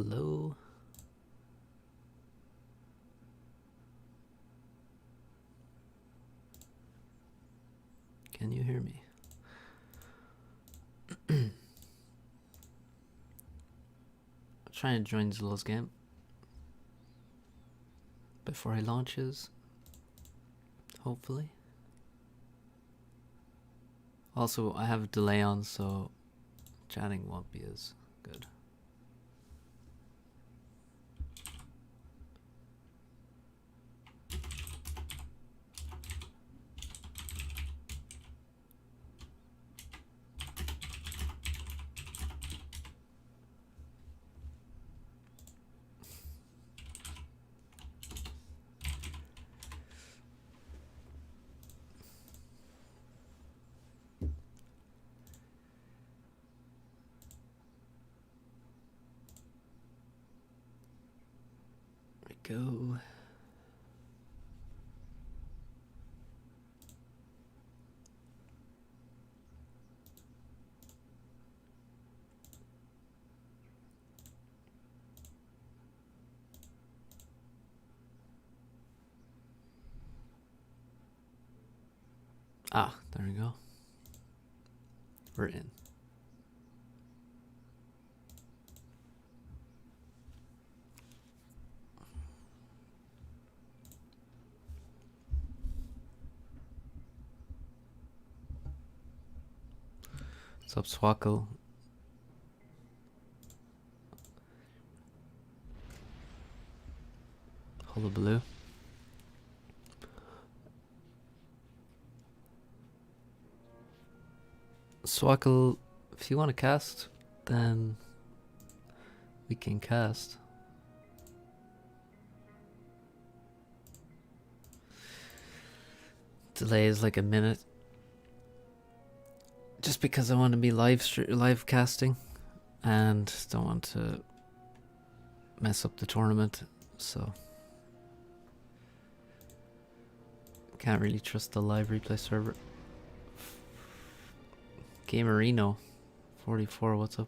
Hello? Can you hear me? I'm trying to join Zillow's game before he launches, hopefully. Also, I have a delay on, so chatting won't be as good. There we go. Ah, there we go. We're in. What's up, Swkoll? Hullabaloo. Swkoll, if you want to cast, then we can cast. Delay is like a minute. Just because I want to be live casting and don't want to mess up the tournament, so can't really trust the live replay server. Gamerino 44, what's up?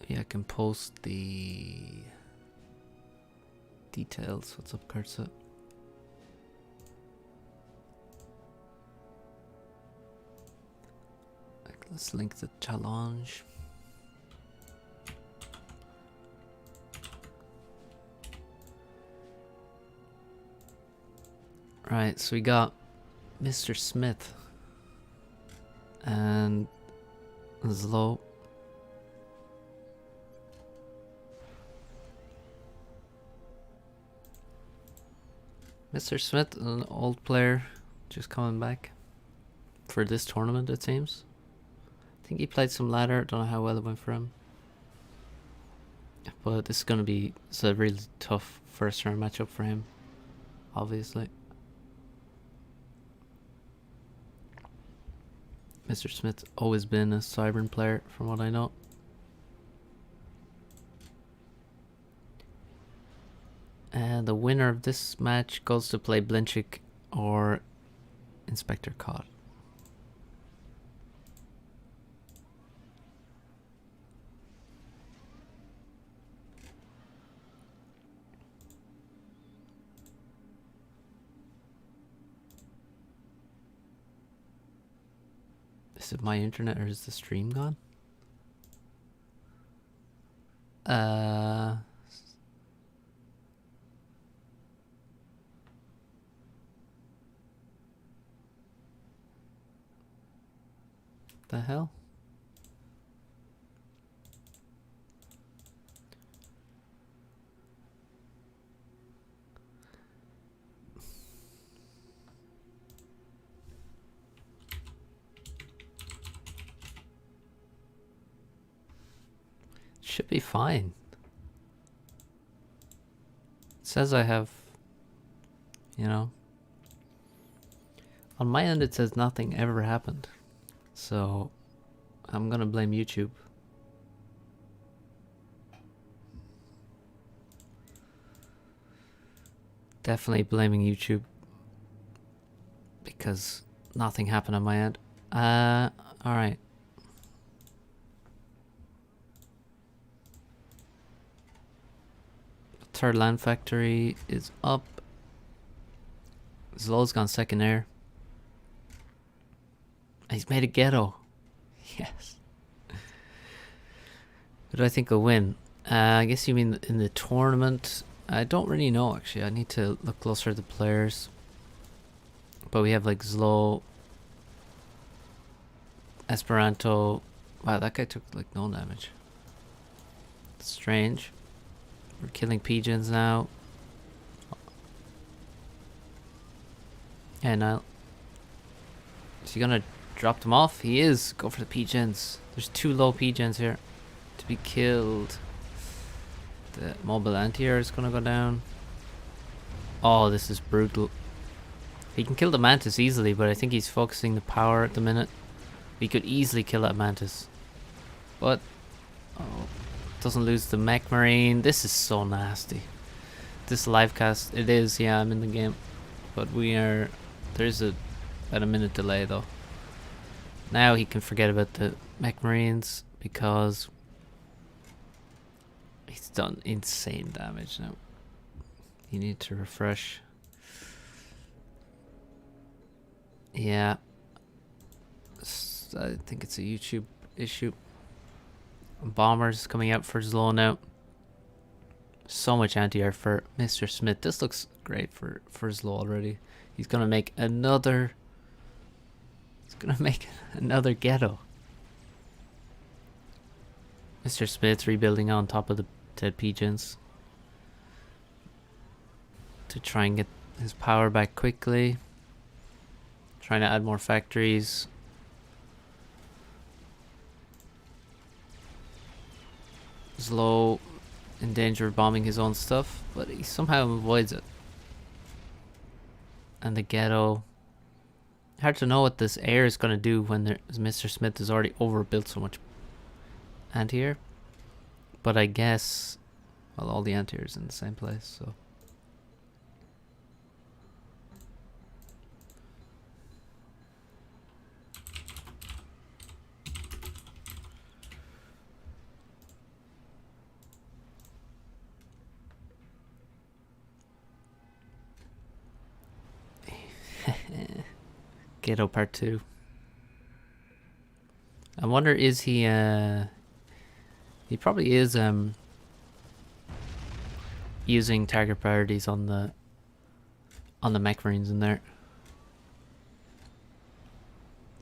Yeah, I can post the details. What's up, Kurtza? Let's link the challenge. Right, so we got Mr. Smith and Zlo. Mr. Smith, an old player, just coming back for this tournament, it seems. I think he played some ladder, don't know how well it went for him. But this is going to be a really tough first round matchup for him, obviously. Mr. Smith's always been a Cybern player, from what I know. And the winner of this match goes to play Blinchik or Inspector Cod. Is it my internet or is the stream gone? The hell? Should be fine. It says I have, you know, on my end it says nothing ever happened. So I'm gonna blame YouTube. Definitely blaming YouTube because nothing happened on my end. Alright. Third land factory is up. Zlow's gone second air. He's made a ghetto. Yes. Who do I think will win? I guess you mean in the tournament. I don't really know actually. I need to look closer at the players. But we have like Zlow, Esperanto. Wow, that guy took like no damage. Strange. We're killing pigeons now. And is he gonna drop them off? He is. Go for the pigeons. There's 2 low pigeons here to be killed. The mobile anti-air is gonna go down. Oh, this is brutal. He can kill the mantis easily, but I think he's focusing the power at the minute. We could easily kill that mantis. But, oh, doesn't lose the mech marine. This is so nasty. This live cast, it is, yeah, I'm in the game. But there's about a minute delay though. Now he can forget about the mech marines because he's done insane damage now. You need to refresh. Yeah. I think it's a YouTube issue. Bombers coming out for Zlo now. So much anti-air for Mr. Smith. This looks great for Zlo already. He's gonna make another. He's gonna make another ghetto. Mr. Smith rebuilding on top of the dead pigeons to try and get his power back quickly. Trying to add more factories. Zlo in danger of bombing his own stuff, but he somehow avoids it. And the ghetto. Hard to know what this air is going to do when Mr. Smith has already overbuilt so much anti-air. But I guess, well, all the anti-air is in the same place, so. Ghetto part 2. I wonder, is he probably is using target priorities on the mech marines in there.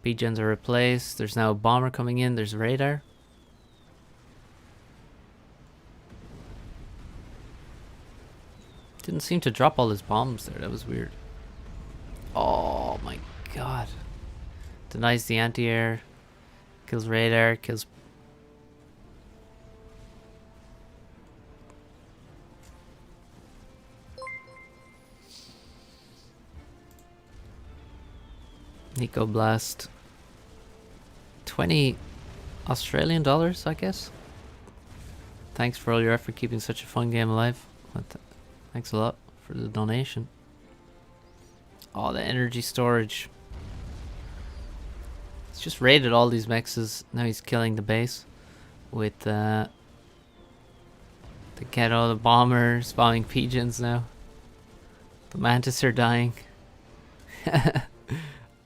Pigeons are replaced. There's now a bomber coming in. There's radar. Didn't seem to drop all his bombs there. That was weird. Oh my god. Denies the anti-air. Kills radar. Kills... Nico Blast. 20 Australian dollars, I guess. Thanks for all your effort keeping such a fun game alive. Thanks a lot for the donation. Oh, the energy storage. He's just raided all these mexes. Now he's killing the base with the ghetto, the bomber, spawning pigeons now. The mantis are dying.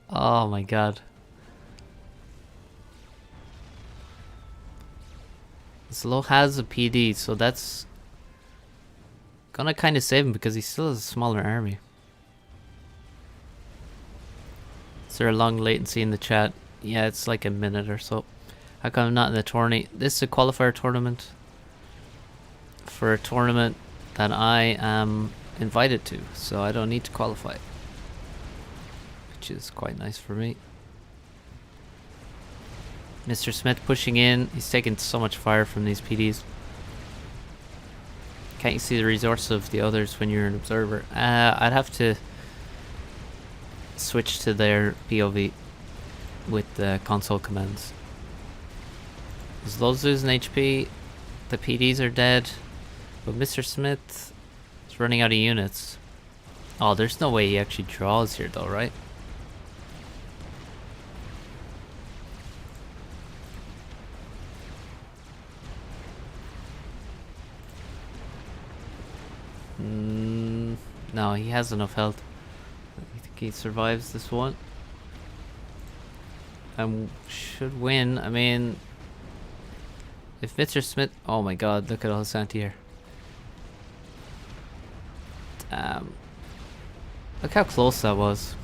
Oh my god. Zlo has a PD, so that's gonna kind of save him because he still has a smaller army. Is there a long latency in the chat? Yeah, it's like a minute or so. How come I'm not in the tourney? This is a qualifier tournament for a tournament that I am invited to, so I don't need to qualify, which is quite nice for me. Mr. Smith pushing in. He's taking so much fire from these PDs. Can't you see the resource of the others when you're an observer? I'd have to switch to their POV with the console commands. Zlo's losing HP. The PDs are dead. But Mr. Smith is running out of units. Oh, there's no way he actually draws here though, right? No, he has enough health. I think he survives this one. And should win. I mean, if Mr. Smith... Oh my god, look at all his anti-air. Damn. Look how close that was.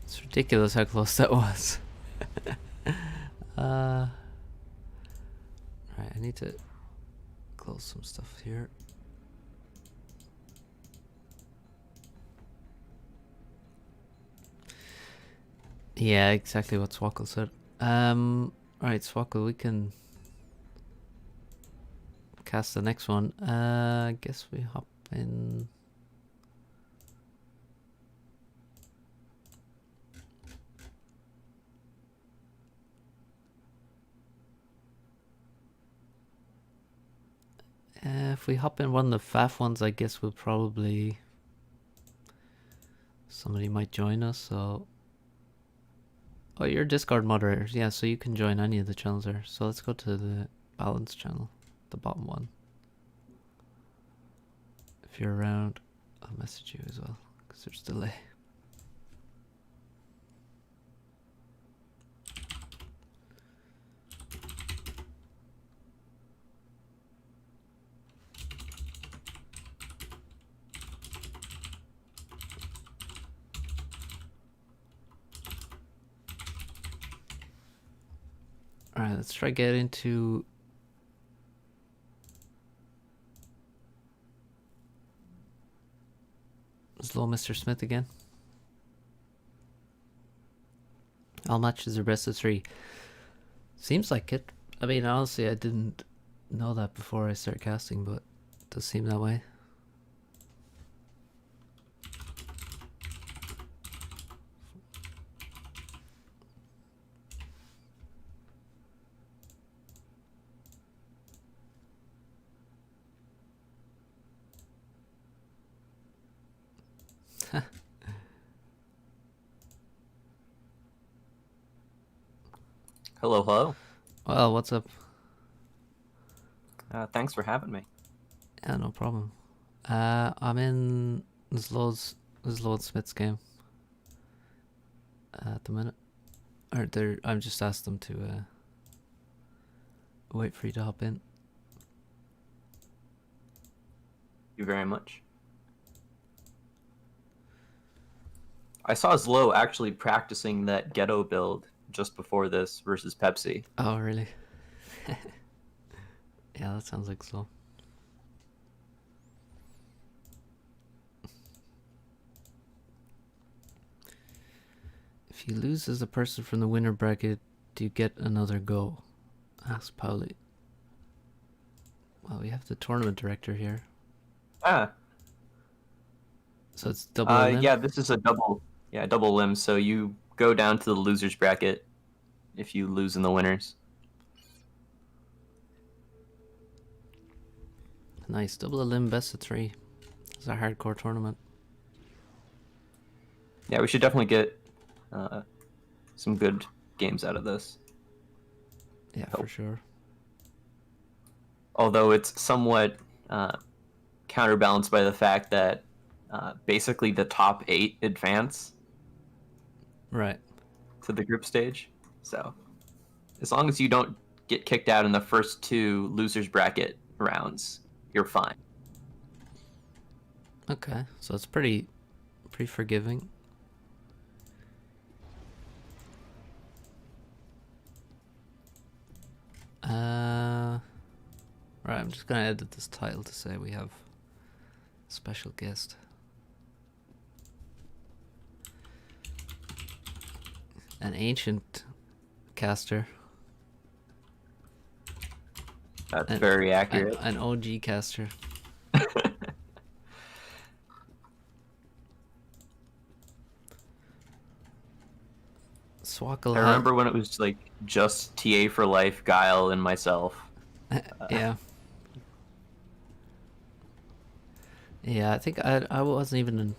It's ridiculous how close that was. Right, I need to close some stuff here. Yeah, exactly what Swkoll said. Alright, Swkoll, we can cast the next one. I guess we hop in. If we hop in one of the FAF ones, I guess we'll probably... Somebody might join us, so... Oh, you're Discord moderator. Yeah, so you can join any of the channels there. So let's go to the balance channel, the bottom one. If you're around, I'll message you as well, because there's delay. Alright, let's try get into... Slow Mr. Smith again. All matches are best of 3. Seems like it. I mean, honestly, I didn't know that before I started casting, but it does seem that way. Hello, hello. Well, what's up? Thanks for having me. Yeah, no problem. I'm in Zlod Smith's game at the minute. Or I'm just asked them to wait for you to hop in. Thank you very much. I saw Zlo actually practicing that ghetto build just before this versus Pepsi. Oh, really? Yeah, that sounds like so. If you lose as a person from the winner bracket, do you get another go? Ask Pauli. Well, we have the tournament director here. Ah. So it's double limb? Yeah, this is a double limb, so you go down to the losers bracket if you lose in the winners. Nice, double limb best of 3. It's a hardcore tournament. Yeah, we should definitely get some good games out of this. Yeah, for sure. Although it's somewhat counterbalanced by the fact that basically the top 8 advance right to the group stage. So as long as you don't get kicked out in the first 2 losers bracket rounds, you're fine. Okay, so it's pretty forgiving. Right, I'm just gonna edit this title to say we have a special guest. An ancient caster. That's very accurate. An OG caster. Swkoll I remember when it was like just TA for life, Guile, and myself. yeah. Yeah, I think I wasn't even in,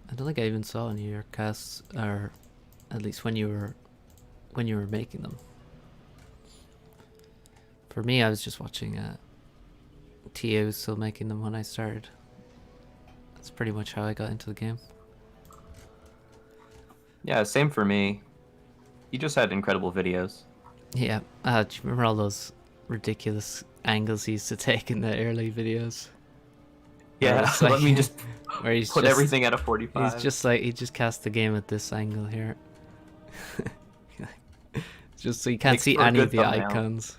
I don't think I even saw any of your casts, or at least when you were making them. For me, I was just watching TA was still making them when I started. That's pretty much how I got into the game. Yeah, same for me. He just had incredible videos. Yeah, do you remember all those ridiculous angles he used to take in the early videos? Where Yeah, it's like, let me just where he's put just, everything at a he's 45. just like, he just cast the game at this angle here. Just so you can't Makes see for a any of good the thumbnail. icons.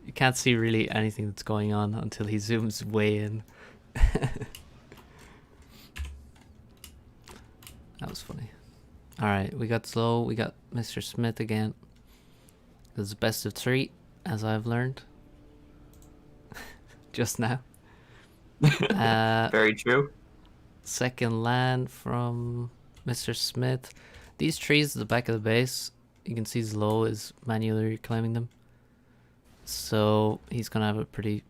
You can't see really anything that's going on until he zooms way in. That was funny. Alright, we got slow. We got Mr. Smith again. It's best of 3, as I've learned. Just now. Very true. Second land from Mr. Smith. These trees at the back of the base, you can see Zlo is manually reclaiming them. So he's going to have a pretty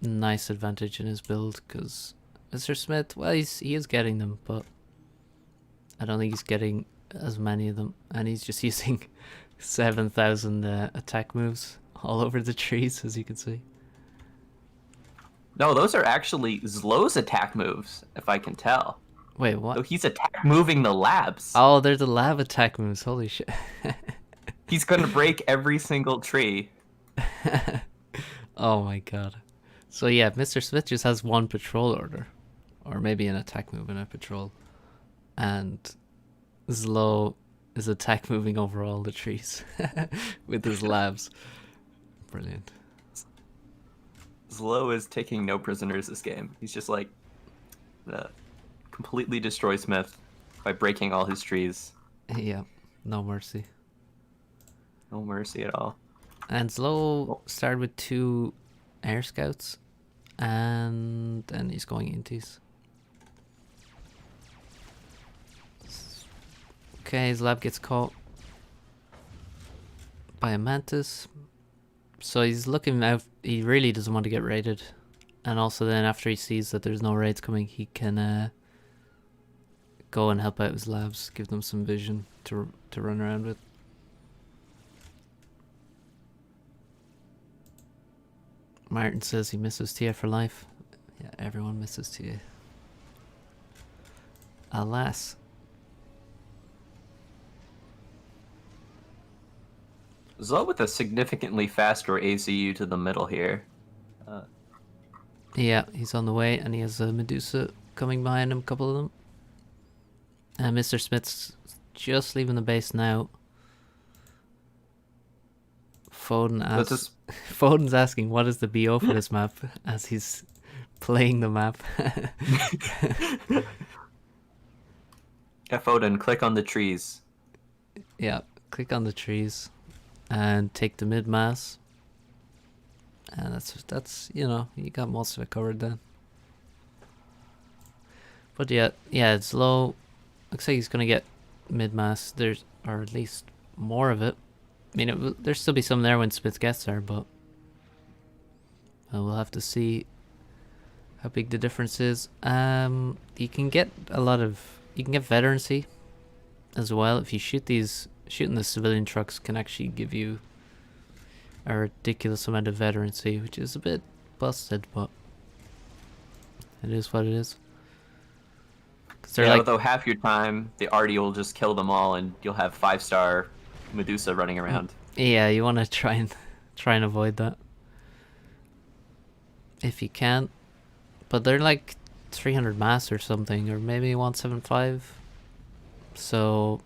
nice advantage in his build, because Mr. Smith, well, he is getting them, but I don't think he's getting as many of them. And he's just using 7,000 attack moves all over the trees, as you can see. No, those are actually Zlo's attack moves, if I can tell. Wait, what? So he's attack moving the labs. Oh, they're the lab attack moves. Holy shit. He's gonna break every single tree. Oh my god. So yeah, Mr. Smith just has one patrol order. Or maybe an attack move and a patrol. And Zlo is attack moving over all the trees with his labs. Brilliant. Zlo is taking no prisoners this game. He's just like completely destroy Smith by breaking all his trees. Yeah, no mercy. No mercy at all. And Zlo started with 2 air scouts, and then he's going inties. Okay, his lab gets caught by a mantis. So he's looking out, he really doesn't want to get raided. And also then after he sees that there's no raids coming, he can go and help out his labs, give them some vision to run around with. Martin says he misses TA for life. Yeah, everyone misses TA. Alas. Zlo with a significantly faster ACU to the middle here. Yeah, he's on the way, and he has a Medusa coming behind him, a couple of them. And Mr. Smith's just leaving the base now. Foden's asking what is the BO for this map as he's playing the map. Yeah, Foden, click on the trees. Yeah, click on the trees and take the mid mass. And that's you know, you got most of it covered then. But yeah, it's low. Looks like he's gonna get mid mass. There's, or at least more of it. I mean, there'll still be some there when Smith gets there, but we'll have to see how big the difference is. You can get you can get veterancy as well if you shooting the civilian trucks can actually give you a ridiculous amount of veterancy, which is a bit busted, but it is what it is. Yeah, although half your time the Artie will just kill them all, and you'll have 5-star Medusa running around. Yeah, you want to try and avoid that if you can. But they're like 300 mass or something, or maybe 175. So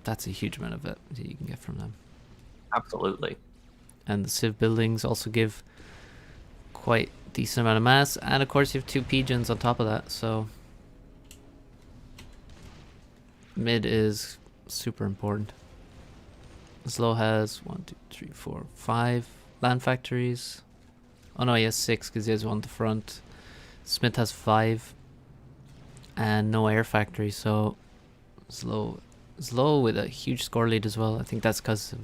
that's a huge amount of it that you can get from them. Absolutely. And the civ buildings also give quite decent amount of mass, and of course you have 2 pigeons on top of that, so mid is super important. Zlo has 1, 2, 3, 4, 5 land factories. Oh no, he has 6 because he has one at the front. Smith has 5 and no air factory, so Zlo Zlo with a huge score lead as well. I think that's because of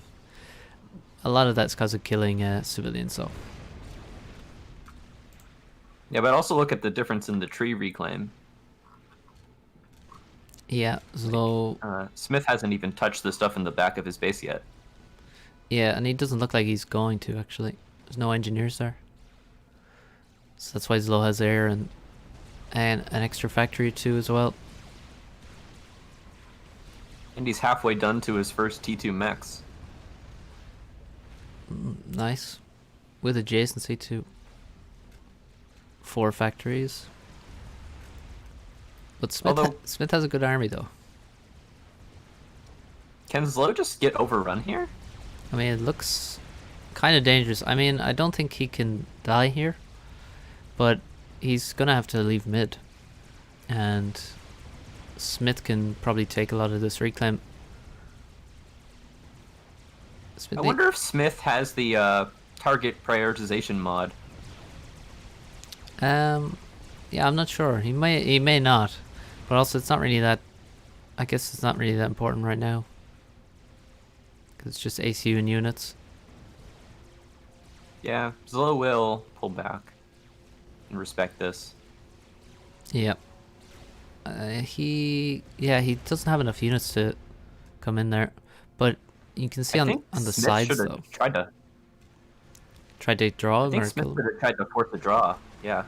a lot of that's because of killing civilians. So Yeah, but also look at the difference in the tree reclaim. yeah, Zlo. Smith hasn't even touched the stuff in the back of his base yet. Yeah, and he doesn't look like he's going to actually. There's no engineers there, so that's why Zlo has air and an extra factory too as well. And he's halfway done to his first T2 mechs. Nice, with adjacency to 4 factories. But Smith has a good army though. Can Zlo just get overrun here? I mean, it looks kind of dangerous. I mean, I don't think he can die here, but he's gonna have to leave mid, and Smith can probably take a lot of this reclaim. I wonder if Smith has the target prioritization mod. Yeah, I'm not sure. He may not, but also it's not really that. I guess it's not really that important right now, because it's just ACU and units. Yeah, Zlo will pull back and respect this. Yep. He doesn't have enough units to come in there, but you can see on the Smith sides though. Tried to draw him. I think Smith should have tried to force a draw. Yeah.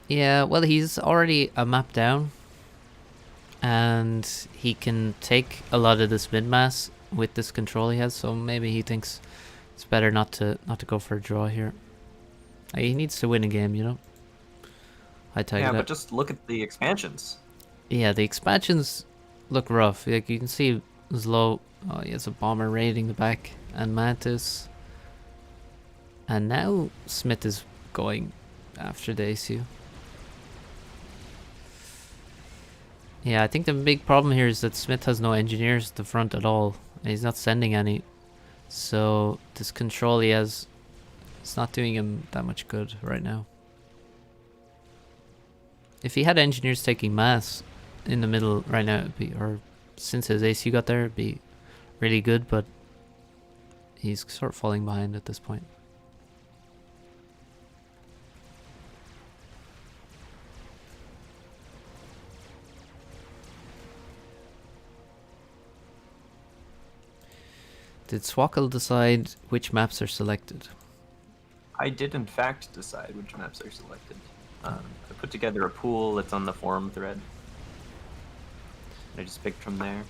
Yeah, well, he's already a map down, and he can take a lot of this mid mass with this control he has. So maybe he thinks it's better not to go for a draw here. He needs to win a game, you know. Yeah, but just look at the expansions. Yeah, the expansions look rough. Like you can see Zlo. Oh, he has a bomber raiding the back and Mantis. And now Smith is going after the ACU. Yeah, I think the big problem here is that Smith has no engineers at the front at all. And he's not sending any. So this control he has, it's not doing him that much good right now. If he had engineers taking mass in the middle right now, it'd be, or since his ACU got there, it'd be really good, but he's sort of falling behind at this point. Did Swkoll decide which maps are selected? I did in fact decide which maps are selected. I put together a pool that's on the forum thread. I just picked from there.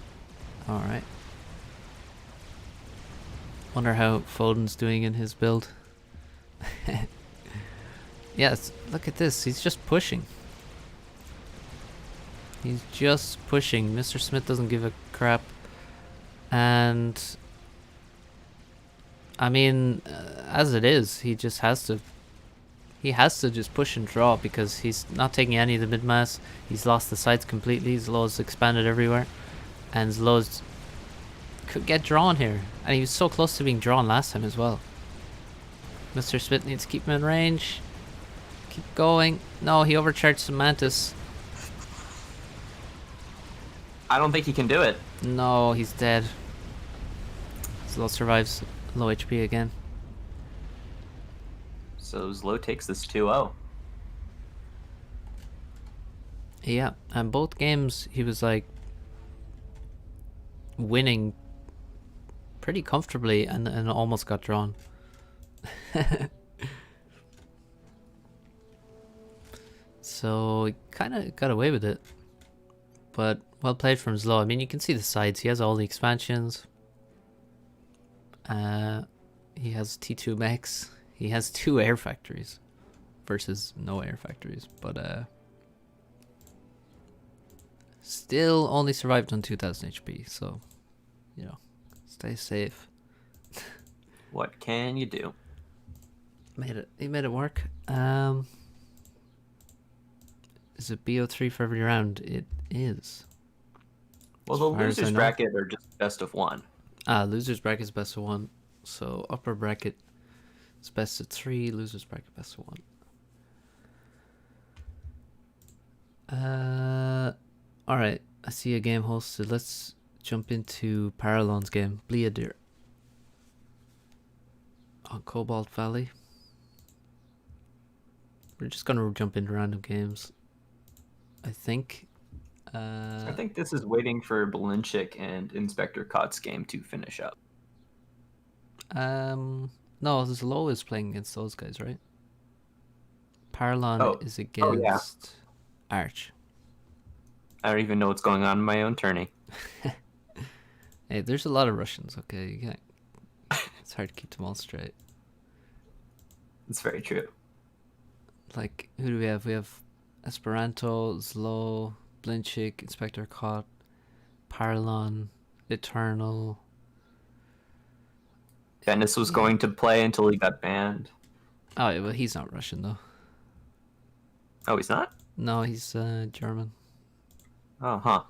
Alright. Wonder how Foden's doing in his build. Yes, look at this. He's just pushing. He's just pushing. Mr. Smith doesn't give a crap. And I mean, as it is, he just has to. He has to just push and draw because he's not taking any of the mid mass. He's lost the sides completely. Zlo's expanded everywhere, and Zlo's could get drawn here, and he was so close to being drawn last time as well. Mr. Smith needs to keep him in range. Keep going. No, he overcharged some Mantis. I don't think he can do it. No, he's dead. Zlo survives low HP again. So Zlo takes this 2-0. Yeah, and both games he was like winning pretty comfortably and almost got drawn. So he kind of got away with it. But well played from Zlo. I mean, you can see the sides. He has all the expansions. He has T2 mechs. He has 2 air factories versus no air factories. But still only survived on 2000 HP. So, you know, stay safe. What can you do? He made it work. Is it BO3 for every round? It is. Well, the losers bracket are just best of 1. Losers bracket is best of 1. So upper bracket is best of 3. Losers bracket best of 1. All right. I see a game hosted. Let's jump into Paralon's game, Bleadir, on Cobalt Valley. We're just gonna jump into random games, I think. I think this is waiting for Balinchik and Inspector Kott's game to finish up. No, Zlo is playing against those guys, right? Paralon is against Arch. I don't even know what's going on in my own tourney. Hey, there's a lot of Russians, okay? You can't... It's hard to keep them all straight. It's very true. Like, who do we have? We have Esperanto, Zlo, Blinchik, Inspector Kott, Paralon, Eternal. Dennis was going to play until he got banned. Oh, yeah, well, he's not Russian, though. Oh, he's not? No, he's German. Oh, huh.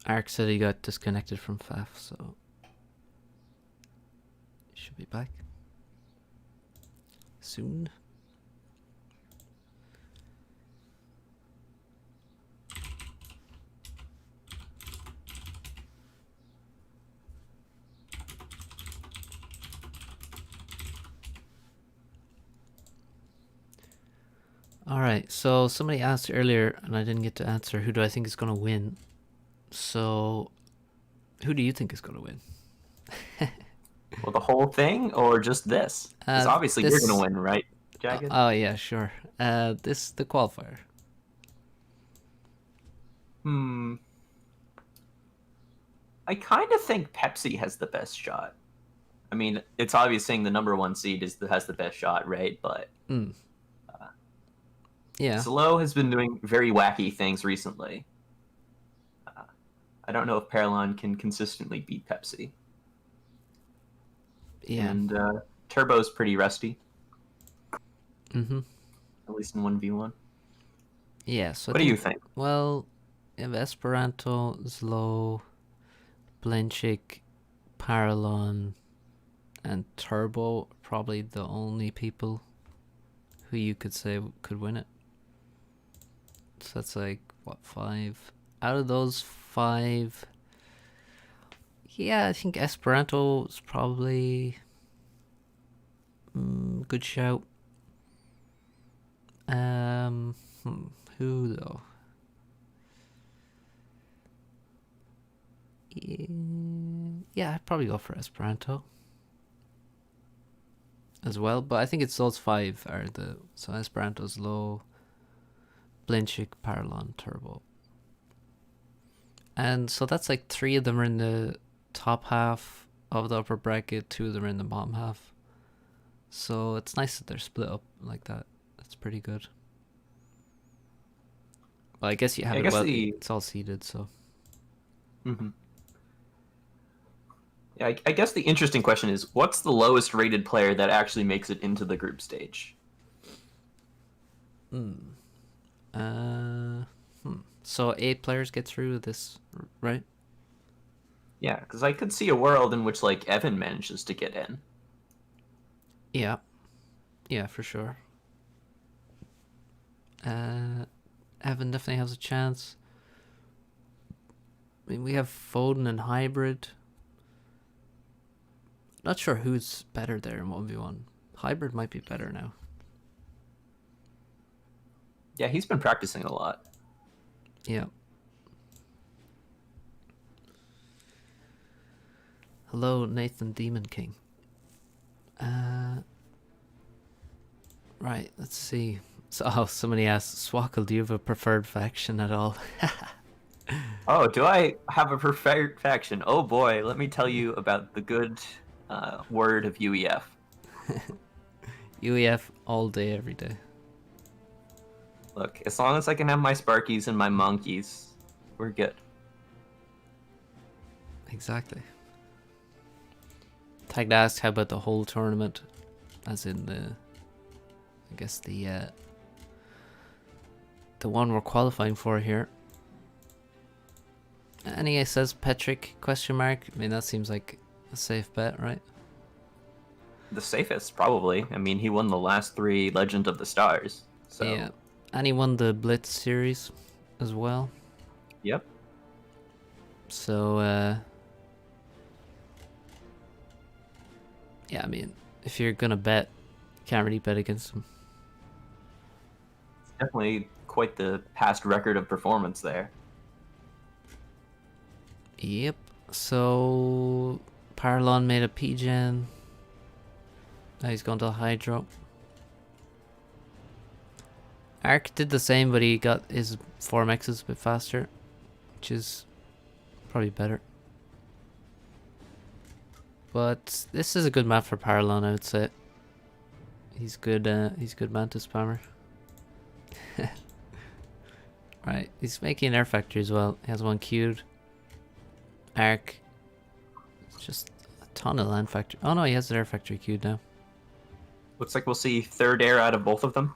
Ark said he got disconnected from FAF, so he should be back soon. Alright, so somebody asked earlier, and I didn't get to answer, who do I think is going to win? So, who do you think is going to win? Well, the whole thing, or just this? Because obviously you're going to win, right, Jagged? Oh, yeah, sure. The qualifier. I kind of think Pepsi has the best shot. I mean, it's obvious saying the number one seed has the best shot, right? But yeah, Zlo has been doing very wacky things recently. I don't know if Paralon can consistently beat Pepsi. Yeah. And Turbo's pretty rusty. Mm-hmm. At least in 1v1. Yeah, so what do you think? Well, you have Esperanto, Zlo, Blinchik, Paralon, and Turbo, probably the only people who you could say could win it. So that's like, what, 5? Out of those 5, yeah, I think Esperanto is probably good shout. Who though? Yeah, I'd probably go for Esperanto as well, but I think it's those 5 are so Esperanto's low, Blinchik, Paralon, Turbo. And so that's like 3 of them are in the top half of the upper bracket, 2 of them are in the bottom half. So it's nice that they're split up like that. That's pretty good. Well, I guess you have it well. It's all seeded, so. Mm-hmm. Yeah, I guess the interesting question is, what's the lowest rated player that actually makes it into the group stage? So 8 players get through this, right? Yeah, because I could see a world in which, like, Evan manages to get in. Yeah. Yeah, for sure. Evan definitely has a chance. I mean, we have Foden and Hybrid. Not sure who's better there in 1v1. Hybrid might be better now. Yeah, he's been practicing a lot. Yeah. Hello, Nathan Demon King. Right, let's see. So, somebody asked, Swkoll, do you have a preferred faction at all? Oh, do I have a preferred faction? Oh boy, let me tell you about the good word of UEF. UEF all day, every day. Look, as long as I can have my Sparkies and my Monkeys, we're good. Exactly. Tagged asked, how about the whole tournament? As in I guess the one we're qualifying for here. NEA says Petrick, question mark. I mean, that seems like a safe bet, right? The safest, probably. I mean, he won the last 3 Legend of the Stars. So. Yeah. And he won the Blitz series as well. Yep. So, yeah, I mean, if you're gonna bet, you can't really bet against him. Definitely quite the past record of performance there. Yep. So, Paralon made a P-Gen. Now he's going to Hydro. Arc did the same, but he got his Form X's a bit faster, which is probably better. But this is a good map for Paralon, I would say. He's good Mantis spammer. Right, he's making an Air Factory as well. He has one queued. Arc. It's just a ton of Land Factory. Oh no, he has an Air Factory queued now. Looks like we'll see third air out of both of them.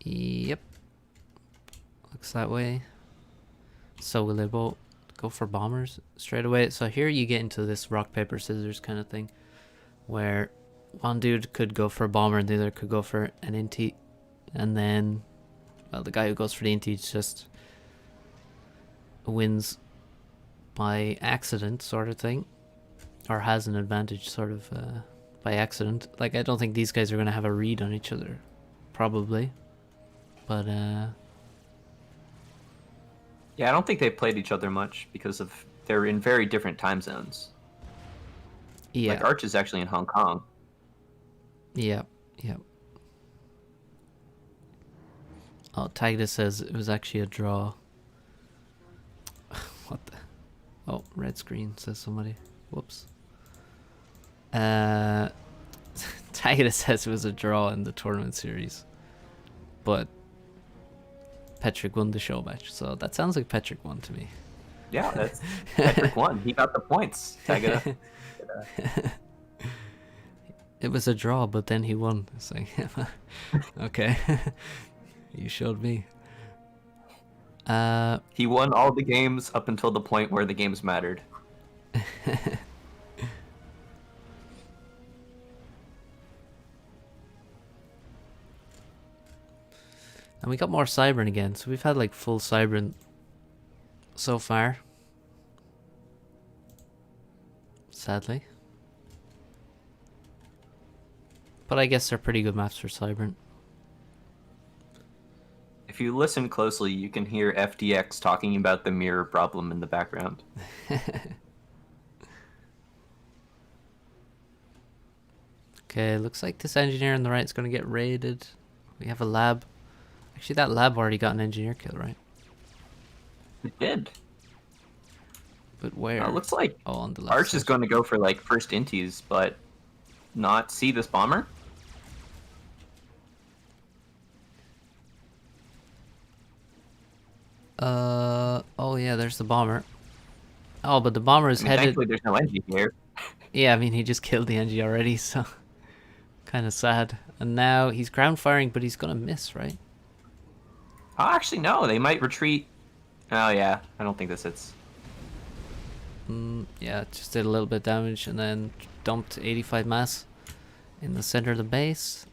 Yep. Looks that way. So will they both go for bombers straight away? So here you get into this rock, paper, scissors kind of thing, where one dude could go for a bomber and the other could go for an inti. And then, well, the guy who goes for the inti just wins by accident sort of thing. Or has an advantage sort of by accident. Like, I don't think these guys are going to have a read on each other. Probably. But, yeah, I don't think they played each other much because of they're in very different time zones. Yeah. Like Arch is actually in Hong Kong. Yeah. Oh, Tagda says it was actually a draw. What the? Oh, red screen, says somebody. Whoops. Tagda says it was a draw in the tournament series. But Petrick won the show match, so that sounds like Petrick won to me. Yeah, that's Patrick won. He got the points. Tagda. It was a draw, but then he won. It's like, okay, you showed me. He won all the games up until the point where the games mattered. And we got more Cybern again, so we've had like full Cybern so far. Sadly. But I guess they're pretty good maps for Cybern. If you listen closely, you can hear FDX talking about the mirror problem in the background. Okay, looks like this engineer on the right is going to get raided. We have a lab. Actually, that lab already got an engineer kill, right? It did. But where? It looks like oh, on the left Arch side. is going to go for like first inties, but not see this bomber. Oh yeah, there's the bomber. Oh, but the bomber is headed. Thankfully, there's no NG here. Yeah, I mean, he just killed the NG already, so kind of sad. And now he's ground firing, but he's gonna miss, right? Oh, actually, no. They might retreat. Oh, yeah. I don't think this hits. Yeah, it just did a little bit of damage and then dumped 85 mass in the center of the base.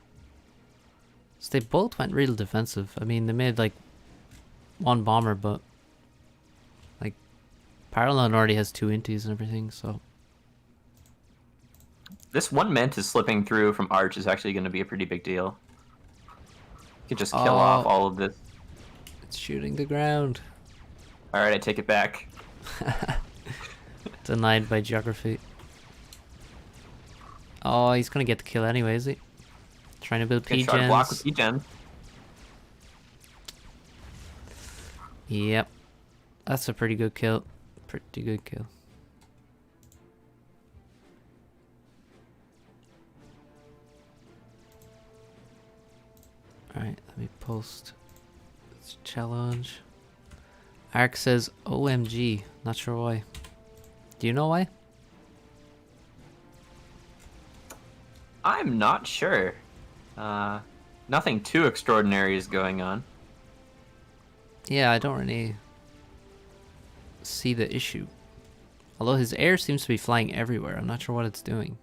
So they both went real defensive. I mean, they made like one bomber, but like Paralon already has 2 inties and everything, so. This one Mantis slipping through from Arch is actually going to be a pretty big deal. You could just kill off all of this. It's shooting the ground. Alright, I take it back. Denied by geography. Oh, he's gonna get the kill anyway, is he? Trying to build Get shot block with P-gens. P-Gen. Yep. That's a pretty good kill. Pretty good kill. Alright, let me post this challenge. Ark says OMG. Not sure why. Do you know why? I'm not sure. Nothing too extraordinary is going on. Yeah, I don't really see the issue. Although his air seems to be flying everywhere. I'm not sure what it's doing.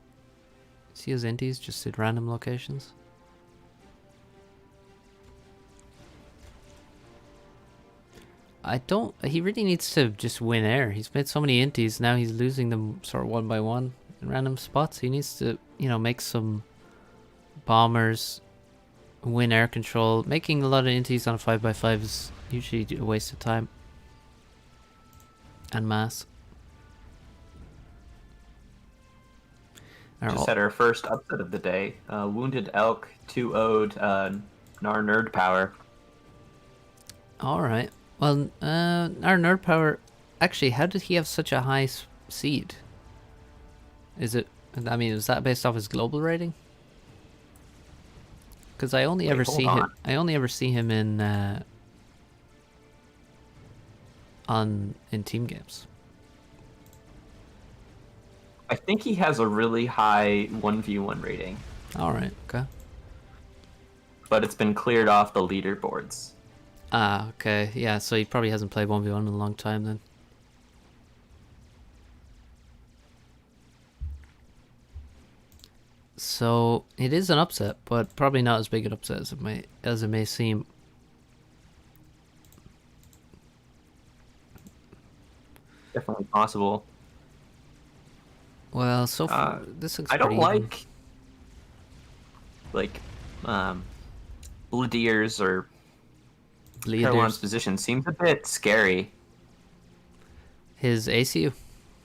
See his inties just at random locations? I don't. He really needs to just win air. He's made so many inties. Now he's losing them sort of one by one in random spots. He needs to, make some bombers, win air control. Making a lot of inties on a 5x5 is usually a waste of time and mass. Just had our first upset of the day. Wounded Elk 2-0'd our Nerd Power. Alright. Well, our Nerd Power... Actually, how did he have such a high seed? Is that based off his global rating? Because I only ever see him in in team games. I think he has a really high 1v1 rating. Alright, okay. But it's been cleared off the leaderboards. Ah, okay. Yeah, so he probably hasn't played 1v1 in a long time then. So it is an upset, but probably not as big an upset as it may seem. Definitely possible. Well, so far this looks. I don't pretty like Ladier's or Carolina's position seems a bit scary. His ACU.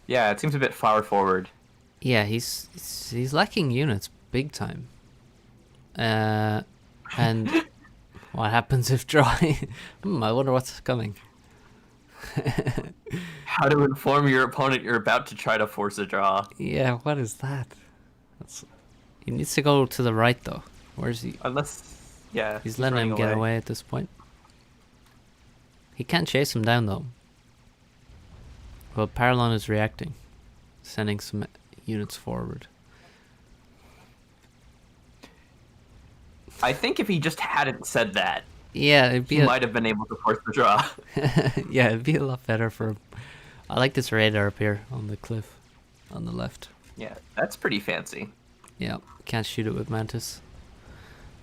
Yeah, it seems a bit far forward. Yeah, he's lacking units big time. And what happens if drawing? I wonder what's coming. How to inform your opponent you're about to try to force a draw. Yeah, what is that? He needs to go to the right though. Where's he? He's letting him get away at this point. He can't chase him down though. Well, Paralon is reacting, sending some units forward. I think if he just hadn't said that, yeah, he might have been able to force the draw. Yeah, it'd be a lot better for him. I like this radar up here on the cliff, on the left. Yeah, that's pretty fancy. Yeah, can't shoot it with Mantis.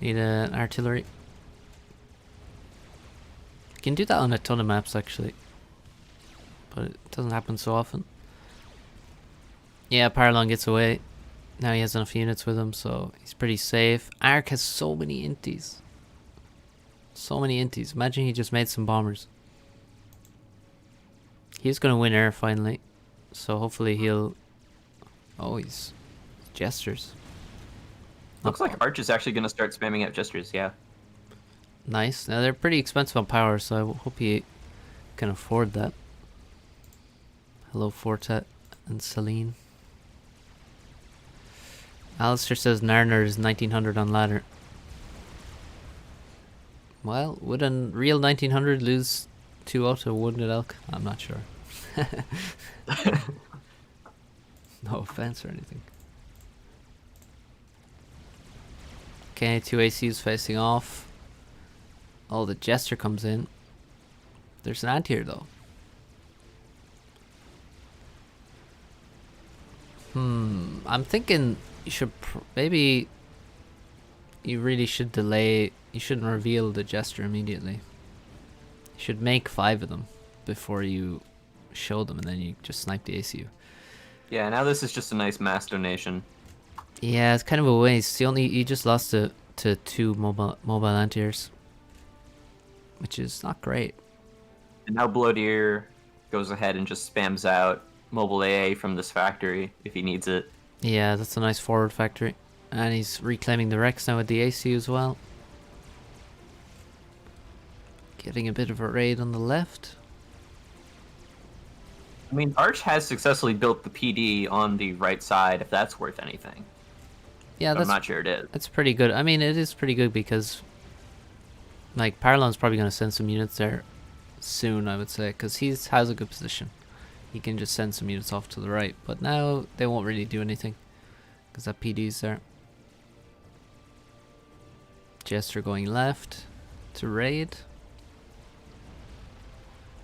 Need an artillery. You can do that on a ton of maps actually, but it doesn't happen so often. Yeah, Paralon gets away. Now he has enough units with him, so he's pretty safe. Ark has so many inties. So many inties. Imagine he just made some bombers. He's going to win air finally. So hopefully he'll... Oh, he's... Gestures. Looks like Arch is actually going to start spamming out gestures, yeah. Nice. Now they're pretty expensive on power, so I hope he can afford that. Hello, Fortet and Celine. Alistair says Narner is 1900 on ladder. Well, would a real 1900 lose 2-0 to Wounded Elk? I'm not sure. No offense or anything. Okay, 2 ACs facing off. Oh, the Jester comes in. There's an anti-air though. I'm thinking you should maybe you really should delay. You shouldn't reveal the Jester immediately. You should make 5 of them before you show them, and then you just snipe the ACU. Yeah, now this is just a nice mass donation. Yeah, it's kind of a waste. He just lost to 2 mobile anti-airs, which is not great. And now Bloodier goes ahead and just spams out mobile AA from this factory if he needs it. Yeah, that's a nice forward factory. And he's reclaiming the Rex now with the AC as well. Getting a bit of a raid on the left. I mean, Arch has successfully built the PD on the right side, if that's worth anything. Yeah, I'm not sure it is. That's pretty good. I mean, it is pretty good because, like, Paralon's probably going to send some units there soon, I would say, because he has a good position. He can just send some units off to the right, but now they won't really do anything because that PD's there. Jester going left to raid.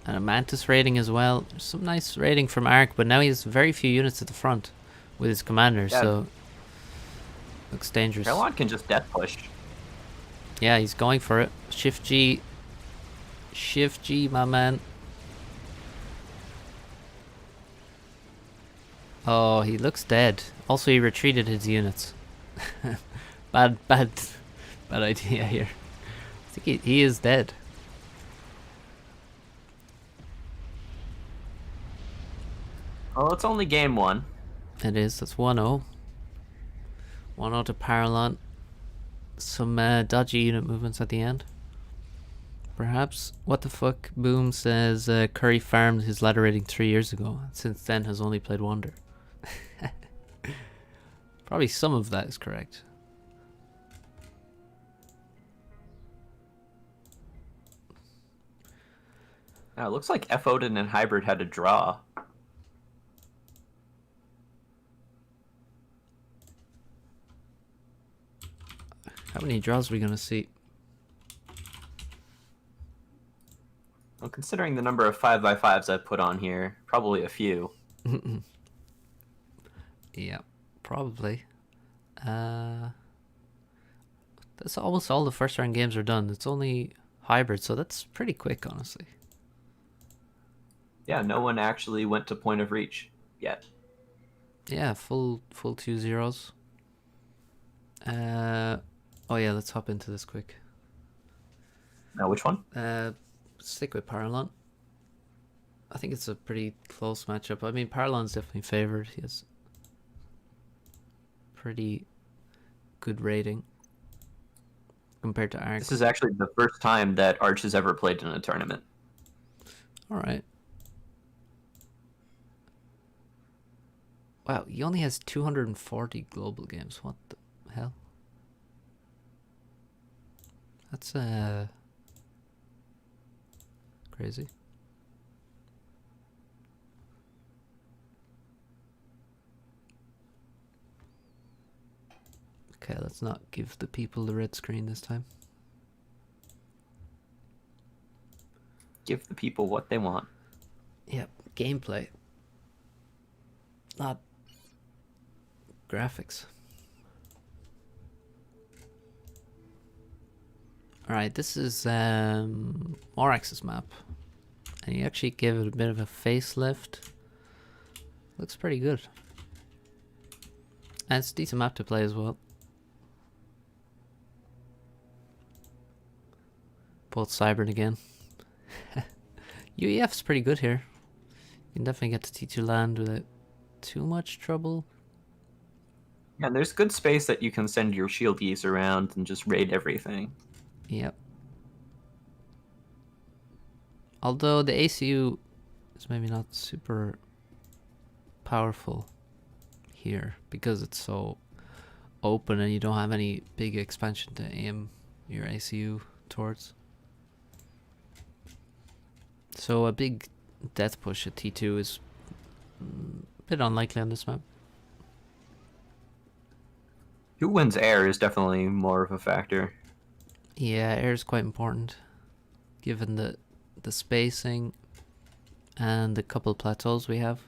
And a Mantis raiding as well. There's some nice raiding from Ark, but now he has very few units at the front with his commander, so looks dangerous. Carolon can just death push. Yeah, he's going for it. Shift G. Shift G, my man. Oh, he looks dead. Also, he retreated his units. bad idea here. I think he is dead. Well, it's only game 1. It is. That's 1-0. 1-0 to Paralon. Some dodgy unit movements at the end. Perhaps. What the fuck? Boom says Curry farmed his ladder rating 3 years ago. Since then has only played Wonder. Probably some of that is correct. Now, it looks like F. Odin and Hybrid had a draw. How many draws are we gonna see? Well, considering the number of 5x5s I've put on here, probably a few. Yeah, probably. That's almost all the first round games are done. It's only hybrid, so that's pretty quick, honestly. Yeah, no one actually went to point of reach yet. Yeah, full 2-0s. Oh yeah, let's hop into this quick. Now, which one? Stick with Paralon. I think it's a pretty close matchup. I mean, Paralon's definitely favored. He has pretty good rating compared to Arc. This is actually the first time that Arch has ever played in a tournament. All right. Wow, he only has 240 global games. What the hell? That's crazy. Okay, let's not give the people the red screen this time. Give the people what they want. Yep, gameplay. Not graphics. Alright, this is Morax's map. And he actually gave it a bit of a facelift. Looks pretty good. And it's a decent map to play as well. Both Cybern again. UEF's pretty good here. You can definitely get to T2 land without too much trouble. Yeah, and there's good space that you can send your shield geese around and just raid everything. Yep. Although the ACU is maybe not super powerful here because it's so open and you don't have any big expansion to aim your ACU towards. So a big death push at T2 is a bit unlikely on this map. Who wins air is definitely more of a factor. Yeah, air is quite important given the spacing and the couple plateaus we have.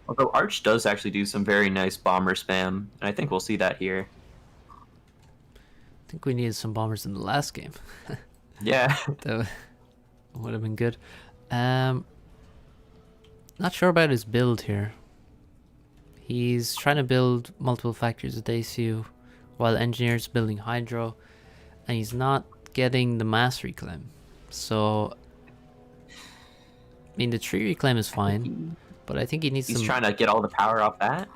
Although Arch does actually do some very nice bomber spam, and I think we'll see that here. I think we needed some bombers in the last game. Yeah. That would have been good. Not sure about his build here. He's trying to build multiple factories with ACU while engineers building hydro, and he's not getting the mass reclaim. So I mean the tree reclaim is fine, but I think he needs He's some... trying to get all the power off that.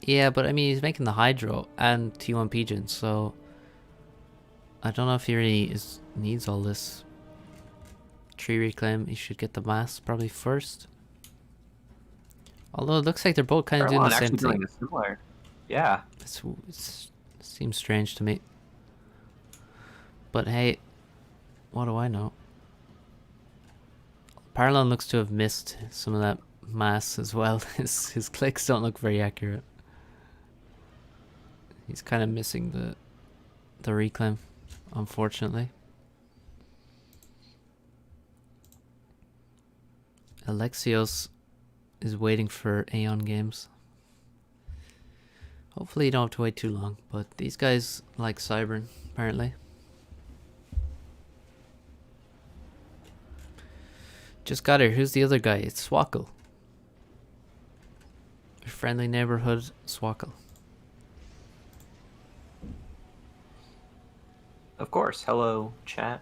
Yeah, but I mean he's making the hydro and T1 pigeons, so I don't know if he really needs all this tree reclaim. He should get the mass probably first. Although it looks like they're both kind of doing the same thing. Doing a similar. Yeah. It seems strange to me. But hey, what do I know? Paralon looks to have missed some of that mass as well. His clicks don't look very accurate. He's kind of missing the reclaim, unfortunately. Alexios is waiting for Aeon games. Hopefully you don't have to wait too long, but these guys like Cybern, apparently. just got here. Who's the other guy? It's Swkoll. Friendly neighborhood Swkoll. Of course. Hello, chat.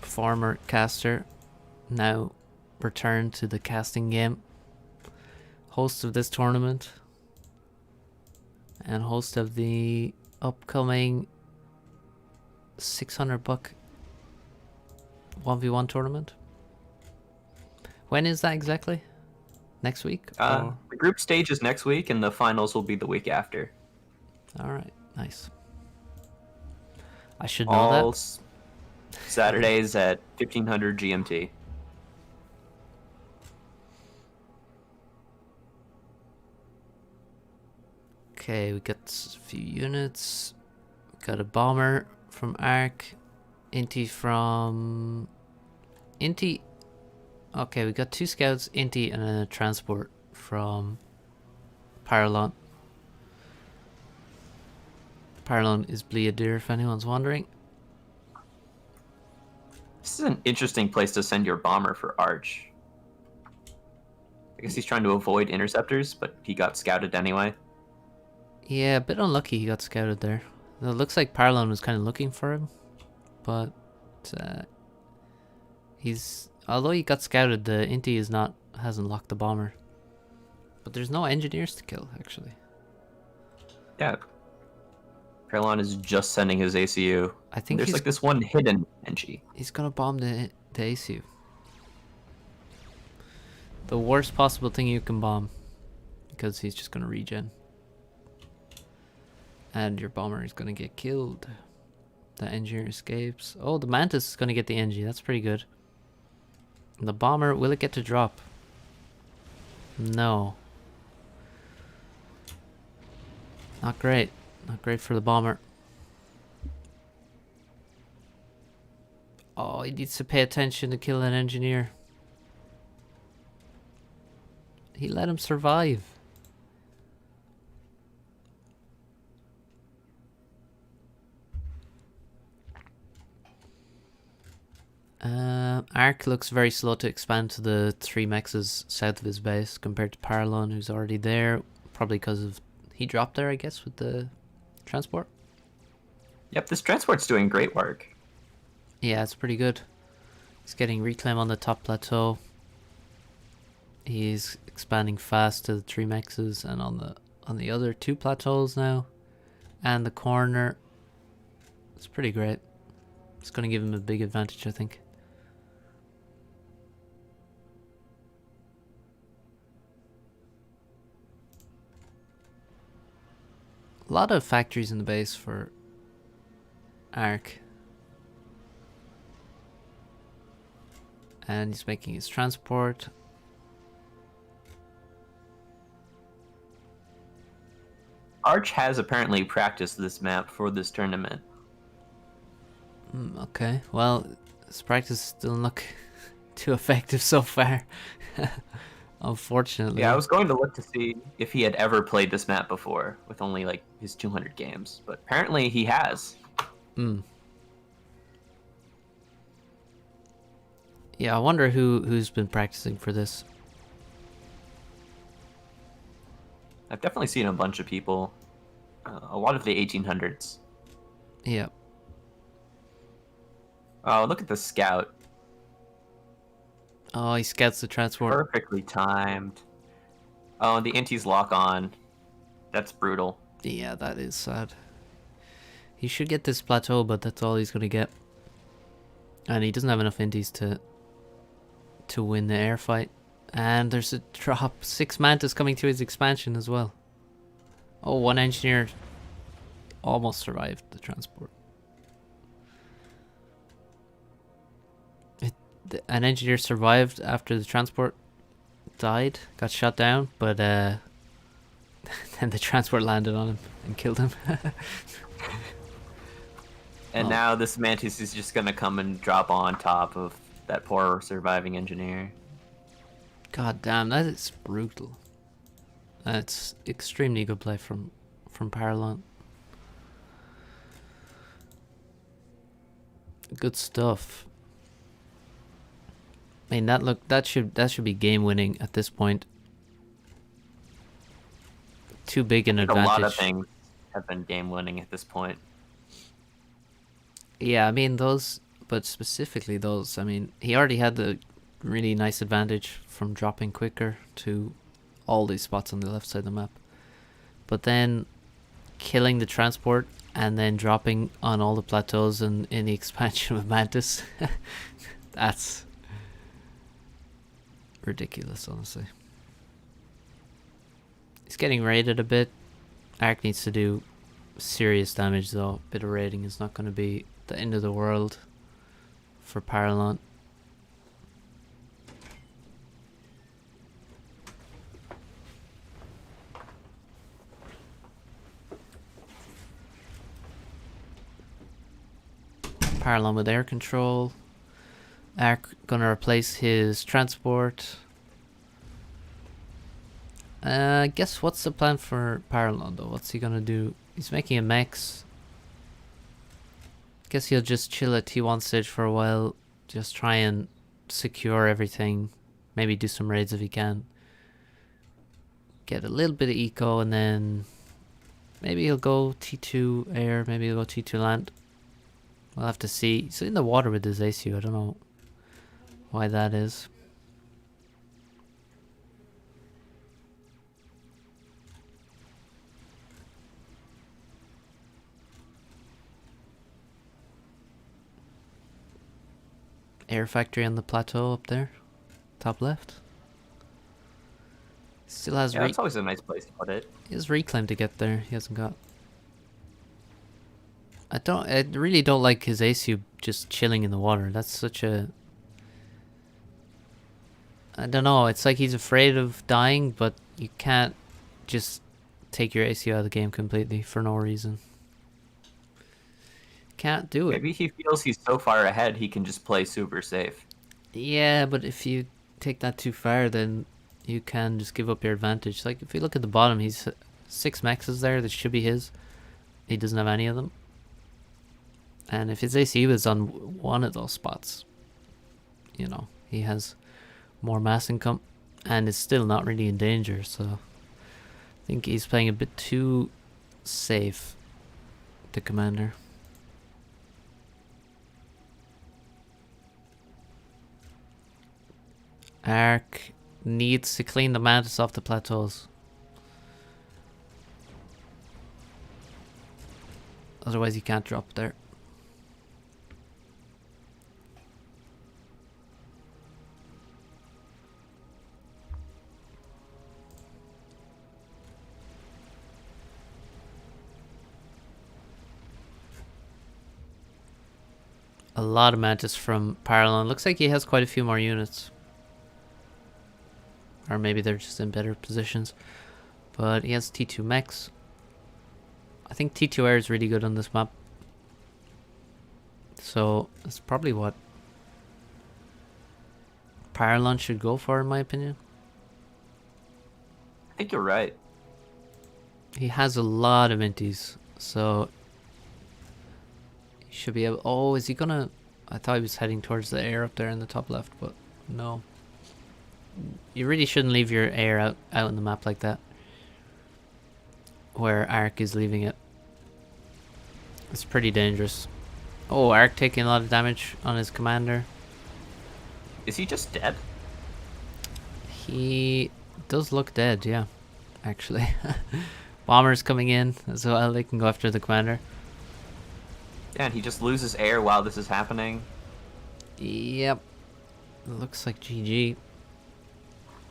Former caster, now returned to the casting game. Host of this tournament. And host of the upcoming $600 1v1 tournament. When is that exactly? Next week? The group stage is next week, and the finals will be the week after. Alright, nice. I should know All that. Saturdays at 1500 GMT. Okay, we got a few units. We got a bomber from Arc. Inti from... Inti... Okay, we got 2 scouts, Inti, and a transport from Paralon. Paralon is Bleadir, if anyone's wondering. This is an interesting place to send your bomber for Arch. I guess he's trying to avoid interceptors, but he got scouted anyway. Yeah, a bit unlucky he got scouted there. It looks like Paralon was kind of looking for him, but he's... Although he got scouted, the Inti hasn't locked the bomber. But there's no engineers to kill, actually. Yeah. Paralon is just sending his ACU. I think there's like this one hidden NG. He's gonna bomb the ACU. The worst possible thing you can bomb. Because he's just gonna regen. And your bomber is gonna get killed. The engineer escapes. Oh, the Mantis is gonna get the NG. That's pretty good. The bomber, will it get to drop? No. Not great. Not great for the bomber. Oh, he needs to pay attention to kill an engineer. He let him survive. Ark looks very slow to expand to the 3 mexes south of his base compared to Paralon, who's already there. Probably because of he dropped there, I guess, with the transport. Yep, this transport's doing great work. Yeah, it's pretty good. He's getting reclaim on the top plateau. He's expanding fast to the 3 mexes and on the other 2 plateaus now. And the corner. It's pretty great. It's going to give him a big advantage, I think. A lot of factories in the base for Ark. And he's making his transport. Arch has apparently practiced this map for this tournament. Okay, well, his practice doesn't look too effective so far. Unfortunately. Yeah, I was going to look to see if he had ever played this map before with only like his 200 games, but apparently he has. Yeah, I wonder who's been practicing for this. I've definitely seen a bunch of people. A lot of the 1800s. Yeah. Oh, look at the scout. Oh, he scouts the transport. Perfectly timed. Oh, and the Intis lock on. That's brutal. Yeah, that is sad. He should get this plateau, but that's all he's going to get. And he doesn't have enough Intis to win the air fight. And there's a drop. 6 Mantis coming to his expansion as well. Oh, 1 engineer almost survived the transport. An engineer survived after the transport died, got shot down, but then the transport landed on him and killed him. And now this Mantis is just going to come and drop on top of that poor surviving engineer. God damn, that is brutal. That's extremely good play from Paralon. Good stuff. I mean, that should be game winning at this point. Too big an advantage. A lot of things have been game winning at this point. Yeah, I mean those, but specifically those. I mean, he already had the really nice advantage from dropping quicker to all these spots on the left side of the map. But then killing the transport and then dropping on all the plateaus and in the expansion of Mantis. That's ridiculous, honestly. He's getting raided a bit. Ark needs to do serious damage though. A bit of raiding is not going to be the end of the world for Paralon. Paralon with air control. Ark gonna replace his transport. Guess what's the plan for Paralon though? What's he gonna do? He's making a mechs. Guess he'll just chill at T1 stage for a while. Just try and secure everything. Maybe do some raids if he can. Get a little bit of eco and then maybe he'll go T2 air, maybe he'll go T2 land. We'll have to see. He's in the water with his ACU. I don't know why that is. Air factory on the plateau up there, top left. Still has. Yeah, it's always a nice place to put it. He has reclaim to get there. He hasn't got. I really don't like his ACU just chilling in the water. That's such a. I don't know. It's like he's afraid of dying, but you can't just take your ACU out of the game completely for no reason. Can't do it. Maybe he feels he's so far ahead he can just play super safe. Yeah, but if you take that too far, then you can just give up your advantage. Like if you look at the bottom, he's 6 maxes there that should be his. He doesn't have any of them. And if his ACU is on one of those spots, you know, he has more mass income and is still not really in danger. So I think he's playing a bit too safe, the commander. Ark needs to clean the Mantis off the plateaus. Otherwise he can't drop there. A lot of Mantis from Paralon. Looks like he has quite a few more units. Or maybe they're just in better positions. But he has T2 mechs. I think T2 air is really good on this map. So that's probably what Paralon should go for, in my opinion. I think you're right. He has a lot of inties, so he should be able. Oh, is he gonna? I thought he was heading towards the air up there in the top left, but no. You really shouldn't leave your air out on the map like that, where Ark is leaving it. It's pretty dangerous. Oh, Ark taking a lot of damage on his commander. Is he just dead? He does look dead, yeah, actually. Bombers coming in as well. They can go after the commander. Yeah, and he just loses air while this is happening. Yep. Looks like GG.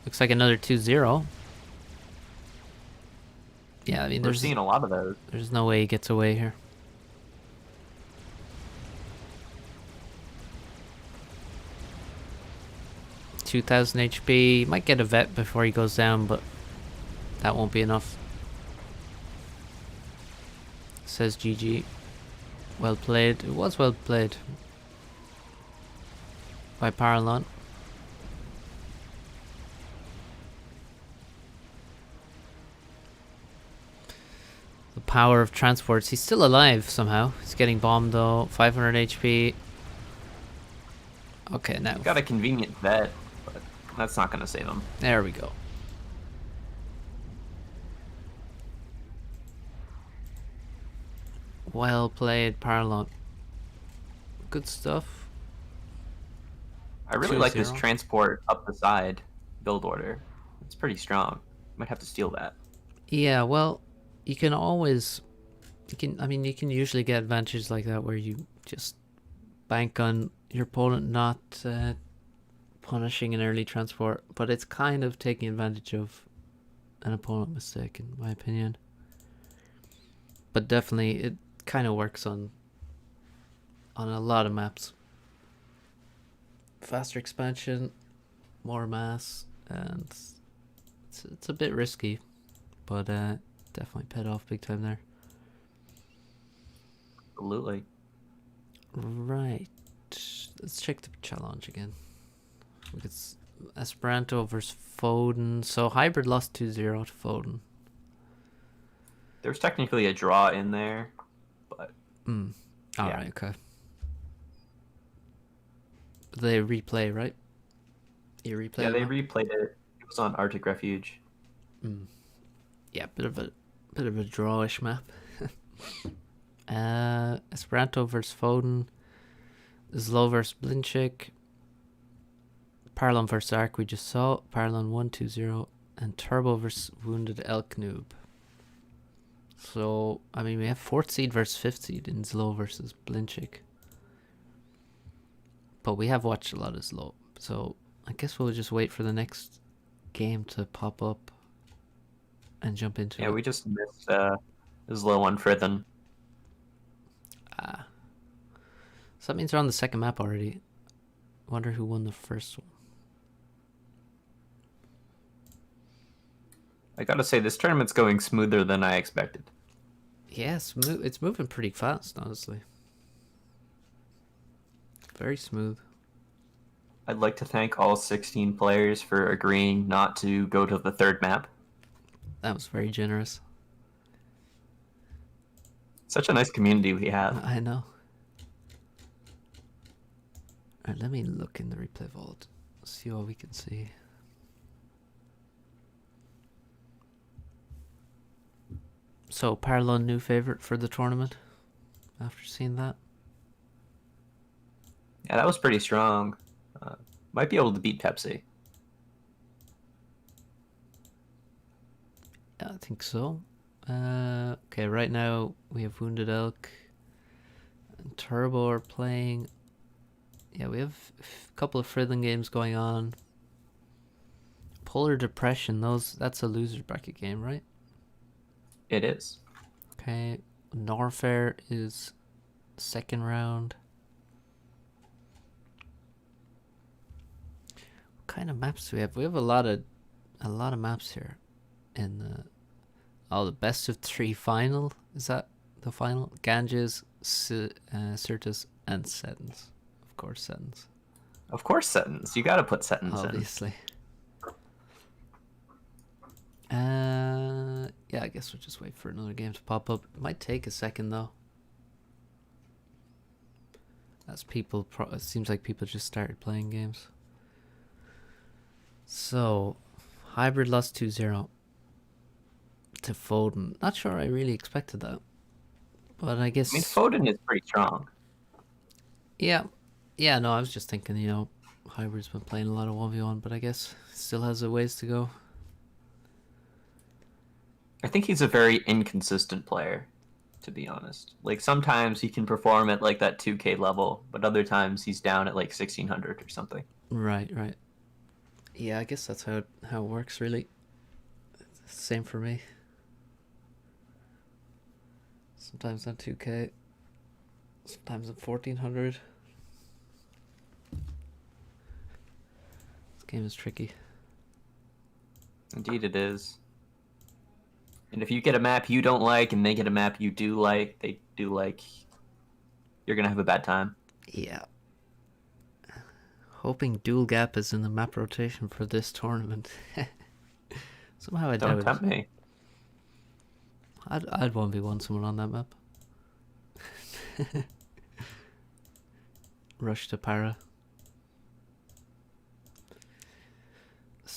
Looks like another 2-0. Yeah, I mean, we're seeing a lot of those. There's no way he gets away here. $2,000 HP. Might get a vet before he goes down, but that won't be enough. Says GG. Well played. It was well played by Paralon. The power of transports. He's still alive somehow. He's getting bombed though. 500 HP. Okay, now. Got a convenient vet, but that's not gonna save him. There we go. Well played, Parlon. Good stuff. I really like this 2-0. transport up the side build order. It's pretty strong. Might have to steal that. Yeah, well, you can always... I mean, you can usually get advantages like that where you just bank on your opponent not punishing an early transport, but it's kind of taking advantage of an opponent mistake, in my opinion. But definitely, it kind of works on a lot of maps. Faster expansion, more mass, and it's a bit risky, but definitely paid off big time there. Absolutely. Right, let's check the challenge again. It's Esperanto versus Foden. So Hybrid lost 2-0 to Foden. There's technically a draw in there, but Alright, okay. They replay, right? You replay? yeah, they replayed it. It was on Arctic Refuge. Yeah, bit of a drawish map. Esperanto versus Foden. Zlo versus Blinchik. Parlon versus Ark we just saw. Parlon 1-2-0. And Turbo versus Wounded Elk Noob. So, I mean, we have 4th seed versus 5th seed in Zlo versus Blinchik. But we have watched a lot of Zlo. So, I guess we'll just wait for the next game to pop up and jump into it. Yeah, we just missed his low one for them. So that means we're on the second map already. Wonder who won the first one. I gotta say, this tournament's going smoother than I expected. Yeah, it's moving pretty fast, honestly. Very smooth. I'd like to thank all 16 players for agreeing not to go to the third map. That was very generous. Such a nice community we have. I know. Alright, let me look in the replay vault. See what we can see. So, Parlon new favorite for the tournament after seeing that. Yeah, that was pretty strong. Might be able to beat Pepsi. Yeah, I think so. Okay, right now we have Wounded Elk and Turbo are playing. Yeah, we have a couple of Friddling games going on. Polar Depression, that's a loser's bracket game, right? It is. Okay, Norfair is second round. What kind of maps do we have? We have a lot of maps here. In the best of 3 final. Is that the final? Ganges, Sirtis, and Settins. Of course, Settins. Of course, Settins. You gotta put Settins in. Obviously. Yeah, I guess we'll just wait for another game to pop up. It might take a second though. As people, it seems like people just started playing games. So, Hybrid lost 2-0 to Foden. Not sure I really expected that. But I guess... I mean, Foden is pretty strong. Yeah. Yeah, no, I was just thinking, Hybrid's been playing a lot of 1v1, but I guess still has a ways to go. I think he's a very inconsistent player, to be honest. Like, sometimes he can perform at, like, that 2K level, but other times he's down at, like, 1600 or something. Right. Yeah, I guess that's how it works, really. Same for me. Sometimes on 2K. Sometimes on 1400. This game is tricky. Indeed it is. And if you get a map you don't like and they get a map you do like, they do like, you're going to have a bad time. Yeah. Hoping Dual Gap is in the map rotation for this tournament. Somehow I doubt it. Don't tempt me. I'd 1v1 someone on that map. Rush to Para.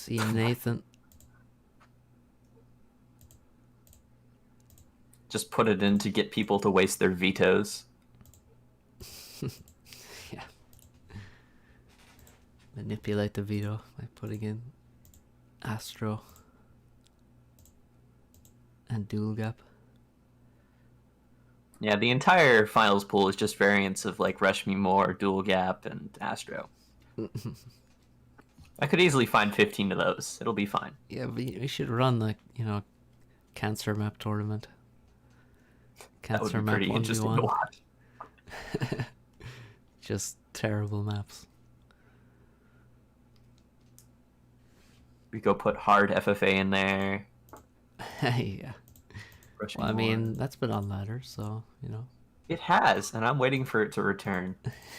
See you, Nathan. Just put it in to get people to waste their vetoes. Yeah. Manipulate the veto by putting in Astro and Dual Gap. Yeah, the entire finals pool is just variants of like Rush Me More, Dual Gap, and Astro. I could easily find 15 of those. It'll be fine. Yeah, we should run like, cancer map tournament. That would Cancer be map pretty interesting to 1v1. watch. Just terrible maps. We go put hard FFA in there. Yeah. Rush Well, I Me More. mean, that's been on ladder, so, It has, and I'm waiting for it to return.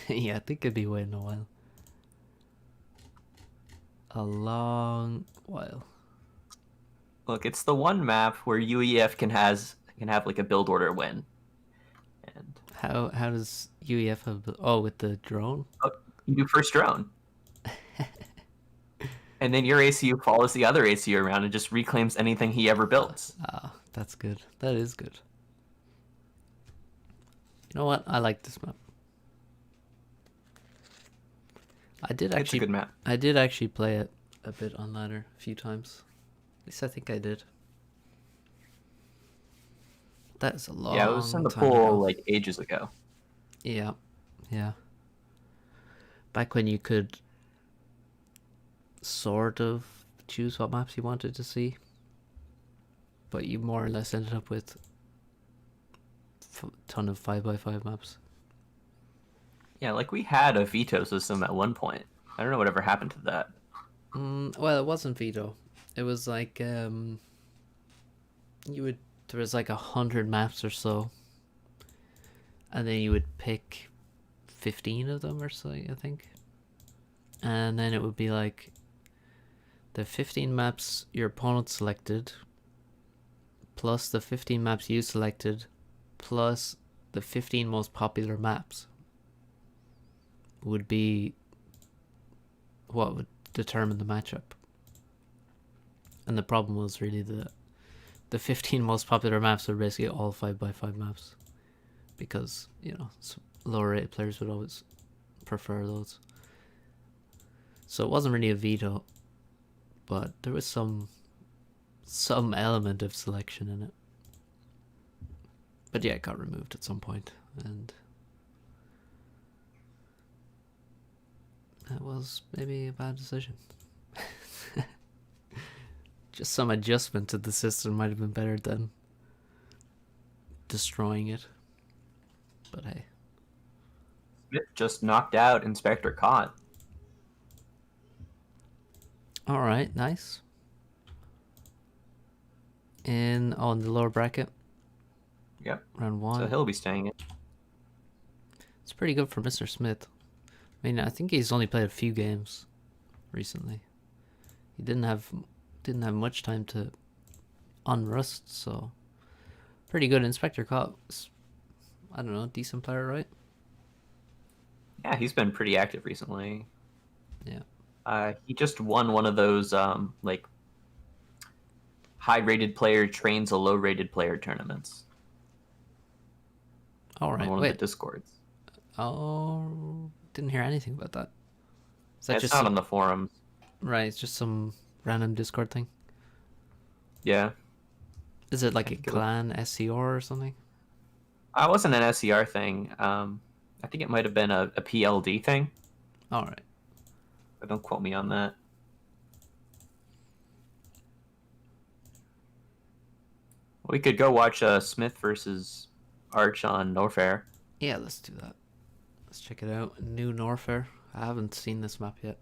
Yeah, I think it'd be waiting a while. A long while. Look, it's the one map where UEF can have like a build order win. And How does UEF have... Oh, with the drone? you do first drone. And then your ACU follows the other ACU around and just reclaims anything he ever builds. Ah, that's good. That is good. You know what? I like this map. It's a good map. I did actually play it a bit on ladder a few times. At least I think I did. That is a long time. Yeah, it was in the time pool ago. like ages ago. Yeah, yeah. Back when you could sort of choose what maps you wanted to see, but you more or less ended up with a ton of 5x5 maps. Yeah, like we had a veto system at one point. I don't know whatever happened to that. Well, it wasn't veto. It was like there was like 100 maps or so, and then you would pick 15 of them or so, I think, and then it would be like the 15 maps your opponent selected, plus the 15 maps you selected, plus the 15 most popular maps would be what would determine the matchup. And the problem was really the 15 most popular maps were basically all 5x5 maps, because lower rated players would always prefer those. So it wasn't really a veto, but there was some element of selection in it. But yeah, it got removed at some point, and that was maybe a bad decision. Just some adjustment to the system might have been better than destroying it. But hey. Smith just knocked out Inspector Cott. Alright, nice. In on the lower bracket. Yep. Round 1. So he'll be staying in. It's pretty good for Mr. Smith. I mean, I think he's only played a few games recently. He didn't have much time to unrust, so pretty good. Inspector Cops, I don't know, decent player, right? Yeah, he's been pretty active recently. Yeah. He just won one of those like high-rated player trains a low-rated player tournaments. All right. On one of the Discords. Oh, didn't hear anything about that. Is that It's just not on the forums. Right? It's just some random Discord thing. Yeah. Is it like a clan SCR or something? It wasn't an SCR thing. I think it might have been a PLD thing. All right. But don't quote me on that. We could go watch Smith versus Arch on Norfair. Yeah, let's do that. Let's check it out. New Norfair. I haven't seen this map yet.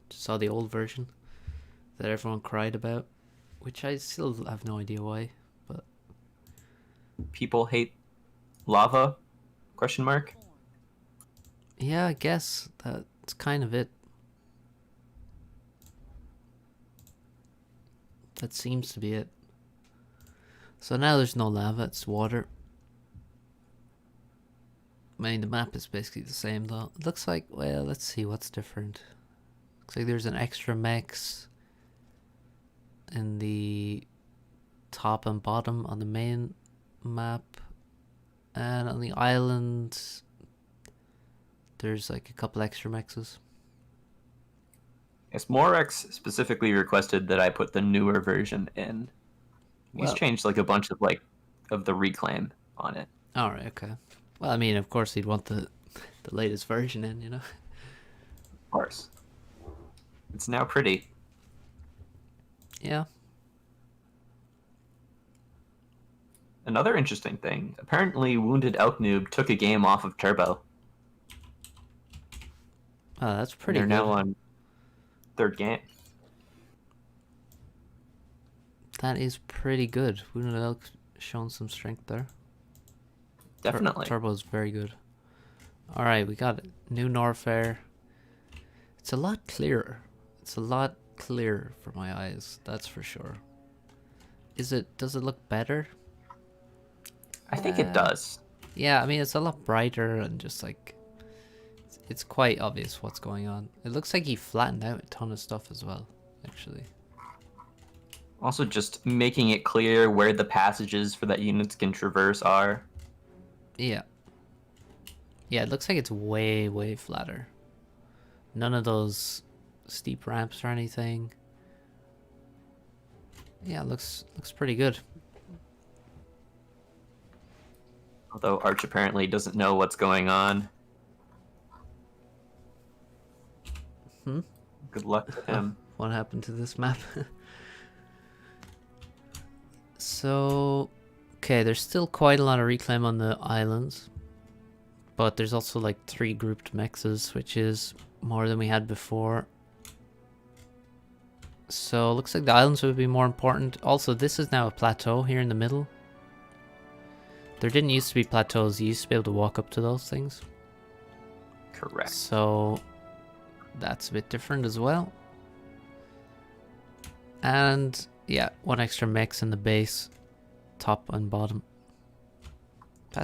Just saw the old version that everyone cried about, which I still have no idea why. But People hate lava? Question mark. yeah, I guess that's kind of it. That seems to be it. So now there's no lava, it's water. I mean, the map is basically the same though. It looks like, well, let's see what's different. Looks like there's an extra mechs in the top and bottom on the main map. And on the island, there's like a couple extra mexes. Yes, Morex specifically requested that I put the newer version in. He's Well, changed like a bunch of of the reclaim on it. all right, okay. Well, I mean, of course he'd want the latest version in, you know. Of course. It's now pretty. Yeah. Another interesting thing. Apparently, Wounded Elk Noob took a game off of Turbo. Oh, that's pretty They're good. now on third game. That is pretty good. Wounded Elk showing some strength there. Definitely. Turbo's very good. All right, we got New Norfair. It's a lot clearer. It's a lot clearer for my eyes. That's for sure. Does it look better? I think it does. Yeah, I mean, it's a lot brighter and just like it's quite obvious what's going on. It looks like he flattened out a ton of stuff as well, actually. Also, just making it clear where the passages for that units can traverse are. Yeah. Yeah, it looks like it's way, way flatter. None of those steep ramps or anything. Yeah, it looks pretty good. Although Arch apparently doesn't know what's going on. Good luck to him. What happened to this map? So, okay, there's still quite a lot of reclaim on the islands. But there's also like 3 grouped mexes, which is more than we had before. So, looks like the islands would be more important. Also, this is now a plateau here in the middle. There didn't used to be plateaus. You used to be able to walk up to those things. Correct. So, that's a bit different as well. And yeah, 1 extra mex in the base, top and bottom.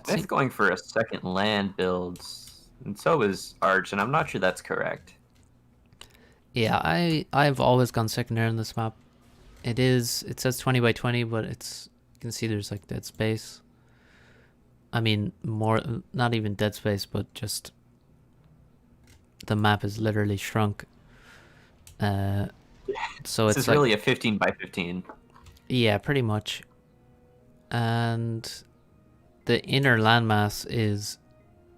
Smith going for a second land build, and so is Arch, and I'm not sure that's correct. Yeah, I've always gone second air on this map. It says 20 by 20, but you can see there's like dead space. I mean, not even dead space, but just the map is literally shrunk. So This it's is really a 15 by 15. Yeah, pretty much. And the inner landmass is,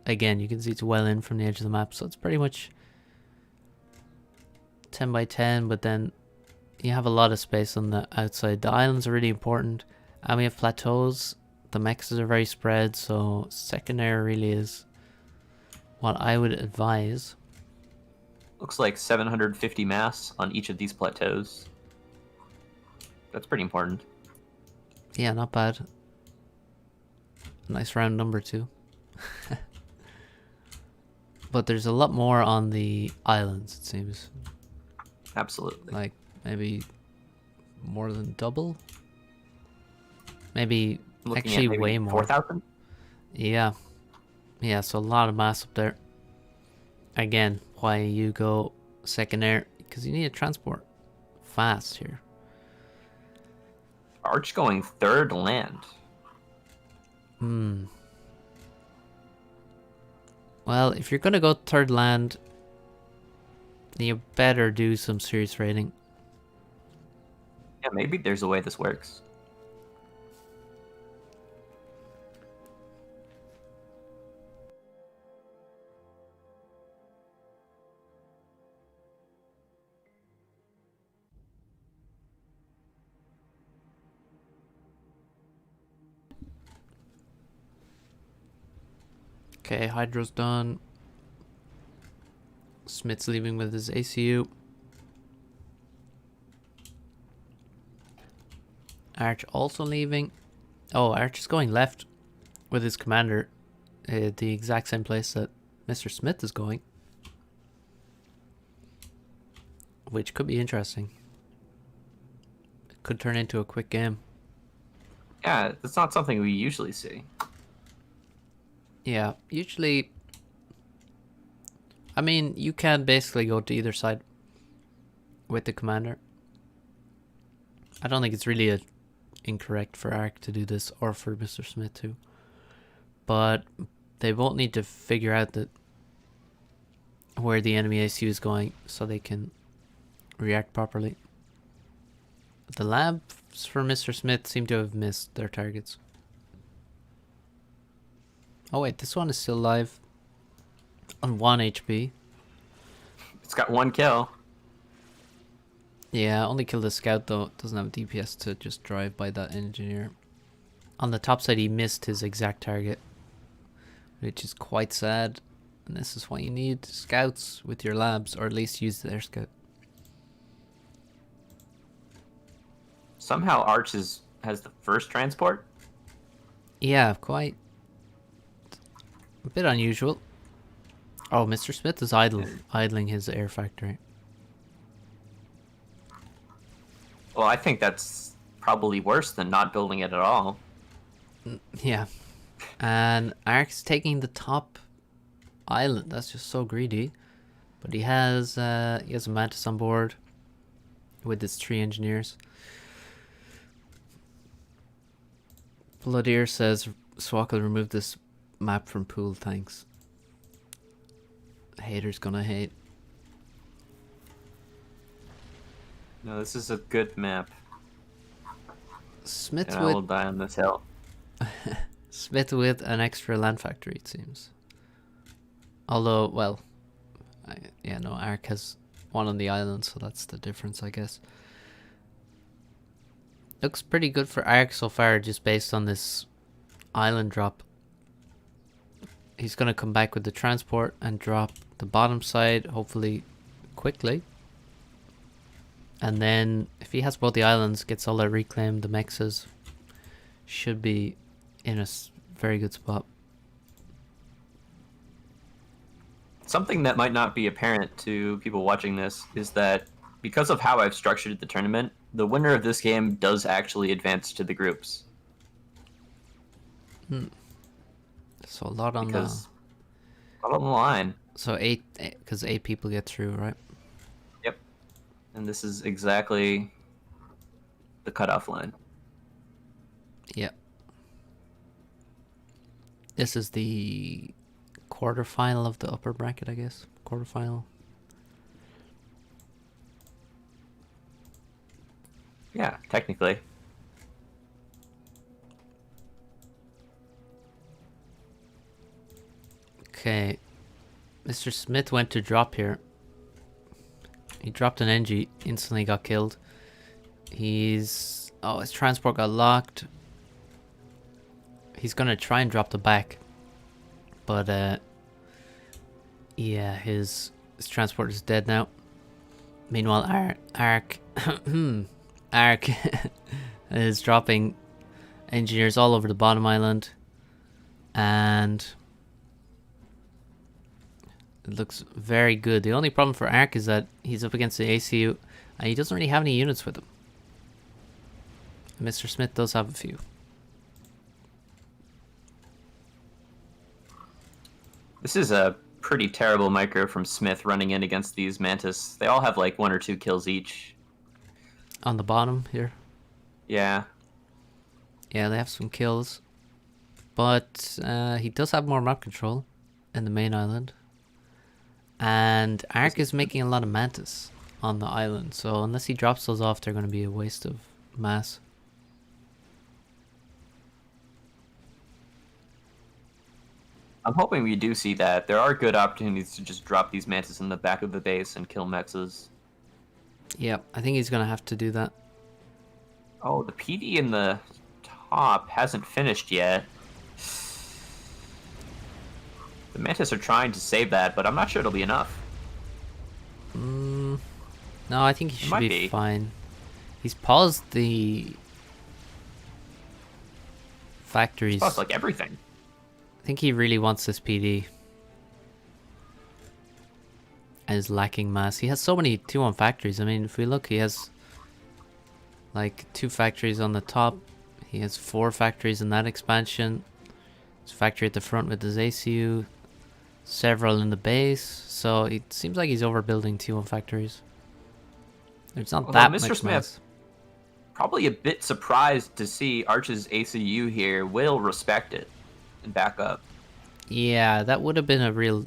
again, you can see it's well in from the edge of the map, so it's pretty much 10 by 10, but then you have a lot of space on the outside. The islands are really important, and we have plateaus. The mexes are very spread, so second air really is what I would advise. Looks like 750 mass on each of these plateaus. That's pretty important. Yeah, not bad. Nice round number too. But there's a lot more on the islands, it seems. Absolutely. Like maybe more than double. Maybe actually way more. 4,000? Yeah. Yeah, so a lot of mass up there. Again, why you go second air? Because you need to transport fast here. Arch going third land. Well, if you're gonna go third land, you better do some serious raiding. Yeah, maybe there's a way this works. Okay, Hydro's done. Smith's leaving with his ACU. Arch also leaving. Oh, Arch is going left with his commander. The exact same place that Mr. Smith is going. Which could be interesting. It could turn into a quick game. Yeah, that's not something we usually see. Yeah, usually... I mean, you can basically go to either side with the commander. I don't think it's really incorrect for Ark to do this, or for Mr. Smith too. But they both need to figure out that where the enemy ACU is going so they can react properly. The labs for Mr. Smith seem to have missed their targets. Oh wait, this one is still live on 1 HP. It's got 1 kill. Yeah, only killed the scout though. It doesn't have DPS to just drive by that engineer. On the top side, he missed his exact target, which is quite sad. And this is why you need scouts with your labs, or at least use their scout. Somehow Arch has the first transport. Yeah, quite a bit unusual. Oh, Mr. Smith is idling his air factory. Well, I think that's probably worse than not building it at all. Yeah. And Ark's taking the top island. That's just so greedy. But he has a Mantis on board with his 3 engineers. Bloodier says Swkoll remove this map from pool, thanks. Haters gonna hate. No, this is a good map. Smith And I will die on this hill. Smith with an extra land factory, it seems. Although, well, yeah, no, Ark has one on the island, so that's the difference, I guess. Looks pretty good for Ark so far, just based on this island drop. He's going to come back with the transport and drop the bottom side, hopefully quickly. And then, if he has both the islands, gets all that reclaimed, the mexes should be in a very good spot. Something that might not be apparent to people watching this is that because of how I've structured the tournament, the winner of this game does actually advance to the groups. So a lot on a lot on the line. So because 8 people get through, right? Yep. And this is exactly the cutoff line. Yep. This is the quarterfinal of the upper bracket, I guess. Quarterfinal. Yeah, technically. Okay. Mr. Smith went to drop here. He dropped an NG, instantly got killed. His transport got locked. He's gonna try and drop the back. But yeah, his transport is dead now. Meanwhile, Ark Ark is dropping engineers all over the bottom island, and it looks very good. The only problem for Ark is that he's up against the ACU and he doesn't really have any units with him. Mr. Smith does have a few. This is a pretty terrible micro from Smith running in against these Mantis. They all have like 1 or 2 kills each. On the bottom here. Yeah. Yeah, they have some kills. But he does have more map control in the main island. And Ark is making a lot of Mantis on the island. So unless he drops those off, they're going to be a waste of mass. I'm hoping we do see that. There are good opportunities to just drop these Mantis in the back of the base and kill mexes. Yeah, I think he's going to have to do that. Oh, the PD in the top hasn't finished yet. The Mantis are trying to save that, but I'm not sure it'll be enough. No, I think he should be fine. He's paused the factories. He's paused like everything. I think he really wants this PD. And is lacking mass. He has so many 2-1 factories. I mean, if we look, he has like 2 factories on the top. He has 4 factories in that expansion. His factory at the front with his ACU. Several in the base. So it seems like he's overbuilding 2-1 factories. There's not that Mr. much Smith mass. probably a bit surprised to see Arch's ACU here will respect it and back up. Yeah, that would have been a real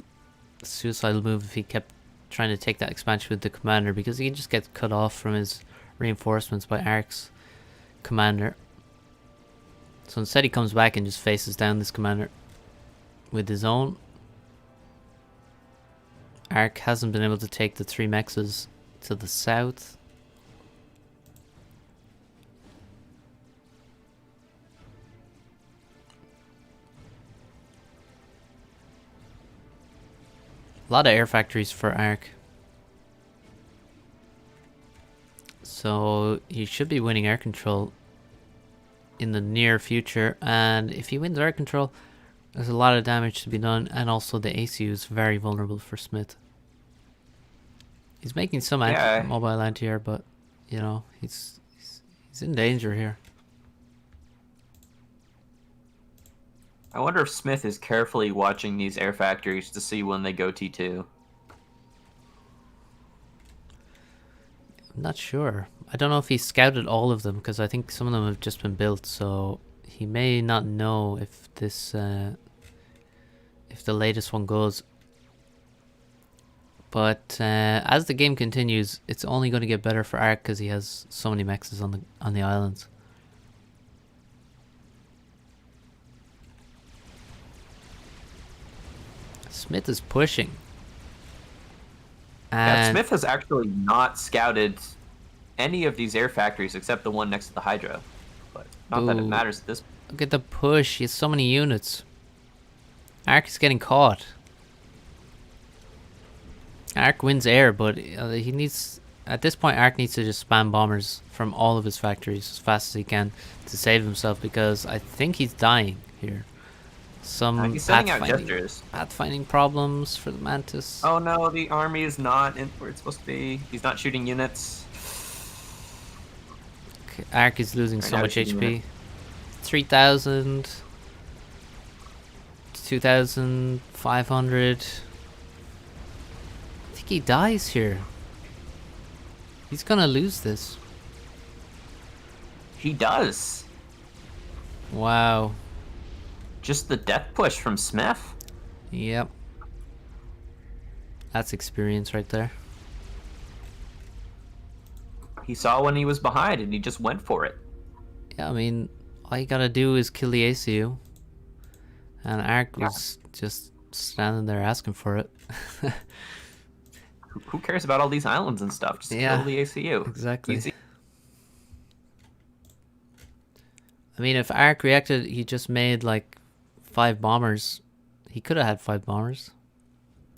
suicidal move if he kept trying to take that expansion with the commander, because he just gets cut off from his reinforcements by Ark's commander. So instead he comes back and just faces down this commander with his own. Ark hasn't been able to take the 3 mexes to the south. A lot of air factories for Ark. So he should be winning air control in the near future, and if he wins air control, there's a lot of damage to be done, and also the ACU is very vulnerable for Smith. He's making some mobile anti-air, but you know, he's in danger here. I wonder if Smith is carefully watching these air factories to see when they go T2. I'm not sure. I don't know if he scouted all of them, because I think some of them have just been built, so he may not know if this if the latest one goes. But as the game continues, it's only going to get better for Ark because he has so many mexes on the islands. Smith is pushing. Yeah, Smith has actually not scouted any of these air factories except the one next to the Hydro. But not that it matters at this point. Look at the push. He has so many units. Ark is getting caught. Ark wins air, but he needs... At this point, Ark needs to just spam bombers from all of his factories as fast as he can to save himself, because I think he's dying here. Some he's sending out gestures. pathfinding problems for the Mantis. Oh no, the army is not in where it's supposed to be. He's not shooting units. Okay, Ark is losing so much HP. 3,000. 2,500. I think he dies here. He's gonna lose this. He does. Wow. Just the death push from Smith. Yep. That's experience right there. He saw when he was behind and he just went for it. Yeah, I mean, all you gotta do is kill the ACU. And Ark was just standing there asking for it. Who cares about all these islands and stuff? Just kill the ACU. Exactly. Easy. I mean, if Ark reacted, he just made like 5 bombers. He could have had 5 bombers.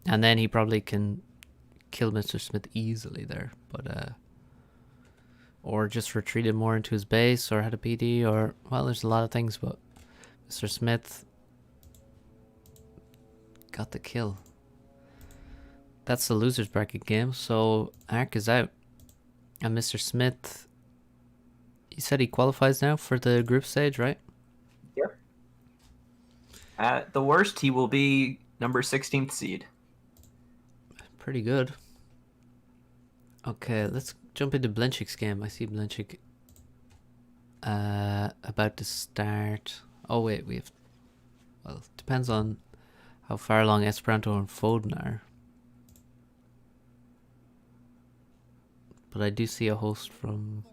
And then he probably can kill Mr. Smith easily there. But, or just retreated more into his base, or had a PD, or, well, there's a lot of things, but Mr. Smith got the kill. That's the loser's bracket game, so Ark is out. And Mr. Smith, he said he qualifies now for the group stage, right? Yep. At the worst, he will be number 16th seed. Pretty good. Okay, let's jump into Blinchik's game. I see Blinchik about to start. Oh wait, we have... Well, it depends on how far along Esperanto and Foden are. But I do see a host from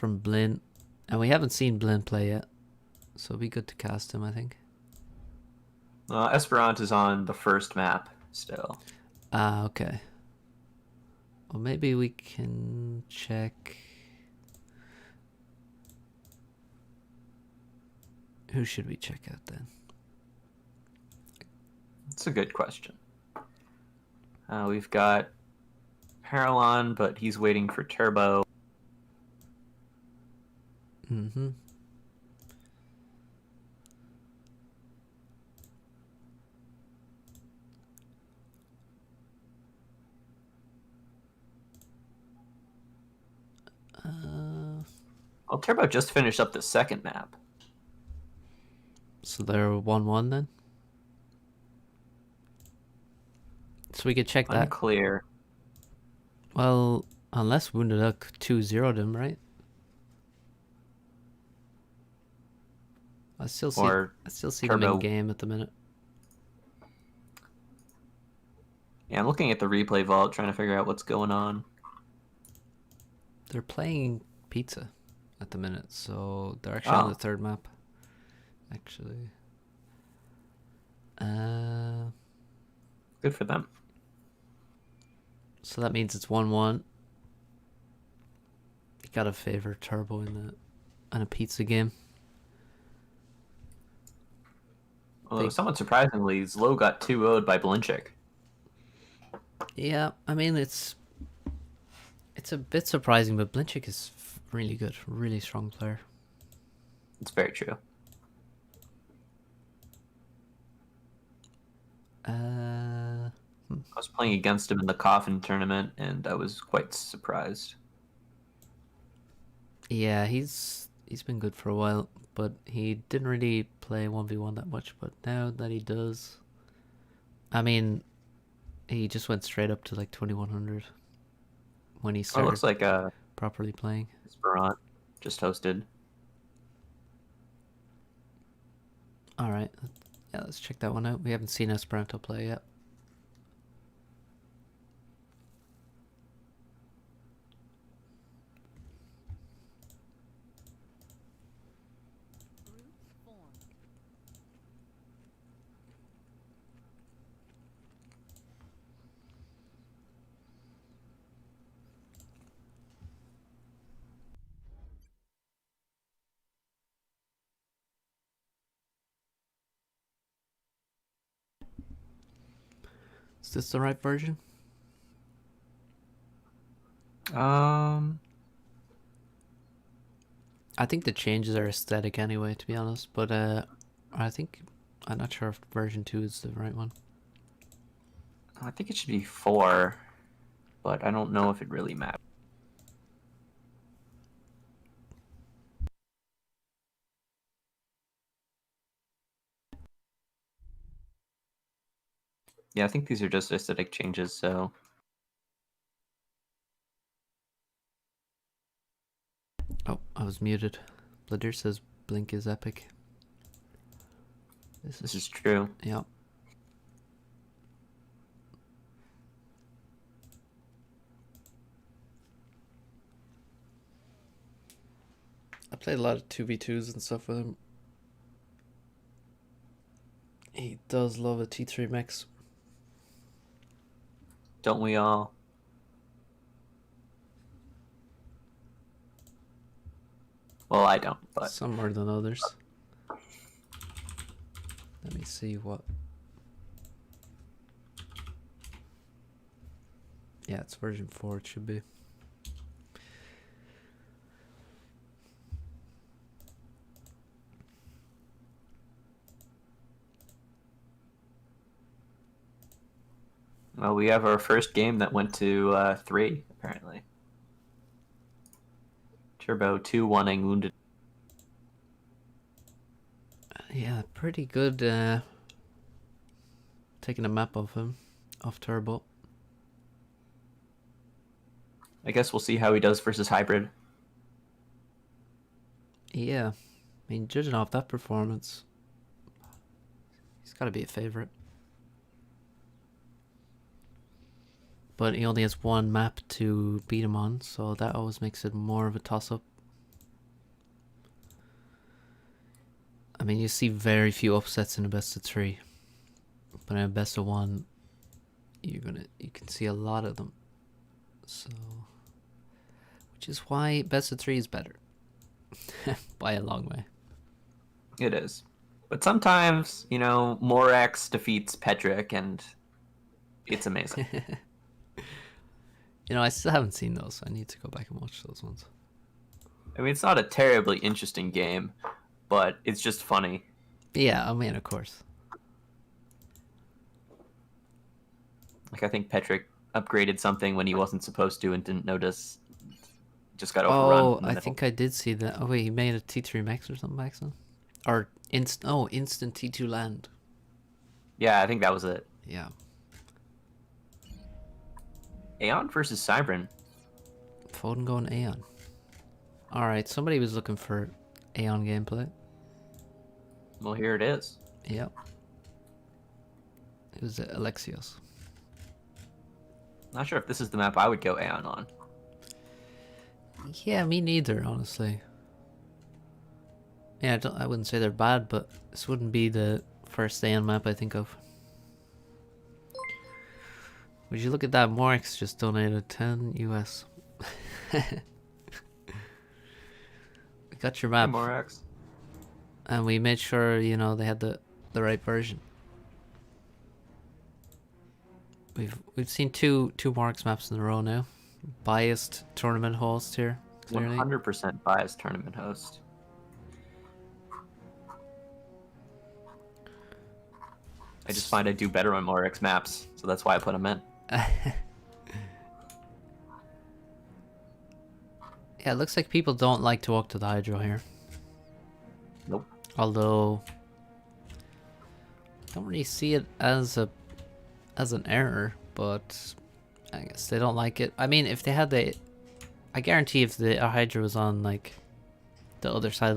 Blin. And we haven't seen Blin play yet. So it'll be good to cast him, I think. Esperanto's on the first map still. Ah, okay. Well, maybe we can check... Who should we check out then? It's a good question. We've got Paralon, but he's waiting for Turbo. Mm-hmm. Well, Turbo just finished up the second map. So they're 1-1 then? So we could check that. Unclear. Well, unless Wounded Duck 2-0'd him, right? I still see them in Turbo. game at the minute. Yeah, I'm looking at the replay vault, trying to figure out what's going on. They're playing Pizza at the minute, so they're actually on the third map. Actually. Good for them. So that means it's 1-1. You gotta favor Turbo in a Pizza game. Although, somewhat surprisingly, Zlo got 2-0'd by Blinchik. Yeah, I mean, it's a bit surprising, but Blinchik is really good, really strong player. It's very true. I was playing against him in the Coffin tournament, and I was quite surprised. Yeah, he's been good for a while, but he didn't really play 1v1 that much. But now that he does, I mean, he just went straight up to like 2100 when he started. It looks like properly playing. Esperant just hosted. All right, yeah, let's check that one out. We haven't seen Esperanto play yet. Is this the right version? I think the changes are aesthetic anyway, to be honest. But I'm not sure if version 2 is the right one. I think it should be 4, but I don't know if it really matters. Yeah, I think these are just aesthetic changes, so... Oh, I was muted. Blitter says Blink is epic. This is true. Yeah. I played a lot of 2v2s and stuff with him. He does love a T3 mix. Don't we all? Well, I don't, but... Some more than others. Let me see what... Yeah, it's version 4, it should be. Well, we have our first game that went to 3, apparently. Turbo 2-1ing Wounded. Yeah, pretty good taking a map of him, off Turbo. I guess we'll see how he does versus Hybrid. Yeah, I mean, judging off that performance, he's got to be a favorite. But he only has one map to beat him on, so that always makes it more of a toss-up. I mean, you see very few upsets in a best of 3, but in a best of 1, you can see a lot of them. So, which is why best of 3 is better by a long way. It is, but sometimes Morax defeats Petrick, and it's amazing. I still haven't seen those, so I need to go back and watch those ones. I mean, it's not a terribly interesting game, but it's just funny. Yeah, I mean, of course. Like, I think Petrick upgraded something when he wasn't supposed to and didn't notice. Just got overrun. Oh, I think I did see that. Oh, wait, he made a T3 Max or something back then? Or instant T2 land. Yeah, I think that was it. Yeah. Aeon versus Cybran. Foden going Aeon. Alright, somebody was looking for Aeon gameplay. Well, here it is. Yep. It was Alexios. Not sure if this is the map I would go Aeon on. Yeah, me neither, honestly. Yeah, I wouldn't say they're bad, but this wouldn't be the first Aeon map I think of. Would you look at that? Morix just donated 10 US. We got your map. Hey, Morax. And we made sure, you know, they had the right version. We've seen two Morix maps in a row now. Biased tournament host here, clearly. 100% biased tournament host. I just find I do better on Morax maps, so that's why I put them in. Yeah, it looks like people don't like to walk to the Hydro here. Nope. Although, I don't really see it as an error, but I guess they don't like it. I mean, if they had I guarantee if the Hydra was on like the other side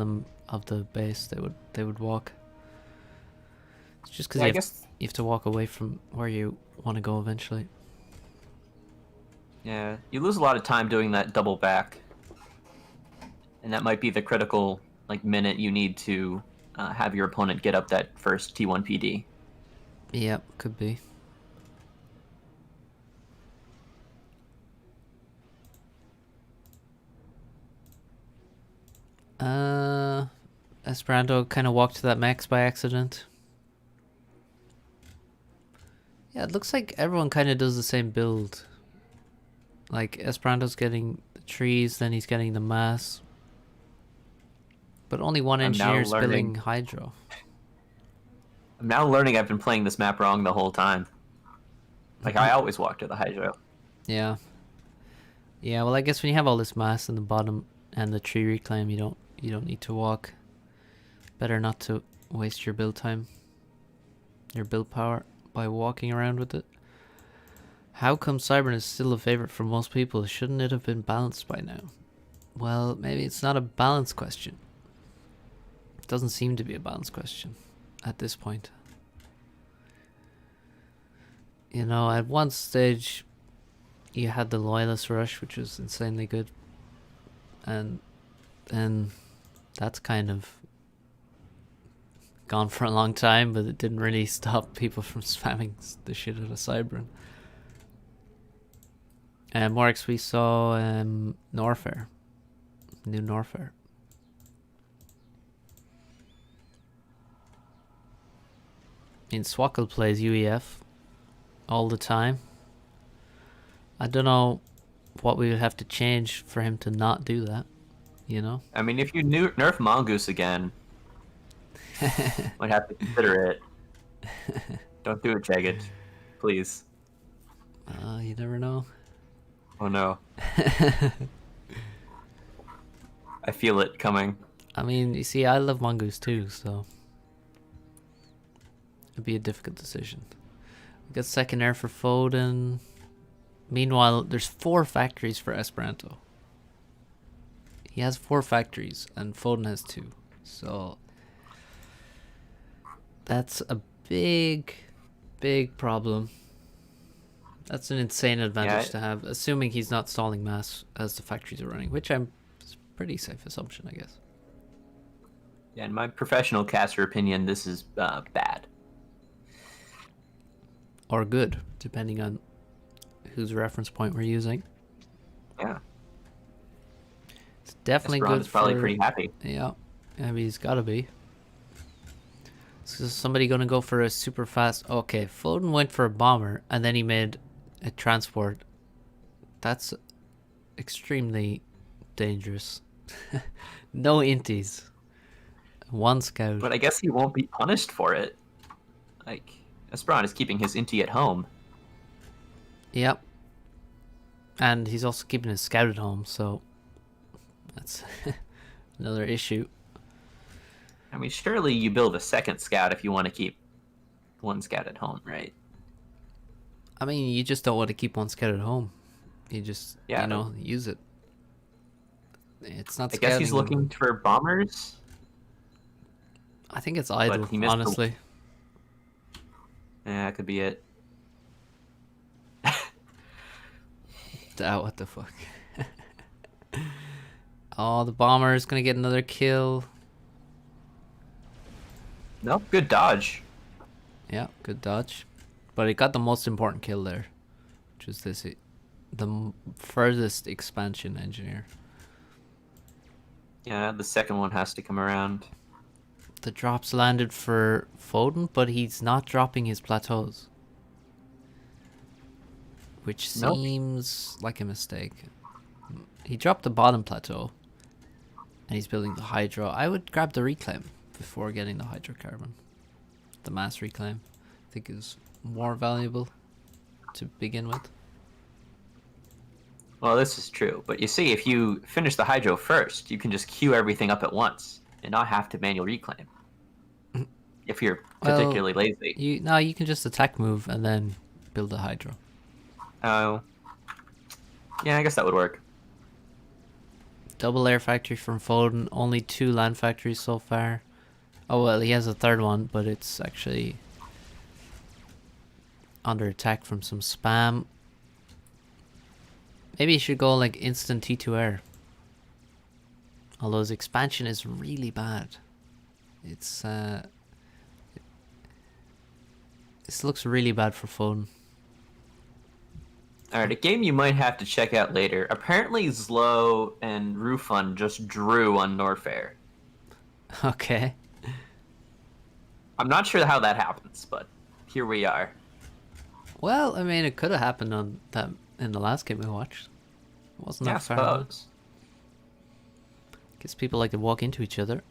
of the base, they would walk. It's just because you have to walk away from where you want to go eventually. Yeah, you lose a lot of time doing that double back, and that might be the critical minute you need to have your opponent get up that first T1 PD. Yep, could be. Esperanto kind of walked to that max by accident. Yeah, it looks like everyone kind of does the same build. Like, Esperanto's getting the trees, then he's getting the mass. But only one engineer's building Hydro. I'm now learning I've been playing this map wrong the whole time. Like, I always walk to the Hydro. Yeah. Yeah, well, I guess when you have all this mass in the bottom and the tree reclaim, you don't need to walk. Better not to waste your build time, your build power, by walking around with it. How come Cybran is still a favorite for most people? Shouldn't it have been balanced by now? Well, maybe it's not a balance question. It doesn't seem to be a balance question at this point. You know, at one stage you had the Loyalist Rush, which was insanely good, and then that's kind of gone for a long time, but it didn't really stop people from spamming the shit out of Cybran. And Morix, we saw Norfair, new Norfair. I mean, Swkoll plays UEF all the time. I don't know what we would have to change for him to not do that, you know? I mean, if you nerf Mongoose again, might have to consider it. Don't do it, Jagged. Please. You never know. Oh no. I feel it coming. I mean, you see, I love Mongoose too, so it'd be a difficult decision. We got second air for Foden. Meanwhile, there's 4 factories for Esperanto. He has 4 factories, and Foden has 2. So that's a big problem. That's an insane advantage to have, assuming he's not stalling mass as the factories are running, which it's a pretty safe assumption, I guess. Yeah, in my professional caster opinion, this is bad. Or good, depending on whose reference point we're using. Yeah. It's definitely good. Is probably pretty happy. Yeah, I mean, he's got to be. So somebody going to go for a super fast... Okay, Foden went for a bomber, and then he made a transport. That's extremely dangerous. No inties. 1 scout. But I guess he won't be punished for it. Like, Esperanto is keeping his inti at home. Yep. And he's also keeping his scout at home, so that's another issue. I mean, surely you build a second scout if you want to keep 1 scout at home, right? I mean, you just don't want to keep 1 scout at home. You just, Yeah. use it. It's not I guess he's scouting them. looking for bombers, I think it's but idle, he missed the. honestly. Yeah, that could be it. What the fuck? Oh, the bomber is gonna get another kill. No, good dodge. Yeah, good dodge. But it got the most important kill there, which is the furthest expansion engineer. Yeah, the second one has to come around. The drops landed for Foden, but he's not dropping his plateaus, which Nope. seems like a mistake. He dropped the bottom plateau, and he's building the hydro. I would grab the reclaim before getting the hydrocarbon. The mass reclaim, I think, is more valuable to begin with. Well, this is true, but you see, if you finish the hydro first, you can just queue everything up at once and not have to manual reclaim. If you're particularly lazy. You can just attack move and then build a hydro. Oh. Yeah, I guess that would work. Double air factory from Foden. Only 2 land factories so far. Oh well, he has a third one, but it's actually under attack from some spam. Maybe he should go like instant T2 air. Although his expansion is really bad. It's this looks really bad for Foden. Alright, a game you might have to check out later. Apparently Zlo and Rufun just drew on Norfair. Okay. I'm not sure how that happens, but here we are. Well, I mean, it could have happened on that in the last game we watched. It wasn't Yeah, I that far away. suppose. Guess people like to walk into each other.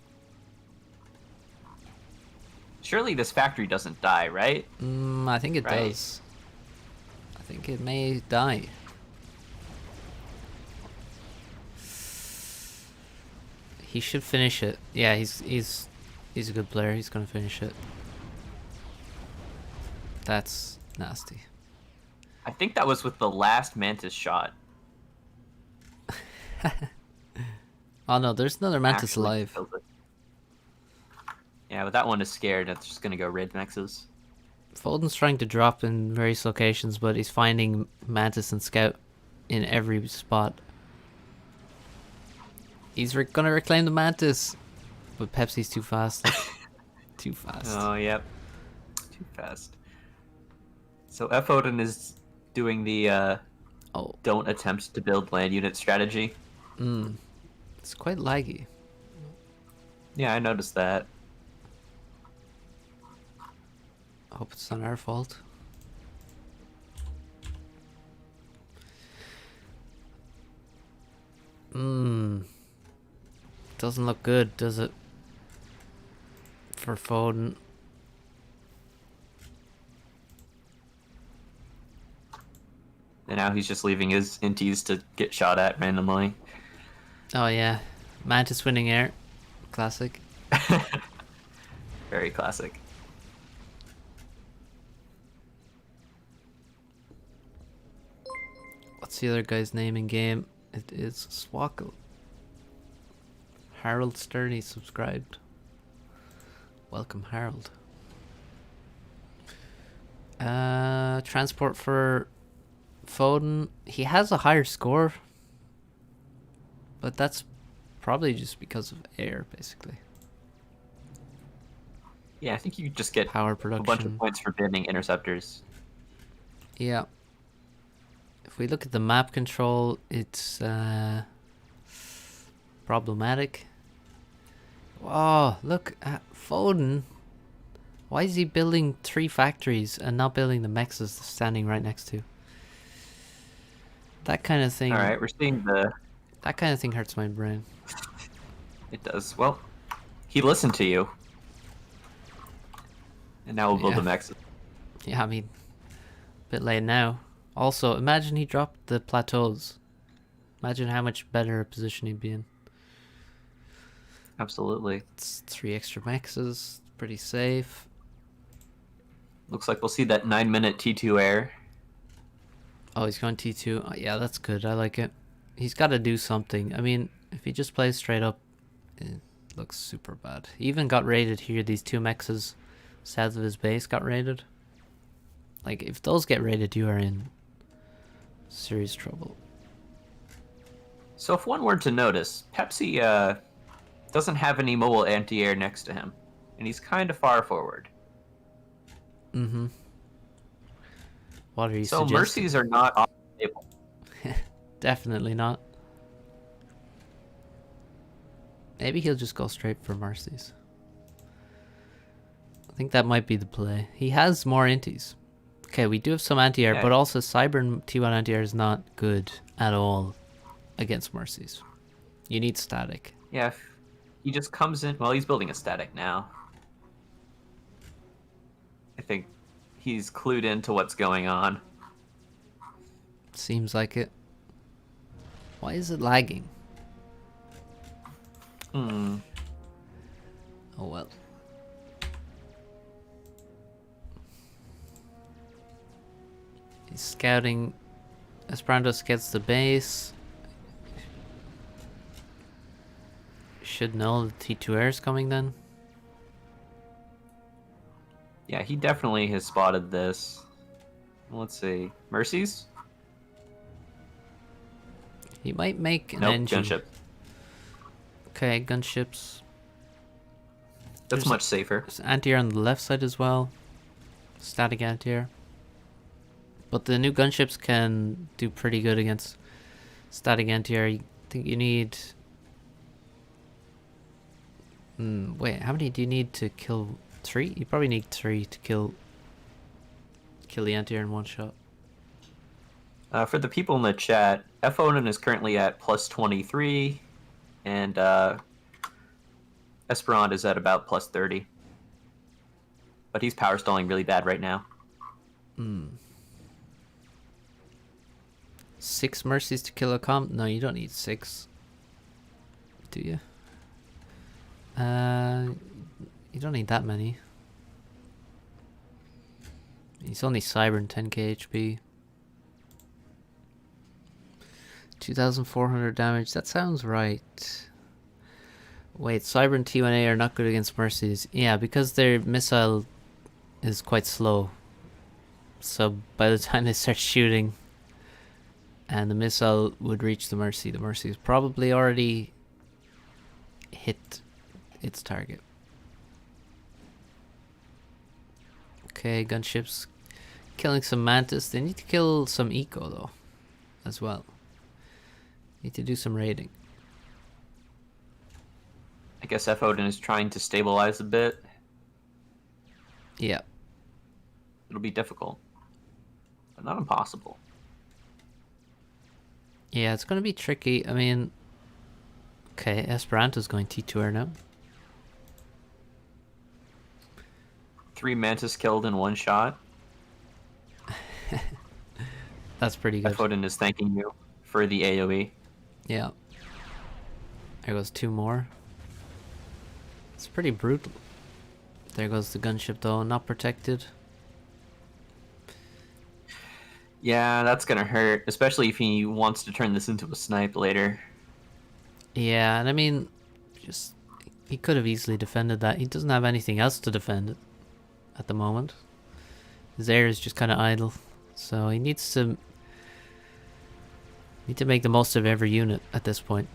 Surely this factory doesn't die, right? I think it Right. does. I think it may die. He should finish it. Yeah, he's a good player. He's gonna finish it. That's nasty. I think that was with the last Mantis shot. Oh no, there's another Mantis Actually alive. killed it. Yeah, but that one is scared. It's just gonna go raid mexes. Foden's trying to drop in various locations, but he's finding Mantis and Scout in every spot. He's gonna reclaim the Mantis, but Pepsi's too fast. Too fast. Oh, yep. Too fast. So F. Odin is doing the don't attempt to build land unit strategy. It's quite laggy. Yeah, I noticed that. I hope it's not our fault. Doesn't look good, does it? For Foden. And now he's just leaving his inties to get shot at randomly. Oh yeah. Mantis winning air. Classic. Very classic. What's the other guy's name in game? It is Swkoll. Harold Sterney subscribed. Welcome, Harold. Transport for Foden. He has a higher score, but that's probably just because of air, basically. Yeah, I think you just get Power a bunch production. of points for banning interceptors. Yeah. If we look at the map control, it's problematic. Oh, look at Foden. Why is he building 3 factories and not building the mexes standing right next to? That kind of thing. All right, we're seeing the. That kind of thing hurts my brain. It does. Well, he listened to you. And now we'll build Yeah. the mexes. Yeah, I mean, a bit late now. Also, imagine he dropped the plateaus. Imagine how much better a position he'd be in. Absolutely. It's 3 extra mexes. Pretty safe. Looks like we'll see that 9-minute T2 air. Oh, he's going T2. Oh, yeah, that's good. I like it. He's got to do something. I mean, if he just plays straight up, it looks super bad. He even got raided here. These two mexes south of his base got raided. Like, if those get raided, you are in serious trouble. So if one were to notice, Pepsi doesn't have any mobile anti-air next to him, and he's kind of far forward. Mm-hmm. What are you so suggesting? Mercies are not off the table. Definitely not. Maybe he'll just go straight for Mercies. I think that might be the play. He has more inties. Okay, we do have some anti-air, Yeah. but also Cyber and T1 anti-air is not good at all against Mercies. You need static. Yeah, he just comes in. Well, he's building a static now. I think he's clued into what's going on. Seems like it. Why is it lagging? Hmm. Oh well. He's scouting. Esperanto gets the base. Should know the T2 air is coming then. Yeah, he definitely has spotted this. Let's see. Mercies? He might make an Nope, engine. gunship. Okay, gunships. That's There's much safer. There's anti-air on the left side as well. Static anti-air. But the new gunships can do pretty good against static anti-air. I think you need... wait, how many do you need to kill? 3? You probably need 3 to kill the anti-air in one shot. For the people in the chat, F. Onan is currently at plus 23, and Esperant is at about plus 30. But he's power stalling really bad right now. 6 mercies to kill a comp? No, you don't need 6. Do you? You don't need that many. He's only Cyber and 10k HP. 2,400 damage. That sounds right. Wait, Cyber and T1A are not good against Mercies. Yeah, because their missile is quite slow. So by the time they start shooting and the missile would reach the Mercy is probably already hit its target. Okay, gunships killing some Mantis. They need to kill some Eco though, as well. Need to do some raiding. I guess F. Odin is trying to stabilize a bit. Yeah. It'll be difficult, but not impossible. Yeah, it's going to be tricky. I mean, okay, Esperanto's going T2R now. 3 Mantis killed in one shot. That's pretty good. F. Odin is thanking you for the AoE. Yeah. There goes 2 more. It's pretty brutal. There goes the gunship though, not protected. Yeah, that's gonna hurt, especially if he wants to turn this into a snipe later. Yeah, and I mean, just he could have easily defended that. He doesn't have anything else to defend it at the moment. His air is just kind of idle, so he needs to make the most of every unit at this point.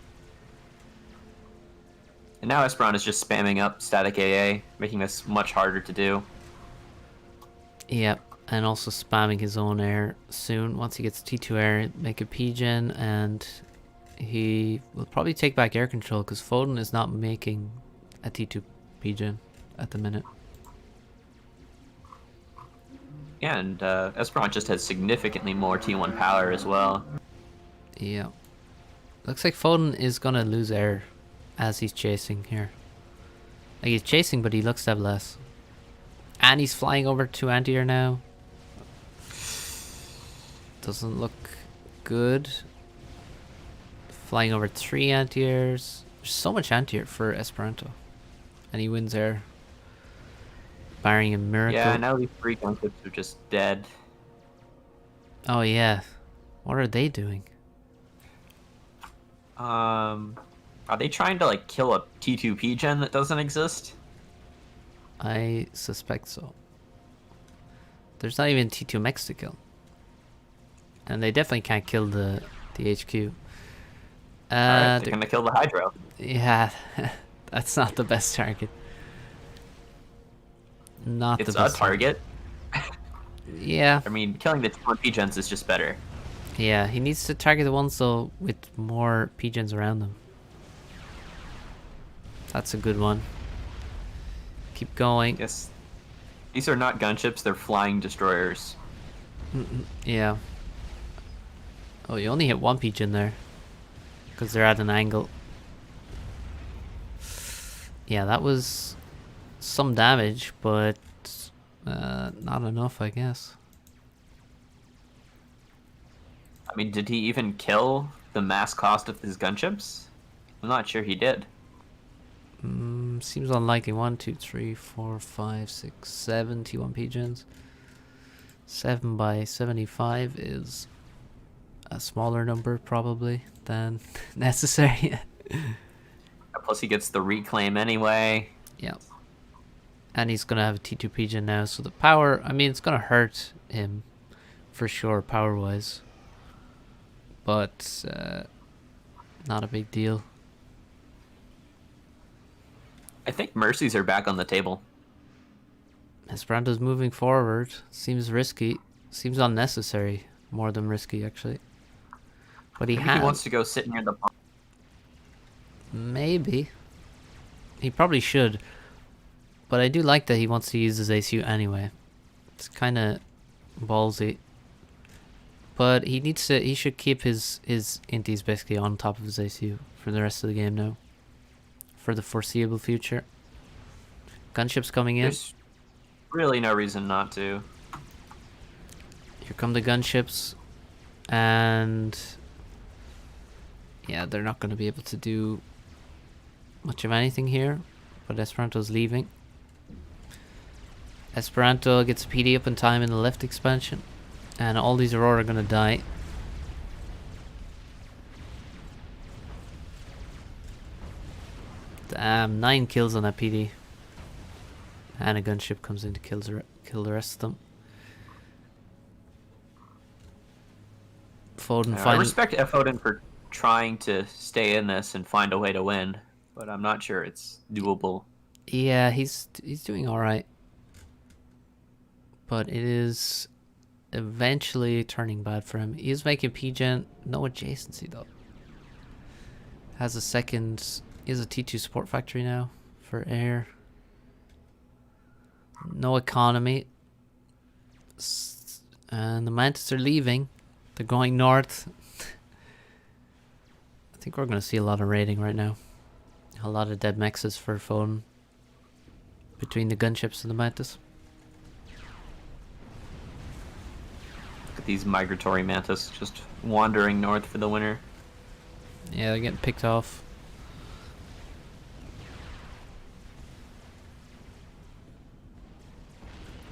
And now Esperant is just spamming up static AA, making this much harder to do. Yeah, and also spamming his own air soon. Once he gets T2 air, make a P-gen, and he will probably take back air control because Foden is not making a T2 P-gen at the minute. Yeah, and Esperant just has significantly more T1 power as well. Yeah. Looks like Foden is gonna lose air as he's chasing here. Like, he's chasing, but he looks to have less. And he's flying over to anti-air now. Doesn't look good. Flying over 3 anti-airs. There's so much anti-air for Esperanto. And he wins air. Barring a miracle. Yeah, now these 3 gunships are just dead. Oh yeah. What are they doing? Are they trying to like kill a T2P gen that doesn't exist? I suspect so. There's not even T2 mechs to kill. And they definitely can't kill the HQ. Alright, they're gonna kill the Hydro. Yeah, that's not the best target. Not It's the best a target. Yeah. I mean, killing the T1P gens is just better. Yeah, he needs to target the ones though with more pigeons around them. That's a good one. Keep going. Yes. These are not gunships, they're flying destroyers. Yeah. Oh, you only hit one pigeon there. Because they're at an angle. Yeah, that was some damage, but not enough, I guess. I mean, did he even kill the mass cost of his gunships? I'm not sure he did. Seems unlikely. 1, 2, 3, 4, 5, 6, 7 T1 pigeons. 7 by 75 is a smaller number, probably, than necessary. Plus, he gets the reclaim anyway. Yeah. And he's going to have a T2 pigeon now, so the power, I mean, it's going to hurt him for sure, power-wise. But not a big deal. I think Mercies are back on the table. Esperanto's moving forward. Seems risky. Seems unnecessary. More than risky, actually. But Maybe he wants to go sit near the bomb. Maybe. He probably should. But I do like that he wants to use his ACU anyway. It's kind of ballsy. But he needs to. He should keep his inties basically on top of his ACU for the rest of the game now. For the foreseeable future. Gunships coming in. There's really no reason not to. Here come the gunships. And yeah, they're not going to be able to do much of anything here. But Esperanto's leaving. Esperanto gets a PD up in time in the left expansion. And all these Aurora are going to die. Damn, 9 kills on that PD. And a gunship comes in to kill the rest of them. Foden I respect Foden for trying to stay in this and find a way to win, but I'm not sure it's doable. Yeah, he's doing alright. But it is eventually turning bad for him. He is making PGen, no adjacency though. Has a second, he has a T2 support factory now for air. No economy. And the Mantis are leaving. They're going north. I think we're going to see a lot of raiding right now. A lot of dead mexes for Foden. Between the gunships and the Mantis. Look at these migratory mantis just wandering north for the winter. Yeah, they're getting picked off.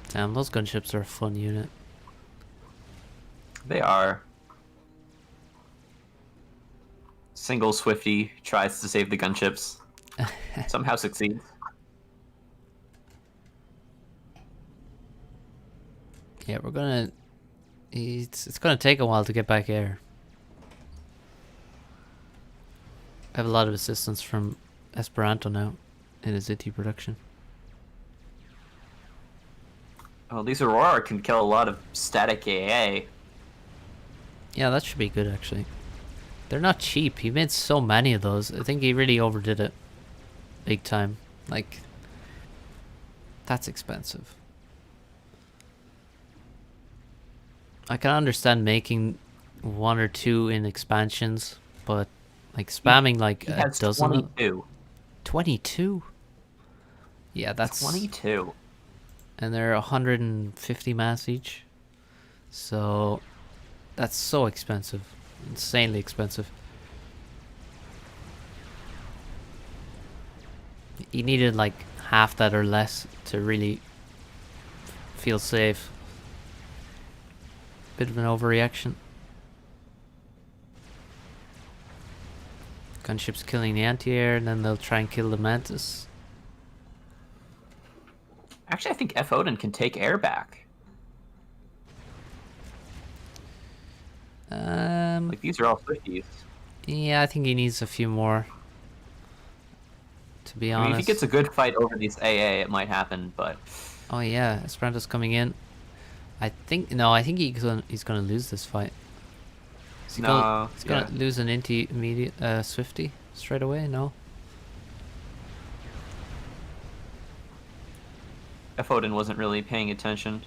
Damn, those gunships are a fun unit. They are. Single Swifty tries to save the gunships. Somehow succeeds. Yeah, we're gonna... It's gonna take a while to get back air. I have a lot of assistance from Esperanto now in his IT production. Oh, these Aurora can kill a lot of static AA. Yeah, that should be good actually. They're not cheap. He made so many of those. I think he really overdid it. Big time. Like, that's expensive. I can understand making 1 or 2 in expansions, but like spamming like He a has dozen. 22. 22? Yeah, that's 22. And they're 150 mass each. So that's so expensive. Insanely expensive. You needed like half that or less to really feel safe. Bit of an overreaction. Gunship's killing the anti-air, and then they'll try and kill the Mantis. Actually, I think F. Odin can take air back. Like, these are all Swifties. Yeah, I think he needs a few more. To be honest. I mean, if he gets a good fight over these AA, it might happen, but... Oh yeah, Esperanto's coming in. I think he's gonna lose this fight. He's gonna lose an intermediate Swifty straight away. No. F. Odin wasn't really paying attention.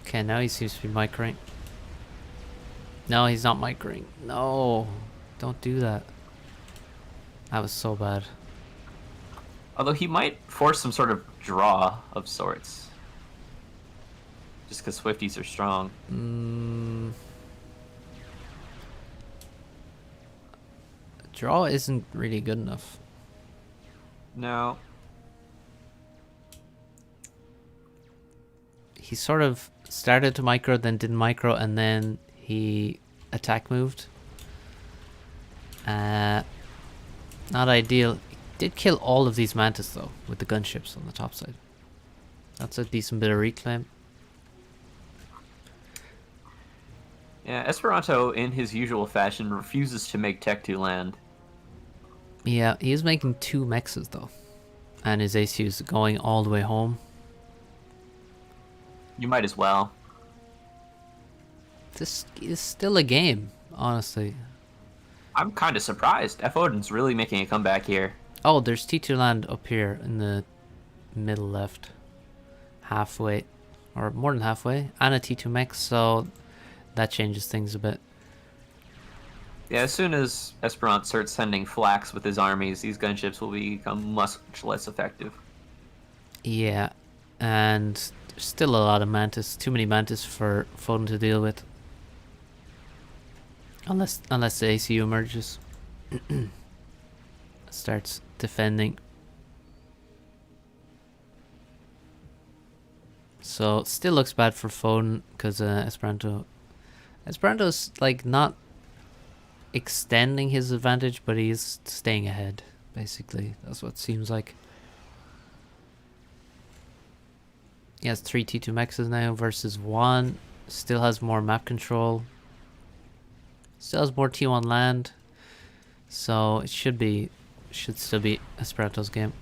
Okay, now he seems to be microing. No, he's not microing. No, don't do that. That was so bad. Although he might force some sort of draw of sorts. Just because Swifties are strong. Draw isn't really good enough. No. He sort of started to micro, then didn't micro, and then he attack moved. Not ideal. He did kill all of these Mantis though, with the gunships on the top side. That's a decent bit of reclaim. Yeah, Esperanto, in his usual fashion, refuses to make Tech 2 land. Yeah, he is making 2 mexes though. And his ACU is going all the way home. You might as well. This is still a game, honestly. I'm kind of surprised. F. Odin's really making a comeback here. Oh, there's T2 land up here in the middle left. Halfway. Or more than halfway. And a T2 mech, so that changes things a bit. Yeah, as soon as Esperanto starts sending flax with his armies, these gunships will become much less effective. Yeah, and there's still a lot of Mantis. Too many Mantis for Foden to deal with. Unless the ACU emerges. Starts defending. So, still looks bad for Foden, because Esperanto's like not extending his advantage, but he's staying ahead, basically. That's what it seems like. He has 3 T2 mexes now versus 1. Still has more map control. Still has more T1 land. So it should still be Esperanto's game.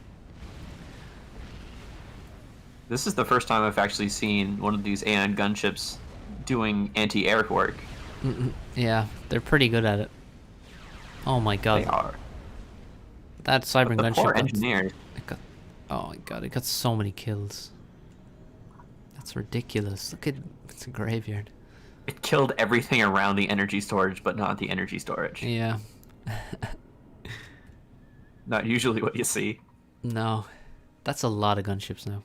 This is the first time I've actually seen one of these AN gunships doing anti-air work. Yeah, they're pretty good at it. Oh my god. They are. That Cyber gunship. Poor engineers. Oh my god, it got so many kills. That's ridiculous. Look at it's a graveyard. It killed everything around the energy storage, but not the energy storage. Yeah. Not usually what you see. No. That's a lot of gunships now.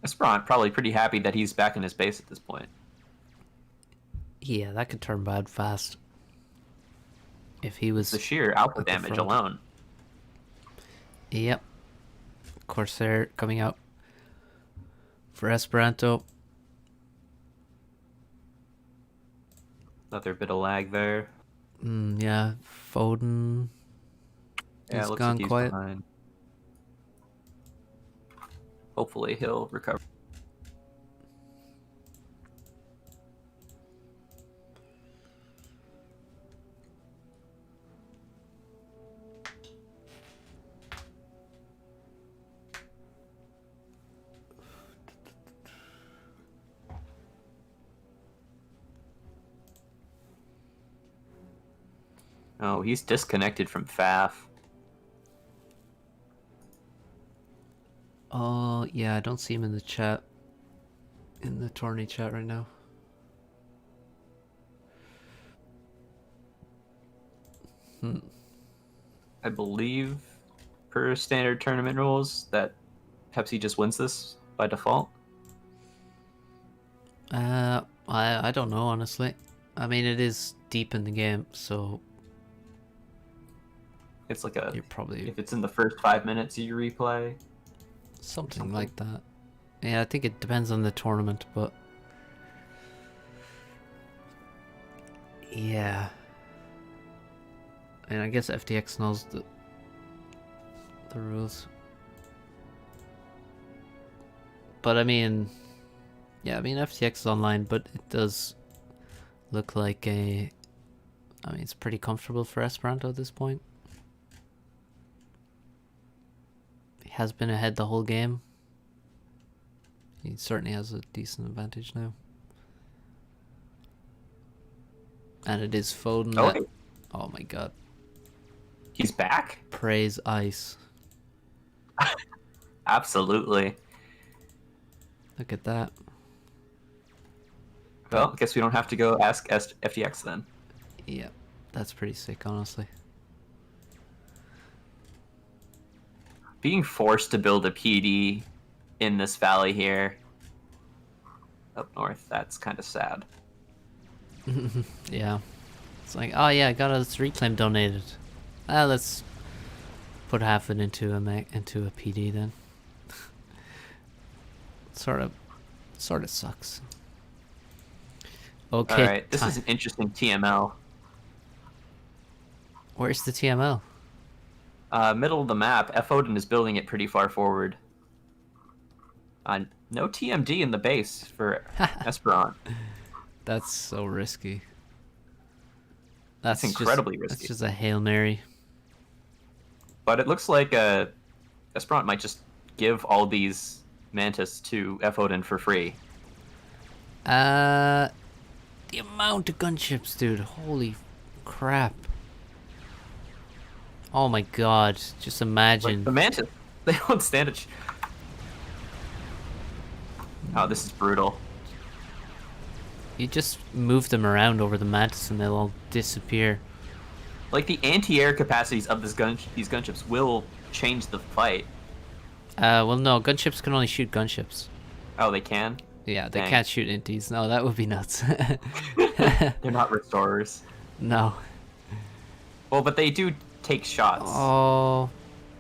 Esperanto probably pretty happy that he's back in his base at this point. Yeah, that could turn bad fast. If he was... The sheer output damage alone. Yep. Corsair coming out for Esperanto. Another bit of lag there. Yeah, Foden has looks gone like he's quiet. behind. Hopefully he'll recover. Oh, he's disconnected from FAF. Oh, yeah, I don't see him in the chat. In the tourney chat right now. I believe, per standard tournament rules, that Pepsi just wins this by default. I don't know, honestly. I mean, it is deep in the game, so... It's like a... You're probably... If it's in the first 5 minutes you replay... Something like that. Yeah, I think it depends on the tournament, but... Yeah. And I guess FTX knows the rules. But I mean, yeah, I mean FTX is online, but it does look like a. I mean, it's pretty comfortable for Esperanto at this point. He has been ahead the whole game. He certainly has a decent advantage now. And it is Foden. Oh, That, wait. oh my god. He's back? Praise ice. Absolutely. Look at that. Well, I guess we don't have to go ask FTX then. Yeah, that's pretty sick, honestly. Being forced to build a PD in this valley here up north, that's kind of sad. Yeah. It's like, oh yeah, I got a reclaim donated. Let's put half it into a PD then. sort of sucks. Okay. All right, this is an interesting TML. Where's the TML? Middle of the map, F. Odin is building it pretty far forward. No TMD in the base for Esperant. That's so risky. That's incredibly risky. That's just a Hail Mary. But it looks like Esperant might just give all these Mantis to F. Odin for free. The amount of gunships, dude. Holy crap. Oh my god. Just imagine. Like the Mantis, they don't stand a Oh, this is brutal. You just move them around over the Mantis and they'll all disappear. Like the anti-air capacities of these gunships will change the fight. Well no, gunships can only shoot gunships. Oh, they can? Yeah, they Dang. can't shoot inties. No, that would be nuts. They're not restorers. No. Well, but they do take shots. Oh.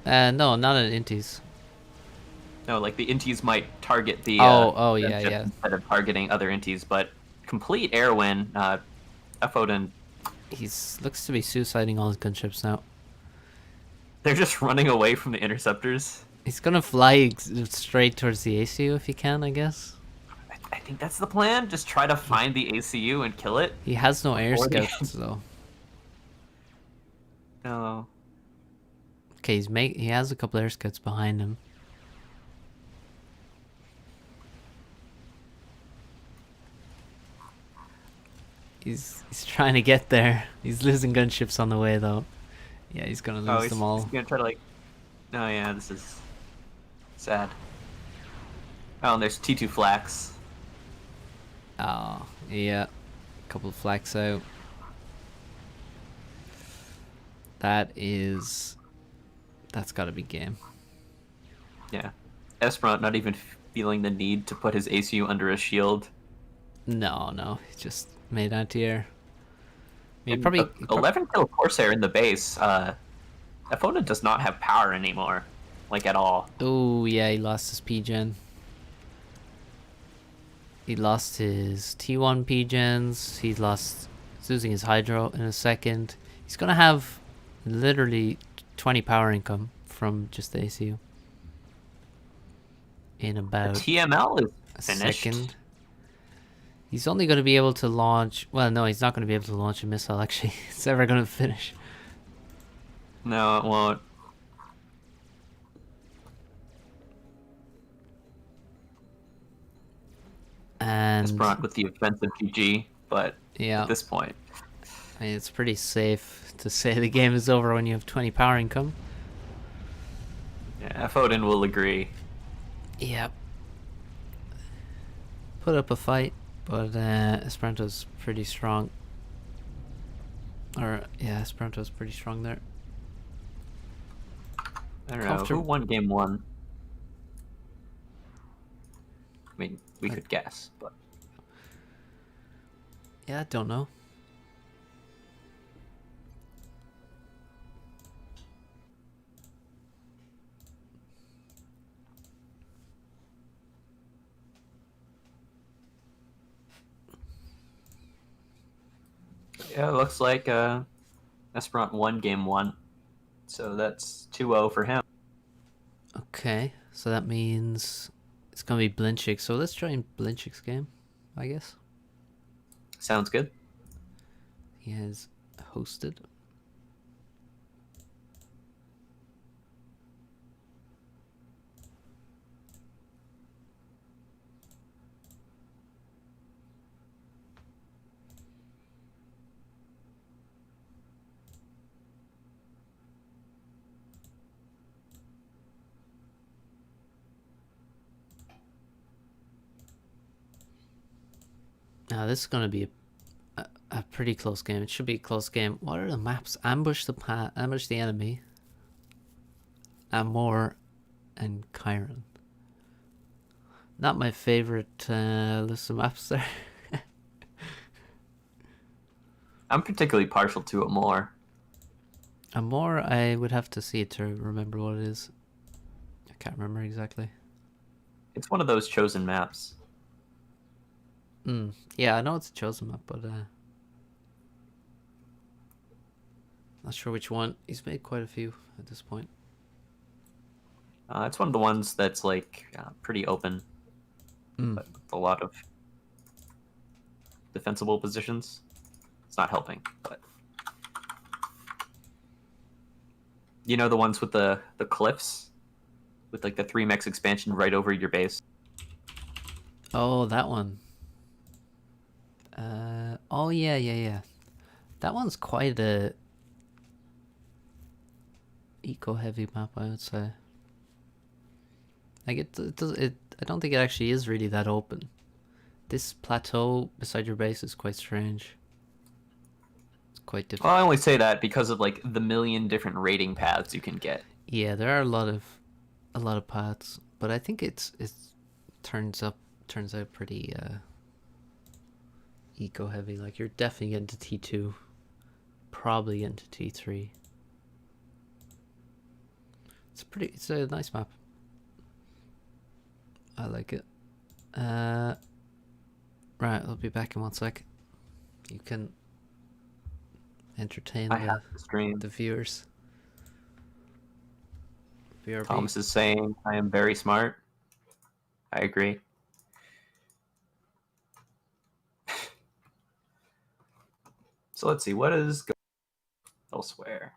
No, not at inties. No, like the inties might target the Oh, yeah, gunship yeah. instead of targeting other inties, but complete air win, F. Odin, He's looks to be suiciding all his gunships now. they're just running away from the interceptors. He's gonna fly straight towards the ACU if he can, I guess. I think that's the plan. Just try to find the ACU and kill it. He has no air Or the- scouts though. No. Okay, he has a couple air scouts behind him. He's trying to get there. He's losing gunships on the way though. Yeah, he's gonna lose them all. He's gonna try to like. Oh yeah, this is sad. Oh, and there's T2 Flax. Oh, yeah. Couple of flags out. That's gotta be game. Yeah. Esperant not even feeling the need to put his ACU under a shield. No, he just made anti-air. I mean, And probably 11 kill Corsair in the base. Opponent does not have power anymore, like at all. Oh yeah, he lost his P-gen. He lost his T1 P-gens. He's losing his Hydro in a second. He's gonna have literally 20 power income from just the ACU in The about TML is a finished. second. He's only going to be able to launch. Well, no, he's not going to be able to launch a missile. Actually, it's never going to finish. No, it won't. And Esperant with the offensive GG, but yeah, at this point, I mean, it's pretty safe to say the game is over when you have 20 power income. yeah, F. Odin will agree. Yep. Put up a fight, but Esperanto's pretty strong. Yeah, Esperanto's pretty strong there. I don't know who won game one. I mean, we could guess, but Yeah, I don't know. Yeah, it looks like Esperant won game 1. So that's 2-0 for him. Okay, so that means it's gonna be Blinchik. So let's try Blinchik's game, I guess. Sounds good. He has hosted. Now this is gonna be a pretty close game. It should be a close game. What are the maps? Ambush the enemy. Amor and Chiron. Not my favorite list of maps there. I'm particularly partial to it more. Amor, I would have to see it to remember what it is. I can't remember exactly. It's one of those chosen maps. Yeah, I know it's a chosen map, but not sure which one. He's made quite a few at this point. It's one of the ones that's like pretty open, but with a lot of defensible positions. It's not helping, but you know the ones with the cliffs, with like the 3-mex expansion right over your base. Oh, that one. Oh yeah. That one's quite a eco-heavy map, I would say. Like it does it. I don't think it actually is really that open. This plateau beside your base is quite strange. It's quite difficult. Well, I only say that because of like the million different raiding paths you can get. Yeah, there are a lot of paths, but I think it turns out pretty eco heavy. Like you're definitely getting to T2, probably getting to T3. It's a nice map. I like it. Right, I'll be back in 1 sec. You can entertain I have to stream. the viewers. BRB. Thomas is saying I am very smart. I agree. So let's see, what is going elsewhere?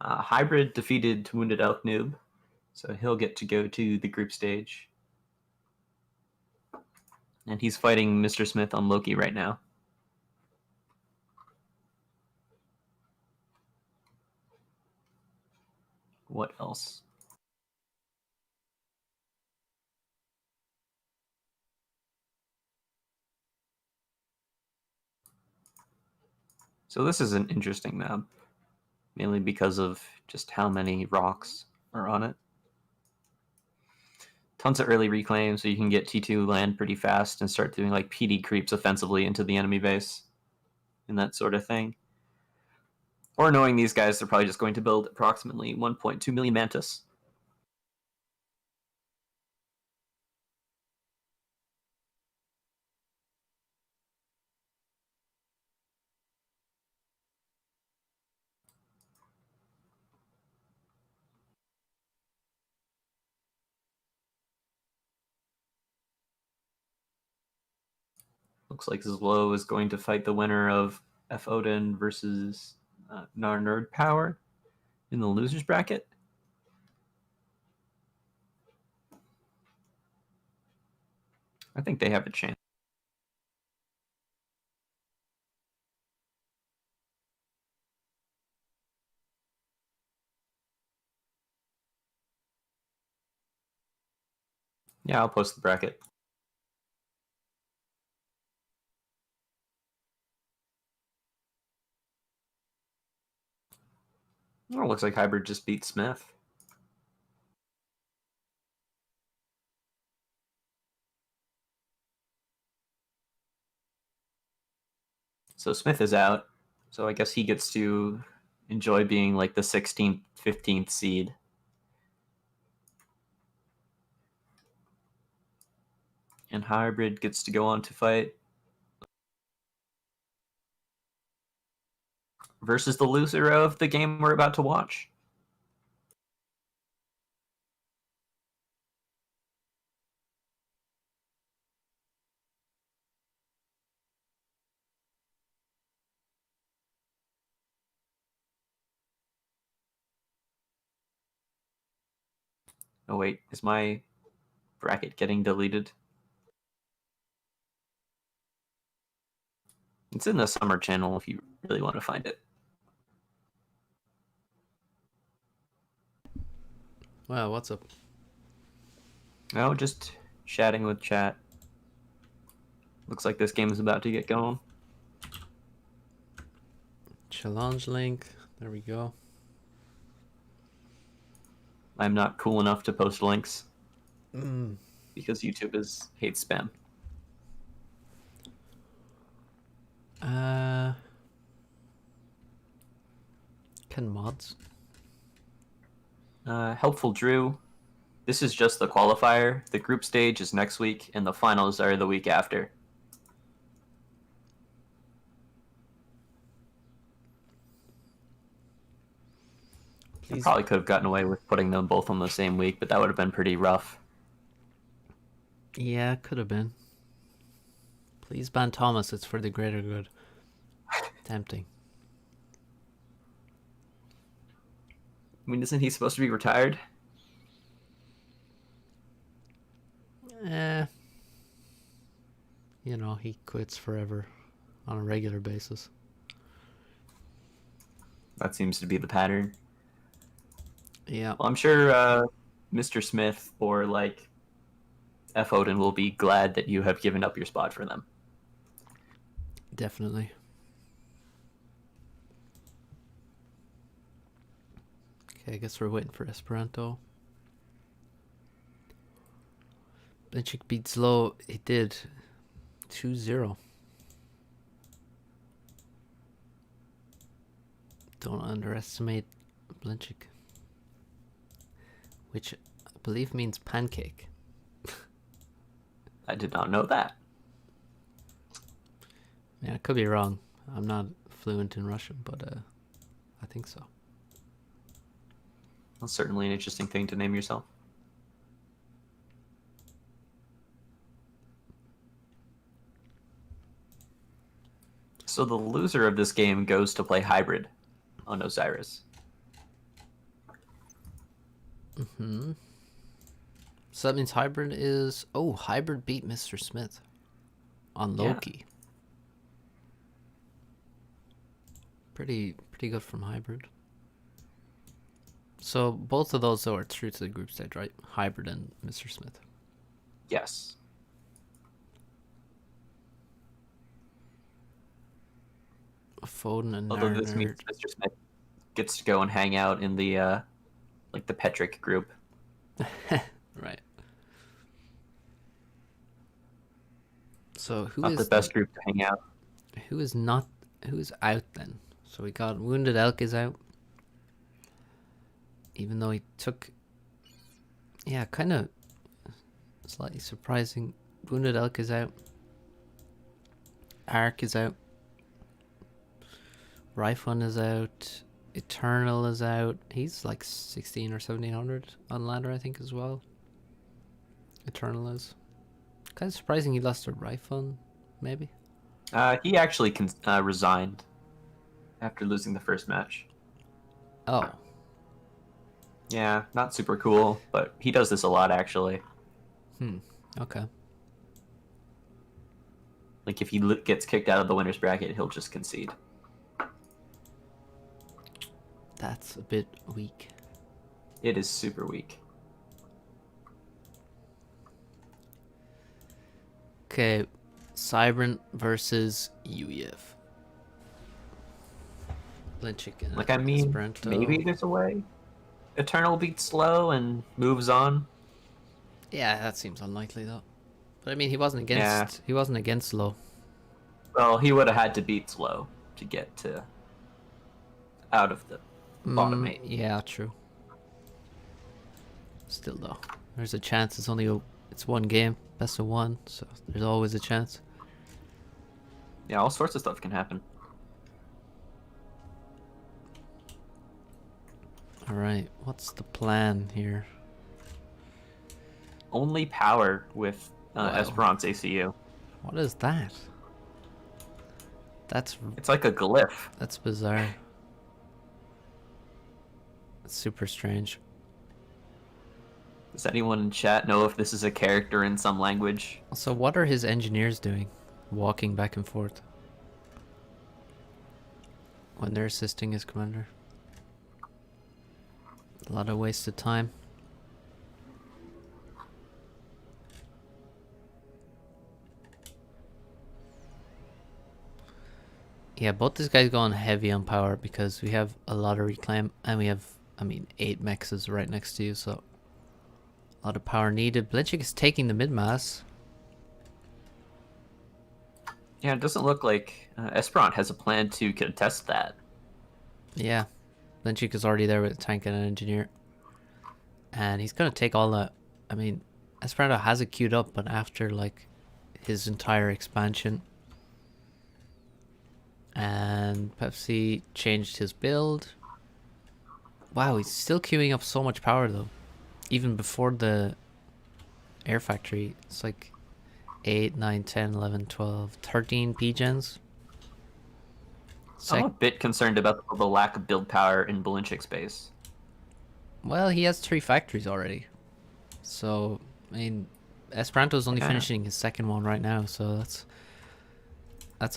Hybrid defeated Wounded Elk Noob, so he'll get to go to the group stage. And he's fighting Mr. Smith on Loki right now. What else? So this is an interesting map, mainly because of just how many rocks are on it. Tons of early reclaim, so you can get T2 land pretty fast and start doing like PD creeps offensively into the enemy base and that sort of thing. Or knowing these guys, they're probably just going to build approximately 1.2 million Mantis. Looks like Zlo is going to fight the winner of F. Odin versus Nar Nerd Power in the losers bracket. I think they have a chance. Yeah, I'll post the bracket. Oh, looks like Hybrid just beat Smith. So Smith is out. So I guess he gets to enjoy being like the 16th, 15th seed. And Hybrid gets to go on to fight versus the loser of the game we're about to watch. Oh wait, is my bracket getting deleted? It's in the summer channel if you really want to find it. Wow, what's up? No, just chatting with chat. Looks like this game is about to get going. Challenge link. There we go. I'm not cool enough to post links Mm. because YouTube hates spam. Can mods? Helpful Drew. This is just the qualifier. The group stage is next week, and the finals are the week after. I probably could have gotten away with putting them both on the same week, but that would have been pretty rough. Yeah, could have been. Please ban Thomas. It's for the greater good. Tempting. I mean, isn't he supposed to be retired? You know, he quits forever on a regular basis. That seems to be the pattern. Yeah. Well, I'm sure Mr. Smith or like F. Odin will be glad that you have given up your spot for them. Definitely. Okay, I guess we're waiting for Esperanto. Blinchik beats low. He did 2-0. Don't underestimate Blinchik. Which I believe means pancake. I did not know that. Yeah, I could be wrong. I'm not fluent in Russian, but I think so. That's certainly an interesting thing to name yourself. So the loser of this game goes to play hybrid on Osiris. Mm-hmm. So that means hybrid is... Oh, hybrid beat Mr. Smith on Loki. Yeah. Pretty good from hybrid. So both of those though are through to the group stage, right? Hybrid and Mr. Smith. Yes. Foden and although this means Mr. Smith gets to go and hang out in the like the Petrick group. Right. So who not is the best group to hang out? Who is out then? So we got Wounded Elk is out. Even though he took... Yeah, kind of slightly surprising. Wounded Elk is out. Ark is out. Ryfun is out. Eternal is out. He's like 16 or 1700 on ladder, I think, as well. Eternal is. Kind of surprising he lost to Ryfun, maybe. He actually resigned after losing the first match. Oh. Yeah, not super cool, but he does this a lot, actually. Okay. Like, if he gets kicked out of the winner's bracket, he'll just concede. That's a bit weak. It is super weak. Okay, Cybran versus Uyev. Blinchik. Like, I mean, Esperanto. maybe there's a way. Eternal beats slow and moves on. Yeah, that seems unlikely though. But I mean, he wasn't against low. Well, he would have had to beat slow to get to out of the bottom 8. Yeah, true. Still though, there's a chance. It's one game, best of one, so there's always a chance. Yeah, all sorts of stuff can happen. Alright, what's the plan here? Only power with Wow. Esperant's ACU. What is that? It's like a glyph. That's bizarre. It's super strange. Does anyone in chat know if this is a character in some language? So what are his engineers doing? Walking back and forth when they're assisting his commander. A lot of wasted time. Yeah, both these guys going heavy on power because we have a lot of reclaim and we have, I mean, 8 mexes right next to you, so a lot of power needed. Blinchik is taking the mid-mass. Yeah, it doesn't look like Esperant has a plan to contest that. Yeah, Blinchik is already there with a tank and an engineer. And he's going to take all that. I mean, Esperanto has it queued up, but after, like, his entire expansion. And Pepsi changed his build. Wow, he's still queuing up so much power, though. Even before the air factory, it's like 8, 9, 10, 11, 12, 13 P-gens. I'm a bit concerned about the lack of build power in Balinchik's base. Well, he has 3 factories already. So, I mean, Esperanto's only finishing his second one right now, so that's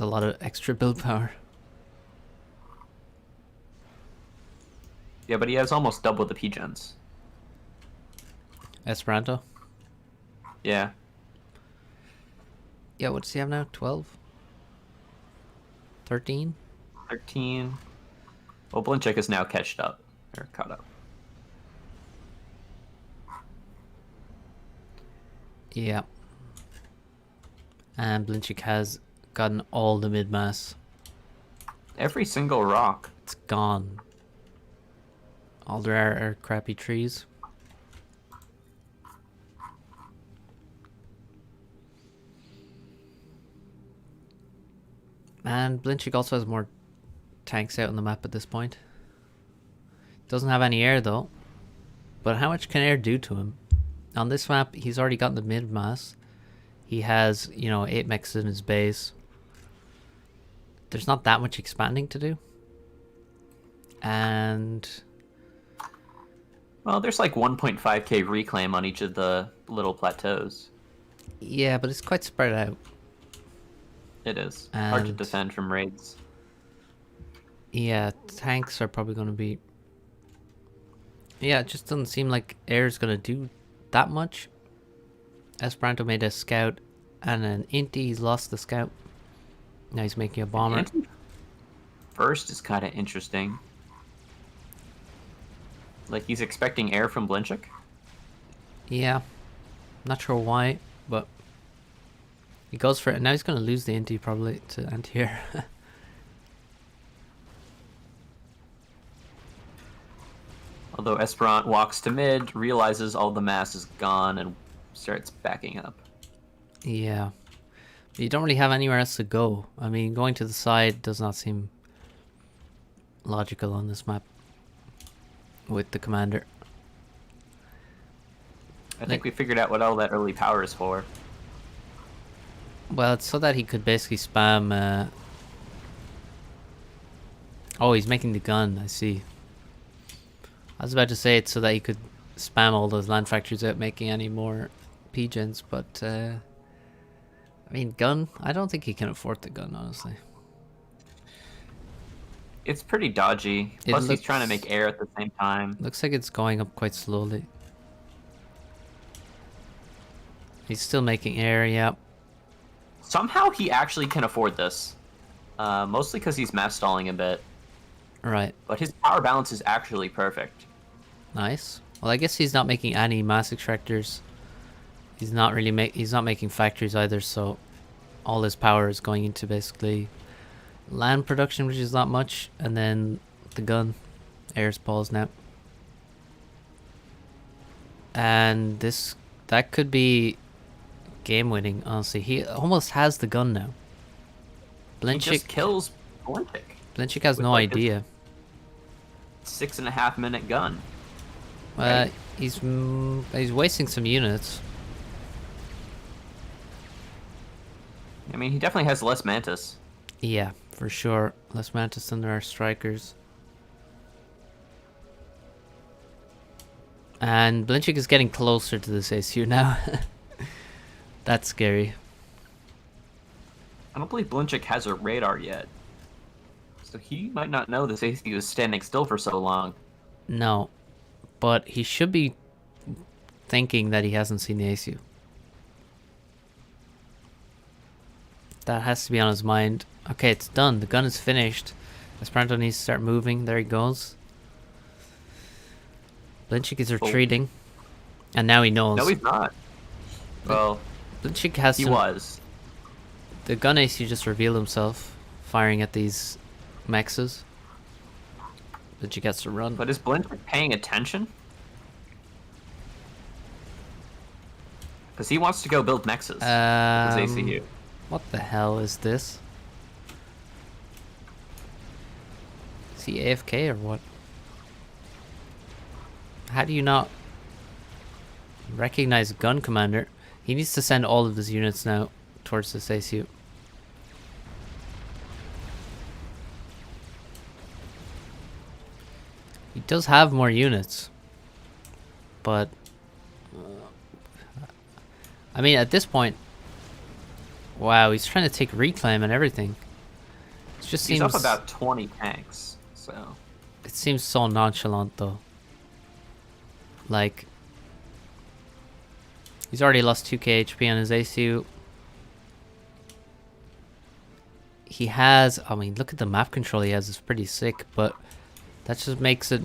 a lot of extra build power. Yeah, but he has almost double the P-gens. Esperanto? Yeah. Yeah, what does he have now? 12? 13? 13. Well, Balinchik is now catched up. Or caught up. Yeah. And Blinchik has gotten all the mid-mass. Every single rock. It's gone. All there are crappy trees. And Blinchik also has more tanks out on the map at this point. Doesn't have any air though. But how much can air do to him? On this map, he's already gotten the mid-mass. He has, you know, 8 mechs in his base. There's not that much expanding to do. And... well, there's like 1.5k reclaim on each of the little plateaus. yeah, but it's quite spread out. It is. Hard to defend from raids. Yeah, tanks are probably going to be... yeah, it just doesn't seem like air is going to do that much. Esperanto made a scout and an Inti. He's lost the scout. Now he's making a bomber. First is kind of interesting. Like, he's expecting air from Blinchik? Yeah. Not sure why, but he goes for it. Now he's going to lose the Inti probably to anti-air. Although Esperant walks to mid, realizes all the mass is gone, and starts backing up. Yeah. But you don't really have anywhere else to go. I mean, going to the side does not seem logical on this map with the commander. I think we figured out what all that early power is for. Well, it's so that he could basically spam... oh, he's making the gun, I see. I was about to say it's so that he could spam all those land factories without making any more P-gens, but... I mean, gun? I don't think he can afford the gun, honestly. It's pretty dodgy. Plus, he's trying to make air at the same time. Looks like it's going up quite slowly. He's still making air, yeah. Somehow he actually can afford this. Mostly because he's mass stalling a bit. Right. But his power balance is actually perfect. Nice. Well, I guess he's not making any mass extractors. He's not really he's not making factories either, so all his power is going into basically land production, which is not much, and then the gun. Air's balls now. And that could be game winning, honestly. He almost has the gun now. He just kills Blinchik. Blinchik has no idea. 6.5-minute gun. Right? He's wasting some units. I mean, he definitely has less Mantis. Yeah, for sure. Less Mantis than there are strikers. And Blinchik is getting closer to this ACU now. That's scary. I don't believe Blinchik has a radar yet. So he might not know this ACU is standing still for so long. No, but he should be thinking that he hasn't seen the ACU. That has to be on his mind. Okay, it's done. The gun is finished. Esperanto needs to start moving. There he goes. Blinchik is retreating. And now he knows. No, he's not. Well, Blinchik has he some... was. The gun ACU just revealed himself, firing at these mexes. Blinchik has to run. But is Blinchik paying attention? Because he wants to go build mexes. His ACU. What the hell is this? Is he AFK or what? How do you not recognize gun commander? He needs to send all of his units now towards this ACU. He does have more units, but I mean, at this point, wow, he's trying to take reclaim and everything. It just seems he's up about 20 tanks, so it seems so nonchalant though. Like, he's already lost 2k HP on his ACU. He has, I mean, look at the map control he has, it's pretty sick, but that just makes it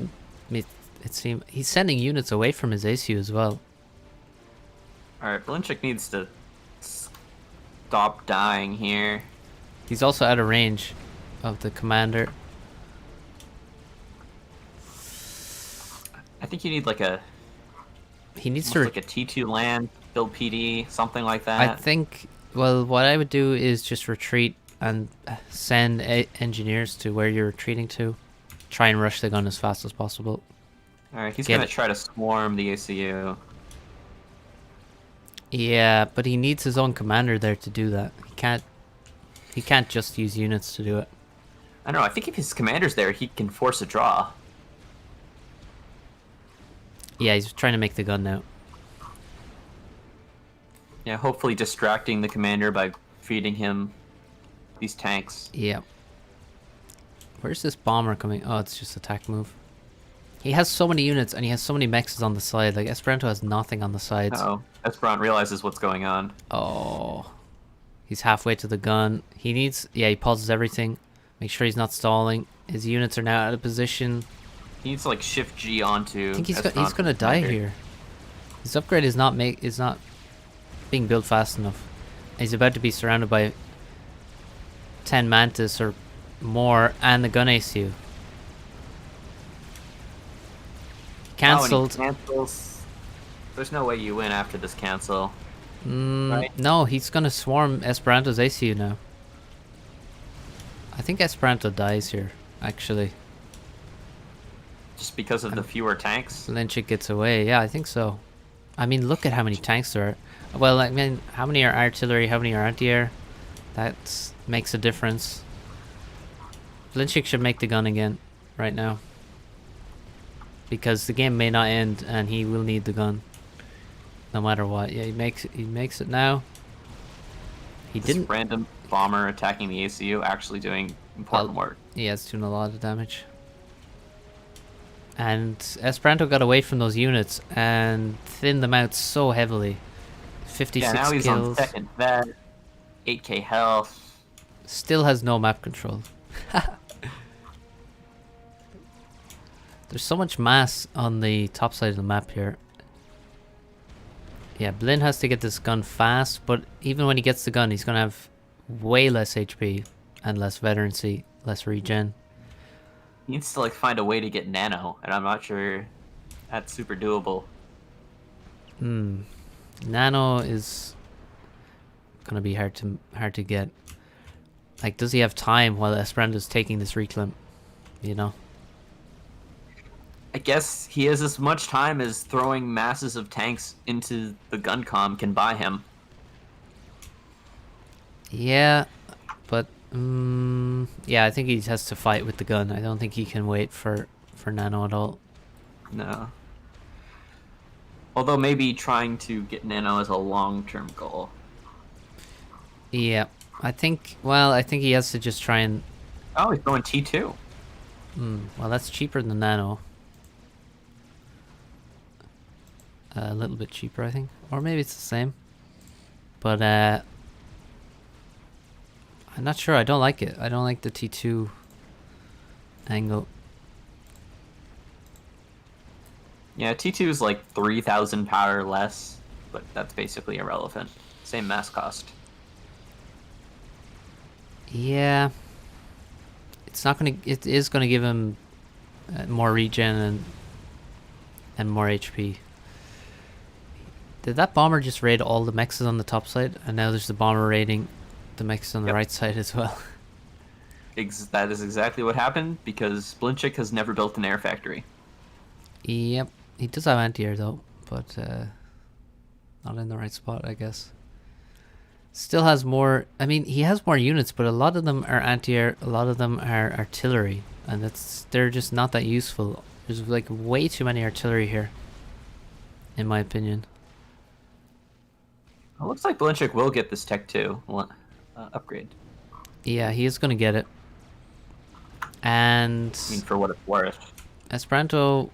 seem he's sending units away from his ACU as well. Alright, Blinchik needs to stop dying here. He's also out of range of the commander. I think you need like a... He needs to... like a T2 land, build PD, something like that. I think, well, what I would do is just retreat and send engineers to where you're retreating to. Try and rush the gun as fast as possible. Alright, he's gonna try to swarm the ACU. Yeah, but he needs his own commander there to do that. He can't just use units to do it. I don't know, I think if his commander's there, he can force a draw. Yeah, he's trying to make the gun now. Yeah, hopefully distracting the commander by feeding him these tanks. Yeah. Where's this bomber coming? Oh, it's just attack move. He has so many units and he has so many mexes on the side. Like, Esperanto has nothing on the sides. Uh-oh. Esperanto realizes what's going on. Oh. He's halfway to the gun. He needs... Yeah, he pauses everything. Make sure he's not stalling. His units are now out of position. He needs to, like, shift G onto... I think he's gonna die here. His upgrade is not being built fast enough. He's about to be surrounded by 10 Mantis or more and the gun ACU. Cancelled. Oh, and he cancels. There's no way you win after this cancel. Right? No, he's gonna swarm Esperanto's ACU now. I think Esperanto dies here, actually. Just because of the fewer tanks? Blinchik gets away. Yeah, I think so. I mean, look at how many tanks there are. Well, I mean, how many are artillery, how many are anti-air? That makes a difference. Blinchik should make the gun again, right now. Because the game may not end, and he will need the gun. No matter what. Yeah, he makes it now. He didn't... random bomber attacking the ACU actually doing important work. Yeah, it's doing a lot of damage. And Esperanto got away from those units and thinned them out so heavily. 56 now he's kills. on second vet, 8k health. Still has no map control. There's so much mass on the top side of the map here. Yeah, Blin has to get this gun fast, but even when he gets the gun, he's going to have way less HP and less veterancy, less regen. He needs to, like, find a way to get nano, and I'm not sure that's super doable. Nano is going to be hard to get. Like, does he have time while Esperanto's taking this reclaim? You know? I guess he has as much time as throwing masses of tanks into the gun comm can buy him. Yeah, but yeah, I think he has to fight with the gun. I don't think he can wait for Nano at all. No. Although maybe trying to get Nano is a long-term goal. Yeah, I think. Well, I think he has to just try and. Oh, he's going T2. Well, that's cheaper than Nano. A little bit cheaper, I think, or maybe it's the same. But I'm not sure. I don't like it. I don't like the T2 angle. Yeah, T2 is like 3,000 power less, but that's basically irrelevant. Same mass cost. Yeah, it's not gonna. It is gonna give him more regen and more HP. Did that bomber just raid all the mechs on the top side, and now there's the bomber raiding the mechs on the right side as well? That is exactly what happened because Blinchik has never built an air factory. Yep, he does have anti-air though, but not in the right spot, I guess. Still has more. I mean, he has more units, but a lot of them are anti-air. A lot of them are artillery, and they're just not that useful. There's like way too many artillery here, in my opinion. It looks like Blinchik will get this Tech 2 upgrade. Yeah, he is gonna get it. And I mean, for what it's worth. Esperanto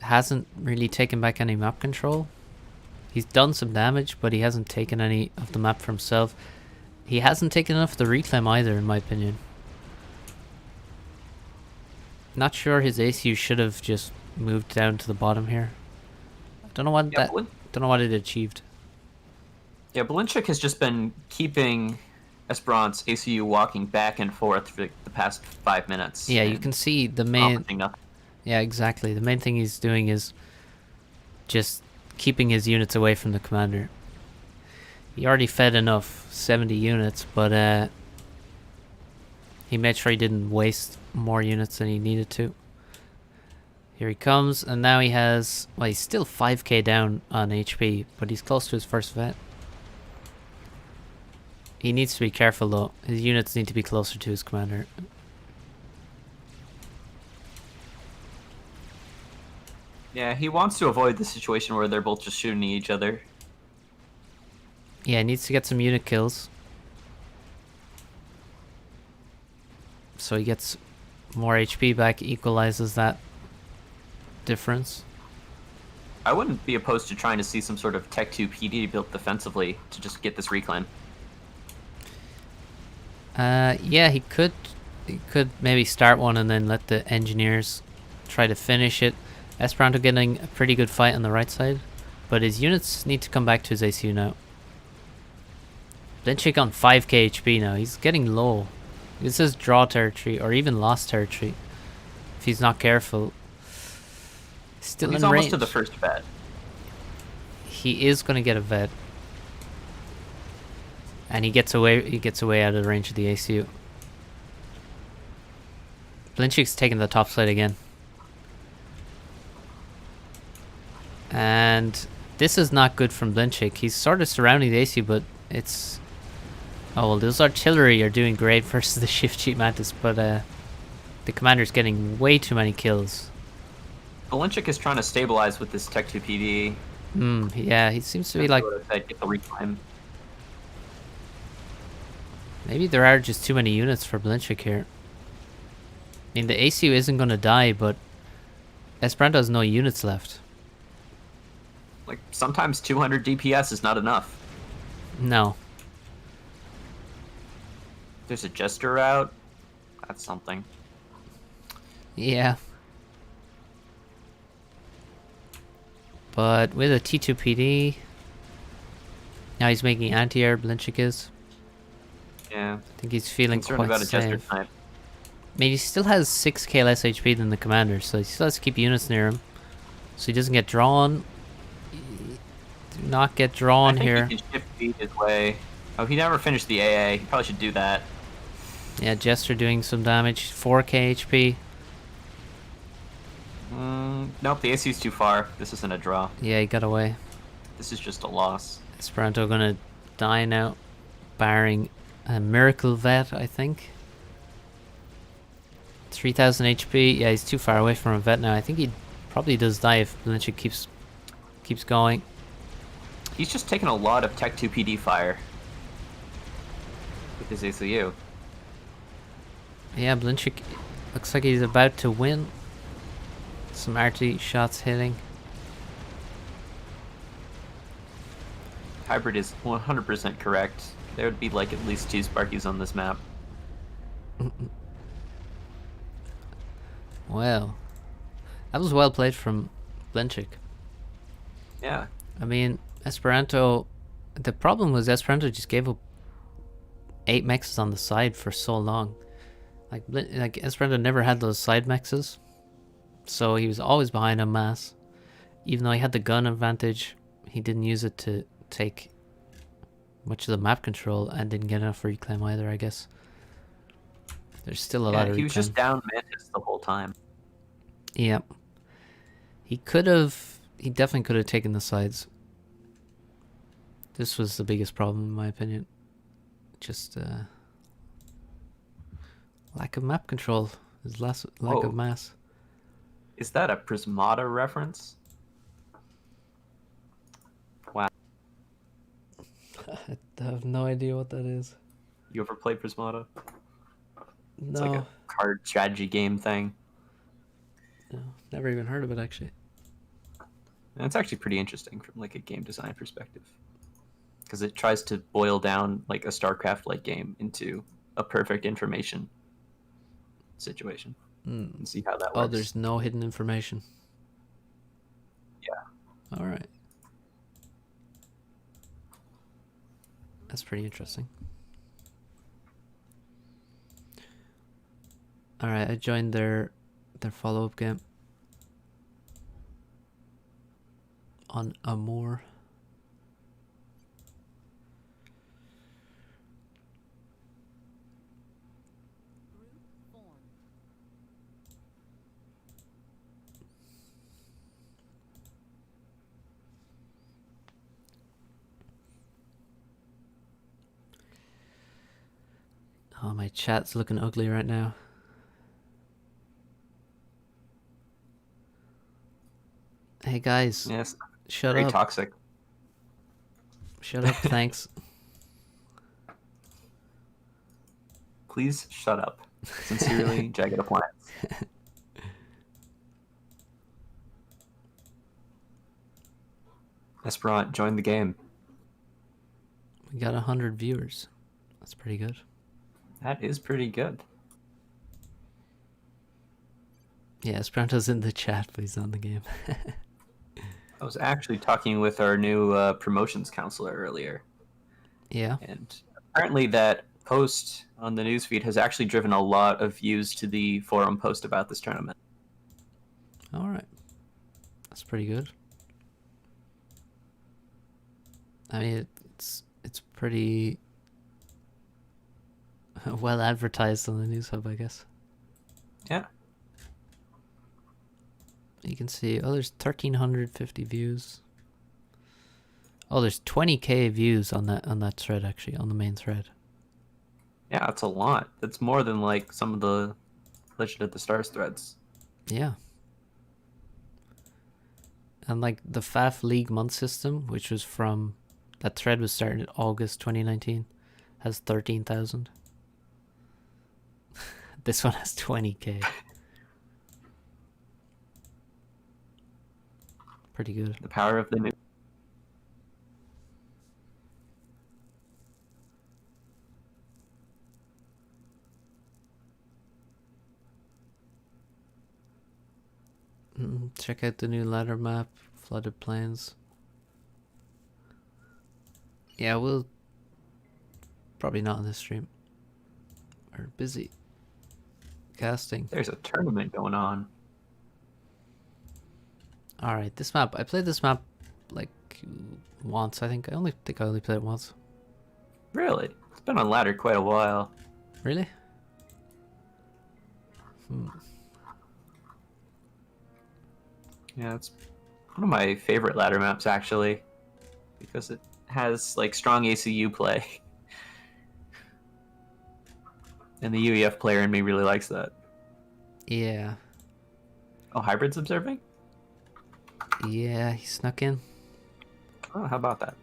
hasn't really taken back any map control. He's done some damage, but he hasn't taken any of the map for himself. He hasn't taken enough of the reclaim either, in my opinion. Not sure his ACU should have just moved down to the bottom here. I don't know what don't know what it achieved. Yeah, Blinchik has just been keeping Esperant's ACU walking back and forth for the past 5 minutes. Yeah, you can see the main. Yeah, exactly. The main thing he's doing is just keeping his units away from the commander. He already fed enough, 70 units, but he made sure he didn't waste more units than he needed to. Here he comes, and now he has, well, he's still 5k down on HP, but he's close to his first vet. He needs to be careful though. His units need to be closer to his commander. Yeah, he wants to avoid the situation where they're both just shooting at each other. Yeah, he needs to get some unit kills. So he gets more HP back, equalizes that difference. I wouldn't be opposed to trying to see some sort of Tech 2 PD built defensively to just get this reclaim. Yeah, he could maybe start one and then let the engineers try to finish it. Esperanto getting a pretty good fight on the right side, but his units need to come back to his ACU now. Blinchik on 5k HP now. He's getting low. This is draw territory or even lost territory if he's not careful. Still he's in range. Almost to the first vet. He is going to get a vet. And he gets away out of the range of the ACU. Blinchik's taking the top side again. And this is not good from Blinchik. He's sort of surrounding the ACU, but it's... Oh, well, those artillery are doing great versus the Shift Cheat Mantis, but the commander's getting way too many kills. Blinchik is trying to stabilize with this Tech 2 PD. Yeah, he seems to be like... Get the reclaim. Maybe there are just too many units for Blinchik here. I mean, the ACU isn't going to die, but Esperanto has no units left. Like, sometimes 200 DPS is not enough. No. There's a Jester route. That's something. Yeah. But with a T2 PD, now he's making anti-air, Blinchik is. Yeah. I think he's feeling quite about a Jester safe. type. I mean, he still has 6k less HP than the commander, so he still has to keep units near him. So he doesn't get drawn. Do not get drawn here. He can shift feed his way. Oh, he never finished the AA. He probably should do that. Yeah, Jester doing some damage. 4k HP. Nope, the AC's too far. This isn't a draw. Yeah, he got away. This is just a loss. Esperanto gonna die now, barring a miracle vet, I think. 3000 HP. Yeah, he's too far away from a vet now. I think he probably does die if Blinchik keeps going. He's just taken a lot of Tech 2 PD fire with his ACU. Yeah, Blinchik looks like he's about to win. Some RT shots hitting. Hybrid is 100% correct. There would be like at least 2 Sparkies on this map. Well, that was well played from Blinchik. Yeah. I mean, Esperanto... The problem was Esperanto just gave up 8 mexes on the side for so long. Like Esperanto never had those side mexes. So he was always behind on mass. Even though he had the gun advantage, he didn't use it to take much of the map control and didn't get enough reclaim either, I guess. There's still a lot of he was reclaim. just down Mantis the whole time. Yep. He definitely could have taken the sides. This was the biggest problem in my opinion. Just lack of map control. His lack of mass. Is that a Prismata reference? Wow. I have no idea what that is. You ever play Prismata? No. It's like a card strategy game thing. No, never even heard of it actually. And it's actually pretty interesting from like a game design perspective. Because it tries to boil down like a StarCraft-like game into a perfect information situation. And see how that works. Oh, there's no hidden information. Yeah. All right. That's pretty interesting. All right, I joined their follow-up game on Amor. Oh, my chat's looking ugly right now. Hey guys. Yes. Shut Very up. toxic. Shut up, thanks. Please shut up. Sincerely, Jagged Appliance. Esperant, join the game. We got 100 viewers. That's pretty good. That is pretty good. Yeah, Esperanto's in the chat, but he's on the game. I was actually talking with our new promotions counselor earlier. Yeah. And apparently that post on the newsfeed has actually driven a lot of views to the forum post about this tournament. All right. That's pretty good. I mean, it's pretty well advertised on the news hub, I guess. Yeah. You can see, oh, there's 1,350 views. Oh, there's 20k views on that thread, actually, on the main thread. Yeah, that's a lot. That's more than like some of the Legend of the Stars threads. Yeah. And like the FAF League month system, which was from, that thread was started in August 2019, has 13,000. This one has 20k. Pretty good. The power of the new. Check out the new ladder map, Flooded Plains. Yeah, we'll probably not on this stream. We're busy casting. There's a tournament going on. Alright, this map. I played this map like once, I think. I only played it once. Really? It's been on ladder quite a while. Really? Yeah, it's one of my favorite ladder maps actually, because it has like strong ACU play, and the UEF player in me really likes that. Yeah. Oh, Hybrid's observing? Yeah, he snuck in. Oh, how about that?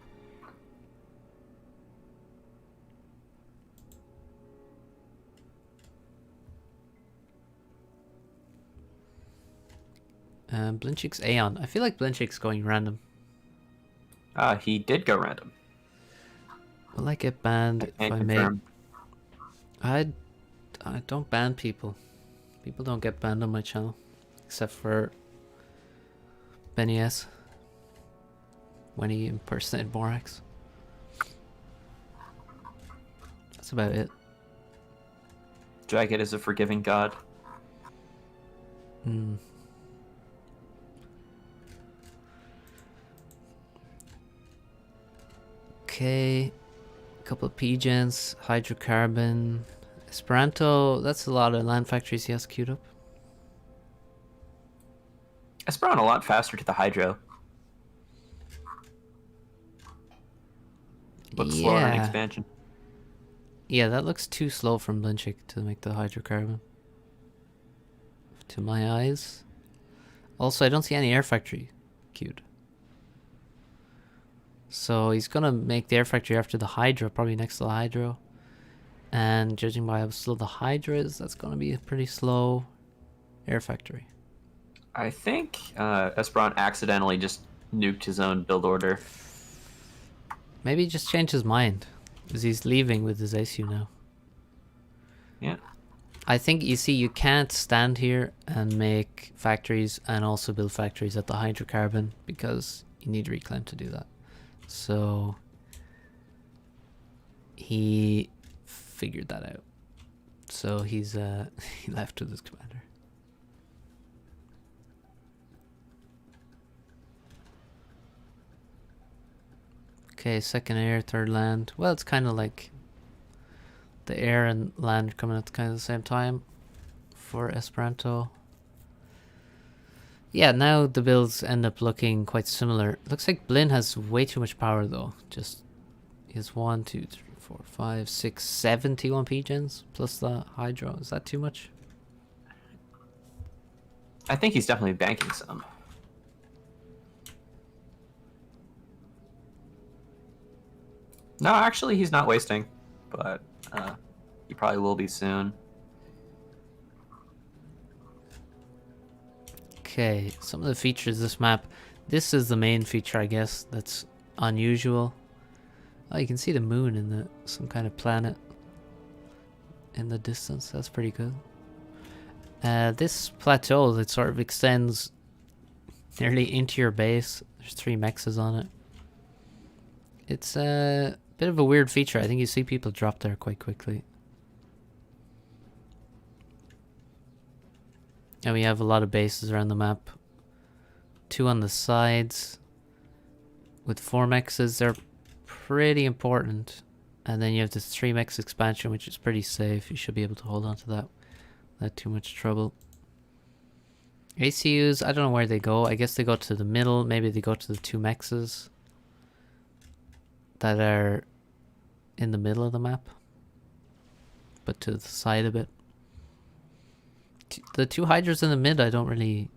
Blinchik's Aeon. I feel like Blinchik's going random. He did go random. Will I get banned I if can't I make... confirm. I don't ban people. People don't get banned on my channel. Except for Benny S. When he impersonated Borax. That's about it. Jagged is a forgiving god. Hmm. Okay. A couple of P-gens. Hydrocarbon. Esperanto. That's a lot of land factories he has queued up. Esperanto a lot faster to the Hydro. Looks slower in expansion. Yeah, that looks too slow from Blinchik to make the hydrocarbon. To my eyes. Also, I don't see any air factory queued. So he's gonna make the air factory after the Hydro, probably next to the Hydro. And judging by how slow the Hydra is, that's gonna be a pretty slow air factory. I think Esperanto accidentally just nuked his own build order. Maybe he just changed his mind. Because he's leaving with his ASU now. Yeah. I think, you see, you can't stand here and make factories and also build factories at the hydrocarbon because you need reclaim to do that. So he figured that out. So he's he left with his commander. Okay, second air, third land. Well, it's kind of like the air and land coming at kind of the same time for Esperanto. Yeah, now the builds end up looking quite similar. Looks like Blin has way too much power though. Just he has 1, 2, 3, 4, 5, 6, 7 T1P gens plus the Hydro. Is that too much? I think he's definitely banking some. No, actually, he's not wasting, but he probably will be soon. Okay, some of the features of this map. This is the main feature, I guess, that's unusual. Oh, you can see the moon in the some kind of planet in the distance. That's pretty good. This plateau that sort of extends nearly into your base. There's 3 mexes on it. It's a bit of a weird feature. I think you see people drop there quite quickly. And we have a lot of bases around the map. 2 on the sides with 4 mexes. They're pretty important. And then you have this 3 mex expansion, which is pretty safe. You should be able to hold on to that without too much trouble. ACUs, I don't know where they go. I guess they go to the middle. Maybe they go to the 2 mexes that are in the middle of the map, but to the side a bit. The 2 hydras in the mid, I don't really...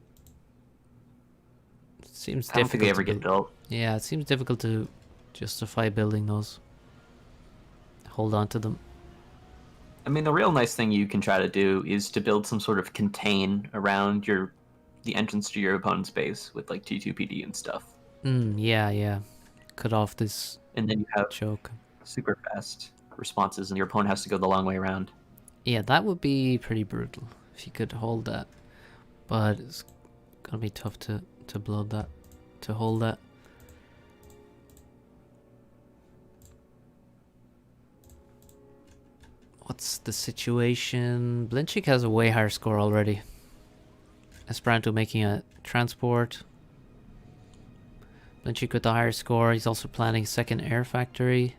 It seems difficult. I don't think they ever get built. Yeah, it seems difficult to justify building those. Hold on to them. I mean, the real nice thing you can try to do is to build some sort of contain around the entrance to your opponent's base with like T2PD and stuff. Yeah. Cut off this... And then you have choke. Super fast responses, and your opponent has to go the long way around. Yeah, that would be pretty brutal if you could hold that. But it's gonna be tough to blood that, to hold that. What's the situation? Blinchik has a way higher score already. Esperanto making a transport. Blinchik with the higher score. He's also planning a second air factory.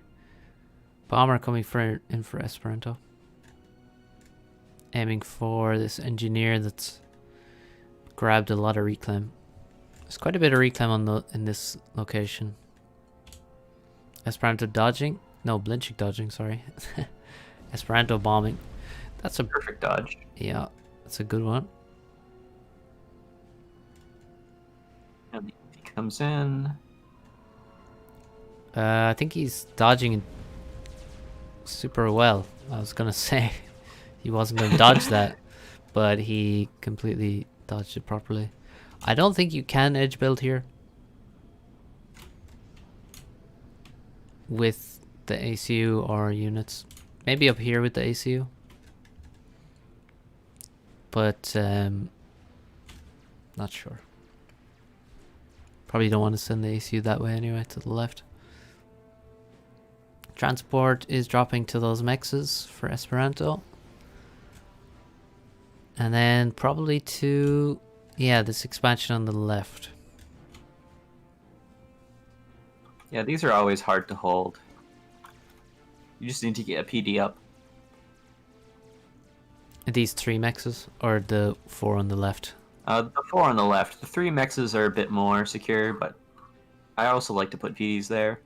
Bomber coming in for Esperanto. Aiming for this engineer that's grabbed a lot of reclaim. There's quite a bit of reclaim on in this location. Esperanto dodging. No, Blinchik dodging, sorry. Esperanto bombing. That's a perfect dodge. Yeah, that's a good one. And he comes in. I think he's dodging super well. I was gonna say he wasn't gonna dodge that, but he completely dodged it properly. I don't think you can edge build here with the ACU or units. Maybe up here with the ACU. But not sure. Probably don't want to send the ACU that way anyway, to the left. Transport is dropping to those mexes for Esperanto. And then probably to, yeah, this expansion on the left. Yeah, these are always hard to hold. You just need to get a PD up. These 3 mexes, or the 4 on the left? The 4 on the left. The 3 mexes are a bit more secure, but I also like to put PDs there.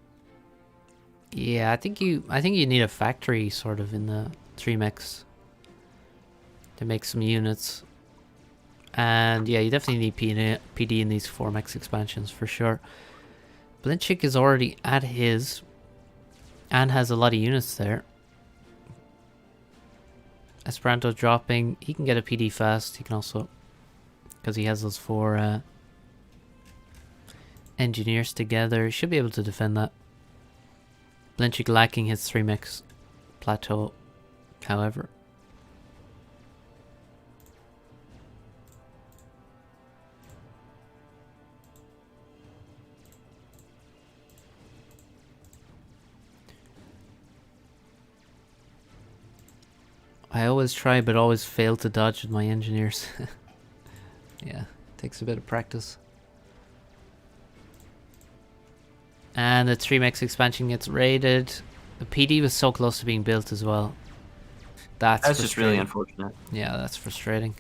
Yeah, I think you need a factory sort of in the 3 mex to make some units. And yeah, you definitely need PD in these 4 mex expansions for sure. Blinchik is already at his and has a lot of units there. Esperanto dropping, he can get a PD fast. He can also, because he has those 4 engineers together, he should be able to defend that. Blinchik lacking his 3 mix plateau, however. I always try but always fail to dodge with my engineers. Yeah, takes a bit of practice. And the 3 mex expansion gets raided. The PD was so close to being built as well. That's just really unfortunate. Yeah, that's frustrating.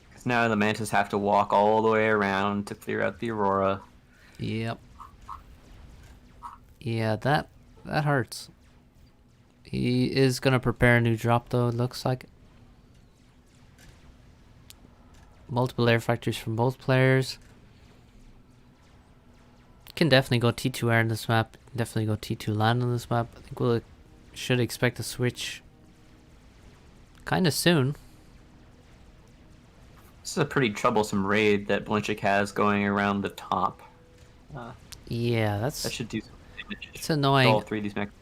Because now the Mantis have to walk all the way around to clear out the Aurora. Yep. Yeah, that hurts. He is gonna prepare a new drop though, it looks like. Multiple air factories from both players. Can definitely go T2 air in this map. Definitely go T2 land on this map. I think we'll should expect a switch kind of soon. This is a pretty troublesome raid that Blinchik has going around the top. Yeah, that should do some damage. It's annoying. All 3 of these mechs.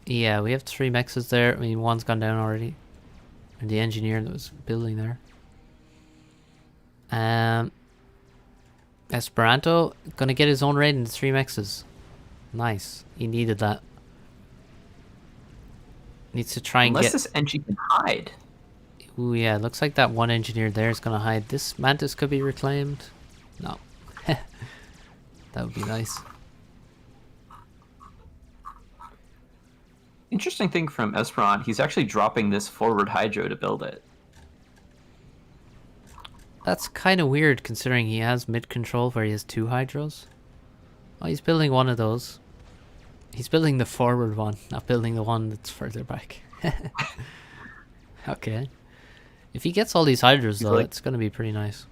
Yeah, we have 3 mexes there. I mean, one's gone down already. And the engineer that was building there. Esperanto gonna get his own raid in the 3 mexes. Nice. He needed that. Needs to try and Unless this engine can hide. Ooh, yeah, looks like that one engineer there is gonna hide. This Mantis could be reclaimed. No. That would be nice. Interesting thing from Esperant, he's actually dropping this forward hydro to build it. That's kind of weird considering he has mid-control where he has 2 hydros. Oh, he's building one of those. He's building the forward one, not building the one that's further back. Okay. If he gets all these hydros though, it's going to be pretty nice.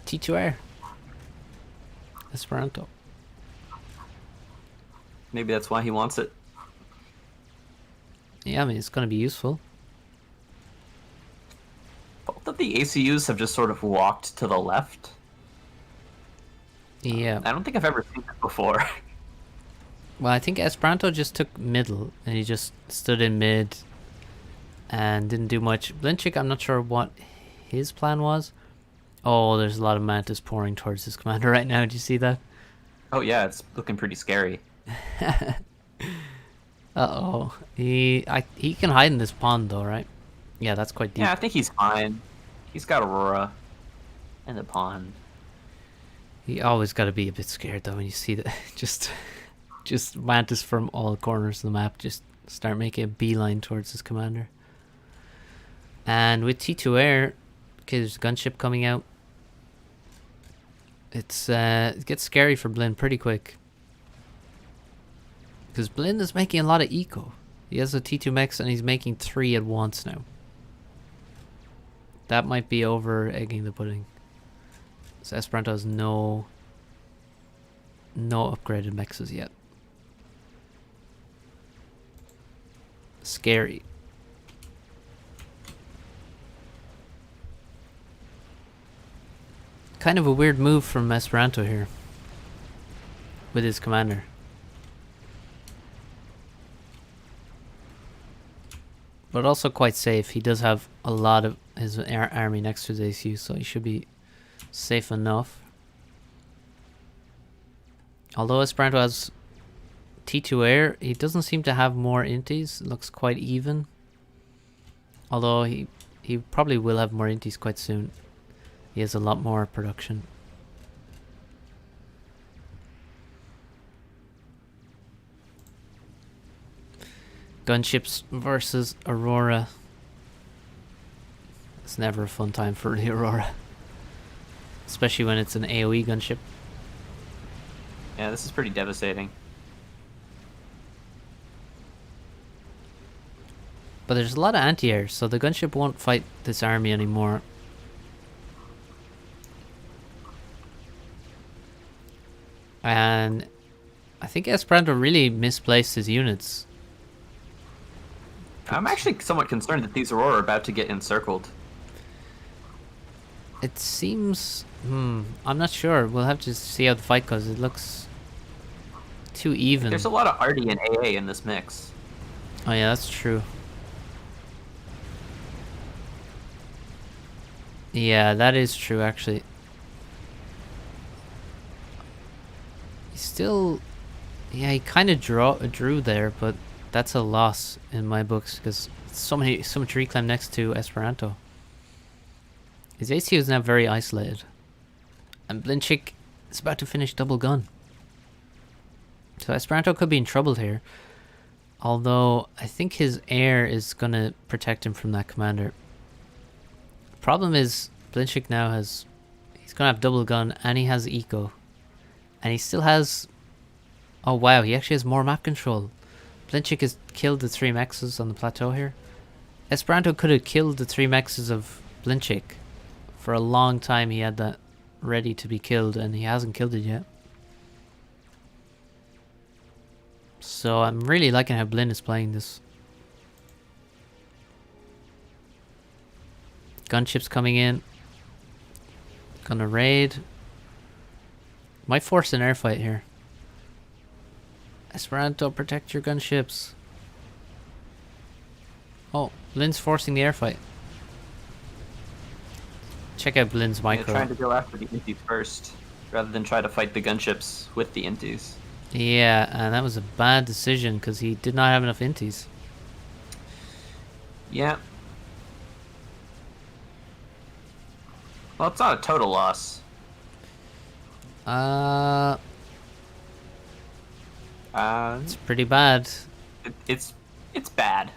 T2 air. Esperanto. Maybe that's why he wants it. Yeah, I mean, it's going to be useful. Both of the ACUs have just sort of walked to the left. Yeah. I don't think I've ever seen that before. Well, I think Esperanto just took middle, and he just stood in mid and didn't do much. Blinchik, I'm not sure what his plan was. Oh, there's a lot of Mantis pouring towards his commander right now. Do you see that? Oh yeah, it's looking pretty scary. Uh-oh. He can hide in this pond though, right? Yeah, that's quite deep. Yeah, I think he's fine. He's got Aurora in the pond. You always got to be a bit scared though when you see that. Just Mantis from all corners of the map just start making a beeline towards his commander. And with T2 air, okay, there's a gunship coming out. It gets scary for Blinn pretty quick. Because Blinn is making a lot of eco. He has a T2 mechs and he's making 3 at once now. That might be over egging the pudding. So Esperanto has no upgraded mechs yet. Scary. Kind of a weird move from Esperanto here. With his commander. But also quite safe. He does have a lot of his army next to his ACU, so he should be safe enough. Although Esperanto has T2 air, he doesn't seem to have more inties. It looks quite even. Although he probably will have more inties quite soon. He has a lot more production. Gunships versus Aurora. It's never a fun time for the Aurora. Especially when it's an AoE gunship. Yeah, this is pretty devastating. But there's a lot of anti-air, so the gunship won't fight this army anymore. And I think Esperanto really misplaced his units. I'm actually somewhat concerned that these Aurora are about to get encircled. It seems... I'm not sure. We'll have to see how the fight goes. It looks too even. There's a lot of Artie and AA in this mix. Oh yeah, that's true. Yeah, that is true actually. He still... Yeah, he kind of drew there, but that's a loss in my books because so much reclaim next to Esperanto. His ACU is now very isolated. And Blinchik is about to finish double gun. So Esperanto could be in trouble here. Although I think his air is going to protect him from that commander. Problem is Blinchik now has... He's going to have double gun and he has eco. And he still has... Oh wow, he actually has more map control. Blinchik has killed the 3 mexes on the plateau here. Esperanto could have killed the 3 mexes of Blinchik. For a long time he had that ready to be killed and he hasn't killed it yet. So I'm really liking how Blinn is playing this. Gunships coming in. Gonna raid. Might force an air fight here. Esperanto, protect your gunships. Oh, Blinn's forcing the air fight. Check out Blinn's micro. Yeah, trying to go after the inties first, rather than try to fight the gunships with the inties. Yeah, and that was a bad decision because he did not have enough inties. Yeah. Well, it's not a total loss. It's pretty bad. It's bad.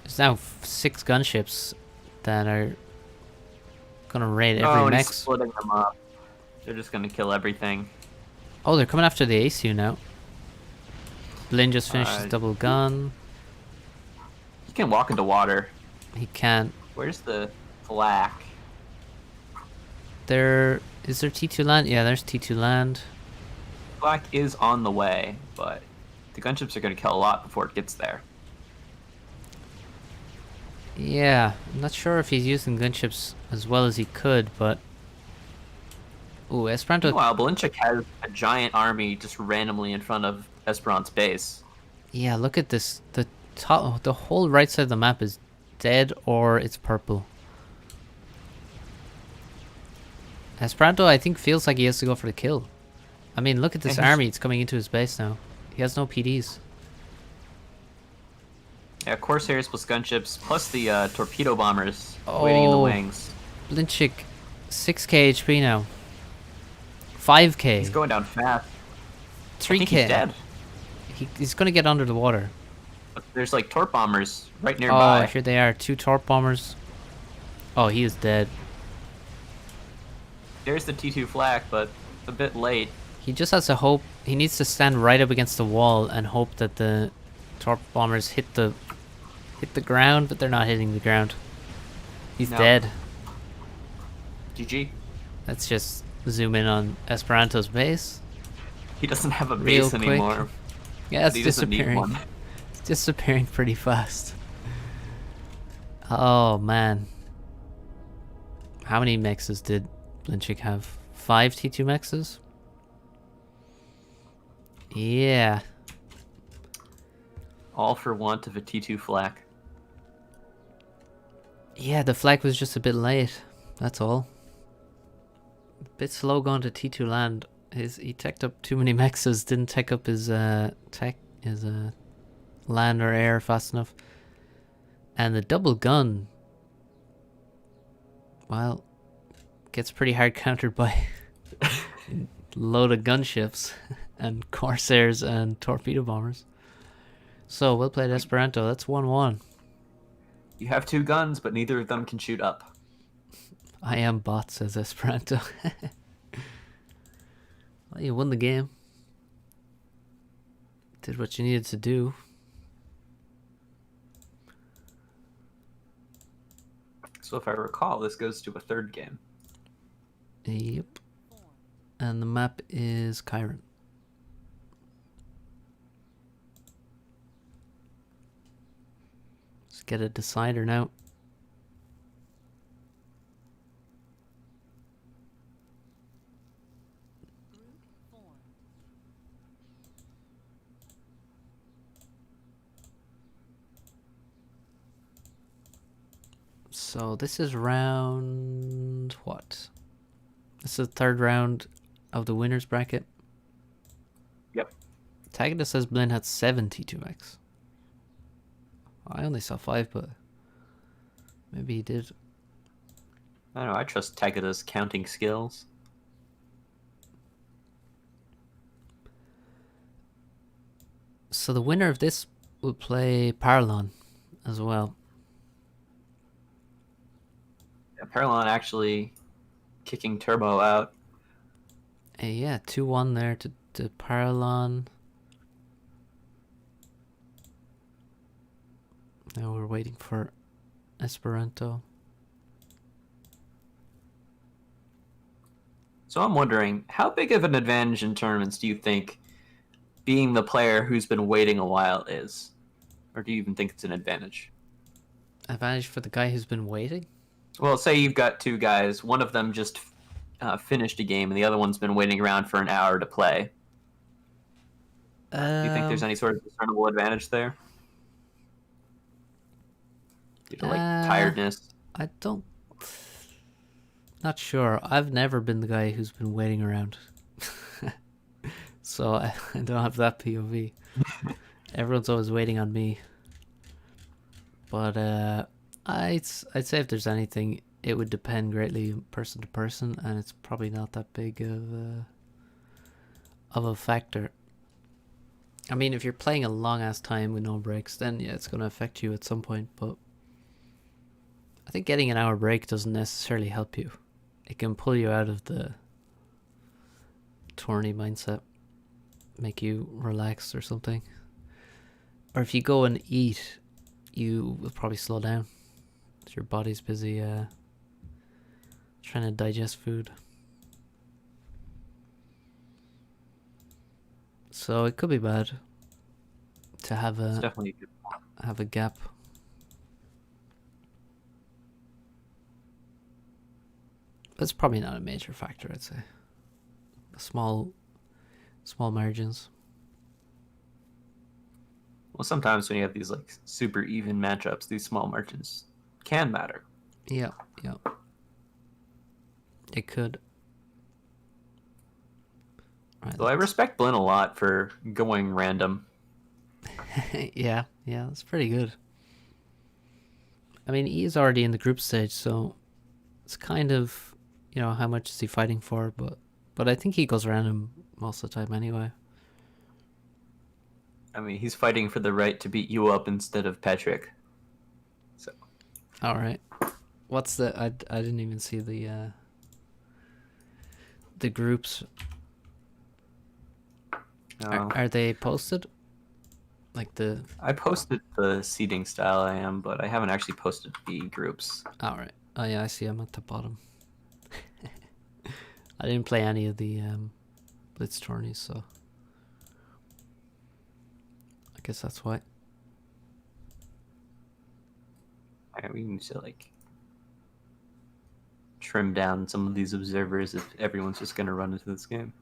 There's now 6 gunships that are gonna raid every and mech. he's splitting them up. They're just gonna kill everything. Oh, they're coming after the ACU now. Blinn just finished his double gun. He can walk into water. He can't. Where's the flak? Is there T2 land? Yeah, there's T2 land. Flak is on the way, but the gunships are gonna kill a lot before it gets there. Yeah, I'm not sure if he's using gunships as well as he could, but... Ooh, Esperanto... Meanwhile, Blinchik has a giant army just randomly in front of Esperant's base. Yeah, look at this. The whole right side of the map is dead or it's purple. Esperanto, I think, feels like he has to go for the kill. I mean, look at this army. It's coming into his base now. He has no PDs. Yeah, Corsairs plus gunships, plus the torpedo bombers waiting in the wings. Blinchik, 6k HP now. 5k. He's going down fast. 3k. I think he's dead. He's gonna get under the water. But there's like torp bombers right nearby. Oh, here they are. 2 torp bombers. Oh, he is dead. There's the T2 flak, but a bit late. He just has to hope. He needs to stand right up against the wall and hope that the torp bombers hit the ground, but they're not hitting the ground. He's No. dead. GG. Let's just zoom in on Esperanto's base. He doesn't have a Real base quick. anymore. Yeah, it's He doesn't need disappearing. one. It's disappearing pretty fast. Oh man. How many mexes did Blinchik have? 5 T2 mexes? Yeah. All for want of a T2 flak. Yeah, the flag was just a bit late. That's all. A bit slow going to T2 land. He teched up too many mexes, didn't tech up his land or air fast enough. And the double gun, well, gets pretty hard countered by load of gunships and corsairs and torpedo bombers. So well played, Esperanto. That's 1-1. You have 2 guns, but neither of them can shoot up. I am bot, says Esperanto. Well, you won the game. Did what you needed to do. So if I recall, this goes to a 3rd game. Yep. And the map is Chiron. Let's get a decider now. So this is round what? This is the 3rd round of the winners bracket. Yep. Tagada says Blin had 7 T2X. I only saw 5, but maybe he did. I don't know, I trust Tagada's counting skills. So the winner of this will play Paralon as well. Yeah, Paralon actually kicking Turbo out. Yeah, 2-1 there to Paralon. Now we're waiting for Esperanto. So I'm wondering, how big of an advantage in tournaments do you think being the player who's been waiting a while is? Or do you even think it's an advantage? Advantage for the guy who's been waiting? Well, say you've got 2 guys. One of them just finished a game, and the other one's been waiting around for an hour to play. Do you think there's any sort of discernible advantage there? Due to, like, tiredness? I don't... Not sure. I've never been the guy who's been waiting around. So I don't have that POV. Everyone's always waiting on me. But I'd say if there's anything, it would depend greatly person to person, and it's probably not that big of a factor. I mean, if you're playing a long ass time with no breaks, then yeah, it's going to affect you at some point, but I think getting an hour break doesn't necessarily help you. It can pull you out of the tourney mindset, make you relax or something. Or if you go and eat, you will probably slow down. Your body's busy trying to digest food. So it could be bad to have It's definitely a good point. have a gap. But it's probably not a major factor, I'd say. Small margins. Well, sometimes when you have these like super even matchups, these small margins can matter. Yeah. It could. Right, So I respect Blin a lot for going random. yeah, that's pretty good. I mean, he's already in the group stage, so it's kind of, how much is he fighting for? But I think he goes random most of the time anyway. I mean, he's fighting for the right to beat you up instead of Patrick. So. All right. What's the? I didn't even see the groups No. Are they posted? Like the... I posted the seating style I am, but I haven't actually posted the groups. Alright. Oh yeah, I see. I'm at the bottom. I didn't play any of the Blitz tourneys, so I guess that's why. We need to like trim down some of these observers if everyone's just gonna run into this game.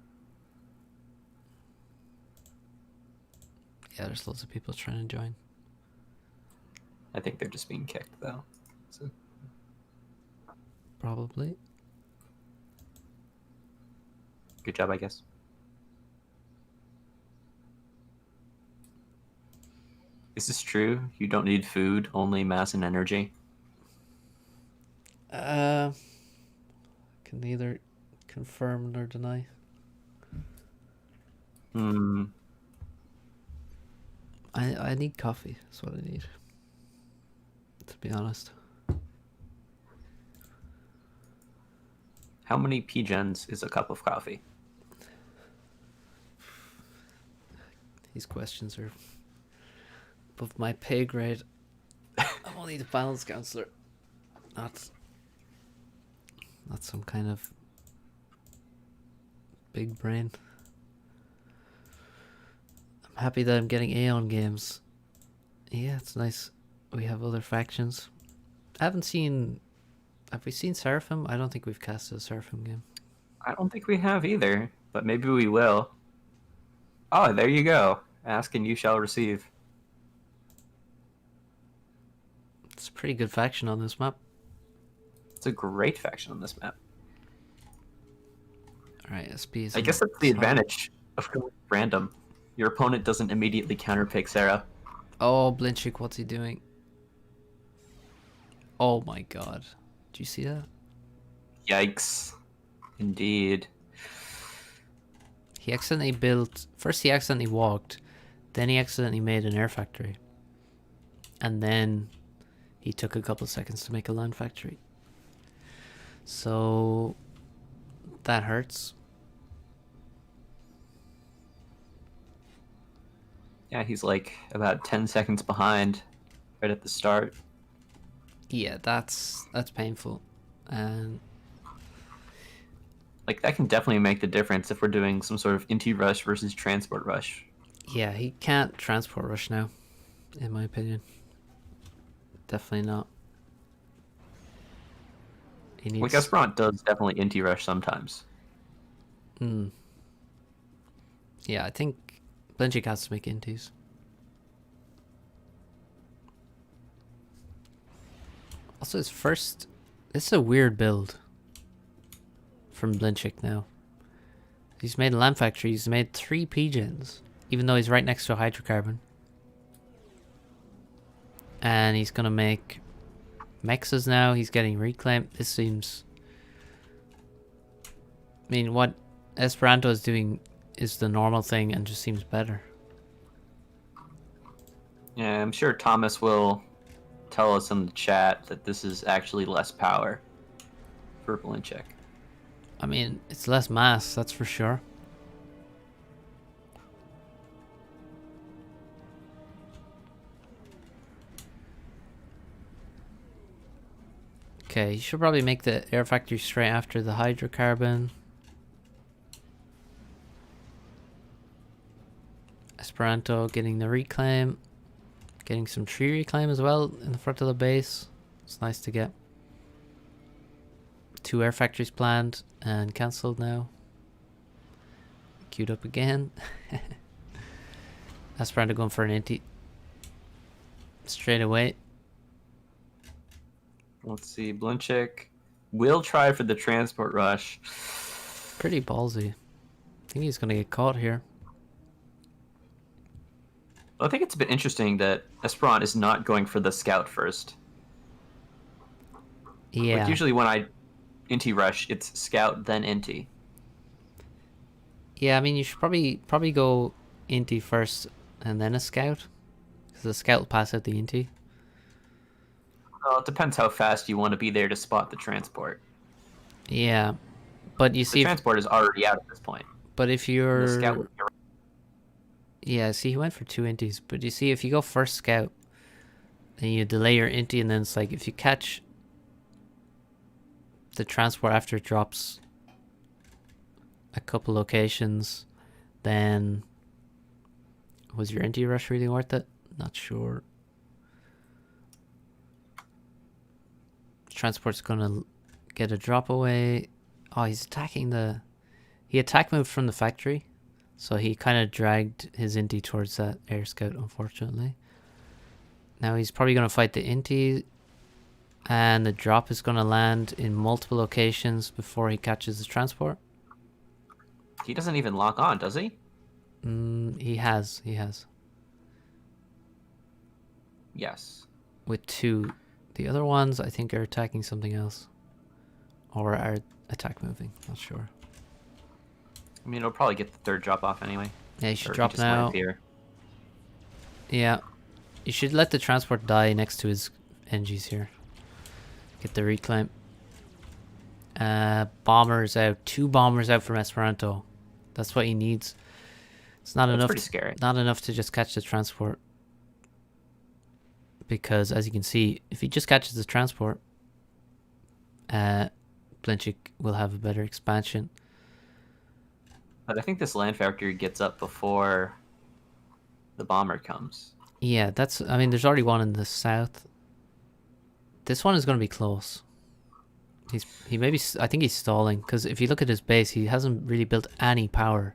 Yeah, there's loads of people trying to join. I think they're just being kicked though. So. Probably. Good job, I guess. Is this true? You don't need food, only mass and energy? Can neither confirm nor deny. I need coffee. That's what I need. To be honest. How many P-gens is a cup of coffee? These questions are above my pay grade. I'm only the balance counselor, not some kind of big brain. I'm happy that I'm getting Aeon games. Yeah, it's nice. We have other factions. I haven't seen... Have we seen Seraphim? I don't think we've casted a Seraphim game. I don't think we have either, but maybe we will. Oh, there you go. Ask and you shall receive. It's a pretty good faction on this map. It's a great faction on this map. Alright, SP is... I guess that's the advantage of going random. Your opponent doesn't immediately counterpick Sarah. Oh, Blinchik, what's he doing? Oh my god. Did you see that? Yikes. Indeed. He accidentally built... First he accidentally walked, then he accidentally made an air factory. And then he took a couple seconds to make a land factory. So... that hurts. Yeah, he's like about 10 seconds behind right at the start. Yeah, that's painful. And like that can definitely make the difference if we're doing some sort of inti rush versus transport rush. yeah, he can't transport rush now, in my opinion. Definitely not. He needs... Like Esperant does definitely inti rush sometimes. Yeah, I think Blinchik has to make inties. Also, his first... This is a weird build from Blinchik now. He's made a land factory. He's made 3 pigeons, even though he's right next to a hydrocarbon. And he's gonna make mexas now. He's getting reclaimed. This seems... I mean, what Esperanto is doing is the normal thing and just seems better. Yeah, I'm sure Thomas will tell us in the chat that this is actually less power for Blinchik. I mean, it's less mass, that's for sure. Okay, you should probably make the air factory straight after the hydrocarbon. Esperanto getting the reclaim. Getting some tree reclaim as well in the front of the base. It's nice to get. 2 air factories planned and cancelled now. Queued up again. Esperanto going for an anti. Straight away. Let's see, Blinchik will try for the transport rush. Pretty ballsy. I think he's going to get caught here. I think it's a bit interesting that Esperant is not going for the scout first. Yeah. Like usually when I inti rush, it's scout then inti. Yeah, I mean you should probably go inti first and then a scout, because the scout will pass out the inti. Well, it depends how fast you want to be there to spot the transport. Yeah, but you see, the transport is already out at this point. but if you're... The scout would be Yeah, see, he went for 2 inties, but you see, if you go first scout, and you delay your intie, and then it's like, if you catch the transport after it drops a couple locations, then was your intie rush really worth it? Not sure. Transport's gonna get a drop away. Oh, he's attacking the... He attack moved from the factory, so he kind of dragged his intie towards that air scout, unfortunately. Now he's probably going to fight the intie, and the drop is going to land in multiple locations before he catches the transport. He doesn't even lock on, does he? He has. Yes. With 2. The other ones, I think, are attacking something else. Or are attack moving. Not sure. I mean, it'll probably get the 3rd drop off anyway. Yeah, you should Or drop just land now. here. Yeah. You should let the transport die next to his NGs here. Get the reclaim. Bombers out. 2 bombers out from Esperanto. That's what he needs. It's not enough. Pretty scary. Not enough to just catch the transport. Because as you can see, if he just catches the transport, Blinchik will have a better expansion. But I think this land factory gets up before the bomber comes. Yeah, that's... I mean, there's already one in the south. This one is going to be close. He maybe... I think he's stalling, because if you look at his base, he hasn't really built any power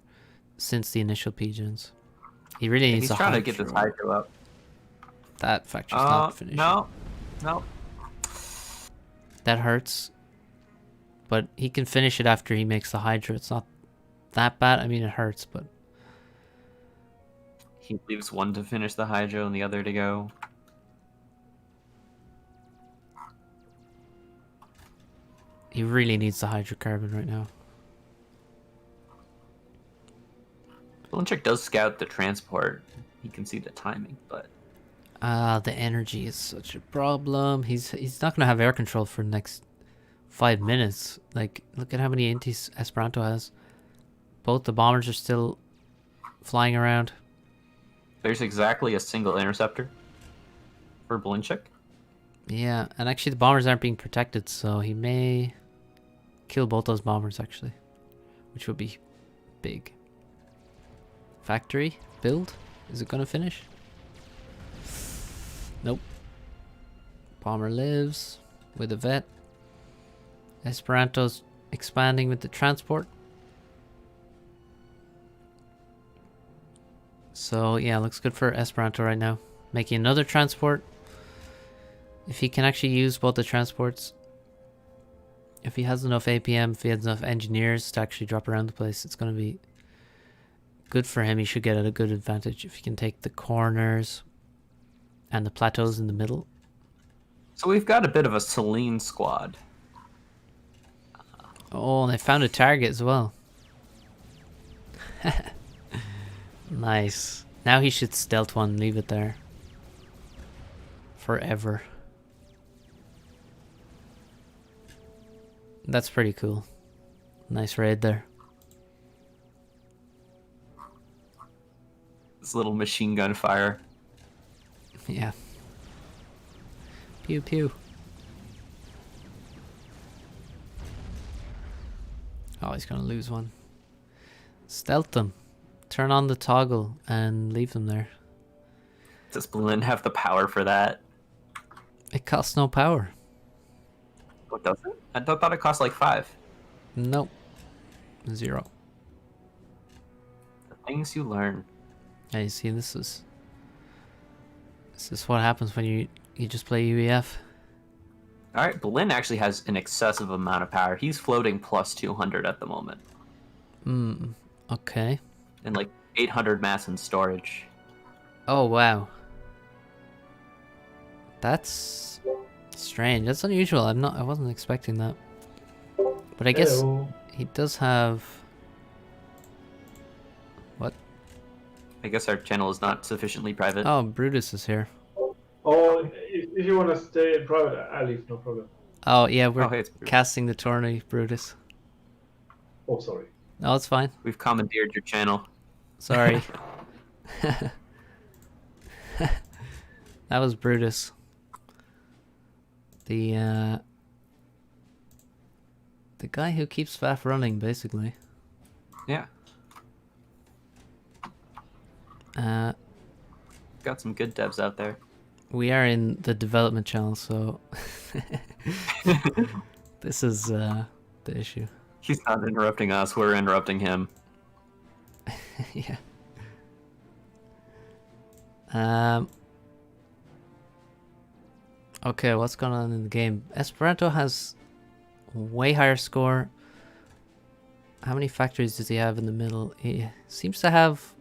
since the initial pigeons. He really needs He's trying to get this hydro up. That factory's not finished. No. That hurts. But he can finish it after he makes the hydro. It's not that bad. I mean, it hurts, but... He leaves one to finish the hydro and the other to go. He really needs the hydrocarbon right now. Blinchik does scout the transport. He can see the timing, but... The energy is such a problem. He's not going to have air control for the next 5 minutes. Like, look at how many inties Esperanto has. Both the bombers are still flying around. There's exactly a single interceptor for Blinchik. Yeah, and actually the bombers aren't being protected, so he may kill both those bombers, actually. Which would be big. Factory build? Is it going to finish? Nope. Bomber lives with a vet. Esperanto's expanding with the transport. So yeah, looks good for Esperanto right now. Making another transport. If he can actually use both the transports. If he has enough APM, if he has enough engineers to actually drop around the place, it's going to be good for him. He should get at a good advantage if he can take the corners and the plateaus in the middle. So we've got a bit of a Celine squad. Oh, and they found a target as well. Nice. Now he should stealth one, leave it there. Forever. That's pretty cool. Nice raid there. This little machine gun fire. Yeah. Pew pew. Oh, he's gonna lose one. Stealth them. Turn on the toggle and leave them there. Does Blin have the power for that? It costs no power. What does it? I thought it cost like 5. Nope. 0. The things you learn. Yeah, you see, this is what happens when you just play UEF. Alright, Blin actually has an excessive amount of power. He's floating plus 200 at the moment. Okay. And like 800 mass in storage. Oh, wow. That's strange. That's unusual. I wasn't expecting that. But I guess he does have... What? I guess our channel is not sufficiently private. Oh, Brutus is here. Oh, if you want to stay in private, I'll leave, no problem. Oh, yeah, we're hey, it's Brutus. casting the tourney, Brutus. Oh, sorry. No, it's fine. We've commandeered your channel. Sorry. That was Brutus. The guy who keeps FAF running, basically. Yeah. Got some good devs out there. We are in the development channel, so this is the issue. He's not interrupting us, we're interrupting him. Yeah. Okay, what's going on in the game? Esperanto has way higher score. How many factories does he have in the middle? He seems to have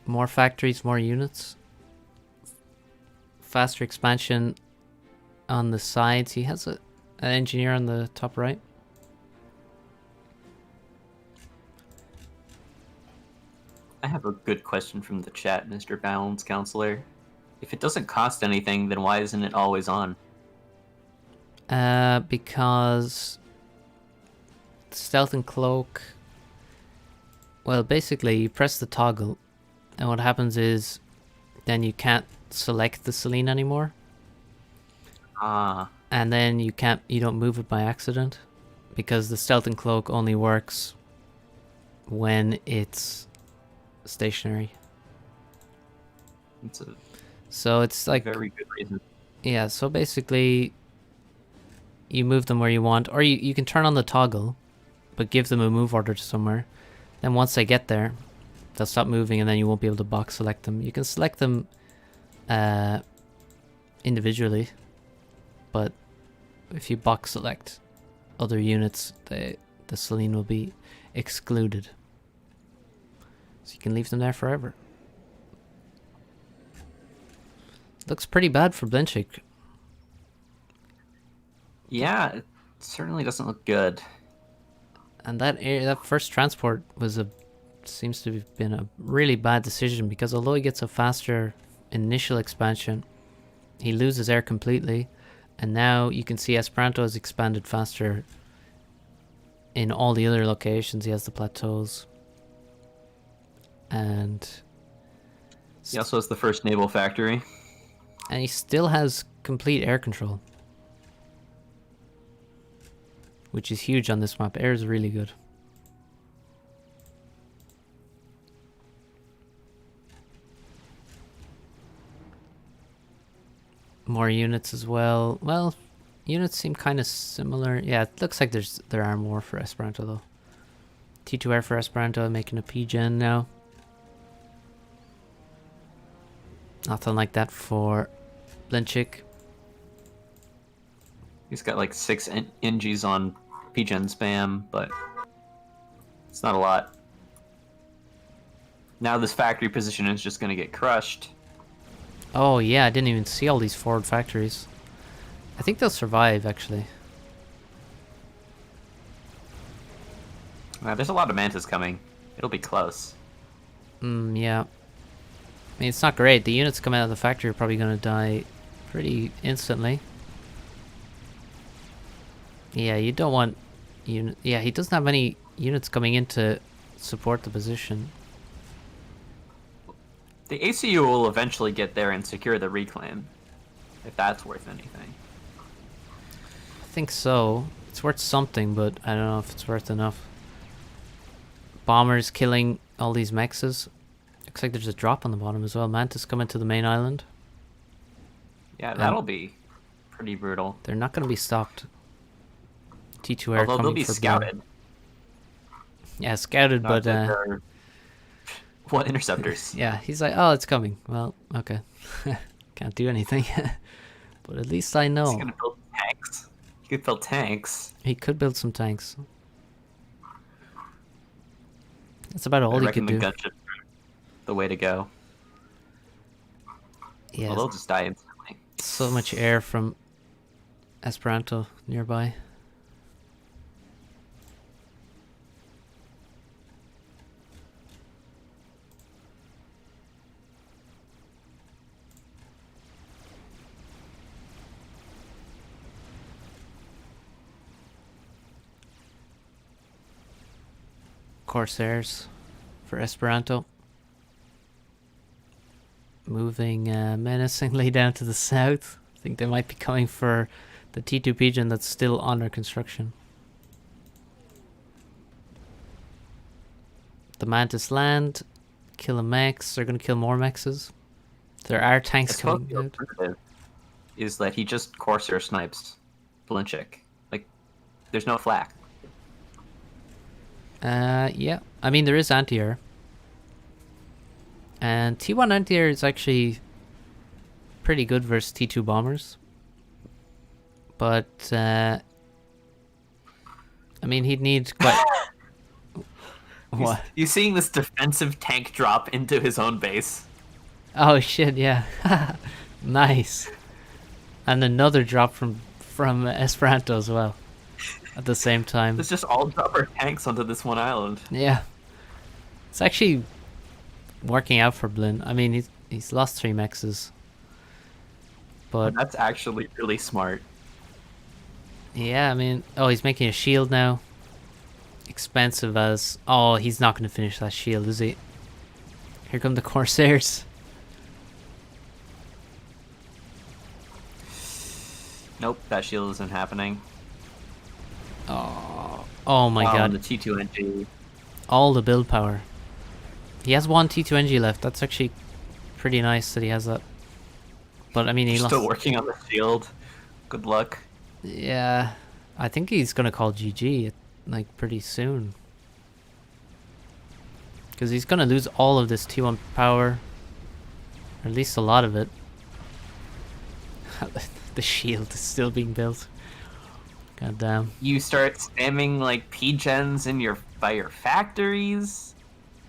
more factories, more units. Faster expansion on the sides. He has an engineer on the top right. I have a good question from the chat, Mr. Balance Counselor. If it doesn't cost anything, then why isn't it always on? Because stealth and cloak. Well, basically, you press the toggle, and what happens is, then you can't select the Celine anymore. Ah. And then you don't move it by accident, because the stealth and cloak only works when it's stationary. It's a So it's like very good reason. Yeah, so basically you move them where you want, or you can turn on the toggle, but give them a move order to somewhere. Then once they get there, they'll stop moving, and then you won't be able to box select them. You can select them individually, but if you box select other units, the Celine will be excluded. So you can leave them there forever. Looks pretty bad for Blinchik. Yeah, it certainly doesn't look good. And that first transport seems to have been a really bad decision, because although he gets a faster initial expansion, he loses air completely, and now you can see Esperanto has expanded faster in all the other locations. He has the plateaus, and He also has the first naval factory. he still has complete air control, which is huge on this map. Air is really good. More units as well. Well, units seem kind of similar. Yeah, it looks like there are more for Esperanto though. T2R for Esperanto, making a P-gen now. Nothing like that for Blinchik. He's got like 6 NGs on PGen spam, but it's not a lot. Now this factory position is just going to get crushed. Oh yeah, I didn't even see all these forward factories. I think they'll survive, actually. There's a lot of mantas coming. It'll be close. Yeah. I mean, it's not great. The units coming out of the factory are probably going to die pretty instantly. Yeah, you don't want... Yeah, he doesn't have any units coming in to support the position. The ACU will eventually get there and secure the reclaim, if that's worth anything. I think so. It's worth something, but I don't know if it's worth enough. Bombers killing all these mexes. Looks like there's a drop on the bottom as well. Mantis coming to the main island. Yeah, that'll be pretty brutal. They're not going to be stopped. T2 air Although they'll coming be for scouted. blood. Yeah, scouted, Not but that they're- What interceptors? yeah, he's like, oh, it's coming. Well, okay. Can't do anything. But at least I He's know. gonna build tanks. He could build tanks. He could build some tanks. That's about all I he reckon could the do. gunship the way to go. Yeah, Well, they'll just die instantly. so much air from Esperanto nearby. Corsairs for Esperanto. moving menacingly down to the south. I think they might be coming for the T2 Pigeon that's still under construction. The Mantis land, kill a mechs. They're going to kill more mexes. There are tanks coming out. Is that he just Corsair snipes Blinchik. Like, there's no flak. Yeah. I mean, there is anti-air. And T1 anti-air is actually pretty good versus T2 bombers. But, I mean, he'd need quite... What? You seeing this defensive tank drop into his own base? Oh shit, yeah. Nice. And another drop from Esperanto as well. At the same time. Let's just all drop our tanks onto this one island. Yeah. It's actually working out for Blin. I mean, he's lost 3 mexes. But that's actually really smart. yeah, I mean, oh, he's making a shield now. Expensive as... Oh, he's not going to finish that shield, is he? Here come the Corsairs. Nope, that shield isn't happening. Oh my god. The T2NG. All the build power. He has 1 T2NG left. That's actually pretty nice that he has that. But I mean, he Still lost... working on the shield. Good luck. Yeah. I think he's going to call GG like pretty soon. Because he's going to lose all of this T1 power. Or at least a lot of it. The shield is still being built. God damn. You start spamming like P-gens in your by your factories.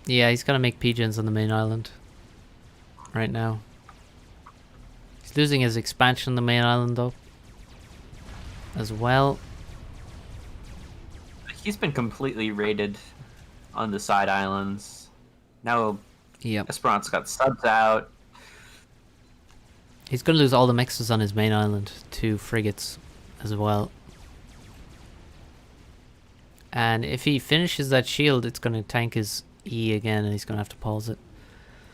Yeah, he's gonna make P-gens on the main island. Right now. He's losing his expansion on the main island though. As well. He's been completely raided on the side islands. Now Yep. Esperanto's got subs out. He's gonna lose all the mexes on his main island to frigates as well. And if he finishes that shield, it's gonna tank his E again and he's gonna have to pause it.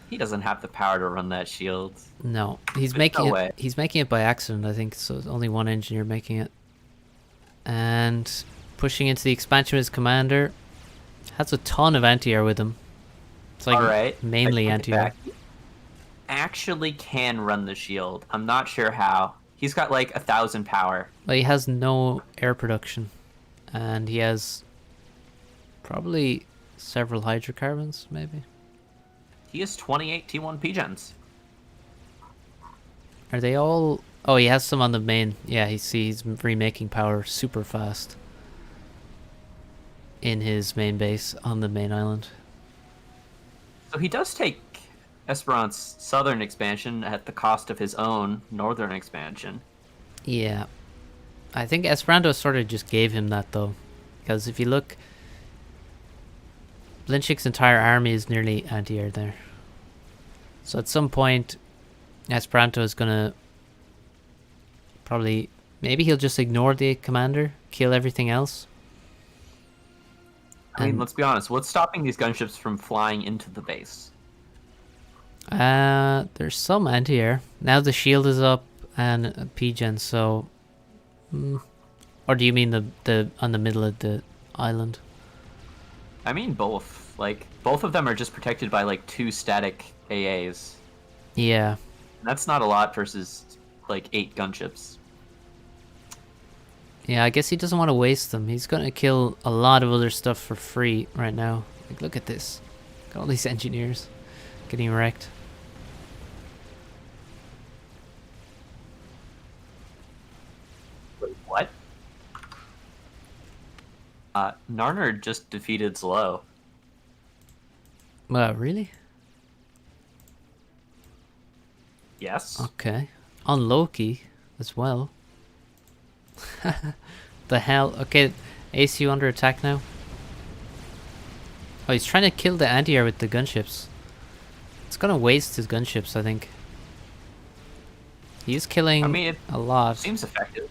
He doesn't have the power to run that shield. No. He's There's making no it way. he's making it by accident, I think, so only 1 engineer making it. And pushing into the expansion with his commander. Has a ton of anti-air with him. It's like Alright. mainly I take it anti-air. back. He actually can run the shield. I'm not sure how. He's got like 1,000 power. But he has no air production. And he has probably several hydrocarbons, maybe. He has 28 T1 P-gens. Are they all... Oh, he has some on the main. Yeah, he's remaking power super fast. In his main base on the main island. So he does take Esperant's southern expansion at the cost of his own northern expansion. Yeah. I think Esperanto sort of just gave him that though. Because if you look... Blinchik's entire army is nearly anti-air there. So at some point, Esperanto is gonna... Probably... Maybe he'll just ignore the commander, kill everything else. I mean, let's be honest. What's stopping these gunships from flying into the base? There's some anti-air. Now the shield is up and a P-gen, so... Or do you mean the on the middle of the island? I mean both. Like, both of them are just protected by like 2 static AAs. Yeah. That's not a lot versus like 8 gunships. Yeah, I guess he doesn't want to waste them. He's gonna kill a lot of other stuff for free right now. Like, look at this. Look at all these engineers getting wrecked. Wait, what? Narner just defeated Zlo. Really? Yes. Okay. On Loki as well. The hell? Okay, ACU under attack now. Oh, he's trying to kill the anti-air with the gunships. It's gonna waste his gunships, I think. He's killing I mean, a lot. Seems effective.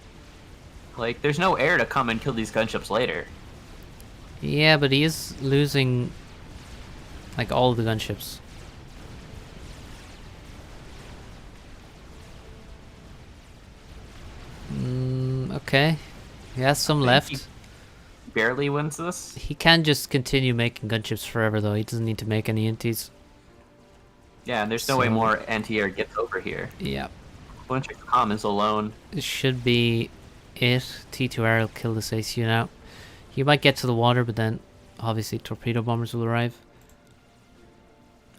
Like, there's no air to come and kill these gunships later. Yeah, but he is losing like all the gunships. Okay. He has some think left. he barely wins this. He can just continue making gunships forever, though. He doesn't need to make any inties. Yeah, and there's no way So- more anti-air gets over here. Yeah. Blinchik's comm is alone. This should be it. T2R will kill this ACU now. He might get to the water, but then obviously torpedo bombers will arrive.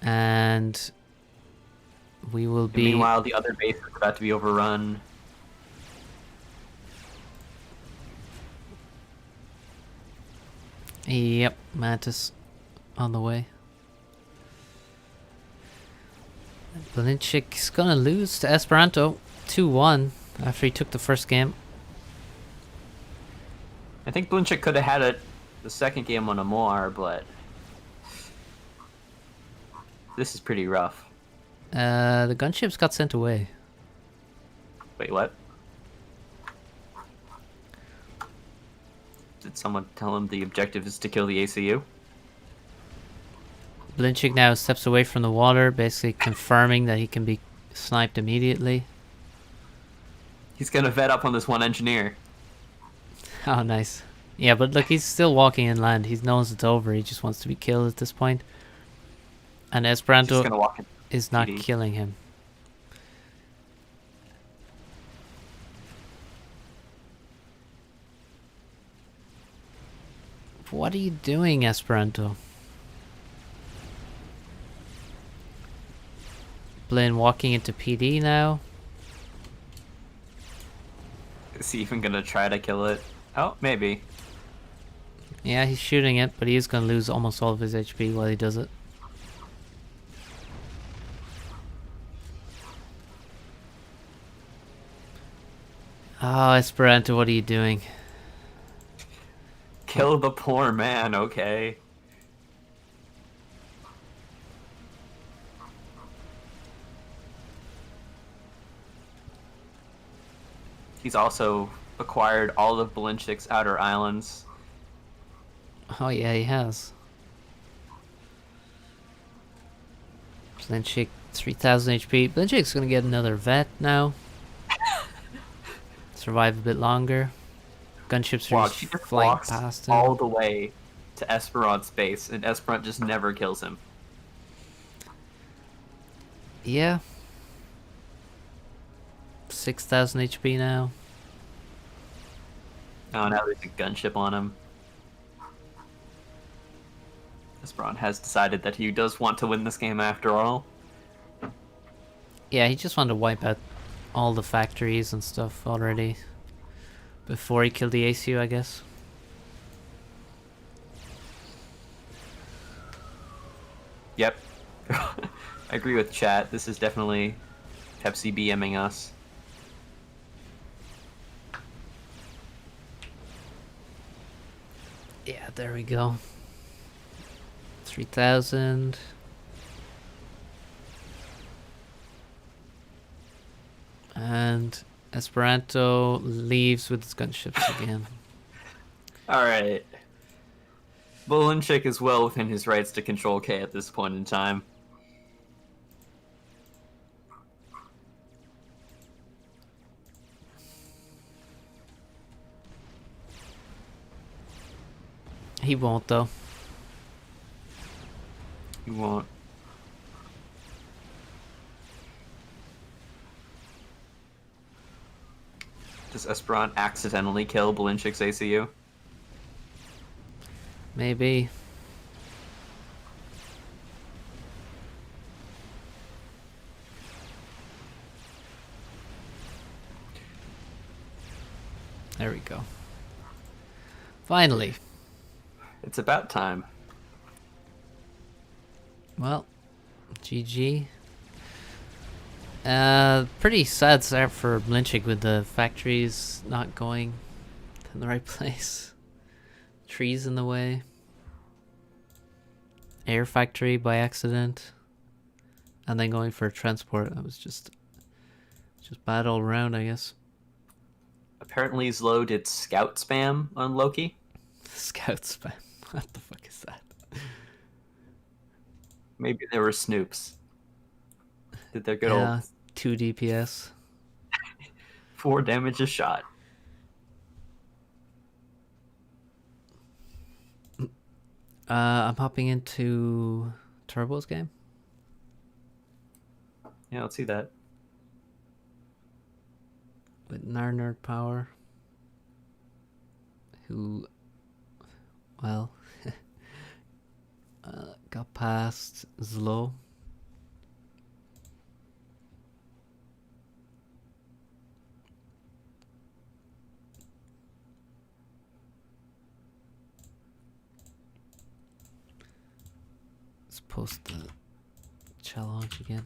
And we will And be... meanwhile, the other base is about to be overrun. Yep, Mantis on the way. Blinchik's gonna lose to Esperanto 2-1 after he took the first game. I think Blinchik could have had it the second game on a more, but this is pretty rough. The gunships got sent away. Wait, what? Did someone tell him the objective is to kill the ACU? Blinchik now steps away from the water, basically confirming that he can be sniped immediately. He's gonna vet up on this one engineer. Oh, nice. Yeah, but look, he's still walking inland. He knows it's over. He just wants to be killed at this point. And He's Esperanto just gonna walk in. is not PD. killing him. What are you doing, Esperanto? Blin walking into PD now. Is he even gonna try to kill it? Oh, maybe. Yeah, he's shooting it, but he is going to lose almost all of his HP while he does it. Oh, Esperanto, what are you doing? Kill the poor man, okay? He's also acquired all of Blinchik's outer islands. Oh yeah, he has. Blinchik, 3000 HP. Blinchik's gonna get another vet now. Survive a bit longer. Gunships are Watch, just he just flying walks past him. all the way to Esperant's base, and Esperant just never kills him. Yeah. 6000 HP now. Oh, now there's a gunship on him. Esperant has decided that he does want to win this game after all. Yeah, he just wanted to wipe out all the factories and stuff already. Before he killed the ACU, I guess. Yep. I agree with chat. This is definitely Pepsi BMing us. Yeah, there we go. 3000. And Esperanto leaves with his gunships again. Alright. Blinchik is well within his rights to control K at this point in time. He won't, though. He won't. Does Esperant accidentally kill Blinchik's ACU? Maybe. There we go. Finally. It's about time. Well, GG. Pretty sad start for Blinchik with the factories not going in the right place. Trees in the way. Air factory by accident. And then going for a transport. That was just bad all around, I guess. Apparently Zlo did scout spam on Loki. Scout spam. What the fuck is that? Maybe there were snoops. Did their good old 2 DPS. 4 damage a shot. I'm hopping into Turbo's game. Yeah, let's see that. With Narnerd Power. Who, well, got past Zlo. Let's post the challenge again.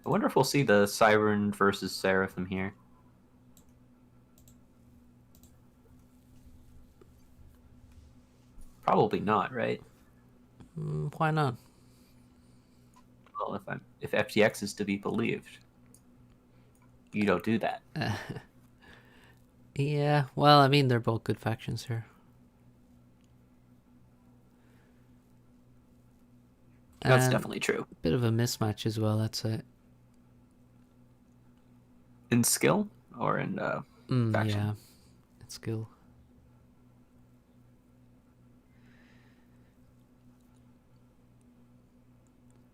I wonder if we'll see the Siren versus Seraphim here. Probably not, right? Why not? Well, if FTX is to be believed, you don't do that. Yeah, well, I mean, they're both good factions here. That's And definitely true. a bit of a mismatch as well, I'd say. In skill or in faction? Yeah, it's skill.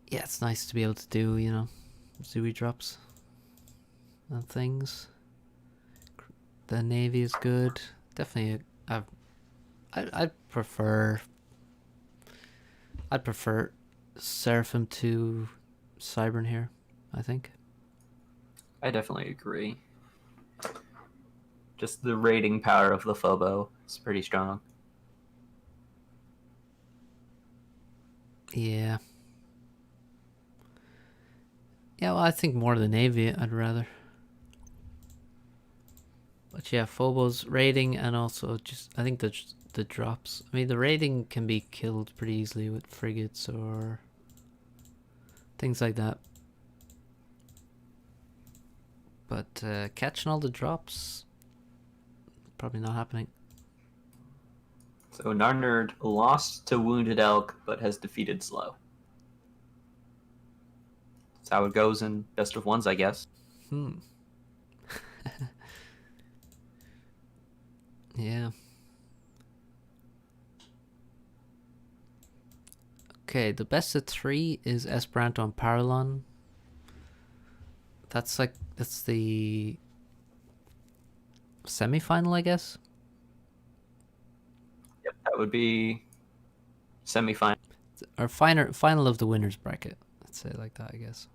Yeah, it's nice to be able to do, you know, Zooey drops and things. The Navy is good. Definitely, I'd prefer Seraphim to Cybern here, I think. I definitely agree. Just the rating power of the Phobo is pretty strong. Yeah. Yeah, well, I think more of the Navy, I'd rather. But yeah, Phobo's rating and also just, I think the drops. I mean, the rating can be killed pretty easily with frigates or things like that. But catching all the drops, probably not happening. So Narnerd lost to Wounded Elk, but has defeated Slow. That's how it goes in best of ones, I guess. Yeah. Okay, the best of 3 is Esperanto and Paralon. That's the semi-final, I guess. Yep, that would be semi-final. Or final of the winners bracket. Let's say it like that, I guess.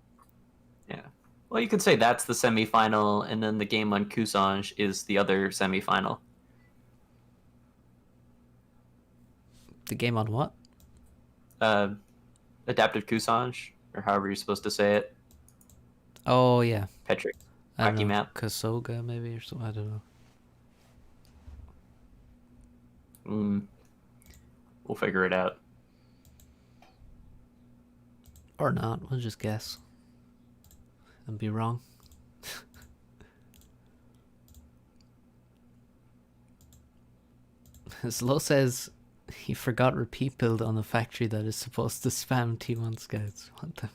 Yeah. Well, you could say that's the semi-final, and then the game on Kusange is the other semi-final. The game on what? Adaptive Kusange, or however you're supposed to say it. Oh, yeah. Petrick. I don't Wacky know. map. Kosoga, maybe, or something. I don't know. We'll figure it out. Or not. We'll just guess. And be wrong. Slow says he forgot repeat build on the factory that is supposed to spam T1 scouts. What the?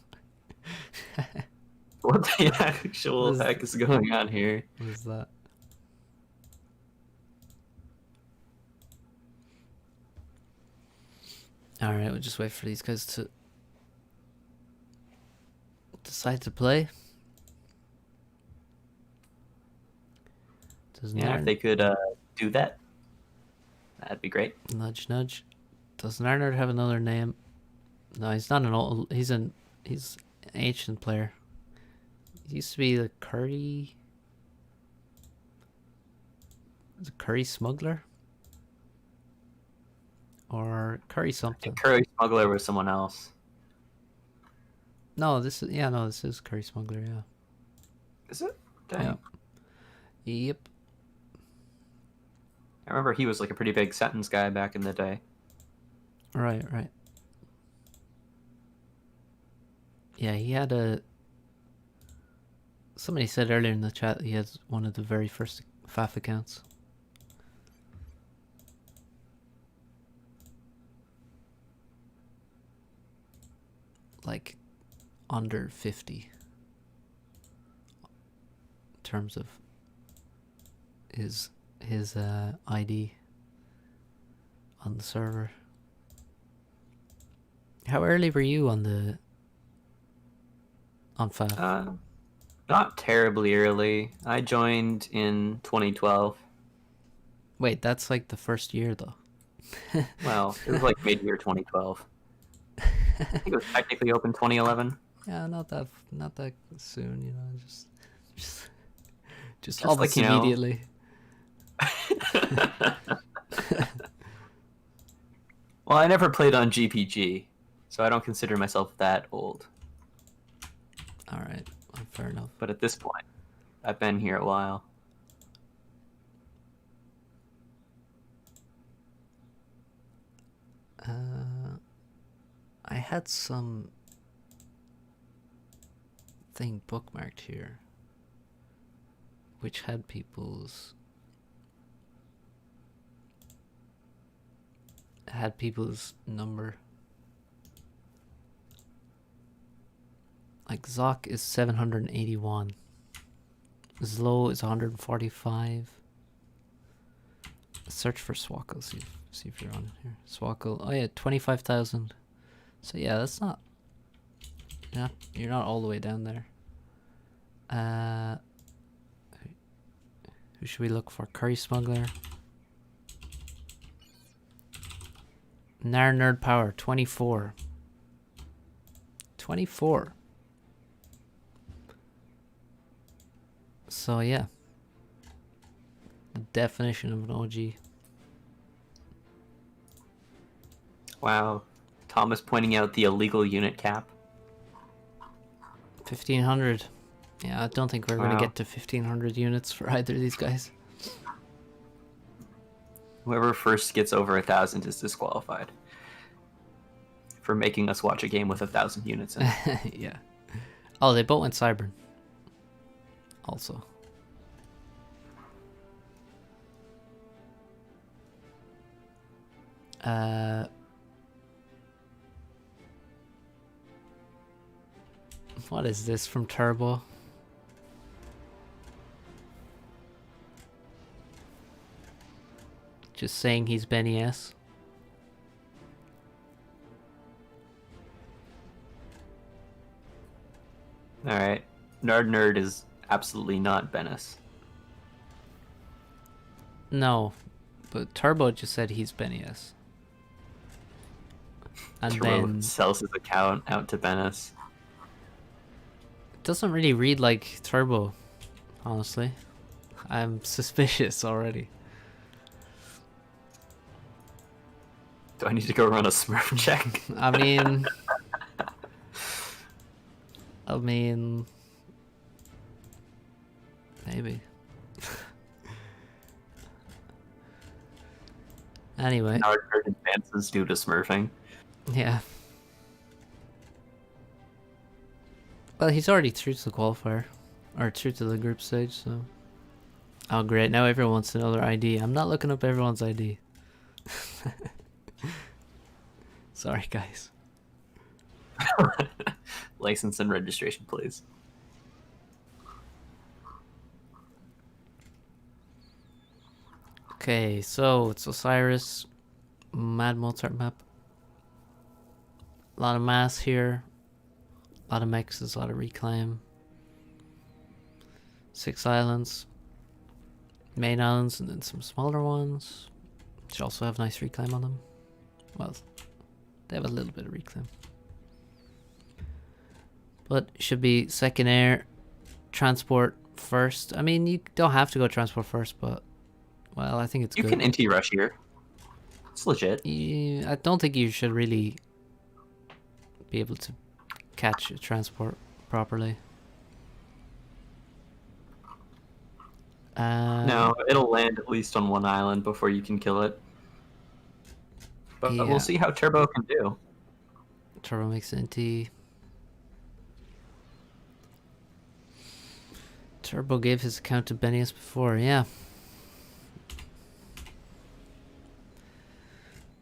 What the actual heck is going on here? What is that? Alright, we'll just wait for these guys to decide to play. If they could do that, that'd be great. Nudge, nudge. Does Narnard have another name? No, he's not an old. He's an ancient player. He used to be the Curry. Was it Curry Smuggler? Or Curry something? Curry Smuggler was someone else. No, this is Curry Smuggler. Yeah. Is it? Dang. Yeah. Yep. I remember he was like a pretty big sentence guy back in the day. Right. Yeah, he had a. Somebody said earlier in the chat he has one of the very first FAF accounts. Like under 50 in terms of his ID on the server. How early were you on FAF? Not terribly early. I joined in 2012. Wait, that's like the first year though. Well, it was like mid-year 2012. I think it was technically open 2011. Yeah, not that soon, you know, just Just almost like, you know. immediately. Well, I never played on GPG, so I don't consider myself that old. All right, well, fair enough. But at this point, I've been here a while. I had some thing bookmarked here, which had people's number. Like Zoc is 781. Zlo is 145. Search for Swkoll. See if you're on here. Swkoll. Oh yeah, 25,000. So yeah, that's not. You're not all the way down there. Who should we look for? Curry Smuggler. Nerd Power 24. 24. So yeah. The definition of an OG. Wow. Thomas pointing out the illegal unit cap. 1,500. Yeah, I don't think we're going to get to 1,500 units for either of these guys. Whoever first gets over 1,000 is disqualified for making us watch a game with 1,000 units in it. Yeah. Oh, they both went Cybern. Also. What is this from Turbo? Just saying he's Benny S. Alright. Nerd is absolutely not Bennis. No, but Turbo just said he's Benny S. And Turbo then sells his account out to Bennis. it doesn't really read like Turbo, honestly. I'm suspicious already. Do I need to go run a Smurf check? I mean, maybe. Anyway. Nerd advances due to smurfing. Yeah. Well, he's already through to the qualifier. Or through to the group stage, so... Oh, great. Now everyone wants to know their ID. I'm not looking up everyone's ID. Sorry, guys. License and registration, please. Okay, so it's Osiris. Mad Mozart map. A lot of mass here. A lot of mexes, a lot of reclaim. 6 islands. Main islands and then some smaller ones. Which also have nice reclaim on them. Well, they have a little bit of reclaim. But it should be second air. Transport first. I mean, you don't have to go transport first, but... Well, I think it's good. You can NT rush here. It's legit. Yeah, I don't think you should really be able to catch a transport properly. No, it'll land at least on one island before you can kill it. But yeah. we'll see how Turbo can do. Turbo makes NT. Turbo gave his account to Benius before, yeah.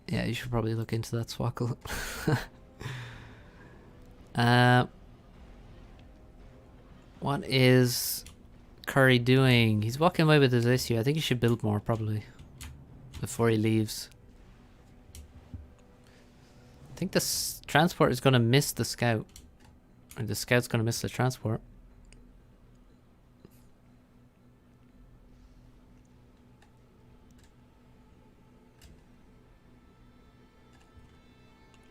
Yeah, you should probably look into that, Swkoll. What is Curry doing? He's walking away with his issue. I think he should build more probably before he leaves. I think this transport is going to miss the scout. Or the scout's going to miss the transport.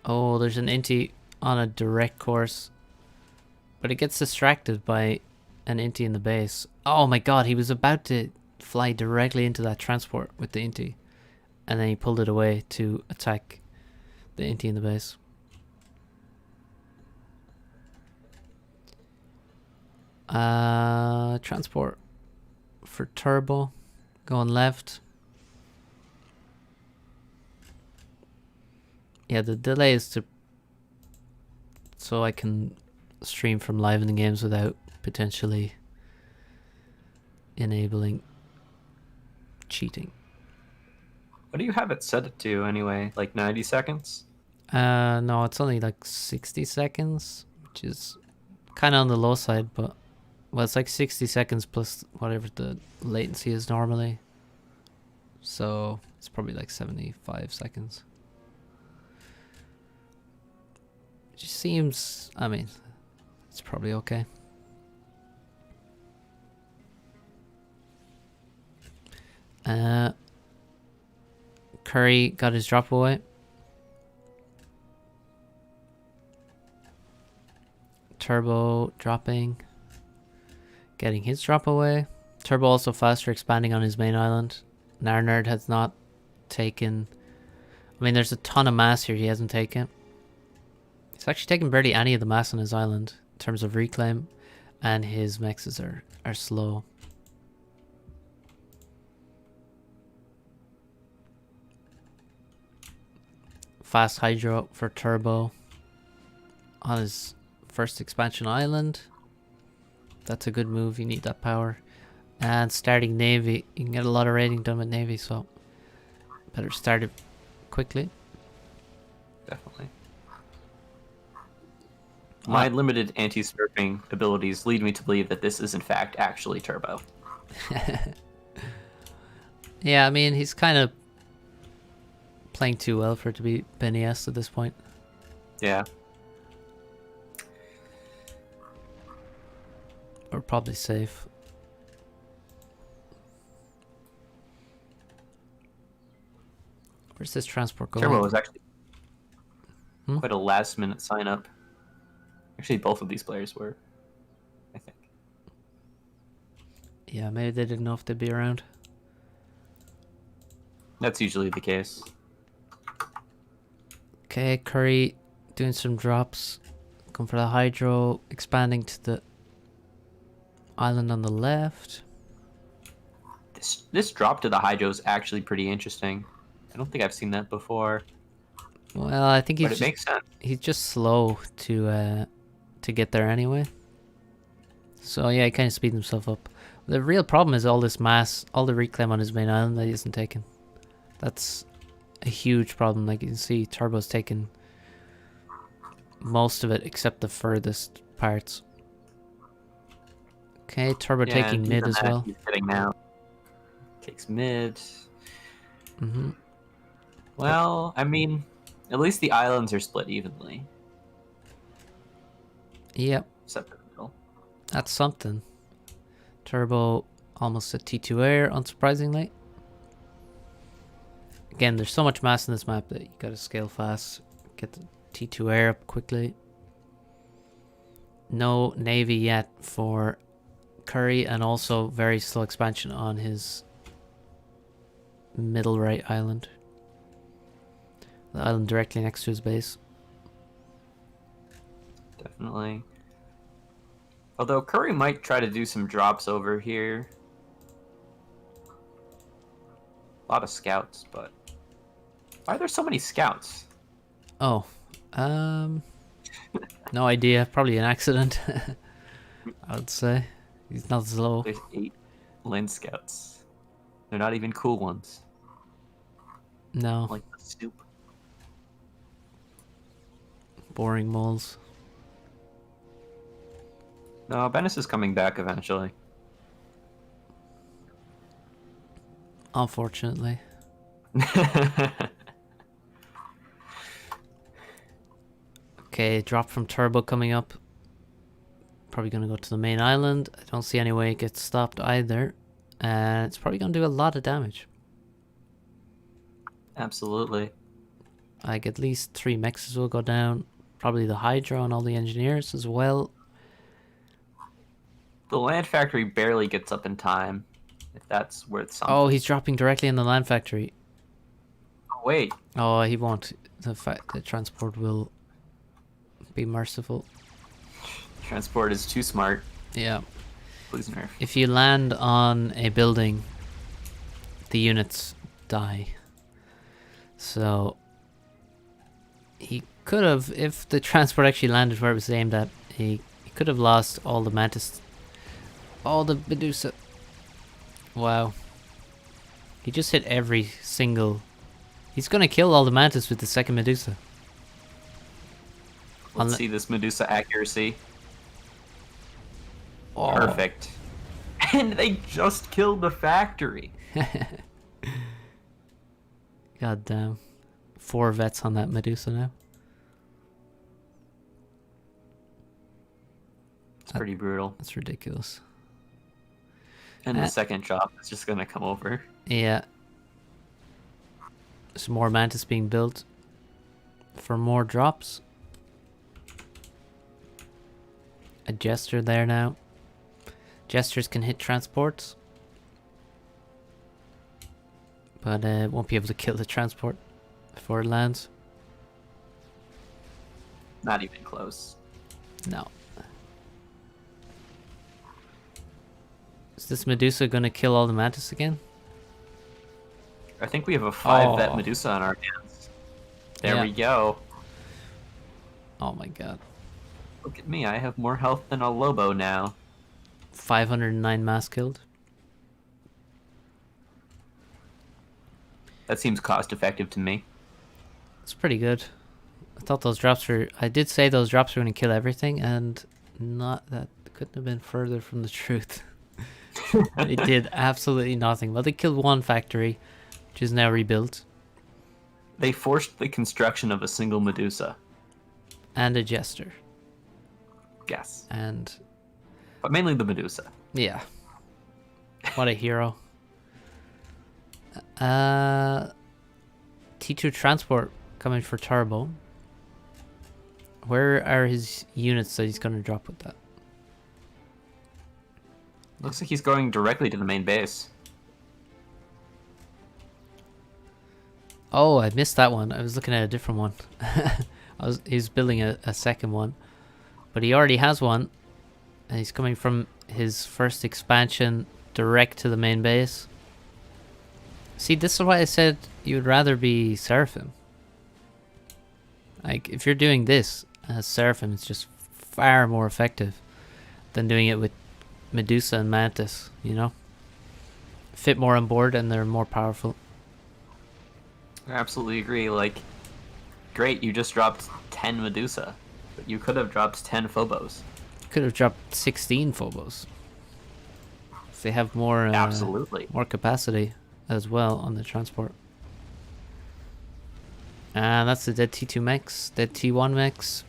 Oh, there's an Inti on a direct course. But it gets distracted by an Inti in the base. Oh my god, he was about to fly directly into that transport with the Inti. And then he pulled it away to attack the Inti in the base. Transport for turbo. Going left. Yeah, the delay is to so I can stream from live in the games without potentially enabling cheating. What do you have it set to anyway? Like 90 seconds? No, it's only like 60 seconds, which is kind of on the low side, but well, it's like 60 seconds plus whatever the latency is normally. So it's probably like 75 seconds. Just seems, I mean, it's probably okay. Curry got his drop away. Turbo dropping. Getting his drop away. Turbo also faster expanding on his main island. Narnerd has not taken... I mean, there's a ton of mass here he hasn't taken. He's actually taken barely any of the mass on his island in terms of reclaim. And his mexes are slow. Fast hydro for Turbo on his first expansion island. That's a good move. You need that power. And starting Navy. You can get a lot of raiding done with Navy, so better start it quickly. Definitely. My limited anti-surfing abilities lead me to believe that this is in fact actually Turbo. Yeah, I mean, he's kind of playing too well for it to be Benny S at this point. Yeah. We're probably safe. Where's this transport going? Turbo was actually quite a last-minute sign-up. Actually, both of these players were, I think. Yeah, maybe they didn't know if they'd be around. That's usually the case. Okay, Curry doing some drops. Going for the hydro, expanding to the island on the left. This drop to the hydro is actually pretty interesting. I don't think I've seen that before. Well, I think But it makes sense. he's just slow to get there anyway. So yeah, he kind of speeds himself up. The real problem is all this mass, all the reclaim on his main island that he isn't taking. That's a huge problem. Like you can see, Turbo's taken most of it except the furthest parts. Okay, Turbo taking mid as well. He's hitting now. Takes mid. Mm-hmm. Well, I mean, at least the islands are split evenly. Yep. Except for the middle. That's something. Turbo almost at T2 air, unsurprisingly. Again, there's so much mass in this map that you gotta scale fast. Get the T2 air up quickly. No Navy yet for Curry, and also very slow expansion on his middle right island. The island directly next to his base. Definitely. Although Curry might try to do some drops over here. A lot of scouts, but why are there so many scouts? Oh, no idea. Probably an accident. I would say he's not slow. There's 8 lens scouts. They're not even cool ones. No, Like the soup. boring moles. No, Bennis is coming back eventually. Unfortunately. Okay, drop from Turbo coming up. Probably gonna go to the main island. I don't see any way it gets stopped either. And it's probably gonna do a lot of damage. Absolutely. Like at least 3 mexes will go down. Probably the Hydra and all the engineers as well. The land factory barely gets up in time, if that's worth something. Oh, he's dropping directly in the land factory. Oh, wait. Oh, he won't. The transport will be merciful. Transport is too smart. Yeah. Please nerf. If you land on a building, the units die. So he could have, if the transport actually landed where it was aimed at, he could have lost all the Mantis, all the Medusa. Wow. He just hit every single... He's gonna kill all the Mantis with the second Medusa. Let's see this Medusa accuracy. Oh. Perfect. And they just killed the factory. God damn. 4 vets on that Medusa now. It's pretty brutal. That's ridiculous. And the second drop is just gonna come over. Yeah. Some more Mantis being built for more drops. A Jester there now. Jesters can hit transports. But won't be able to kill the transport before it lands. Not even close. No. Is this Medusa gonna kill all the Mantis again? I think we have a 5 vet Oh. Medusa on our hands. There Yeah. we go. Oh my god. Look at me, I have more health than a Lobo now. 509 mass killed. That seems cost effective to me. It's pretty good. I thought those drops were... I did say those drops were going to kill everything, and not that... Couldn't have been further from the truth. They did absolutely nothing. Well, they killed one factory, which is now rebuilt. They forced the construction of a single Medusa. And a Jester. Yes. And... But mainly the Medusa. yeah. What a hero. T2 transport coming for Turbo. Where are his units that he's going to drop with that? Looks like he's going directly to the main base. Oh, I missed that one. I was looking at a different one. He was building a second one. But he already has one. And he's coming from his first expansion direct to the main base. See, this is why I said you would rather be Seraphim. Like, if you're doing this as Seraphim, it's just far more effective than doing it with Medusa and Mantis, you know? Fit more on board and they're more powerful. I absolutely agree. Like, great, you just dropped 10 Medusa. But you could have dropped 10 Phobos. Could have dropped 16 Phobos. If they have more Absolutely. more capacity as well on the transport. And that's the dead T2 mechs, dead T1 mechs.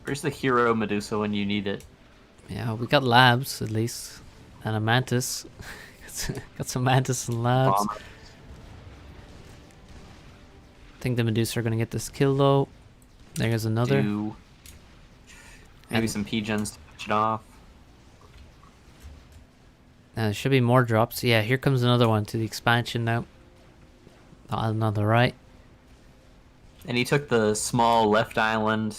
Where's the hero Medusa when you need it? Yeah, we got labs at least. And a Mantis. Got some Mantis and labs. Bomber. I think the Medusa are going to get this kill though. There's another. Maybe And- some P-gens to finish it off. There should be more drops. Yeah, here comes another one to the expansion now. On the right. And he took the small left island.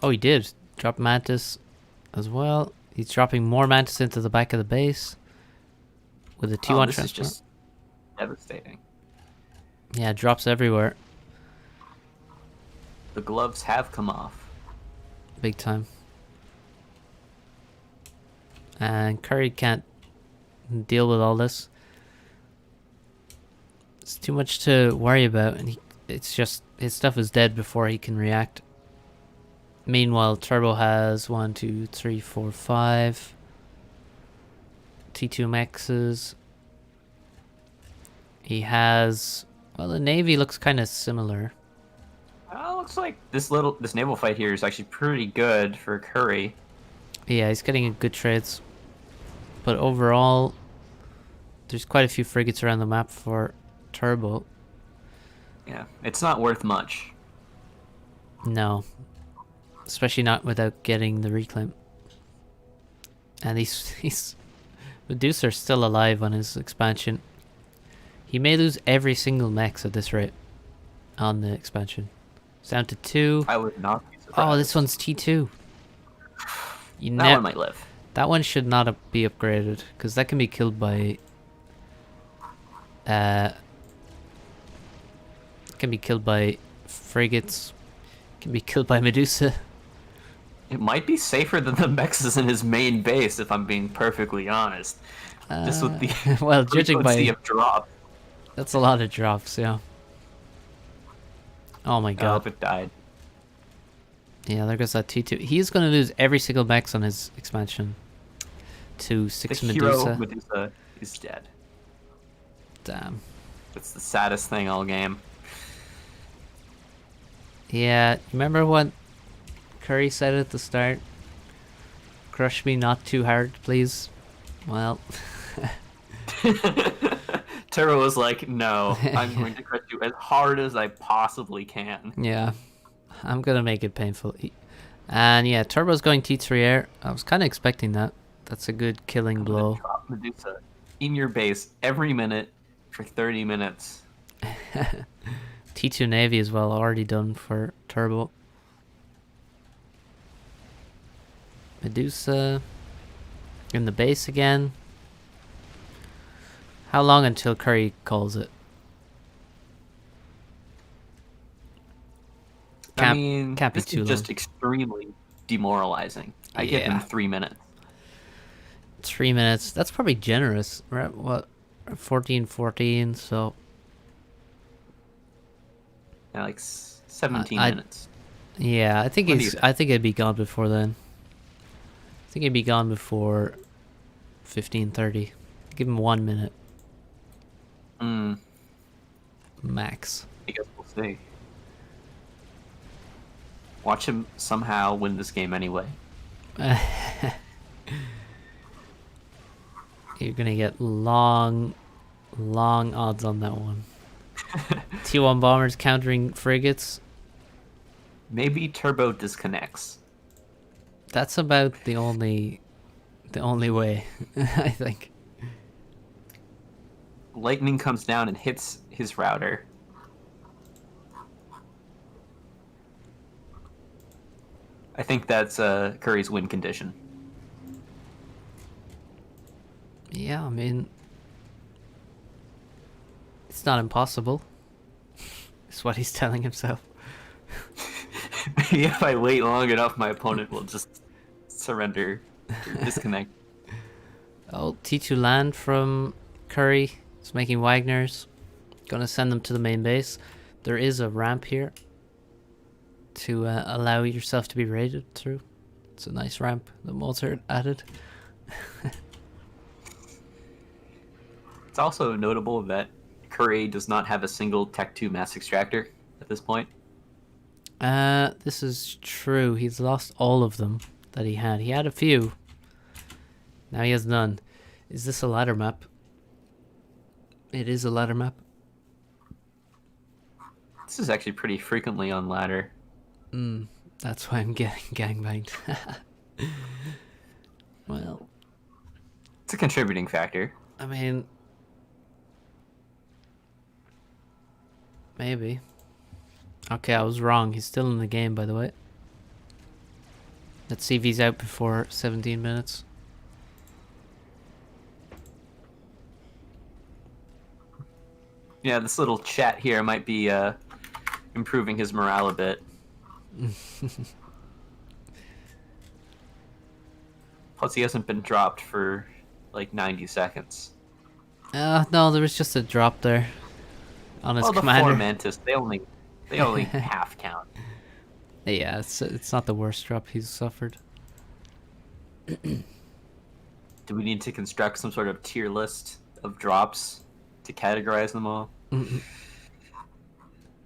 Oh, he did. Drop Mantis as well. He's dropping more Mantis into the back of the base. With a T1 This is transport. just devastating. Yeah, drops everywhere. The gloves have come off. Big time. And Curry can't deal with all this. It's too much to worry about, and it's just his stuff is dead before he can react. Meanwhile, Turbo has 1, 2, 3, 4, 5. T2 mexes. He has... Well, the Navy looks kind of similar. Looks like this naval fight here is actually pretty good for Curry. Yeah, he's getting good trades. But overall, there's quite a few frigates around the map for Turbo. Yeah, it's not worth much. No. Especially not without getting the reclaim. And he's Medusa's still alive on his expansion. He may lose every single mech at this rate on the expansion. It's down to 2. I would not be surprised. Oh, this one's T2. That one might live. That one should not be upgraded, because that can be killed by... can be killed by frigates. Can be killed by Medusa. It might be safer than the mexes in his main base, if I'm being perfectly honest. Just with the well, judging by frequency of drop. That's a lot of drops, yeah. Oh my god. Oh, it died. Yeah, there goes that T2. He's going to lose every single mex on his expansion to 6 The Medusa. hero Medusa is dead. Damn. It's the saddest thing all game. Yeah, you remember what Curry said at the start? Crush me not too hard, please. Well... Turbo was like, no, I'm going to crush you as hard as I possibly can. Yeah, I'm gonna make it painful. And yeah, Turbo's going T3 air. I was kind of expecting that. That's a good killing blow. Drop Medusa in your base every minute for 30 minutes. T2 Navy as well, already done for Turbo. Medusa in the base again. How long until Curry calls it? I mean, can't be this too is long. just extremely demoralizing. I give him 3 minutes. 3 minutes. That's probably generous. We're at what? 14, so... Yeah, like 17 I- minutes. Yeah, I think What do he's. you I think it'd be gone before then. I think it'd be gone before 15:30. Give him 1 minute max. I guess we'll see. Watch him somehow win this game anyway. You're gonna get long odds on that one. T1 bombers countering frigates. Maybe Turbo disconnects. That's about the only way, I think. Lightning comes down and hits his router. I think that's Curry's win condition. Yeah, I mean, it's not impossible. It's what he's telling himself. If I wait long enough, my opponent will just surrender, or disconnect. Oh, T2 land from Curry. He's making Wagners. Gonna send them to the main base. There is a ramp here to allow yourself to be raided through. It's a nice ramp that Mozart added. It's also notable that Curry does not have a single Tech 2 mass extractor at this point. This is true. He's lost all of them that he had. He had a few. Now he has none. Is this a ladder map? It is a ladder map. This is actually pretty frequently on ladder. That's why I'm getting gangbanged. Well, It's a contributing factor. I mean, maybe. Okay, I was wrong. He's still in the game, by the way. Let's see if he's out before 17 minutes. Yeah, this little chat here might be improving his morale a bit. Plus, he hasn't been dropped for like 90 seconds. No, there was just a drop there on his Well, the commander. four Mantis, they only half count. Yeah, it's not the worst drop he's suffered. Do we need to construct some sort of tier list of drops to categorize them all? Maybe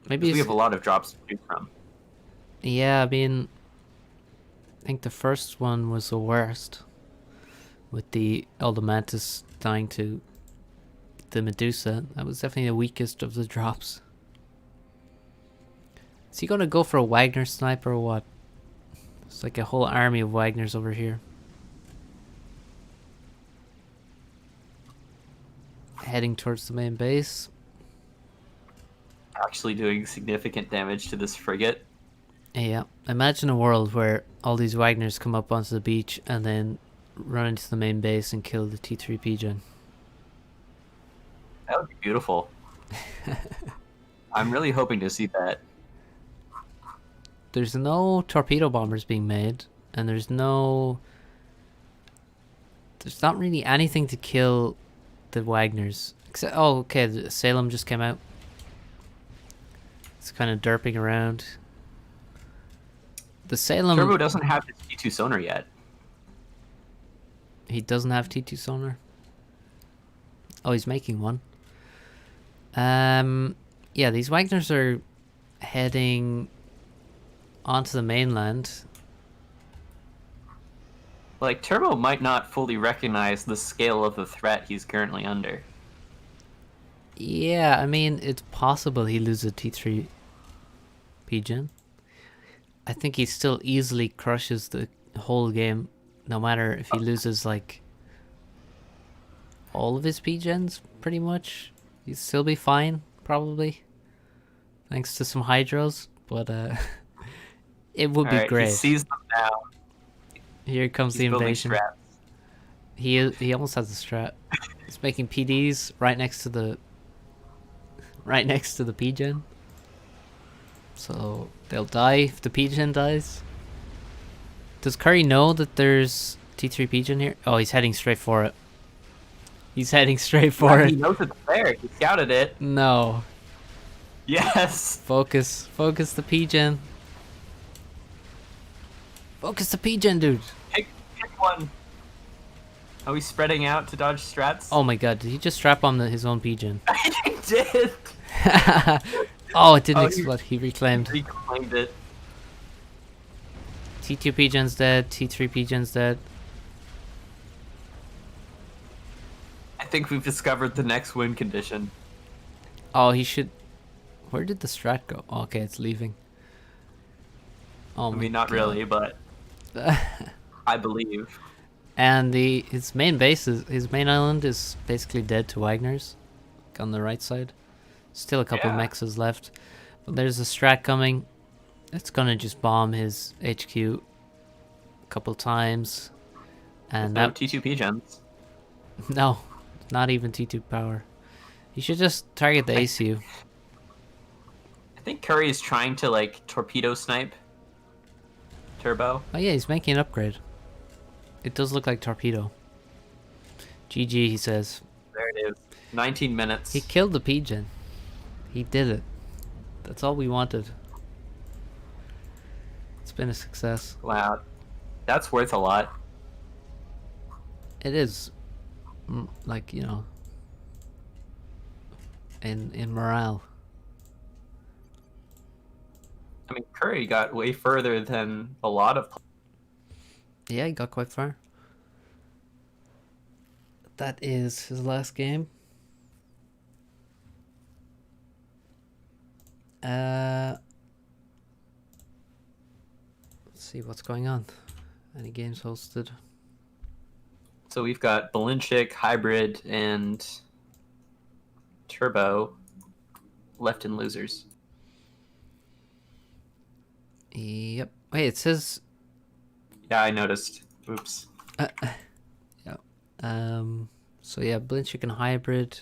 Because we have a lot of drops to choose from. Yeah, I mean, I think the first one was the worst, with the Mantis dying to the Medusa. That was definitely the weakest of the drops. Is he gonna go for a Wagner sniper or what? It's like a whole army of Wagners over here. Heading towards the main base. Actually doing significant damage to this frigate. Yeah, imagine a world where all these Wagners come up onto the beach and then run into the main base and kill the T3 Pigeon. That would be beautiful. I'm really hoping to see that. There's no torpedo bombers being made, and there's not really anything to kill the Wagners. Except, oh, okay, the Salem just came out. It's kind of derping around. The Salem... Turbo doesn't have his T2 sonar yet. He doesn't have T2 sonar? Oh, he's making one. Yeah, these Wagners are heading onto the mainland. Like, Turbo might not fully recognize the scale of the threat he's currently under. Yeah, I mean, it's possible he loses a T3 Pigeon. I think he still easily crushes the whole game, no matter if he loses, like, all of his Pigeons, pretty much. He'd still be fine, probably. Thanks to some Hydros, but, it would be great. He sees them now. Here comes the invasion. He almost has a strat. He's making PDs right next to the Pigeon. So they'll die if the Pigeon dies. Does Curry know that there's T3 Pigeon here? Oh, he's heading straight for it. He's heading straight for it. He knows it's there. He scouted it. No. Yes. Focus the Pigeon. Focus the Pigeon, dude. Pick one. Are we spreading out to dodge strats? Oh my god, did he just strap on his own Pigeon? He did. Oh, it didn't explode. He reclaimed. Reclaimed it. T2 Pigeon's dead. T3 Pigeon's dead. I think we've discovered the next win condition. Oh, he should... Where did the strat go? Oh, okay, it's leaving. Oh, I mean, not really, but I believe. And his main island is basically dead to Wagner's. On the right side. Still a couple of mexes left. But there's a strat coming. It's gonna just bomb his HQ a couple times. And no T2 Pigeons. No, not even T2 power. You should just target the ACU. I think Curry is trying to, like, torpedo snipe Turbo. Oh yeah, he's making an upgrade. It does look like torpedo. GG, he says. There it is. 19 minutes. He killed the Pigeon. He did it. That's all we wanted. It's been a success. Wow. That's worth a lot. It is. Like, you know. In morale. I mean, Curry got way further than a lot of... Yeah, he got quite far. That is his last game. Let's see what's going on. Any games hosted? So we've got Balinchik, Hybrid, and Turbo left in losers. Yep. Wait, it says... Yeah, I noticed. Oops. Yeah. So yeah, Balinchik and Hybrid.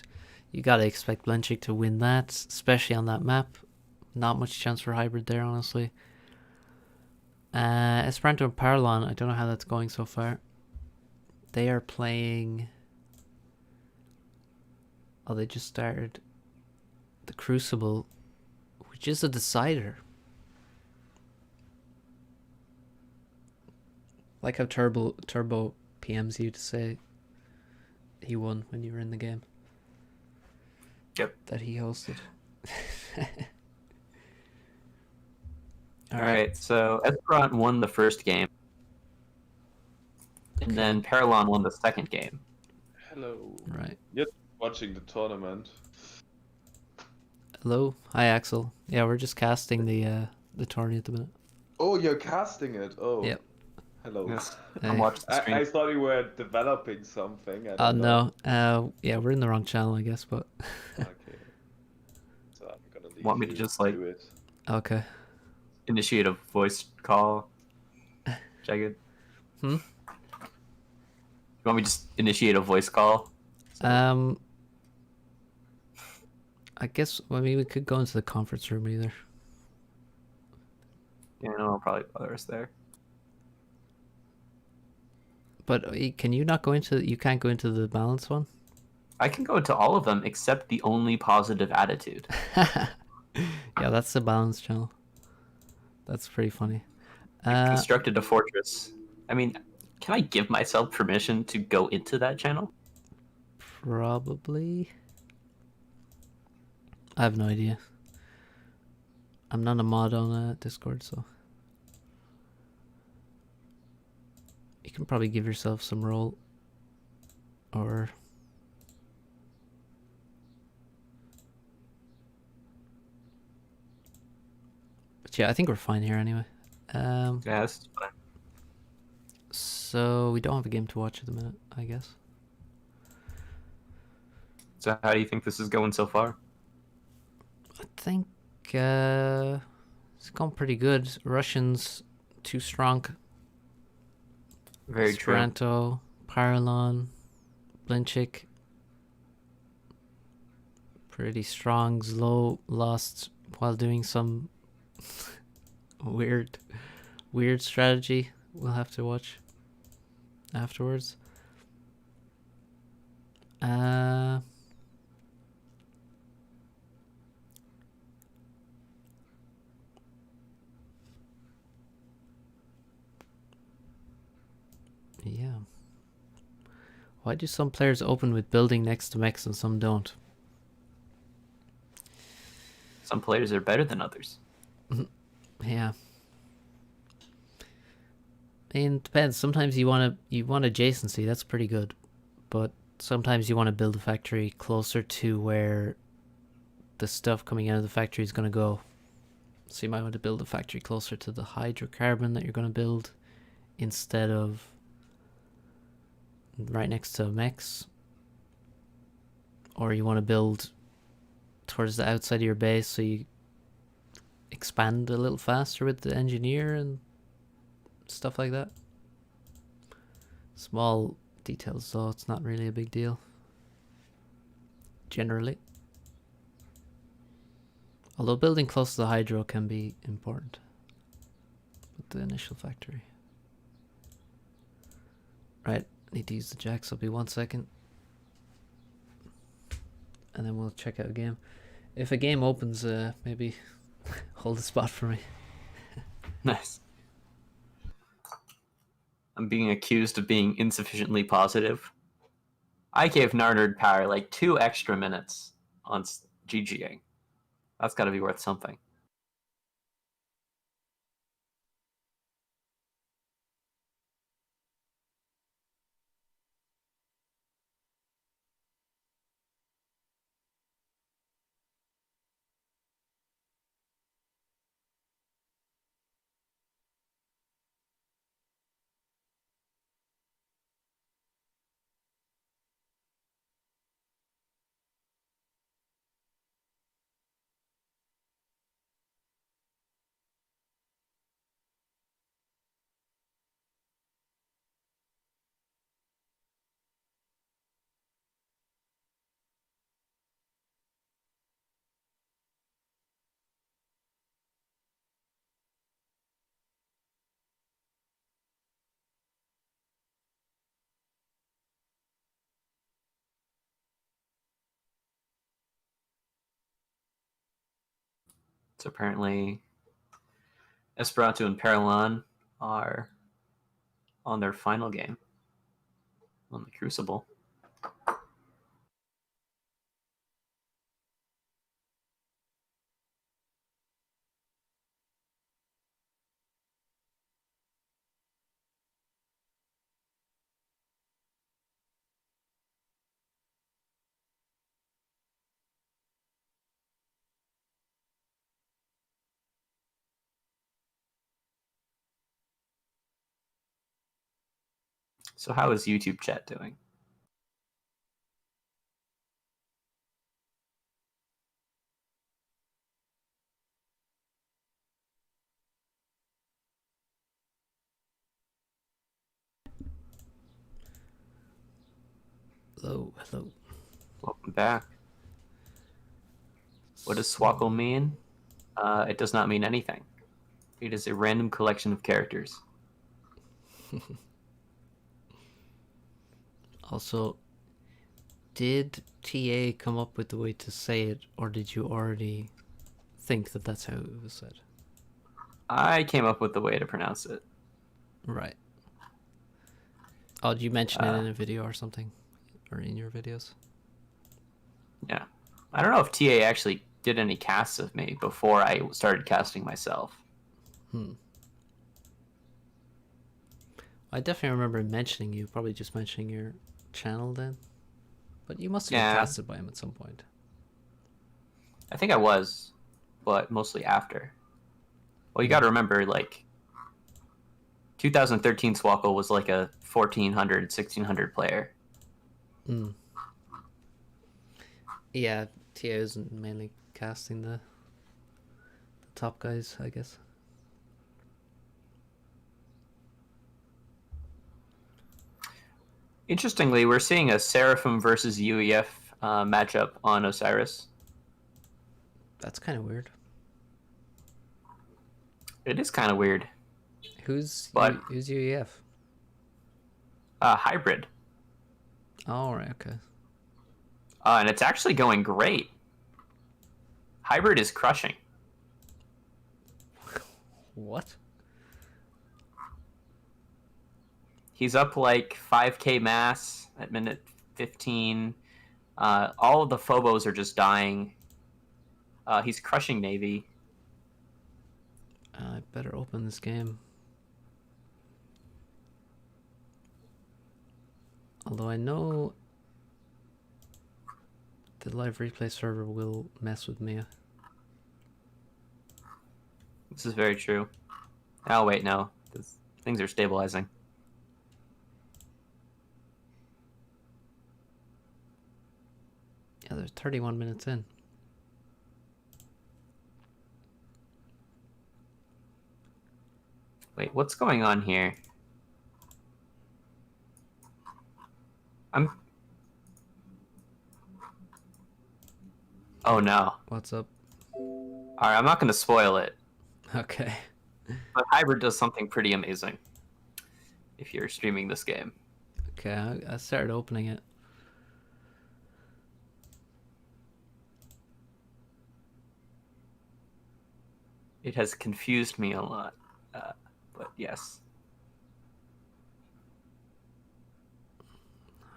You gotta expect Balinchik to win that, especially on that map. Not much chance for Hybrid there, honestly. Esperanto and Paralon, I don't know how that's going so far. They are playing... Oh, they just started the Crucible, which is a decider. Like how Turbo PMs you to say he won when you were in the game. Yep. That he hosted. All right. So Esperant won the first game, and Okay. then Paralon won the second game. Hello. Right. Just watching the tournament. Hello. Hi, Axel. Yeah, we're just casting the tourney at the minute. Oh, you're casting it. Oh. Yep. Hello. Yes. Hey. I'm watching the stream. I thought you were developing something. I don't know. No. Yeah, we're in the wrong channel, I guess, but Okay. So I'm gonna leave Want me to you just, like- do it. okay. Initiate a voice call. Jagged. Hmm? You want me to just initiate a voice call? I guess we could go into the conference room either. Yeah, no, I'll probably bother us there. But can you not go into? You can't go into the balance one. I can go to all of them except the only positive attitude. Yeah, that's the balance channel. That's pretty funny. Constructed a fortress. I mean, can I give myself permission to go into that channel? Probably. I have no idea. I'm not a mod on Discord, so you can probably give yourself some role, or but yeah, I think we're fine here anyway. Yeah, that's fine. So we don't have a game to watch at the minute, I guess. So how do you think this is going so far? I think it's gone pretty good. Russians too strong. Very true. Esperanto, Paralon, Blinchik. Pretty strong. Zlo lost while doing some weird strategy. We'll have to watch afterwards. Yeah. Why do some players open with building next to mechs and some don't? Some players are better than others. Yeah. I mean, it depends. Sometimes you want adjacency. That's pretty good, but sometimes you want to build a factory closer to where the stuff coming out of the factory is going to go. So you might want to build a factory closer to the hydrocarbon that you're going to build instead of right next to mechs. Or you want to build towards the outside of your base so you expand a little faster with the engineer and stuff like that. Small details, so it's not really a big deal. Generally. Although building close to the hydro can be important with the initial factory. Right, need to use the jacks. I'll be 1 second. And then we'll check out a game. If a game opens, maybe hold a spot for me. Nice. I'm being accused of being insufficiently positive. I gave Narnard Power like 2 extra minutes on GGing. That's got to be worth something. So apparently Esperanto and Paralon are on their final game on the Crucible. So how is YouTube chat doing? Hello. Welcome back. What does Swkoll mean? It does not mean anything. It is a random collection of characters. Also, did TA come up with the way to say it, or did you already think that that's how it was said? I came up with the way to pronounce it. Right. Oh, did you mention it in a video or something? Or in your videos? Yeah. I don't know if TA actually did any casts of me before I started casting myself. I definitely remember mentioning you, probably just mentioning your channel then. But you must have Yeah. been casted by him at some point. I think I was, but mostly after. Well, you got to remember, like, 2013 Swkoll was like a 1400, 1600 player. Yeah, TA isn't mainly casting the top guys, I guess. Interestingly, we're seeing a Seraphim versus UEF matchup on Osiris. That's kind of weird. It is kind of weird. Who's But- who's UEF? Hybrid. Oh, right, okay. And it's actually going great. Hybrid is crushing. What? He's up like 5k mass at minute 15. All of the Phobos are just dying. He's crushing Navy. I better open this game. Although I know the live replay server will mess with me. This is very true. Oh, wait, no. Things are stabilizing. Yeah, they're 31 minutes in. Wait, what's going on here? Oh, no. What's up? Alright, I'm not going to spoil it. Okay. But Hybrid does something pretty amazing if you're streaming this game. Okay, I started opening it. It has confused me a lot. But yes.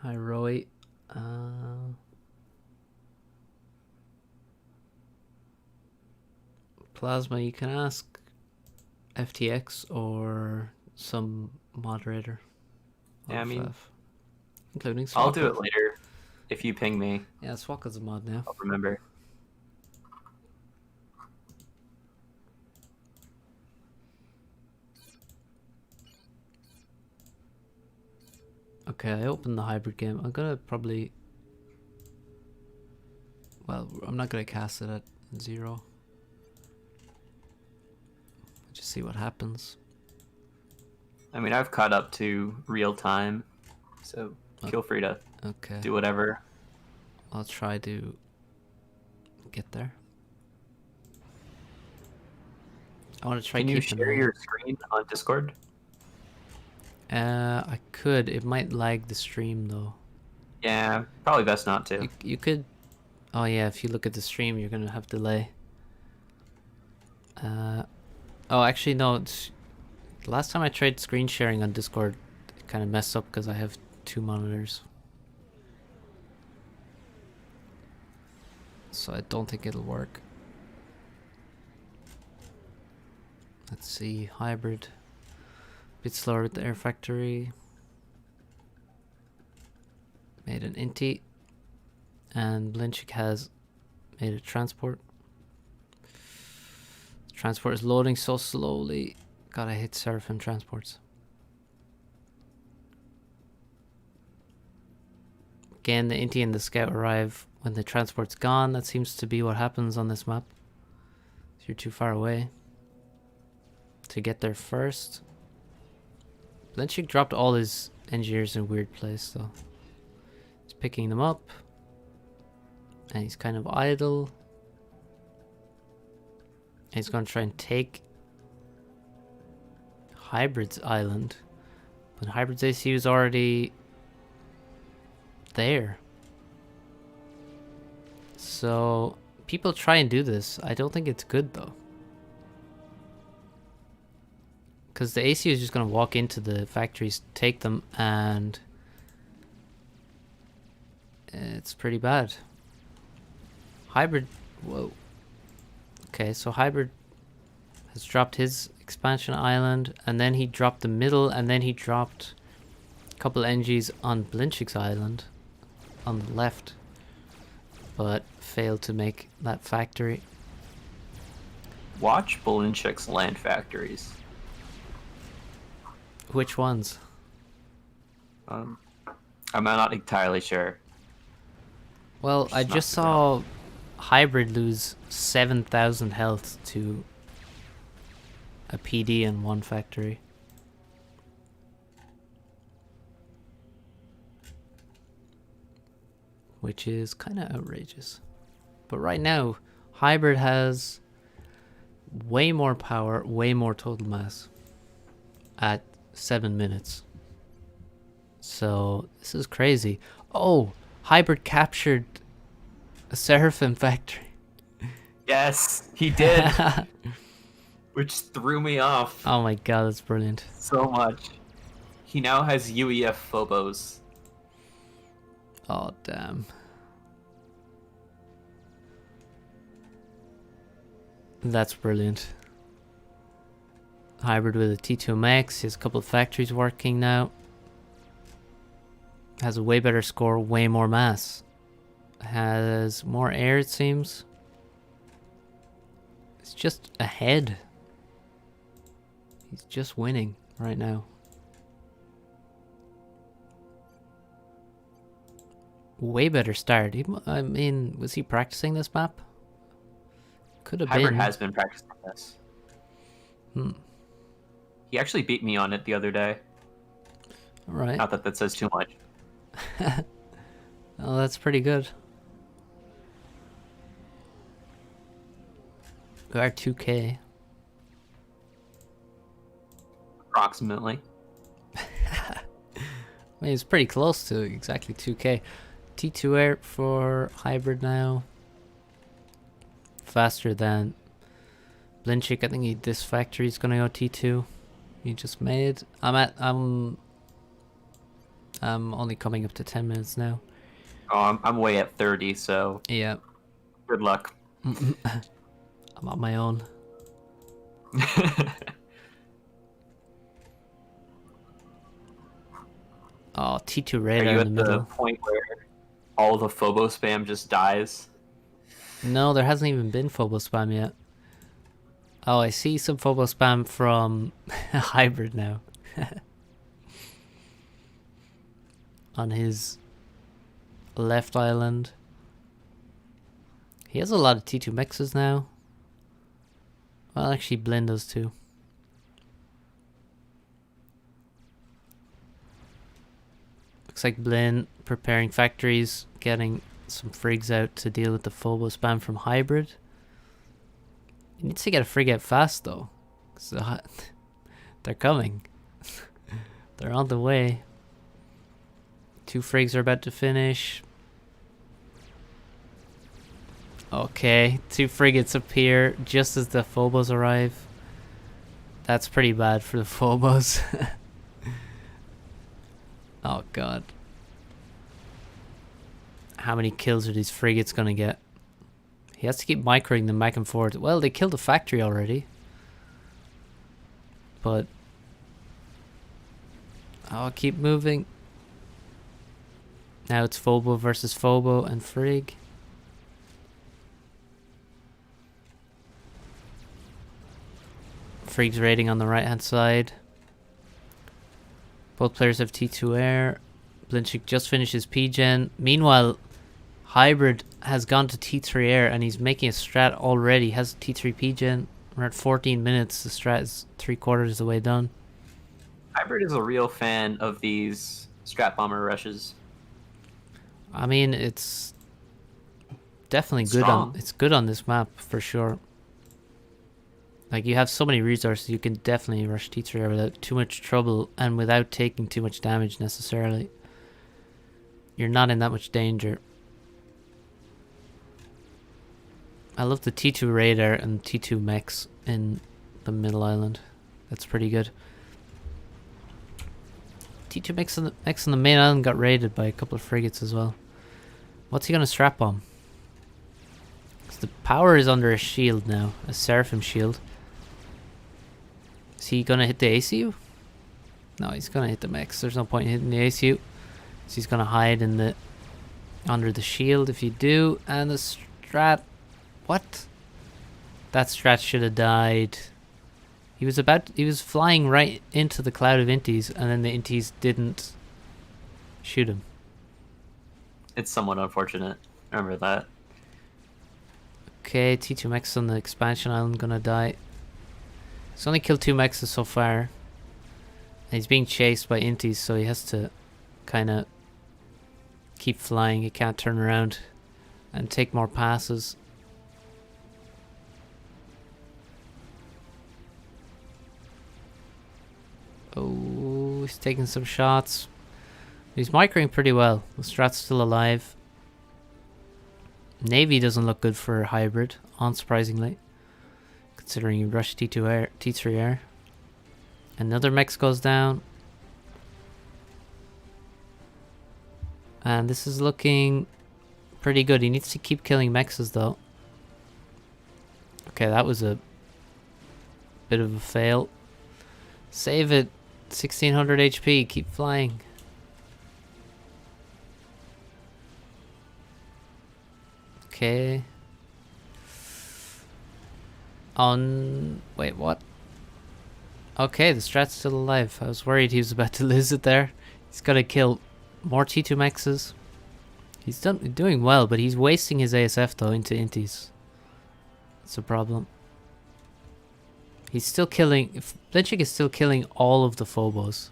Hi, Roy. Plasma, you can ask FTX or some moderator. Yeah, I mean, including Swkoll. I'll do it later if you ping me. Yeah, Swkoll's a mod now. I'll remember. Okay, I opened the hybrid game. I'm gonna probably... Well, I'm not gonna cast it at 0. Just see what happens. I mean, I've caught up to real time, so feel free to do whatever. I'll try to get there. I want to try. Can you share your screen on Discord? I could. It might lag the stream though. Yeah, probably best not to. You could. Oh yeah, if you look at the stream, you're gonna have delay. Oh, actually no. The last time I tried screen sharing on Discord, it kind of messed up because I have 2 monitors. So I don't think it'll work. Let's see, hybrid. Bit slower with the air factory. Made an inti. And Blinchik has made a transport. The transport is loading so slowly. Gotta hit Seraphim transports. Again, the Inti and the Scout arrive when the transport's gone. That seems to be what happens on this map. So you're too far away to get there first. Blinchik dropped all his engineers in a weird place, though. He's picking them up. And he's kind of idle. And he's going to try and take Hybrid's island. But Hybrid's ACU is already there. So people try and do this. I don't think it's good though. Because the ACU is just going to walk into the factories, take them, and it's pretty bad. Hybrid, whoa. Okay, so Hybrid has dropped his expansion island, and then he dropped the middle, and then he dropped a couple NGs on Blinchik's island on the left, but failed to make that factory. Watch Blinchik's land factories. Which ones? I'm not entirely sure. Well, I just saw Hybrid lose 7,000 health to a PD in one factory. Which is kind of outrageous. But right now, Hybrid has way more power, way more total mass at 7 minutes. So, this is crazy. Oh, Hybrid captured a Seraphim factory. Yes, he did. Which threw me off Oh my god, that's brilliant. so much. He now has UEF Phobos. Oh, damn. That's brilliant. Hybrid with a T2 Max. He has a couple of factories working now. Has a way better score, way more mass. Has more air, it seems. It's just ahead. He's just winning right now. Way better start. I mean, was he practicing this map? Could have Hybrid been. has been practicing this. He actually beat me on it the other day. Alright. Not that that says too much. Oh, that's pretty good. We are 2K. Approximately. I mean, it's pretty close to exactly 2K. T2 air for Hybrid now. Faster than Blinchik. I think this factory is gonna go T2. He just made. I'm only coming up to 10 minutes now. Oh, I'm way at 30, so Yeah. good luck. I'm on my own. Oh, T2 Are radar you in the at the middle. point where all the Phobo spam just dies? No, there hasn't even been Phobo spam yet. Oh, I see some Phobo spam from Hybrid now. On his left island. He has a lot of T2 mixes now. Well, actually, Blend does too. Looks like Blend preparing factories, getting some frigs out to deal with the Phobo spam from Hybrid. He needs to get a frig out fast though. So they're coming. They're on the way. 2 frigs are about to finish. Okay, 2 frigates appear just as the Phobos arrive. That's pretty bad for the Phobos. Oh god. How many kills are these frigates gonna get? He has to keep microing them back and forth. Well, they killed the factory already. But I'll keep moving. Now it's Phobo versus Phobo and Frig. Frig's raiding on the right hand side. Both players have T2 air. Blinchik just finished his P-Gen. Meanwhile, Hybrid has gone to T3 Air and he's making a strat already. Has T3 P-Gen. We're at 14 minutes. The strat is 3/4 of the way done. Hybrid is a real fan of these strat bomber rushes. I mean, it's definitely good Strong. it's good on this map for sure. Like, you have so many resources, you can definitely rush T3 Air without too much trouble and without taking too much damage necessarily. You're not in that much danger. I love the T2 radar and T2 mechs in the middle island. That's pretty good. T2 mechs on the main island got raided by a couple of frigates as well. What's he gonna strap on? 'Cause the power is under a shield now, a Seraphim shield. Is he gonna hit the ACU? No, he's gonna hit the mechs. There's no point in hitting the ACU. So he's gonna hide in the under the shield if you do. And the strat, what? That strat should have died. He was flying right into the cloud of inties, and then the inties didn't shoot him. It's somewhat unfortunate. Remember that. Okay, T2 mechs on the expansion island gonna die. He's only killed 2 mechs so far. And he's being chased by inties, so he has to kind of keep flying. He can't turn around and take more passes. Oh, he's taking some shots. He's microing pretty well. The strat's still alive. Navy doesn't look good for Hybrid, unsurprisingly. Considering you rush T2 air, T3 air. Another mech goes down. And this is looking pretty good. He needs to keep killing mechs though. Okay, that was a bit of a fail. Save it. 1600 HP. Keep flying. Okay. Wait, what? Okay, the strat's still alive. I was worried he was about to lose it there. He's got to kill more T2 mexes. He's doing well, but he's wasting his ASF though into inties. That's a problem. He's still killing. Blinchik is still killing all of the phobos.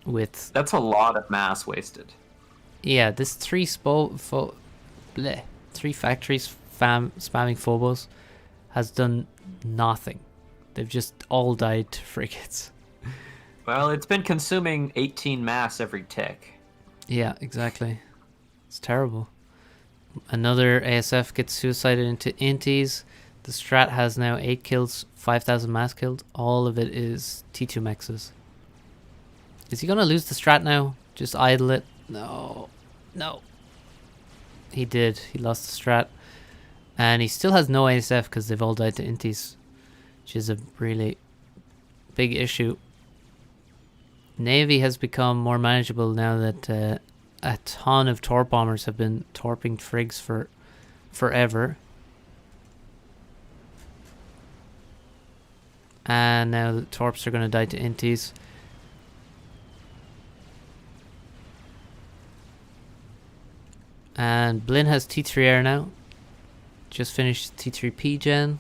With That's a lot of mass wasted. yeah, this three factories spamming phobos has done nothing. They've just all died to frigates. Well, it's been consuming 18 mass every tick. Yeah, exactly. It's terrible. Another ASF gets suicided into inties. The strat has now 8 kills, 5,000 mass killed. All of it is T2 mexes. Is he gonna lose the strat now? Just idle it? No. No. He did. He lost the strat. And he still has no ASF because they've all died to inties, which is a really big issue. Navy has become more manageable now that a ton of torp bombers have been torping frigs for forever. And now the torps are going to die to inties. And Blin has T3 air now. Just finished T3 P-Gen.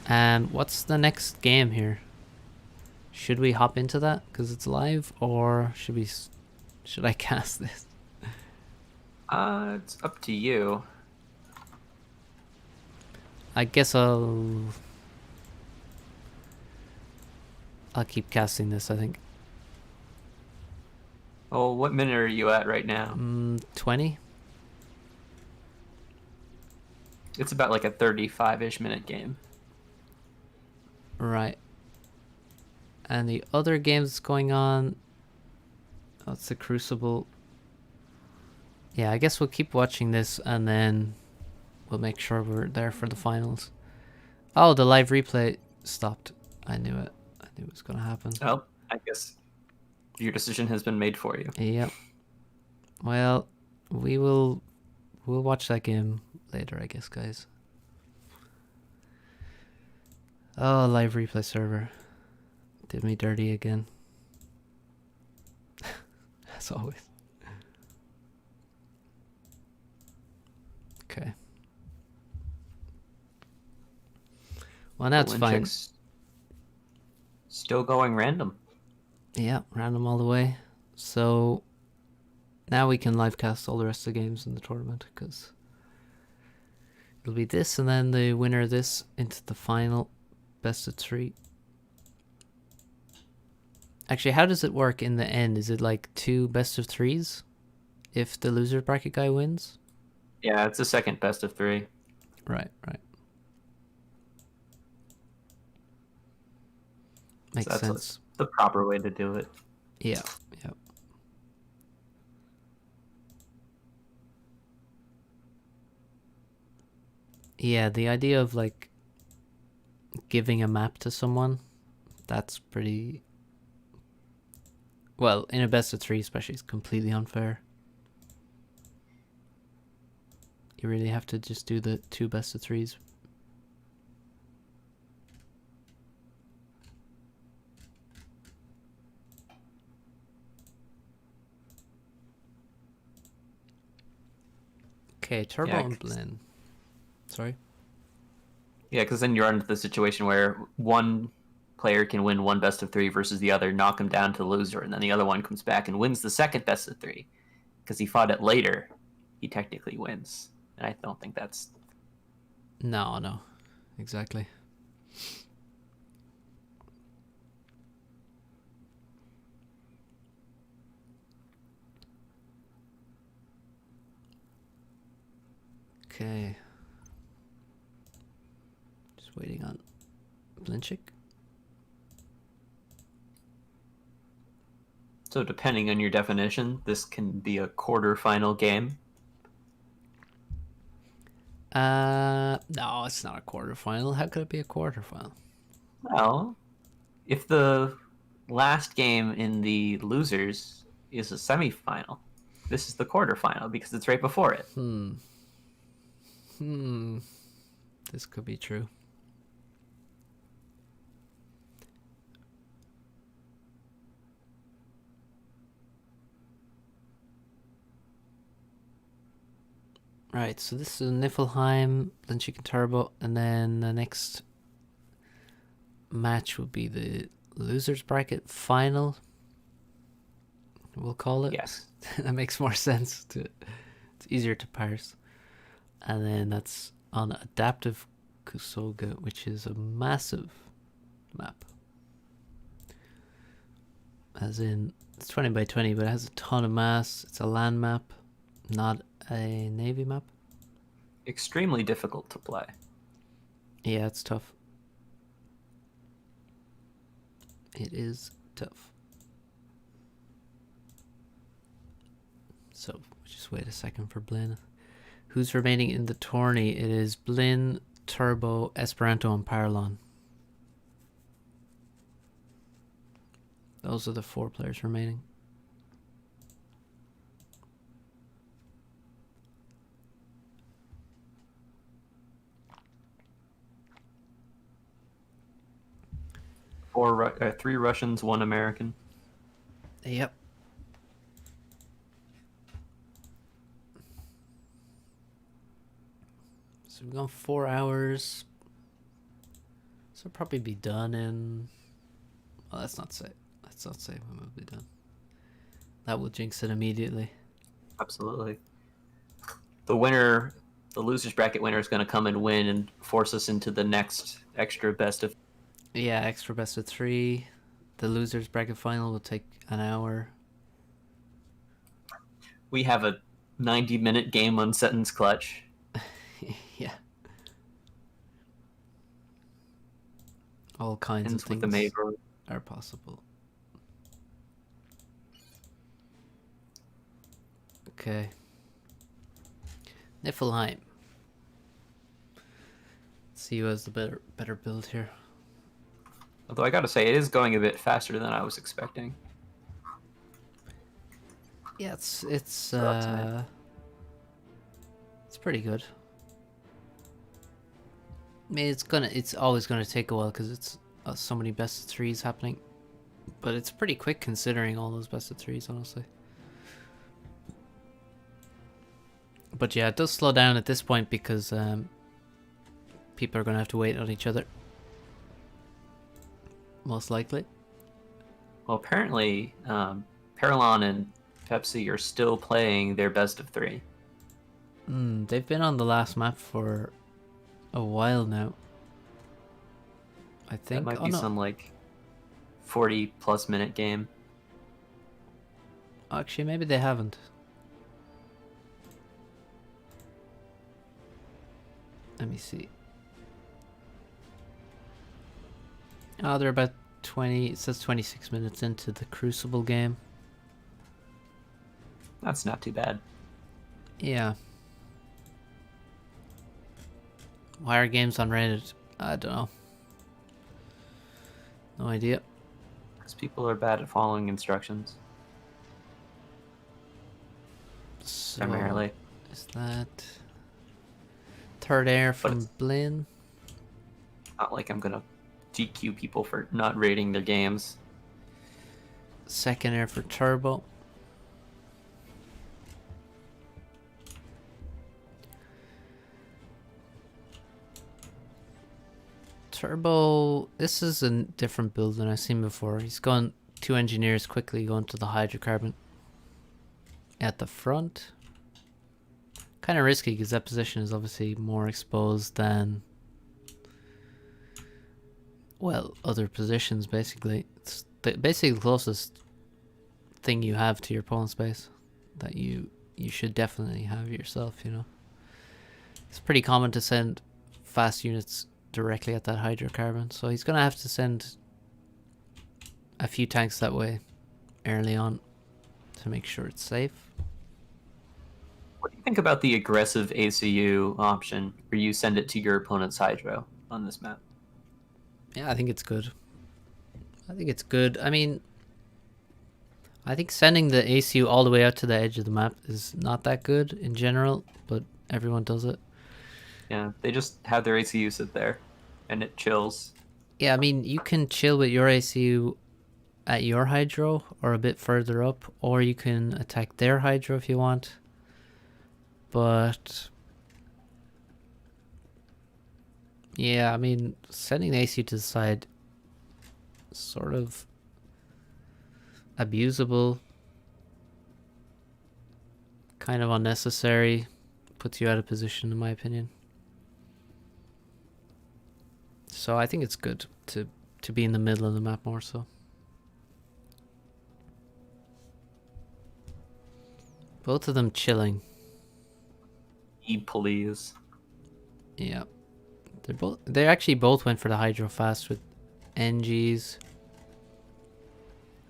And what's the next game here? Should we hop into that because it's live, or should I cast this? It's up to you. I guess I'll keep casting this, I think. Oh, what minute are you at right now? 20. It's about like a 35-ish minute game. Right. And the other games going on. Oh, it's the Crucible. Yeah, I guess we'll keep watching this and then we'll make sure we're there for the finals. Oh, the live replay stopped. I knew it. I knew it was going to happen. Oh, I guess your decision has been made for you. Yep. Well, we'll watch that game later, I guess, guys. Oh, live replay server. Did me dirty again. As always. Okay. Well, that's fine. Check's still going random. Yeah, random all the way. So now we can live cast all the rest of the games in the tournament because it'll be this and then the winner of this into the final best of 3. Actually, how does it work in the end? Is it like 2 best of 3s if the loser bracket guy wins? Yeah, it's a second best of 3. Right. Makes So sense. The proper way to do it. Yeah. Yeah, the idea of like giving a map to someone, that's pretty... Well, in a best of 3 especially, it's completely unfair. You really have to just do the 2 best of 3s. Okay, Turbo and Blinn. Sorry? Yeah, because then you're into the situation where one player can win 1 best of 3 versus the other, knock him down to the loser, and then the other one comes back and wins the second best of 3. Because he fought it later, he technically wins. And I don't think that's... No. Exactly. Okay. Just waiting on Blinchik. So depending on your definition, this can be a quarterfinal game. No, it's not a quarterfinal. How could it be a quarterfinal? Well, if the last game in the losers is a semifinal, this is the quarterfinal because it's right before it. This could be true. Right, so this is Niflheim, then Chicken Turbo, and then the next match would be the losers bracket final. We'll call it. Yes. That makes more sense. It's easier to parse. And then that's on Adaptive Kusoga, which is a massive map. As in, it's 20 by 20, but it has a ton of mass. It's a land map, not a navy map. Extremely difficult to play. Yeah, it's tough. It is tough. So, just wait a second for Blinn. Who's remaining in the tourney? It is Blinn, Turbo, Esperanto, and Paralon. Those are the 4 players remaining. Three Russians, 1 American. Yep. So we've gone 4 hours. So we'll probably be done in... Well, let's not say when we'll be done. That will jinx it immediately. Absolutely. The losers bracket winner is going to come and win and force us into the next extra best of... Yeah, extra best of 3. The losers bracket final will take an hour. We have a 90-minute game on Sentence Clutch. Yeah. All kinds Ends of with things the Major. are possible. Okay. Niflheim. See who has the better build here. Although I gotta say, it is going a bit faster than I was expecting. Yeah, it's pretty good. mean, it's always gonna take a while because it's so many best of threes happening. But it's pretty quick considering all those best of threes, honestly. But yeah, it does slow down at this point because people are gonna have to wait on each other. Most likely. Well, apparently, Paralon and Pepsi are still playing their best of 3. They've been on the last map for a while now. I think. That might Oh, be no. some like 40+ minute game. Actually, maybe they haven't. Let me see. Oh, they're about 20. It says 26 minutes into the Crucible game. That's not too bad. Yeah. Why are games on Reddit? I don't know. No idea. Because people are bad at following instructions, So, primarily. is that third air But from it's Blinn? not like I'm gonna GQ people for not rating their games. Second air for Turbo. Turbo, this is a different build than I've seen before. He's gone 2 engineers quickly going to the hydrocarbon at the front. Kind of risky because that position is obviously more exposed than, well, other positions basically. It's basically the closest thing you have to your opponent's base that you should definitely have yourself, you know. It's pretty common to send fast units directly at that hydrocarbon, so he's gonna have to send a few tanks that way early on to make sure it's safe. What do you think about the aggressive ACU option where you send it to your opponent's hydro on this map? Yeah, I think it's good. I think it's good. I mean, I think sending the ACU all the way out to the edge of the map is not that good in general, but everyone does it. Yeah, they just have their ACU sit there, and it chills. Yeah, I mean, you can chill with your ACU at your hydro or a bit further up, or you can attack their hydro if you want. But yeah, I mean, sending the ACU to the side is sort of abusable, kind of unnecessary, puts you out of position in my opinion. So I think it's good to be in the middle of the map more so. Both of them chilling. Please. Yeah. They actually both went for the hydro fast with NGs.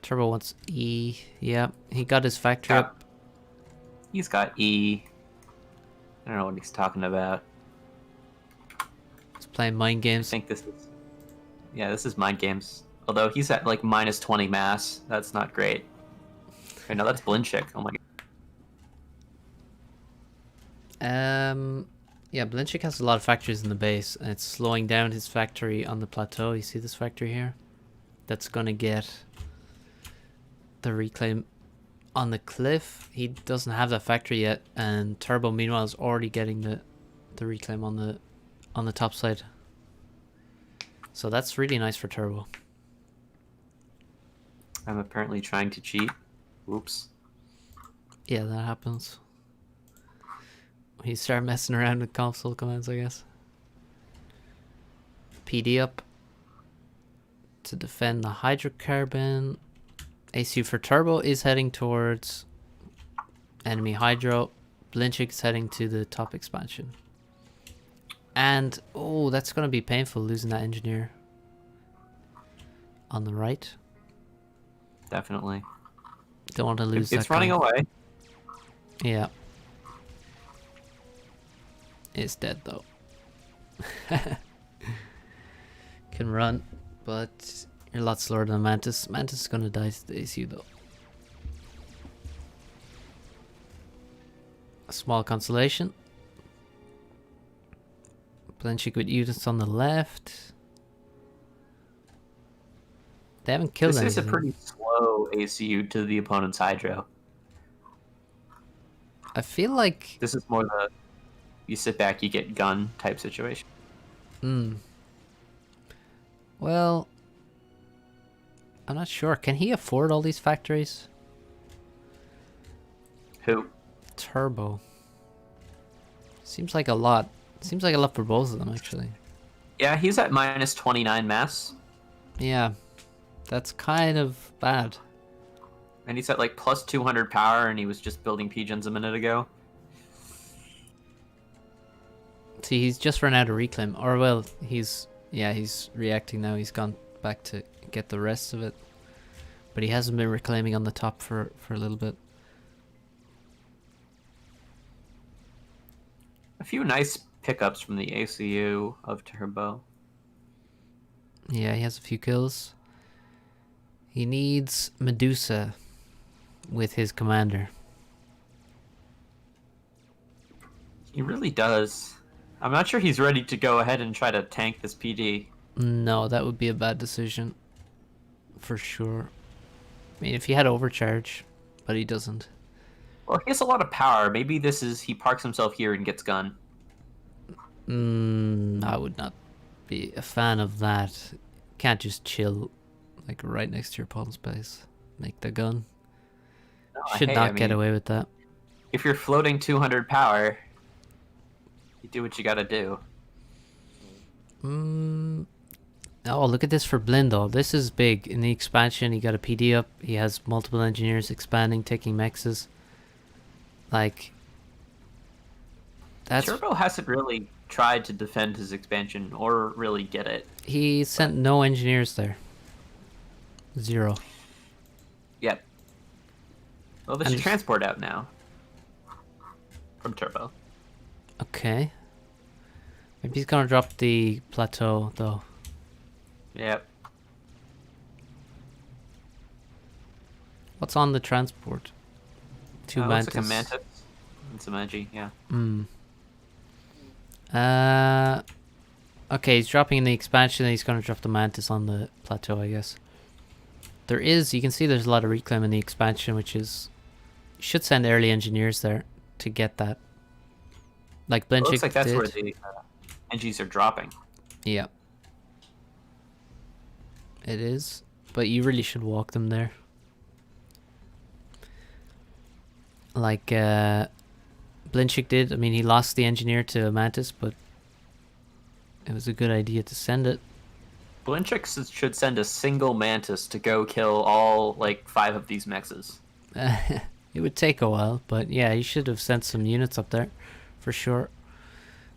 Turbo wants E. Yeah, he got his factory up. He's got E. I don't know what he's talking about. He's playing mind I games. think this is... Yeah, this is mind games. Although he's at like minus 20 mass. That's not great. Okay, no, that's Blinchik. Oh my god. Yeah, Blinchik has a lot of factories in the base, and it's slowing down his factory on the plateau. You see this factory here? That's gonna get the reclaim on the cliff. He doesn't have that factory yet, and Turbo meanwhile is already getting the reclaim on the top side. So that's really nice for Turbo. I'm apparently trying to cheat. Oops. Yeah, that happens. You start messing around with console commands, I guess. PD up to defend the hydrocarbon. ACU for Turbo is heading towards enemy hydro. Blinchik is heading to the top expansion. And, oh, that's going to be painful losing that engineer on the right. Definitely. Don't want to lose that It's running guy. away. Yeah. It's dead though. Can run, but you're a lot slower than Mantis. Mantis is gonna die to the ACU though. A small consolation. Blanchik with units on the left. They haven't killed This anything. is a pretty slow ACU to the opponent's Hydro. I feel like... This is more the you sit back, you get gun type situation. Well, I'm not sure. Can he afford all these factories? Who? Turbo. Seems like a lot. Seems like a lot for both of them, actually. Yeah, he's at minus 29 mass. Yeah, that's kind of bad. And he's at like plus 200 power, and he was just building pigeons a minute ago. See, he's just run out of reclaim. Or, well, he's reacting now. He's gone back to get the rest of it. But he hasn't been reclaiming on the top for a little bit. A few nice pickups from the ACU of Turbo. Yeah, he has a few kills. He needs Medusa with his commander. He really does. I'm not sure he's ready to go ahead and try to tank this PD. No, that would be a bad decision. For sure. I mean, if he had overcharge, but he doesn't. Well, he has a lot of power. Maybe this is he parks himself here and gets gun. I would not be a fan of that. Can't just chill like right next to your opponent's base. Make the gun. No, Should hey, not get away with that. If you're floating 200 power, you do what you gotta do. Oh, look at this for Blinn though. This is big. In the expansion, he got a PD up. He has multiple engineers expanding, taking mexes. Like, that's... Turbo hasn't really tried to defend his expansion or really get it. He sent no engineers there. 0. Yep. Well, there's a transport out now. From Turbo. Okay. Maybe he's gonna drop the plateau though. Yep. What's on the transport? 2 mantis. Looks like a mantis and some edgy, yeah. Okay, he's dropping in the expansion and he's gonna drop the mantis on the plateau, I guess. There is, you can see there's a lot of reclaim in the expansion, which is... You should send early engineers there to get that. Like Blanchik Looks like that's did. where the NGs are dropping. Yeah. It is. But you really should walk them there. Like Blanchik did. I mean, he lost the engineer to Mantis, but it was a good idea to send it. Blanchik should send a single mantis to go kill all, like, 5 of these mexes. It would take a while, but yeah, he should have sent some units up there, for sure.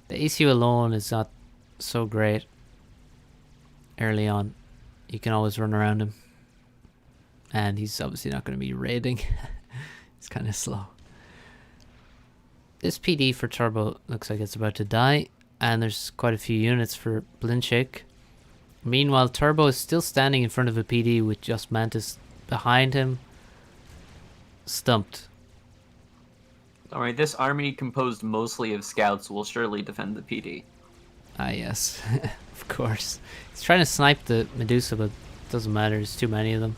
The ACU alone is not so great early on. You can always run around him. And he's obviously not going to be raiding. He's kind of slow. This PD for Turbo looks like it's about to die. And there's quite a few units for Blanchik. Meanwhile, Turbo is still standing in front of a PD with just Mantis behind him. Stumped. Alright, this army composed mostly of scouts will surely defend the PD. Ah, yes. Of course. He's trying to snipe the Medusa, but it doesn't matter. There's too many of them.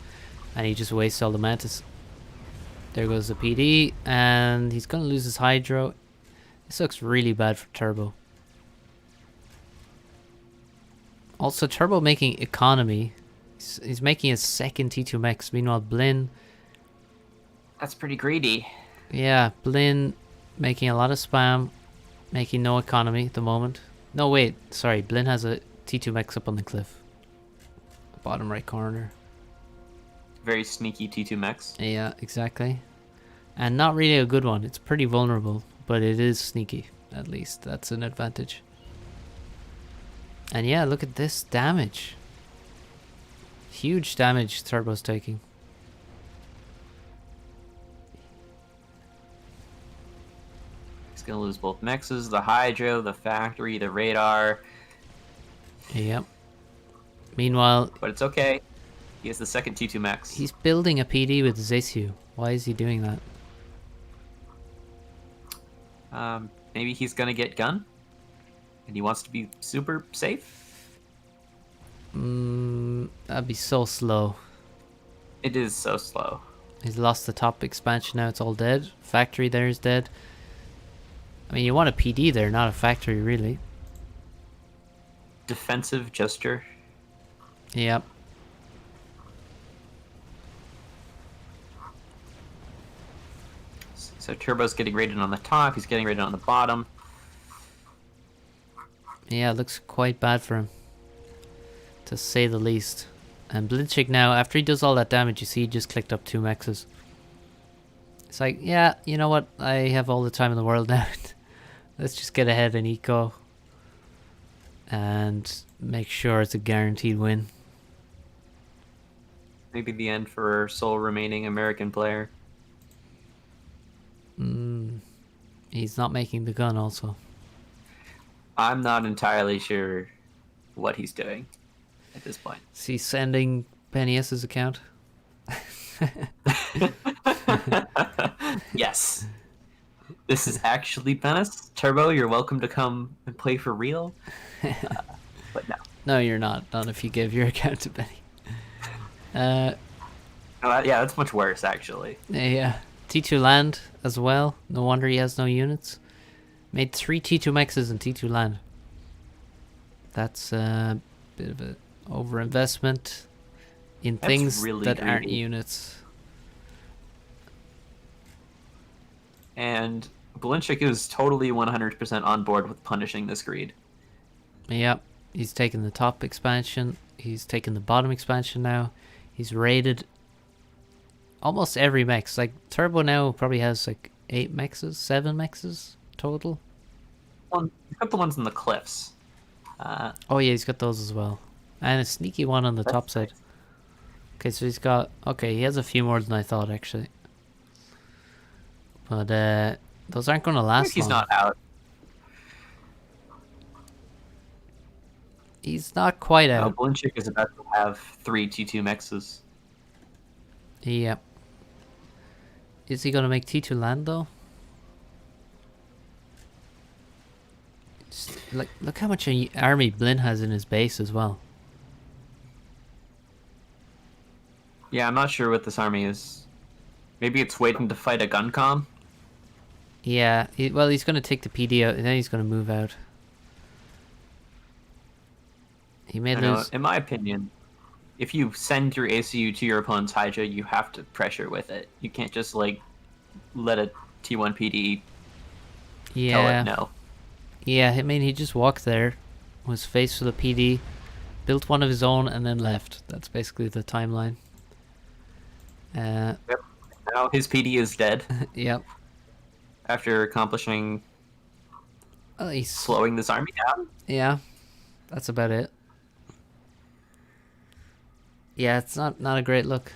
And he just wastes all the Mantis. There goes the PD. And he's going to lose his Hydro. This looks really bad for Turbo. Also, Turbo making economy. He's making his second T2 mech. Meanwhile, Blinn... That's pretty greedy. Yeah, Blinn making a lot of spam. Making no economy at the moment. No, wait. Sorry, Blinn has a T2 mech up on the cliff. Bottom right corner. Very sneaky T2 mechs. Yeah, exactly. And not really a good one. It's pretty vulnerable, but it is sneaky. At least that's an advantage. And yeah, look at this damage. Huge damage Turbo's taking. He's gonna lose both mexes, the Hydro, the factory, the radar. Yep. Meanwhile... But it's okay. He has the second T2 mechs. He's building a PD with Zesu. Why is he doing that? Maybe he's gonna get gun? and he wants to be super safe. That'd be so slow. It is so slow. He's lost the top expansion now. It's all dead. Factory there is dead. I mean, you want a PD there, not a factory, really. Defensive gesture. Yep. So Turbo's getting rated on the top. He's getting rated on the bottom. Yeah, it looks quite bad for him, to say the least. And Blinchik now, after he does all that damage, you see he just clicked up 2 mexes. It's like, yeah, you know what? I have all the time in the world now. Let's just get ahead in eco. And make sure it's a guaranteed win. Maybe the end for sole remaining American player. He's not making the gun also. I'm not entirely sure what he's doing at this point. Is he sending Penny S's account? Yes. This is actually Penis. Turbo, you're welcome to come and play for real. But no. No, you're not. Not if you give your account to Penny. Yeah, that's much worse, actually. Yeah. T2 land as well. No wonder he has no units. Made 3 T2 mexes in T2 land. That's a bit of an overinvestment in things really that aren't greedy. units. And Blinchik is totally 100% on board with punishing this greed. Yep. He's taken the top expansion. He's taken the bottom expansion now. He's raided almost every mex. Like, Turbo now probably has like 8 mexes, 7 mexes total. He's got the ones in the cliffs. Oh yeah, he's got those as well. And a sneaky one on the top side. Okay, so he's got... Okay, he has a few more than I thought, actually. But, those aren't going to last He's long. not out. He's not quite No, out. Blinchik is about to have 3 T2 mexes. Yep. Is he going to make T2 land, though? Just, like, look how much army Blin has in his base as well. Yeah, I'm not sure what this army is. Maybe it's waiting to fight a gun com? Yeah, well, he's going to take the PD out, and then he's going to move out. He may I know, lose... in my opinion, if you send your ACU to your opponent's Hydra, you have to pressure with it. You can't just, like, let a T1 PD tell it no. Yeah, I mean, he just walked there, was faced with a PD, built one of his own, and then left. That's basically the timeline. Yep. Now his PD is dead Yep. after accomplishing Well, he's... slowing this army down. Yeah, that's about it. Yeah, it's not a great look.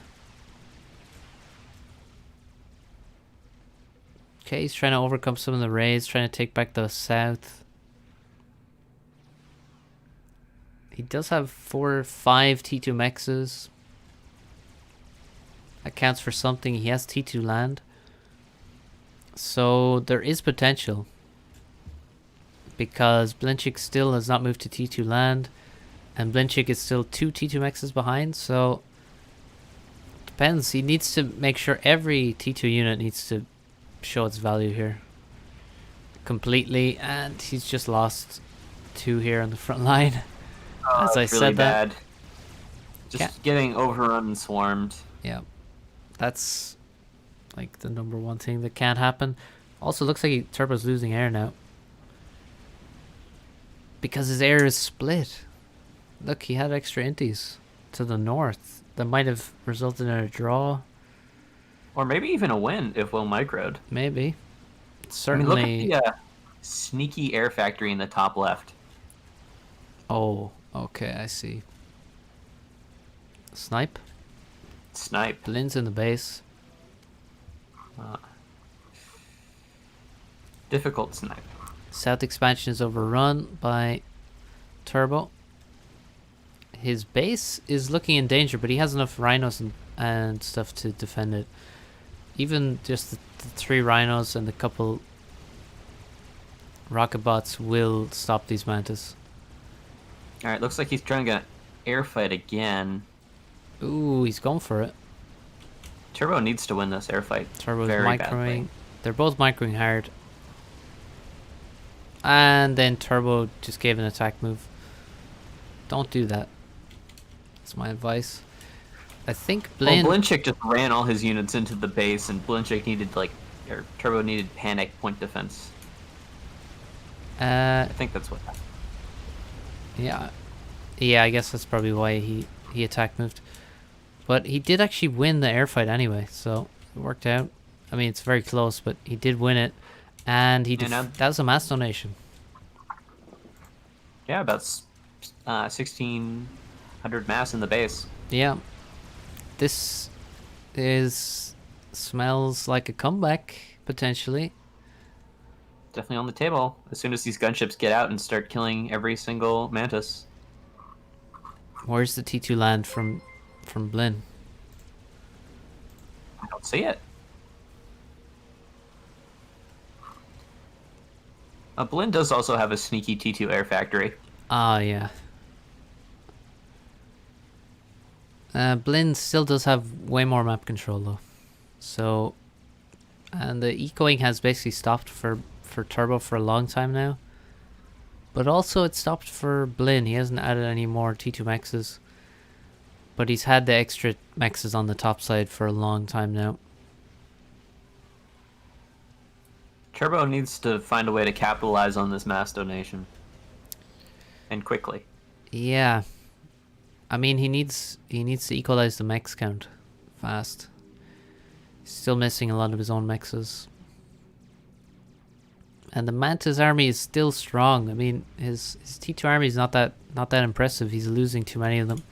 Okay, he's trying to overcome some of the raids, trying to take back the south. He does have 4 or 5 T2 mexes. That counts for something. He has T2 land. So there is potential. Because Blinchik still has not moved to T2 land. And Blinchik is still 2 T2 mexes behind. So depends. He needs to make sure every T2 unit needs to show its value here completely, and he's just lost 2 here on the front line. As I It's said really that. bad. Just getting overrun and swarmed. Yeah, that's like the #1 thing that can't happen. Also, looks like Turbo's losing air now because his air is split. Look, he had extra inties to the north that might have resulted in a draw. Or maybe even a win if Will microed. Maybe. I Certainly. mean, look at the sneaky air factory in the top left. Oh, okay, I see. Snipe. Snipe. Blin's in the base. Difficult snipe. South expansion is overrun by Turbo. His base is looking in danger, but he has enough rhinos and stuff to defend it. Even just the 3 rhinos and a couple rocket bots will stop these mantis. All right, looks like he's trying to get an air fight again. Ooh, he's going for it. Turbo needs to win this air fight. Turbo's very microing. badly. They're both microing hard. And then Turbo just gave an attack move. Don't do that. That's my advice. I think Blin... Well, Blinchik just ran all his units into the base, and Blinchik needed, or Turbo needed panic point defense. I think that's what happened. Yeah. Yeah, I guess that's probably why he attack moved. But he did actually win the air fight anyway, so it worked out. I mean, it's very close, but he did win it. And that was a mass donation. Yeah, about 1,600 mass in the base. Yeah. This smells like a comeback, potentially. Definitely on the table. As soon as these gunships get out and start killing every single mantis. Where's the T2 land from Blin? I don't see it. Blin does also have a sneaky T2 air factory. Ah, yeah. Blin still does have way more map control though. So, and the ecoing has basically stopped for Turbo for a long time now. But also it stopped for Blin. He hasn't added any more T2 mexes. But he's had the extra mexes on the top side for a long time now. Turbo needs to find a way to capitalize on this mass donation. And quickly. Yeah. I mean, he needs to equalize the mex count fast. He's still missing a lot of his own mexes. And the Mantis army is still strong. I mean, his T2 army is not that impressive. He's losing too many of them.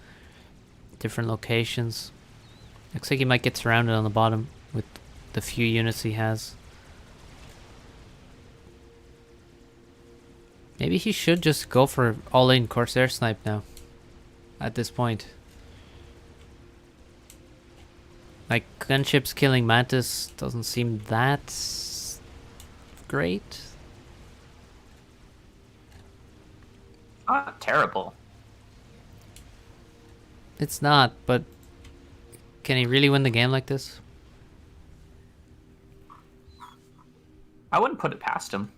Different locations. Looks like he might get surrounded on the bottom with the few units he has. Maybe he should just go for all-in Corsair snipe now. At this point. Like, gunships killing Mantis doesn't seem that great. Not terrible. It's not, but can he really win the game like this? I wouldn't put it past him.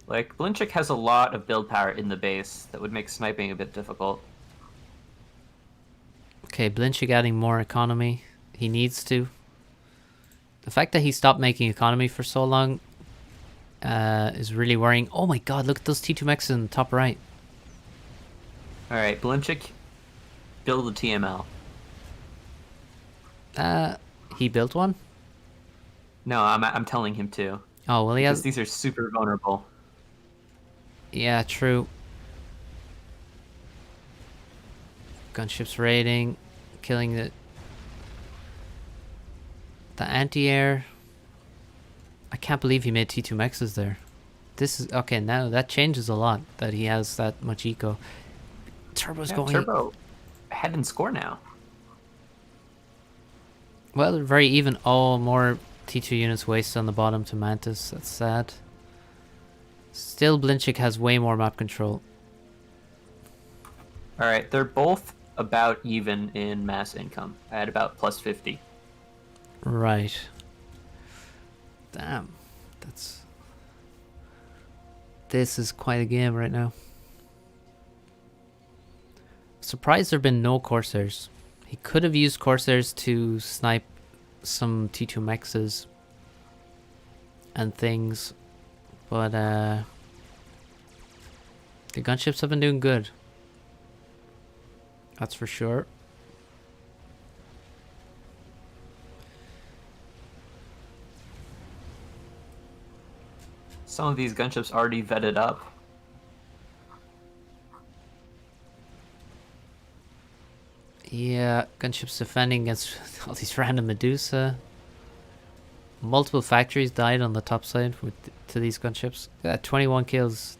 Like, Blinchik has a lot of build power in the base that would make sniping a bit difficult. Okay, Blinchik adding more economy. He needs to. The fact that he stopped making economy for so long is really worrying. Oh my god, look at those T2 mechs in the top right. Alright, Blinchik, build a TML. He built one? No, I'm telling him to. Oh, well, he has... These are super vulnerable. Yeah, true. Gunships raiding, killing the anti-air. I can't believe he made T2 mexes there. This is okay. Now that changes a lot that he has that much eco. Turbo's going. Turbo ahead in score now. Well, they're very even. Oh, more T2 units wasted on the bottom to Mantis. That's sad. Still, Blinchik has way more map control. Alright, they're both about even in mass income at about plus 50. Right. Damn. This is quite a game right now. Surprised there have been no Corsairs. He could have used Corsairs to snipe some T2 mexes and things, but the gunships have been doing good. That's for sure. Some of these gunships already vetted up. Yeah, gunships defending against all these random Medusa. Multiple factories died on the top side to these gunships. 21 kills,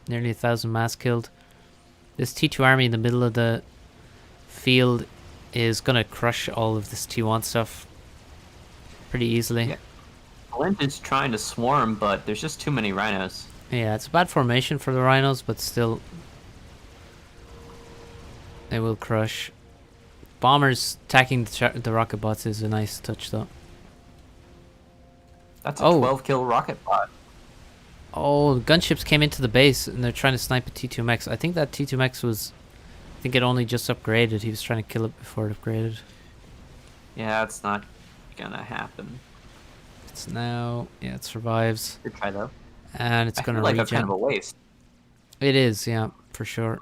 nearly 1,000 mass killed. This T2 army in the middle of the field is gonna crush all of this T1 stuff pretty easily. Yeah. Flint is trying to swarm, but there's just too many rhinos. Yeah, it's a bad formation for the Rhinos, but still, they will crush. Bombers attacking the rocket bots is a nice touch, though. That's a Oh. 12 kill rocket bot. Oh, gunships came into the base and they're trying to snipe a T2 mech. I think that T2 mech was, I think it only just upgraded. He was trying to kill it before it upgraded. Yeah, it's not gonna happen. It's now, yeah, it survives. Good try though. And it's I gonna feel like regen. that's kind of a waste. It is, yeah, for sure.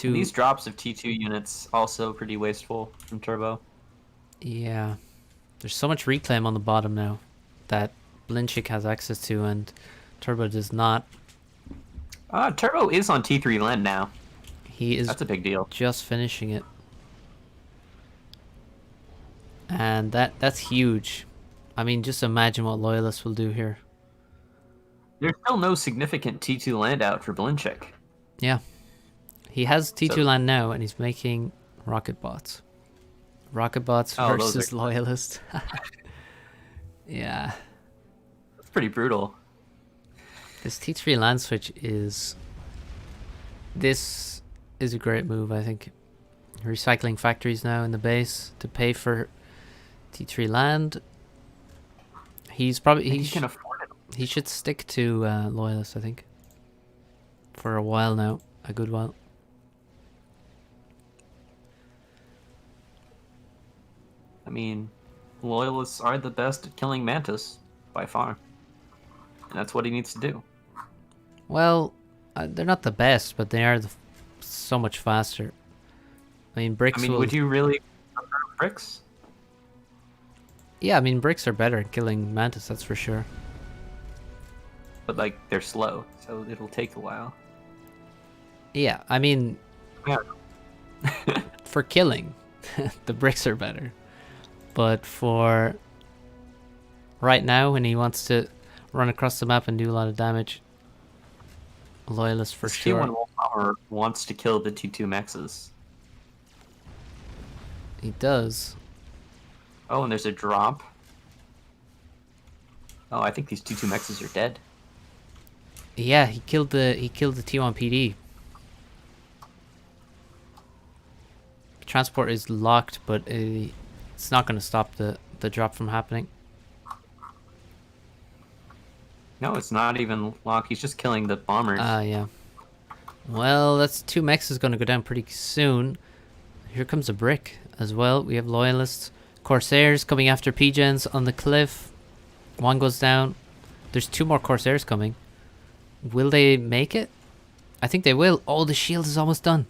And these drops of T2 units also pretty wasteful from Turbo. Yeah. There's so much reclaim on the bottom now that Blinchik has access to and Turbo does not. Turbo is on T3 land now. He is That's a big deal. just finishing it. And that's huge. I mean, just imagine what Loyalists will do here. There's still no significant T2 land out for Blinchik. Yeah. He has T2 So- land now and he's making rocket bots. Rocket bots Oh, those versus are- Loyalist. Yeah. That's pretty brutal. This T3 land switch is... This is a great move, I think. Recycling factories now in the base to pay for T3 land. He's probably... He can afford it. He should stick to Loyalist, I think. For a while now. A good while. I mean, Loyalists are the best at killing Mantis, by far. And that's what he needs to do. Well, they're not the best, but they are so much faster. I mean, bricks I mean, will... would you really prefer bricks? Yeah, I mean, bricks are better at killing Mantis, that's for sure. But, like, they're slow, so it'll take a while. Yeah, I mean, Yeah. for killing, the bricks are better. But for right now, when he wants to run across the map and do a lot of damage, Loyalist for This sure. T1 Wolfhammer wants to kill the T2 Mexes. He does. Oh, and there's a drop. Oh, I think these T2 Mexes are dead. Yeah, he killed the T1 PD. Transport is locked, but it's not going to stop the drop from happening. No, it's not even locked. He's just killing the bombers. Yeah. Well, that's 2 mechs is going to go down pretty soon. Here comes a brick as well. We have Loyalists. Corsairs coming after P-Gens on the cliff. One goes down. There's 2 more Corsairs coming. Will they make it? I think they will. Oh, the shield is almost done.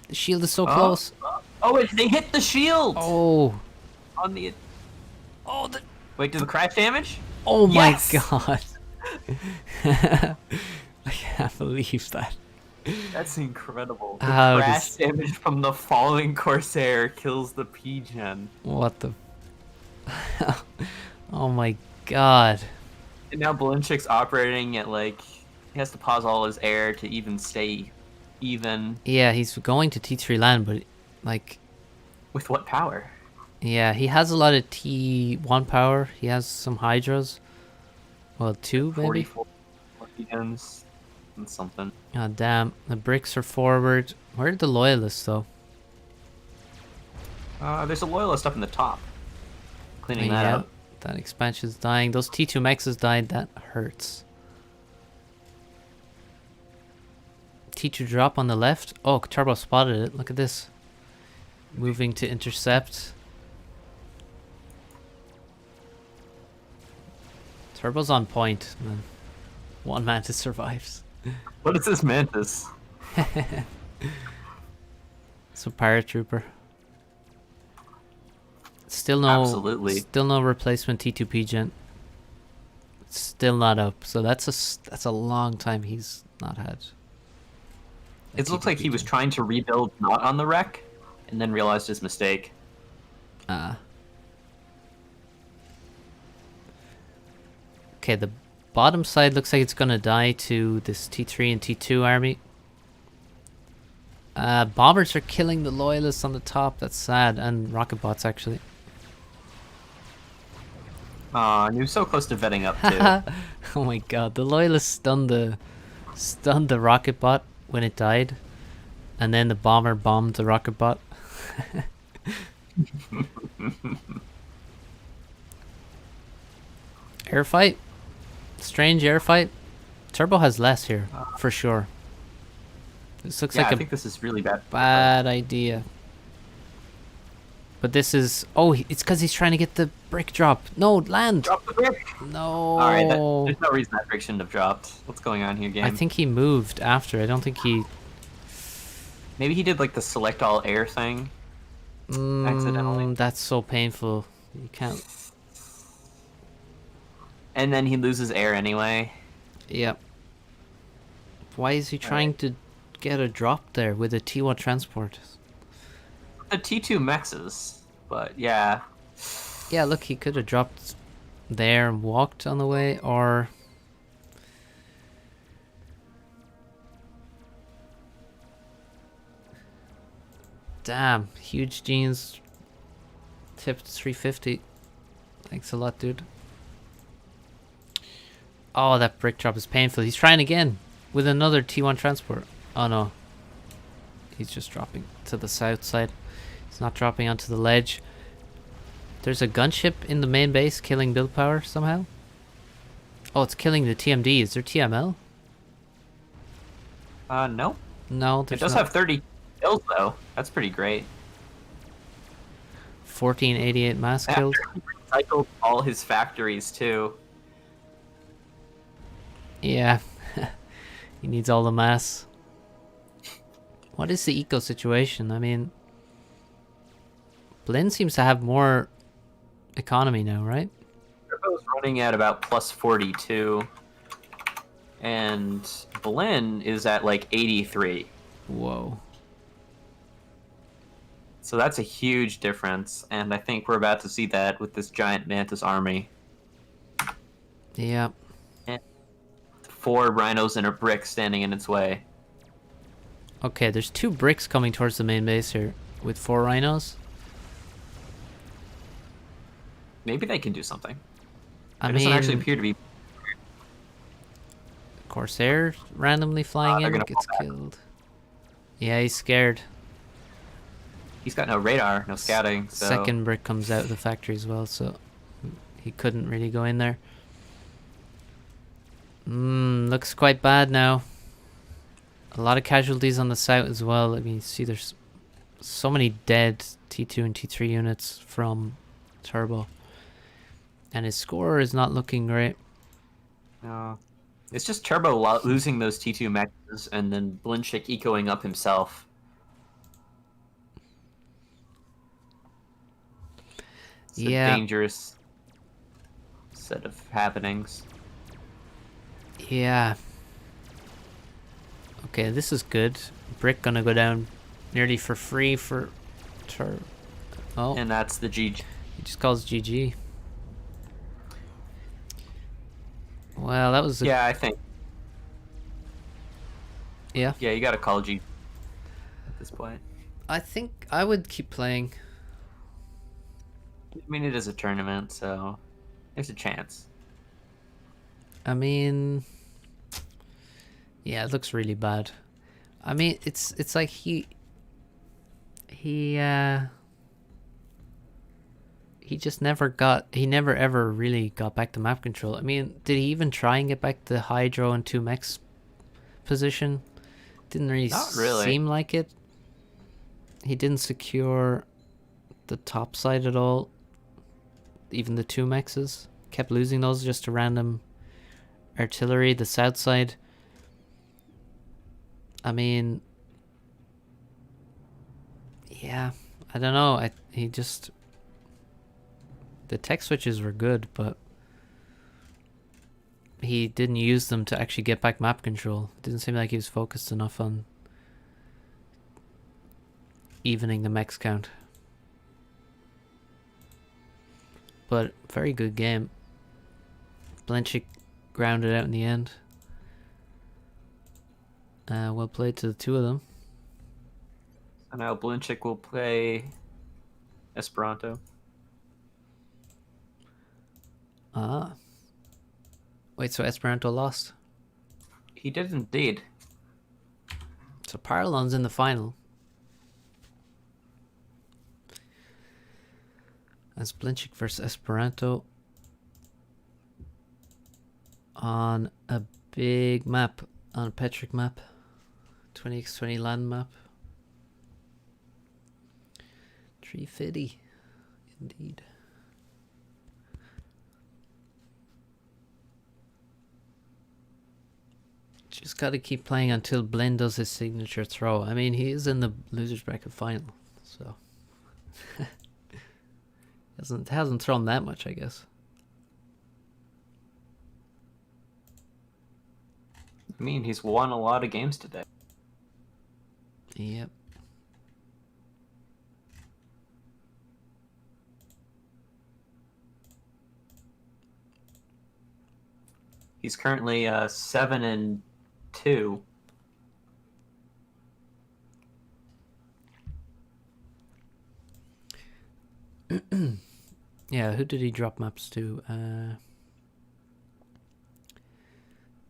The shield is so close. Oh, they hit the shield! Oh. On the... Oh, Wait, did the crash damage? oh Yes! my god. I can't believe that. That's incredible. The How crash does- damage from the falling Corsair kills the P-Gen. What the... Oh my god. And now Blinchik's operating at, like... He has to pause all his air to even stay even. Yeah, he's going to T3 land, but like... With what power? Yeah, he has a lot of T1 power. He has some Hydras. Well, 2 maybe? 44 P-Gens and something. God damn. The bricks are forward. Where are the Loyalists, though? There's a Loyalist up in the top. Cleaning that Yeah, up. that expansion's dying. Those T2 mexes died. That hurts. T2 drop on the left. Oh, Turbo spotted it. Look at this. Moving to intercept. Turbo's on point, man. One Mantis survives. What is this Mantis? It's a paratrooper. Still no, Absolutely. Still no replacement T2P gen. Still not up. So that's a long time he's not had. a It looks like he T2P was gen. trying to rebuild not on the wreck, and then realized his mistake. Okay, the bottom side looks like it's gonna die to this T3 and T2 army. Bombers are killing the Loyalists on the top. That's sad, and rocket bots actually. Aw, and he was so close to vetting up too. Oh my god, the loyalist stunned the rocket bot when it died, and then the bomber bombed the rocket bot. Air fight? Strange air fight? Turbo has less here, for sure. This looks like I a think this is really bad. bad idea. But this is... Oh, it's because he's trying to get the brick drop. No, land! Drop the brick! No! Alright, there's no reason that brick shouldn't have dropped. What's going on here, game? I think he moved after. I don't think he... Maybe he did like the select all air thing. Accidentally. That's so painful. You can't... And then he loses air anyway. Yep. Why is he trying to get a drop there with a T1 transport? The T2 mexes, but yeah. Yeah, look, he could have dropped there and walked on the way, or... Damn, huge jeans. Tipped 350. Thanks a lot, dude. Oh, that brick drop is painful. He's trying again with another T1 transport. Oh no. He's just dropping to the south side. He's not dropping onto the ledge. There's a gunship in the main base killing build power somehow. Oh, it's killing the TMD. Is there TML? No. No, It there's does not. have 30 kills though. That's pretty great. 1488 mass killed. He recycled all his factories too. Yeah. He needs all the mass. What is the eco situation? I mean, Blinn seems to have more economy now, right? Turbo's running at about plus 42. And Blinn is at like 83. Whoa. So that's a huge difference. And I think we're about to see that with this giant Mantis army. Yeah. 4 rhinos and a brick standing in its way. Okay, there's 2 bricks coming towards the main base here with 4 rhinos. Maybe they can do something. I It mean, doesn't actually appear to be. Corsair randomly flying they're in gonna gets fall back. killed. Yeah, he's scared. He's got no radar, no scouting. So Second brick comes out of the factory as well, so he couldn't really go in there. Looks quite bad now. A lot of casualties on the south as well. I mean, you see there's so many dead T2 and T3 units from Turbo. And his score is not looking great. No. It's just Turbo losing those T2 mechs and then Blinchik ecoing up himself. It's a dangerous set of happenings. Yeah. Okay, this is good. Brick gonna go down nearly for free for Oh, And that's the GG. he just calls GG. Well, that was a... Yeah, I think. Yeah. Yeah, you gotta call G at this point. I think I would keep playing. I mean, it is a tournament, so there's a chance. I mean, yeah, it looks really bad. I mean, it's like he just never ever really got back to map control. I mean, did he even try and get back to Hydro and 2 mechs position? Didn't really, Not really seem like it. He didn't secure the top side at all. Even the 2 mexes. Kept losing those just to random artillery. The south side. I mean, yeah, I don't know. He just... The tech switches were good, but he didn't use them to actually get back map control. Didn't seem like he was focused enough on evening the mechs count. But very good game. Blanchik grounded out in the end. Well played to the 2 of them. So now Blinchik will play Esperanto. Ah. Wait. Wait, so Esperanto lost? He did indeed. So Paralon's in the final. As Blinchik versus Esperanto on a big map, on a Petric map, 20x20 land map. 350, indeed. Just got to keep playing until Blin does his signature throw. I mean, he is in the losers bracket final, so hasn't thrown that much, I guess. I mean, he's won a lot of games today. Yep. He's currently 7-2. Yeah, who did he drop maps to?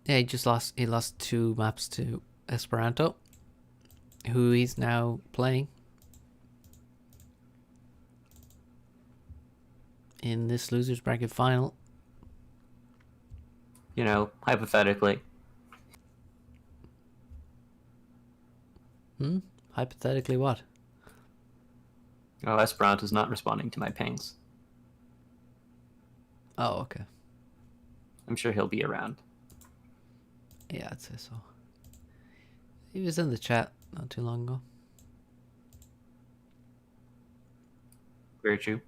Yeah, he lost 2 maps to Esperanto, who he's now playing in this losers bracket final. You know, hypothetically. Hypothetically what? Oh, Esperanto's not responding to my pings. Oh, okay. I'm sure he'll be around. Yeah, I'd say so. He was in the chat not too long ago. Very true.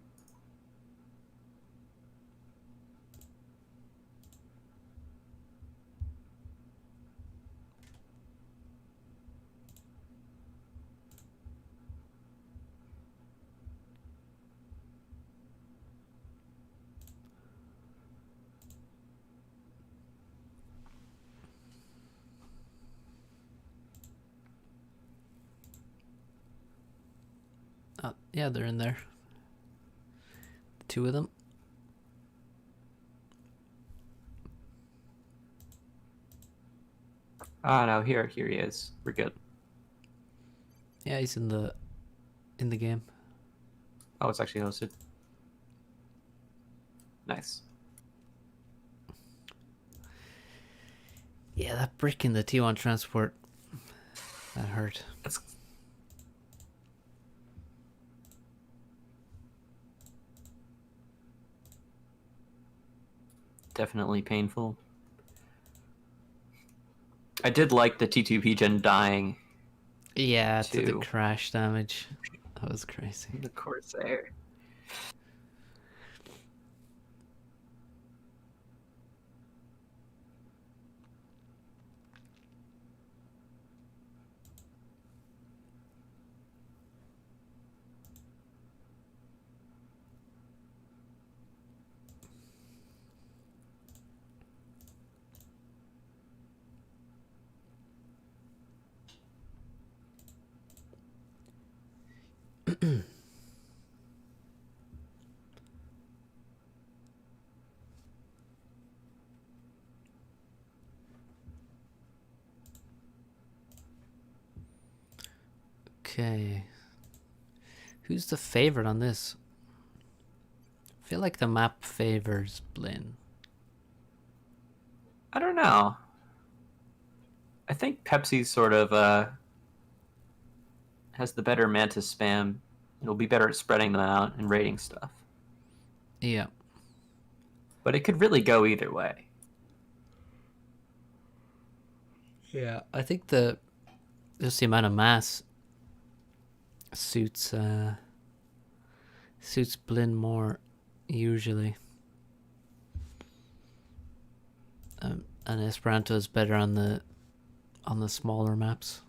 Yeah, they're in there. 2 of them. Ah, no, here he is. We're good. Yeah, he's in the game. Oh, it's actually hosted. Nice. Yeah, that brick in the T1 transport, that hurt. That's definitely painful. I did like the T2 Gen dying. Yeah, to the crash damage. That was crazy. The Corsair. Okay. Who's the favorite on this? I feel like the map favors Blin. I don't know. I think Pepsi's sort of has the better Mantis spam. It'll be better at spreading them out and rating stuff. Yeah. But it could really go either way. Yeah, I think just the amount of mass suits Blin more usually. And Esperanto is better on the smaller maps.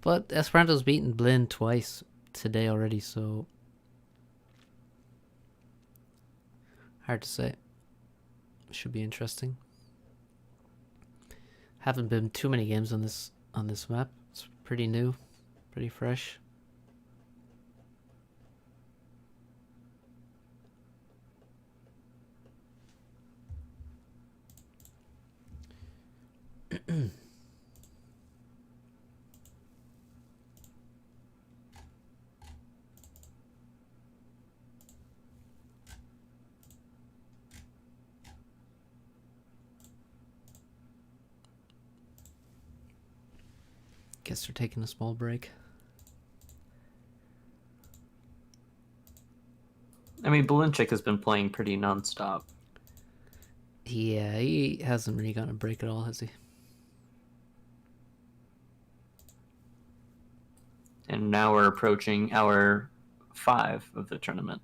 But Esperanto's beaten Blin twice today already, so hard to say. Should be interesting. Haven't been too many games on this map. It's pretty new, pretty fresh. Guess we're taking a small break. I mean, Balinchik has been playing pretty nonstop. Yeah, he hasn't really gotten a break at all, has he? And now we're approaching hour 5 of the tournament.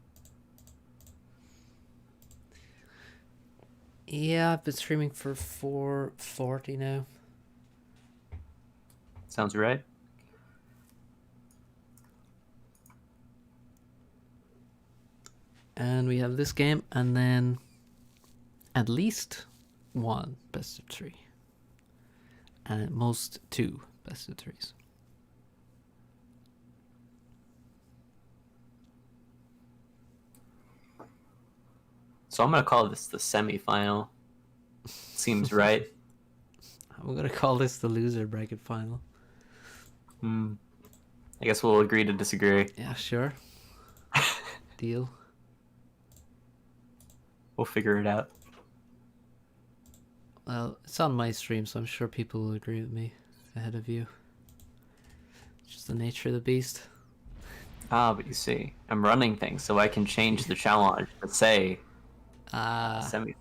Yeah, I've been streaming for 4:40 now. Sounds right. And we have this game, and then at least one best of 3. And at most 2 best of 3s. So I'm going to call this the semifinal. Seems right. I'm gonna call this the loser bracket final. I guess we'll agree to disagree. Yeah, sure. Deal. We'll figure it out. Well, it's on my stream, so I'm sure people will agree with me ahead of you. It's just the nature of the beast. Ah, but you see, I'm running things, so I can change the challenge to say semifinal.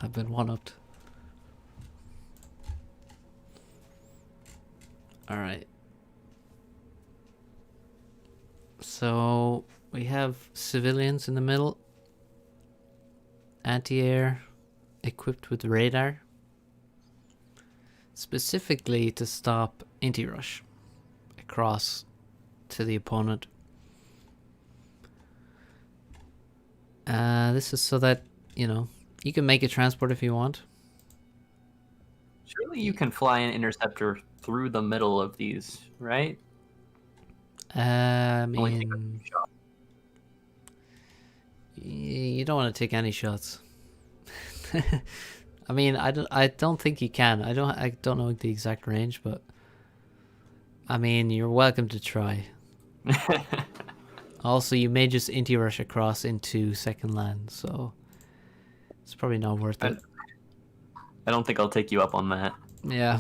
I've been one-upped. Alright. So, we have civilians in the middle. Anti-air, equipped with radar. Specifically to stop anti-rush across to the opponent. This is so that, you know, you can make a transport if you want. Surely you can fly an interceptor through the middle of these, right? I Only take a mean, few shots. you don't want to take any shots. I mean, I don't think you can. I don't know the exact range, but I mean, you're welcome to try. Also, you may just anti-rush across into second land, so it's probably not worth it. I don't think I'll take you up on that. Yeah.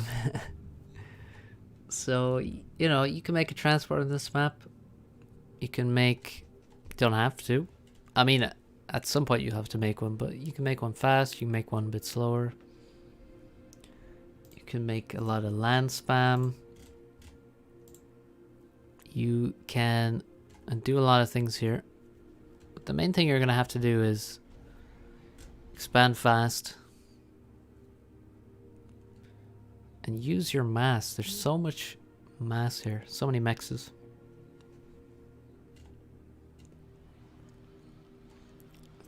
So, you know, you can make a transport on this map. You can make... You don't have to. I mean, at some point you have to make one, but you can make one fast. You can make one a bit slower. You can make a lot of land spam. You can do a lot of things here. But the main thing you're going to have to do is expand fast. And use your mass. There's so much mass here. So many mexes.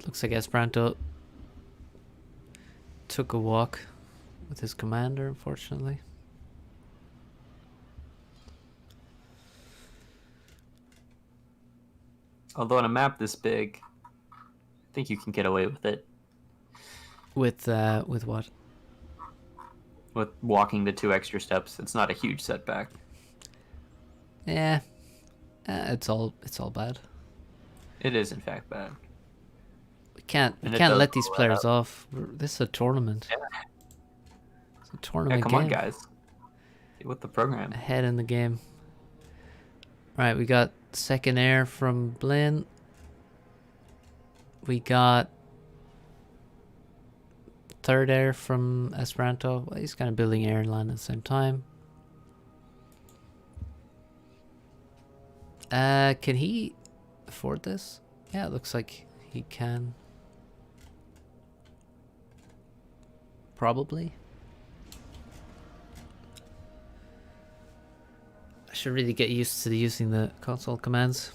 Looks like Esperanto took a walk with his commander, unfortunately. Although on a map this big, I think you can get away with it. With what? With walking the 2 extra steps. It's not a huge setback. Yeah. It's all bad. It is in fact bad. We can't And it let does these blow it players up. off. This is a tournament. Yeah. It's a tournament Yeah, come game. on guys. Get with the program. Ahead in the game. Right, we got second air from Blinn. We got third air from Esperanto. Well, he's kind of building air and land at the same time. Can he afford this? Yeah, it looks like he can. Probably. I should really get used to using the console commands.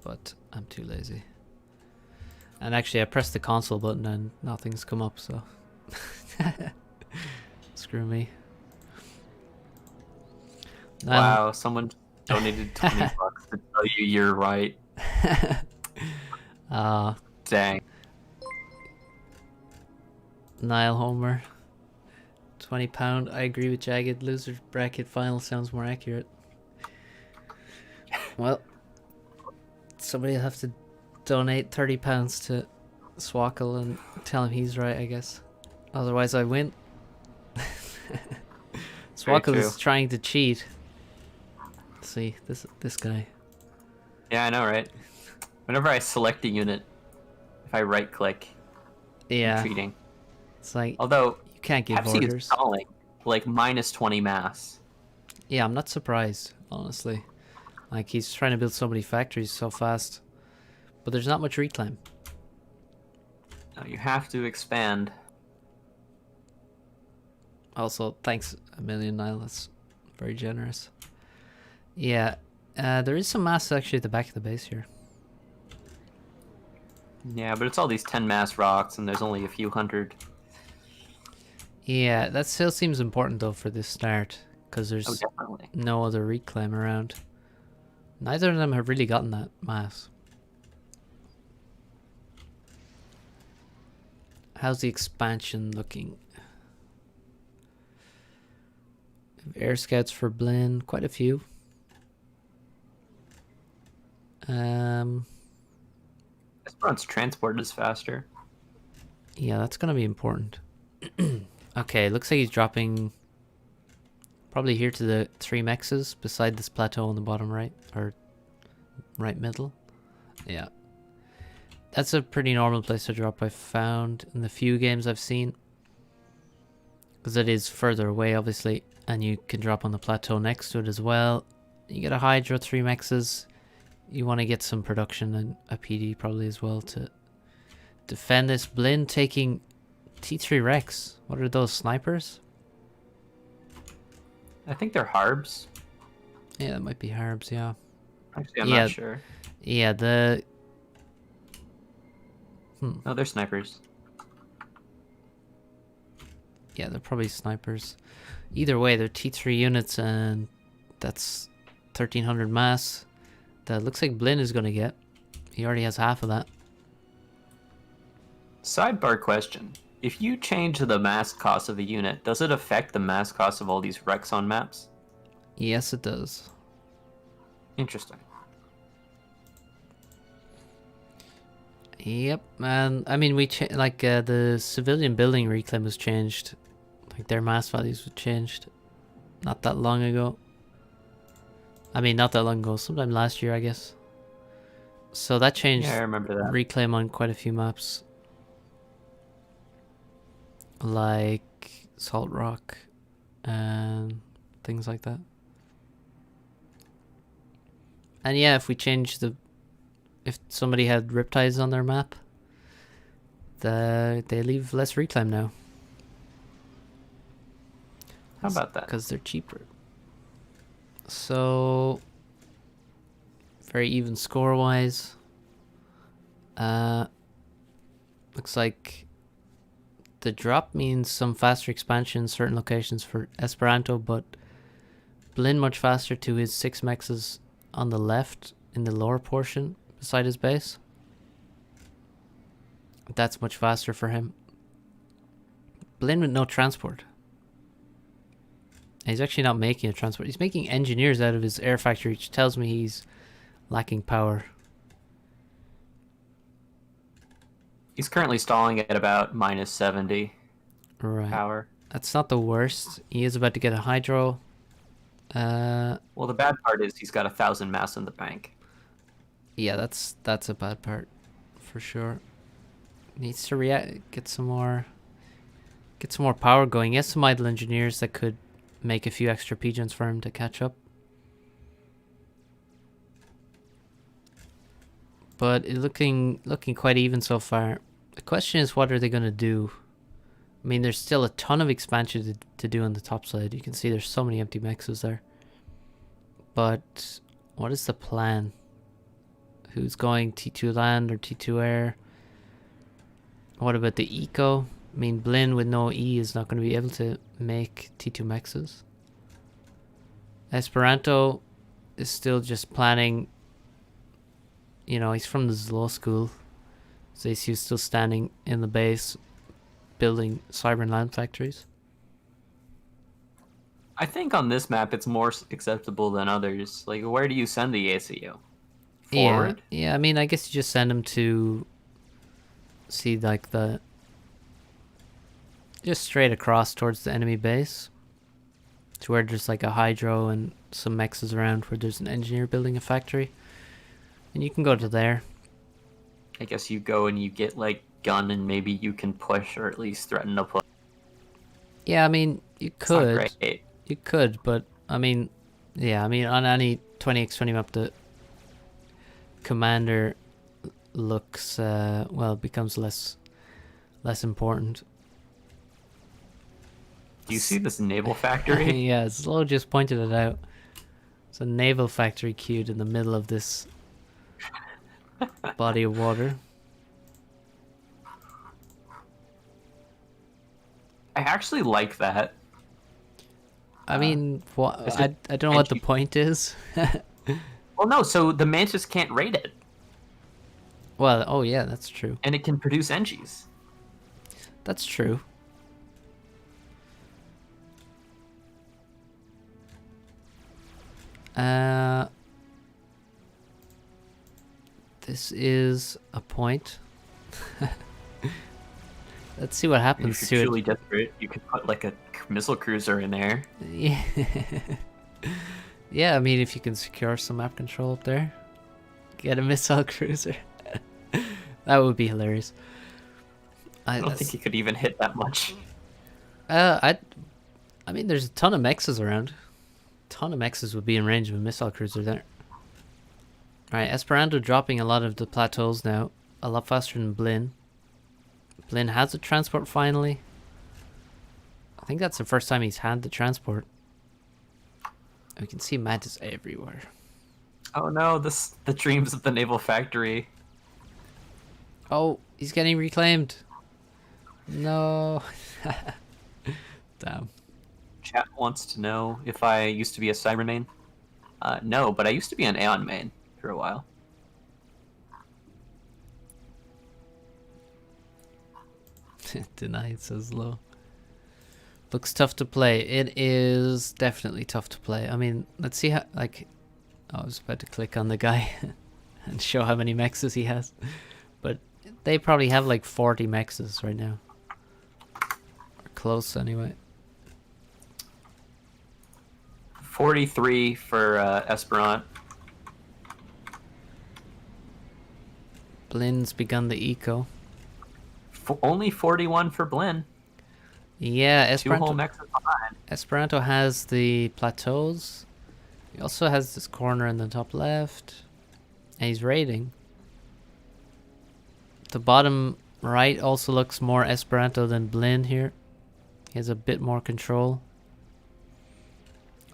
But I'm too lazy. And actually I pressed the console button and nothing's come up, so screw me. Wow, someone donated 20 bucks to tell you you're right. Dang. Nile Homer. £20. I agree with Jagged. Loser bracket final sounds more accurate. Well, somebody will have to donate £30 to Swkoll and tell him he's right, I guess. Otherwise, I win. Swkoll is trying to cheat. See, this guy. Yeah, I know, right? Whenever I select a unit, if I right click, Yeah. I'm cheating. It's like, Although you can't give Pepsi orders. is stalling like minus 20 mass. Yeah, I'm not surprised, honestly. Like, he's trying to build so many factories so fast. But there's not much reclaim. No, you have to expand. Also, thanks a million, Nile. That's very generous. Yeah, there is some mass actually at the back of the base here. Yeah, but it's all these 10 mass rocks, and there's only a few hundred. Yeah, that still seems important though for this start, because there's definitely no other reclaim around. Neither of them have really gotten that mass. How's the expansion looking? Air scouts for Blinn, quite a few. Esperant's transport is faster. Yeah, that's gonna be important. Okay, looks like he's dropping probably here to the 3 mexes beside this plateau on the bottom right, or right middle. Yeah. That's a pretty normal place to drop, I've found in the few games I've seen. Because it is further away, obviously, and you can drop on the plateau next to it as well. You get a Hydra, 3 mexes. You want to get some production and a PD probably as well to defend this. Blinn taking T3 Rex. What are those, snipers? I think they're harbs. Yeah, that might be harbs, yeah. Actually, I'm not sure. Yeah, the... No, they're snipers. Yeah, they're probably snipers. Either way, they're T3 units, and that's 1300 mass. That looks like Blinn is going to get. He already has half of that. Sidebar question. If you change the mass cost of a unit, does it affect the mass cost of all these Rex on maps? Yes, it does. Interesting. Yep, and I mean, the civilian building reclaim was changed. Like, their mass values were changed not that long ago. I mean, not that long ago, sometime last year, I guess. So that changed. Yeah, I remember that. Reclaim on quite a few maps. Like Salt Rock and things like that. And yeah, if we change if somebody had Riptides on their map, they leave less reclaim now. How about that? Because they're cheaper. So, very even score-wise. Looks like the drop means some faster expansion in certain locations for Esperanto, but Blinn much faster to his 6 mexes on the left in the lower portion beside his base. That's much faster for him. Blinn with no transport. He's actually not making a transport. He's making engineers out of his air factory, which tells me he's lacking power. He's currently stalling at about minus 70 power. That's not the worst. He is about to get a hydro. Well, the bad part is he's got 1,000 mass in the bank. Yeah, that's a bad part, for sure. Needs to get some more power going. He has some idle engineers that could make a few extra pigeons for him to catch up. But it's looking quite even so far. The question is, what are they going to do? I mean, there's still a ton of expansion to do on the top side. You can see there's so many empty mexes there. But what is the plan? Who's going T2 land or T2 air? What about the eco? I mean, Blinn with no E is not going to be able to make T2 mexes. Esperanto is still just planning. You know, he's from the Zlo school. So he's still standing in the base, building cyber and land factories. I think on this map it's more acceptable than others. Like, where do you send the ACU? Forward? Yeah, I mean, I guess you just send them to see, like, just straight across towards the enemy base. To where there's, like, a hydro and some mexes around where there's an engineer building a factory. And you can go to there. I guess you go and you get, like, gun and maybe you can push or at least threaten to push. Yeah, I mean, you It's not could. great. You could, but, I mean, yeah, I mean, on any 20x20 map, the commander looks, well, becomes less important. Do you see this naval factory? Yeah, Slow just pointed it out. It's a naval factory queued in the middle of this body of water. I actually like that. I mean, what? is I it don't know what the point is. Well, no, so the Mantis can't raid it, Well, oh yeah, that's true. and it can produce Engies. That's true. This is a point. Let's see what If happens you're to truly it. desperate, you could put like a missile cruiser in there. Yeah. Yeah, I mean, if you can secure some map control up there, get a missile cruiser. That would be hilarious. I don't think you could even hit that much. I mean, there's a ton of mexes around. Ton of mexes would be in range of a missile cruiser there. Alright, Esperanto dropping a lot of the plateaus now. A lot faster than Blin. Blin has a transport finally. I think that's the first time he's had the transport. We can see Mantis everywhere. Oh no, the dreams of the naval factory. Oh, he's getting reclaimed. No. Damn. Chat wants to know if I used to be a cyber main. No, but I used to be an Aeon main for a while. Denied, says Low. Looks tough to play. It is definitely tough to play. I mean, let's see how, like, I was about to click on the guy and show how many mexes he has. But they probably have like 40 mexes right now. Or close anyway. 43 for Esperant. Blin's begun the eco. Only 41 for Blin. Yeah, 2 whole mexes behind. Esperanto has the plateaus. He also has this corner in the top left. And he's raiding. The bottom right also looks more Esperanto than Blin here. He has a bit more control.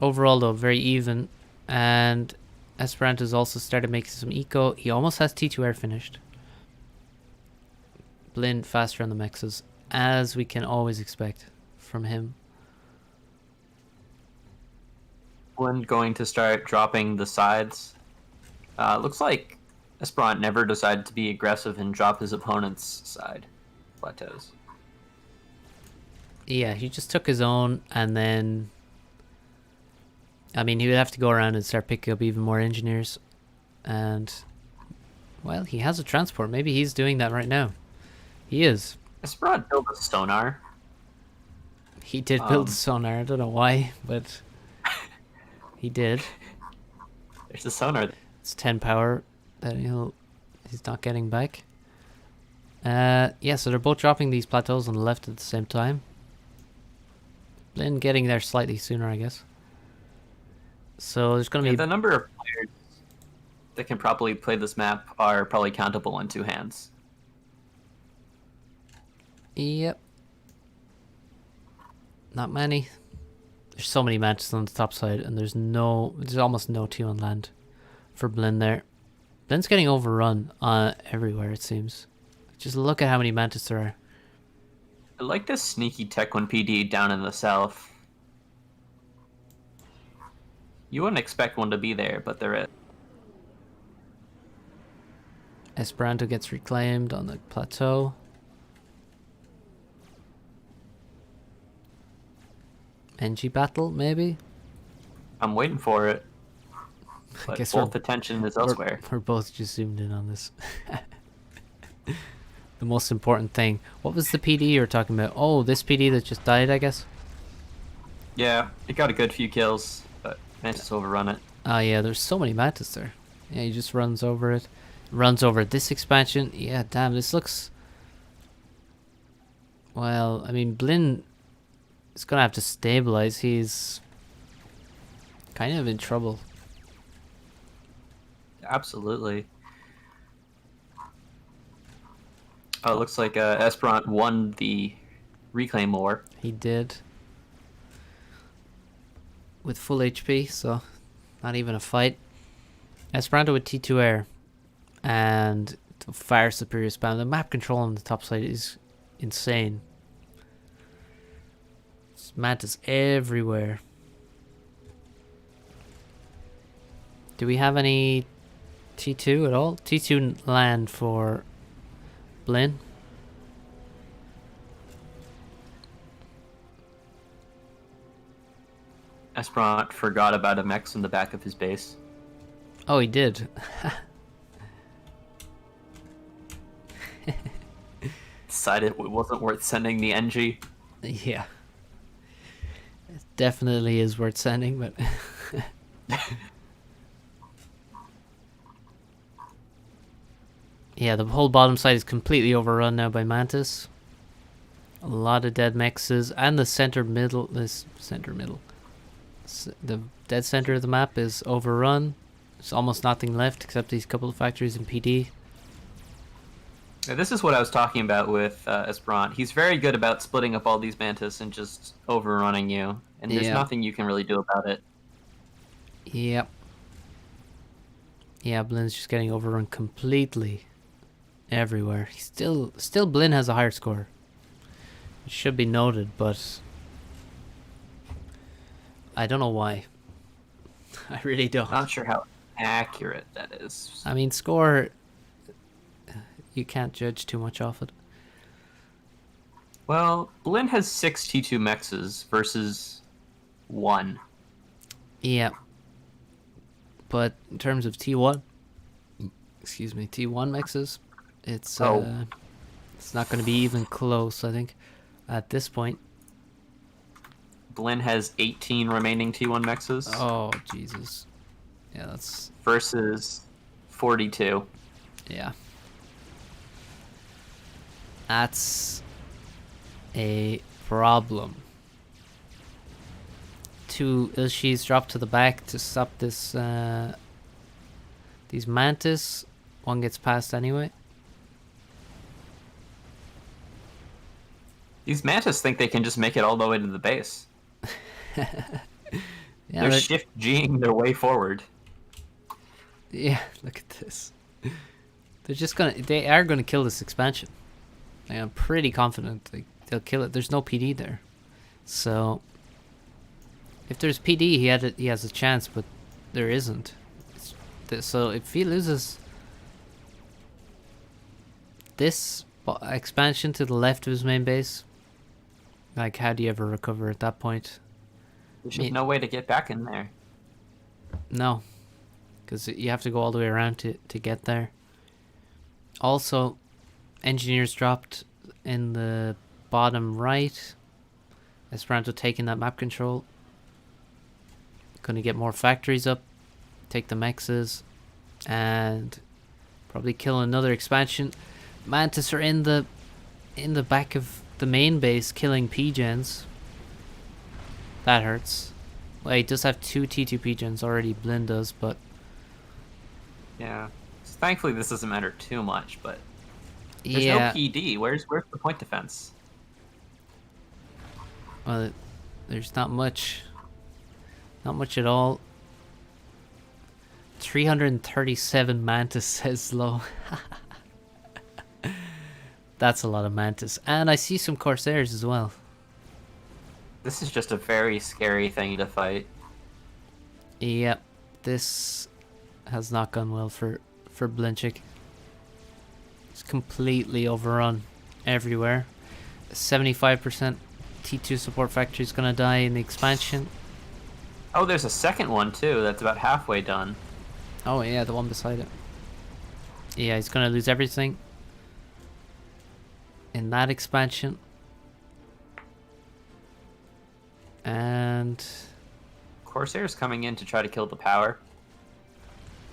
Overall though, very even. And Esperanto's also started making some eco. He almost has T2 air finished. Blin faster on the mexes, as we can always expect from him. Blin going to start dropping the sides. Looks like Esperant never decided to be aggressive and drop his opponent's side plateaus. Yeah, he just took his own, and then, I mean, he would have to go around and start picking up even more engineers. And, well, he has a transport. Maybe he's doing that right now. He is. Esperant built a sonar. He did build a sonar. I don't know why, but he did. There's a sonar. It's 10 power that he's not getting back. Yeah, so they're both dropping these plateaus on the left at the same time. Blin getting there slightly sooner, I guess. So there's going to be The number of players that can properly play this map are probably countable on 2 hands. Yep. Not many. There's so many matches on the top side, and there's almost no 2 on land for Blin there. Blin's getting overrun everywhere, it seems. Just look at how many mantis there are. I like this sneaky Tech 1 PD down in the south. You wouldn't expect one to be there, but there is. Esperanto gets reclaimed on the plateau. NG battle, maybe? I'm waiting for it. I But guess both attention is elsewhere. we're both just zoomed in on this. The most important thing. What was the PD you were talking about? Oh, this PD that just died, I guess? Yeah, it got a good few kills, but Mantis overrun it. Oh yeah, there's so many Mantis there. Yeah, he just runs over it. Runs over this expansion. Yeah, damn, this looks... Well, I mean, Blinn is going to have to stabilize. He's kind of in trouble. Absolutely. Oh, it looks like Esperant won the reclaim war. He did. With full HP, so not even a fight. Esperanto with T2 air and far superior spam. The map control on the top side is insane. Mantis everywhere. Do we have any T2 at all? T2 land for Blinn. Esperant forgot about a mech in the back of his base. Oh, he did. Decided it wasn't worth sending the NG. Yeah. It definitely is worth sending, but... Yeah, the whole bottom side is completely overrun now by Mantis. A lot of dead mexes, and the center middle... The dead center of the map is overrun. There's almost nothing left except these couple of factories in PD. Now, this is what I was talking about with Esperant. He's very good about splitting up all these Mantis and just overrunning you. And there's nothing you can really do about it. Yep. Yeah, Blinn's just getting overrun completely. Everywhere. Still Blinn has a higher score. It should be noted, but... I don't know why. I really don't. Not sure how accurate that is. I mean, score... You can't judge too much off it. Well, Blinn has 6 T2 mexes versus 1. Yeah. But in terms of T1... Excuse me, T1 mexes... It's not going to be even close, I think, at this point. Blinn has 18 remaining T1 mexes. Oh, Jesus. Yeah, that's... Versus 42. Yeah. That's a problem. 2 Ilshis dropped to the back to stop this, these Mantis. 1 gets past anyway. These Mantis think they can just make it all the way to the base. Yeah, they're shift G'ing their way forward. Yeah, look at this. They are gonna kill this expansion. I'm pretty confident they'll kill it. There's no PD there. So if there's PD, he has a chance, but there isn't. So if he loses this expansion to the left of his main base, like, how do you ever recover at that point? There's just no way to get back in there. No, because you have to go all the way around to get there. Also, engineers dropped in the bottom right. Esperanto taking that map control. Gonna get more factories up, take the mexes, and probably kill another expansion. Mantis are in the back of the main base, killing P-gens. That hurts. Well, he does have 2 T2 P-gens already. Blinn does, but yeah. So thankfully, this doesn't matter too much, but there's yeah. no PD. Where's the point defense? Well, there's not much. Not much at all. 337 Mantis, says Slow. That's a lot of Mantis. And I see some Corsairs as well. This is just a very scary thing to fight. Yep. This has not gone well for Blinchik. It's completely overrun everywhere. 75% T2 support factory is gonna die in the expansion. Oh, there's a second one too. That's about halfway done. Oh yeah, the one beside it. Yeah, he's gonna lose everything in that expansion. And Corsair's coming in to try to kill the power.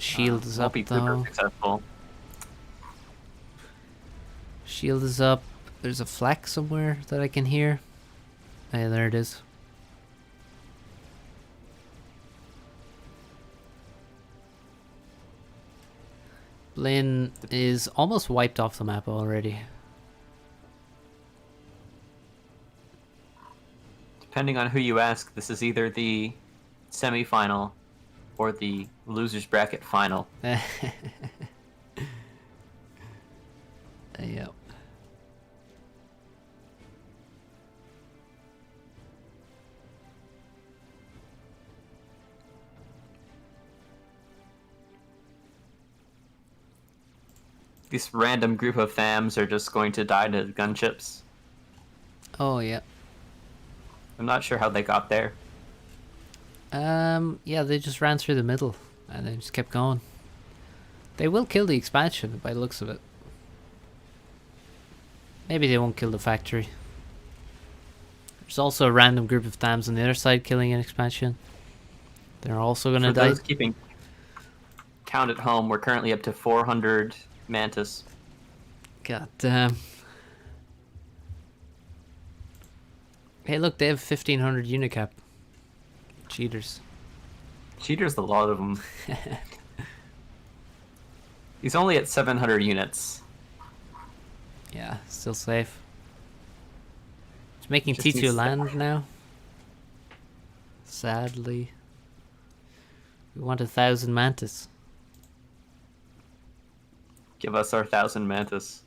shield is Won't up be super though. successful. Shield is up. There's a flak somewhere that I can hear. Hey, there it is. Blinn is almost wiped off the map already. Depending on who you ask, this is either the semi-final or the losers bracket final. Yep. This random group of FAMs are just going to die to gunships. Oh yeah. I'm not sure how they got there. Yeah, they just ran through the middle and they just kept going. They will kill the expansion by the looks of it. Maybe they won't kill the factory. There's also a random group of dams on the other side killing an expansion. They're also gonna For die. those keeping count at home, we're currently up to 400 Mantis. God damn. Hey look, they have 1500 unicap. Cheaters. Cheaters, a lot of them. He's only at 700 units. Yeah, still safe. It's making Just T2 needs to- land now. Sadly. We want 1,000 mantis. Give us our 1,000 Mantis.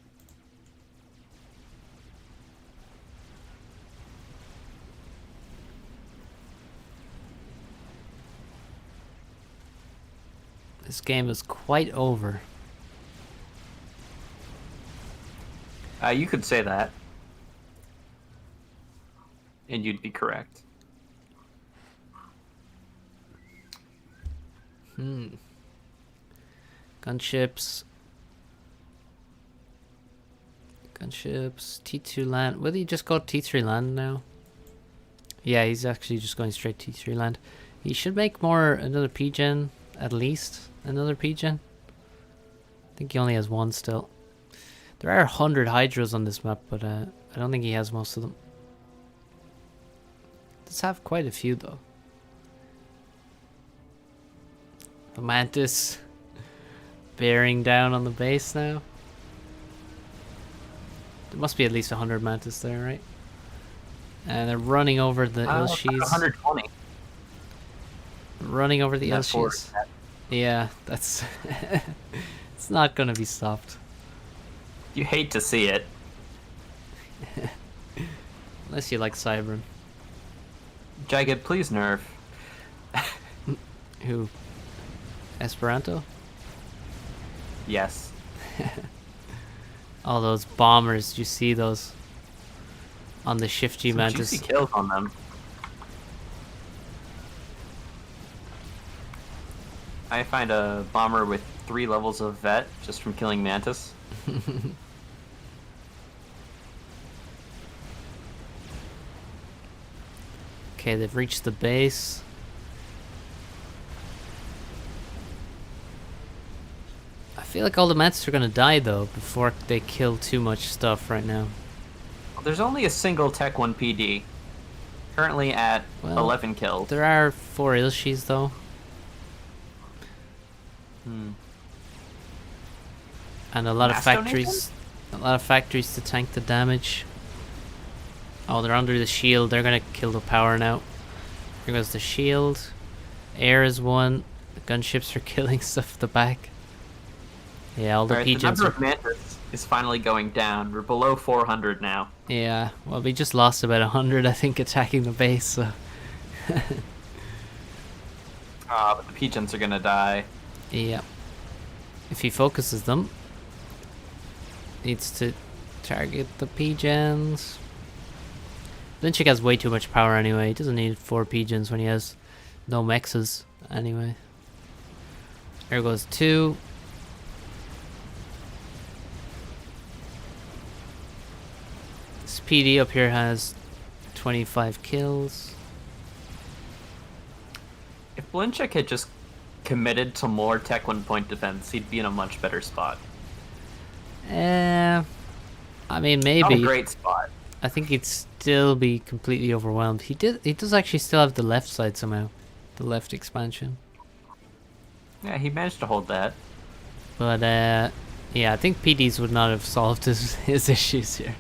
This game is quite over. You could say that. And you'd be correct. Gunships. Gunships. T2 land. Will he just go T3 land now? Yeah, he's actually just going straight T3 land. He should make another P-gen, at least. Another P-gen. I think he only has one still. There are 100 Hydras on this map, but I don't think he has most of them. Does have quite a few though. The Mantis bearing down on the base now. There must be at least 100 Mantis there, right? And they're running over the Ilshis. 120. Running over the That's Ilshis. Yeah, that's... it's not gonna be stopped. You hate to see it. Unless you like Cybern. Jagged, please nerf. Who? Esperanto? Yes. All those bombers, you see those on the shifty Some Mantis. juicy kills on them. I find a bomber with 3 levels of vet just from killing Mantis. Okay, they've reached the base. I feel like all the Mantis are gonna die though before they kill too much stuff right now. There's only a single Tech 1 PD. Currently at Well, 11 kills. There are 4 Ilshis though. And a lot of Mass factories. A lot of factories to tank the damage. Oh, they're under the shield. They're gonna kill the power now. Here goes the shield. Air is one. The gunships are killing stuff at the back. Yeah, all the Alright, the P-gens number are... of Mantis is finally going down. We're below 400 now. Yeah, well, we just lost about 100, I think, attacking the base, so... But the P-gens are gonna die. Yeah. If he focuses them, needs to target the P-gens. Blinchik has way too much power anyway. He doesn't need 4 pigeons when he has no mexes anyway. There goes 2. This PD up here has 25 kills. If Blinchik had just committed to more Tech 1 point defense, he'd be in a much better spot. I mean, maybe. Not a great spot. I think he'd still be completely overwhelmed. He does actually still have the left side somehow. The left expansion. Yeah, he managed to hold that. But, yeah, I think PDs would not have solved his issues here.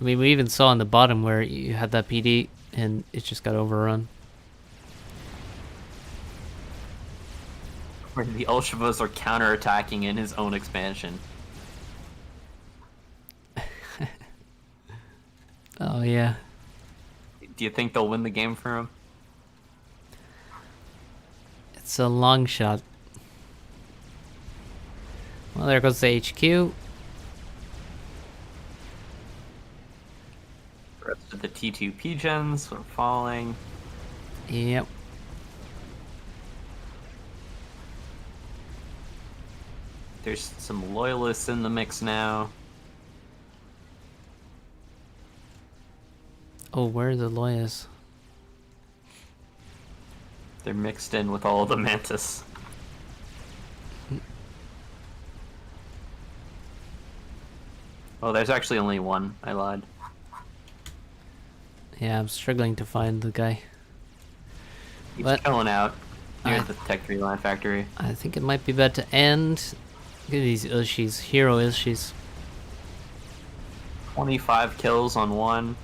I mean, we even saw on the bottom where you had that PD and it just got overrun. Where the Ultravas are counterattacking in his own expansion. Oh, yeah. Do you think they'll win the game for him? It's a long shot. Well, there goes the HQ. The rest of the T2 P-gens are falling. Yep. There's some loyalists in the mix now. Oh, where are the lawyers? They're mixed in with all of the Mantis. Oh, there's actually only one. I lied. Yeah, I'm struggling to find the guy. He's But chilling out near I- the Tech 3 line factory. I think it might be better to end. Look at these Ilshis. Hero Ilshis. 25 kills on one.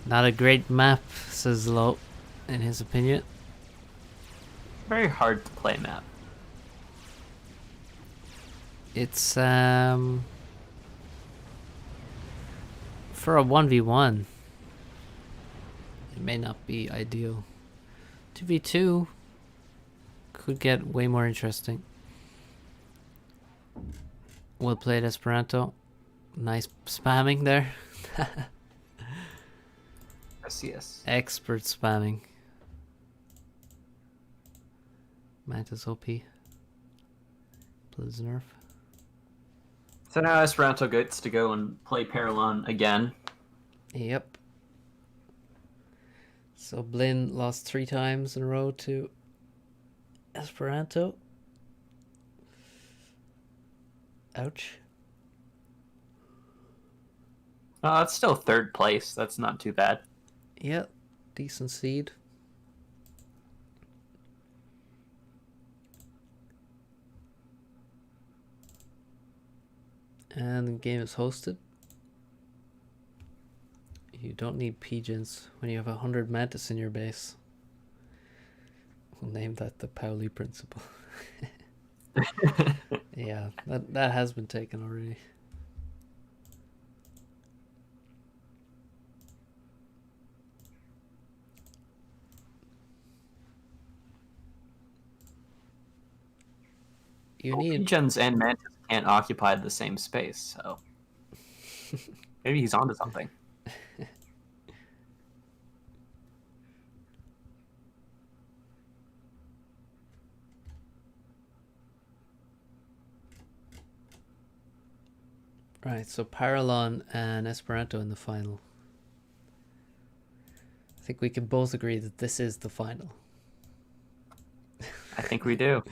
Not a great map, says Lo, in his opinion. Very hard to play map. It's, for a 1v1, it may not be ideal. 2v2 could get way more interesting. Well played, Esperanto. Nice spamming there. Yes. Expert spamming. Mantis OP. Please nerf. So now Esperanto gets to go and play Paralon again. Yep. So Blin lost 3 times in a row to Esperanto. Ouch. Oh, that's still 3rd place. That's not too bad. Yep. Decent seed. And the game is hosted. You don't need pigeons when you have 100 mantis in your base. We'll name that the Pauli principle. Yeah, that has been taken already. You need Pigeons and Mantis can't occupy the same space, so maybe he's onto something. right. So Paralon and Esperanto in the final. I think we can both agree that this is the final. I think we do.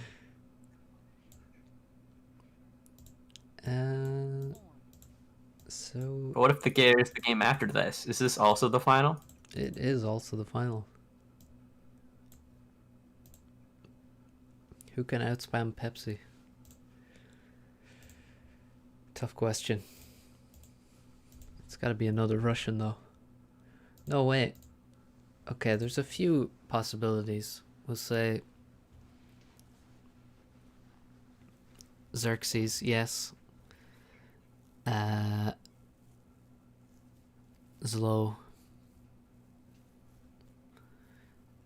So But what if there's the game after this? Is this also the final? it is also the final. Who can outspam Pepsi? Tough question. It's got to be another Russian though. No, wait. Okay, there's a few possibilities. We'll say Xerxes, yes. Zlo.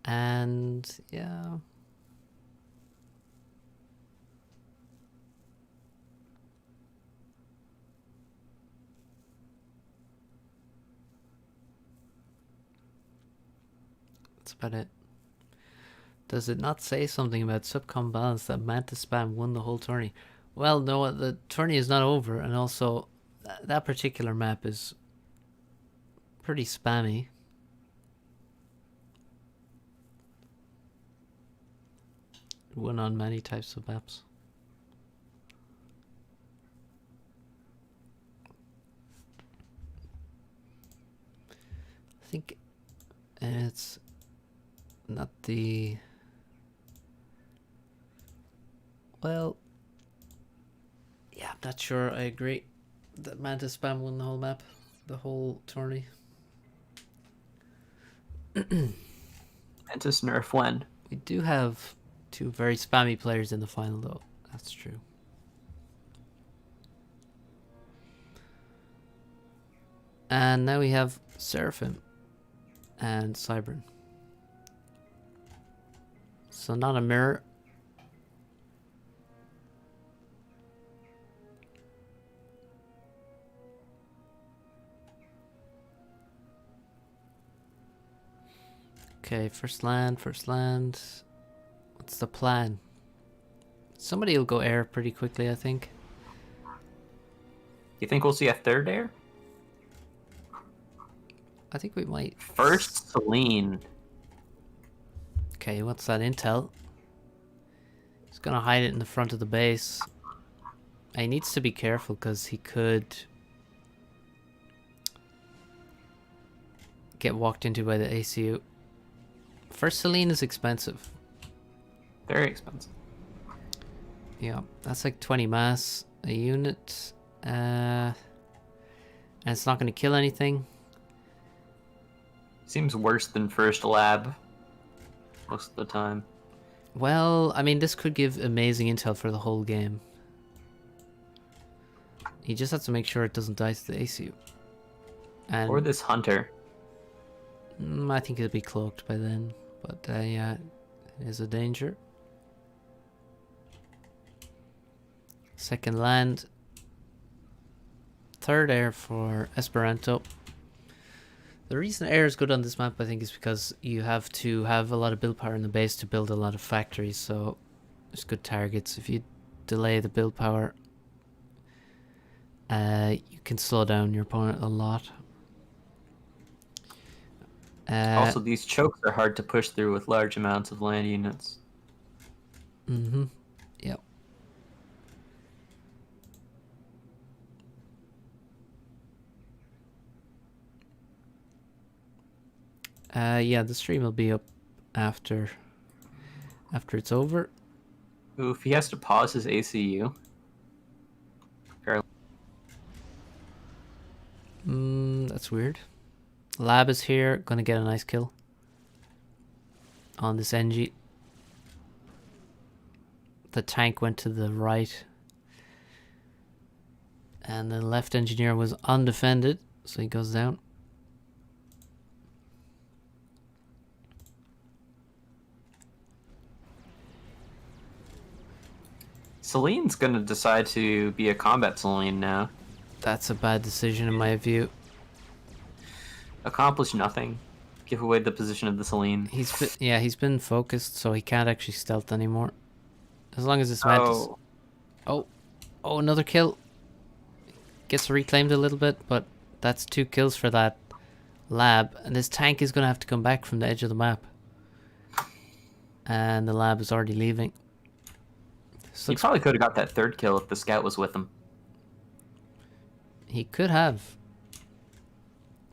And yeah. But it does it not say something about Subcom balance that Mantis spam won the whole tourney? Well, no, the tourney is not over, and also that particular map is pretty spammy. It won on many types of maps. I think it's not the... Well, yeah, I'm not sure. I agree that Mantis spam won the whole map, the whole tourney. Mantis nerf when? We do have 2 very spammy players in the final, though. That's true. And now we have Seraphim and Cybern. So not a mirror. Okay, first land, first land. What's the plan? Somebody will go air pretty quickly, I think. You think we'll see a third air? I think we might. First Celine. Okay, what's that intel? He's gonna hide it in the front of the base. He needs to be careful because he could get walked into by the ACU. First Celine is expensive. Very expensive. Yeah, that's like 20 mass a unit. And it's not gonna kill anything. Seems worse than first lab most of the time. Well, I mean, this could give amazing intel for the whole game. He just has to make sure it doesn't die to the ACU. And Or this hunter. I think it'll be cloaked by then. But yeah, it is a danger. Second land. Third air for Esperanto. The reason air is good on this map, I think, is because you have to have a lot of build power in the base to build a lot of factories, so there's good targets. If you delay the build power, you can slow down your opponent a lot. Also, these chokes are hard to push through with large amounts of land units. Mm-hmm. Yep. Yeah, the stream will be up after it's over. Ooh, if he has to pause his ACU. That's weird. Lab is here, gonna get a nice kill on this NG. The tank went to the right, and the left engineer was undefended, so he goes down. Celine's gonna decide to be a combat Celine now. That's a bad decision in my view. Accomplish nothing. Give away the position of the Celine. He's been focused, so he can't actually stealth anymore. As long as this Mantis... Oh, another kill. Gets reclaimed a little bit, but that's 2 kills for that lab. And this tank is going to have to come back from the edge of the map. And the lab is already leaving. He probably could have got that 3rd kill if the scout was with him. He could have.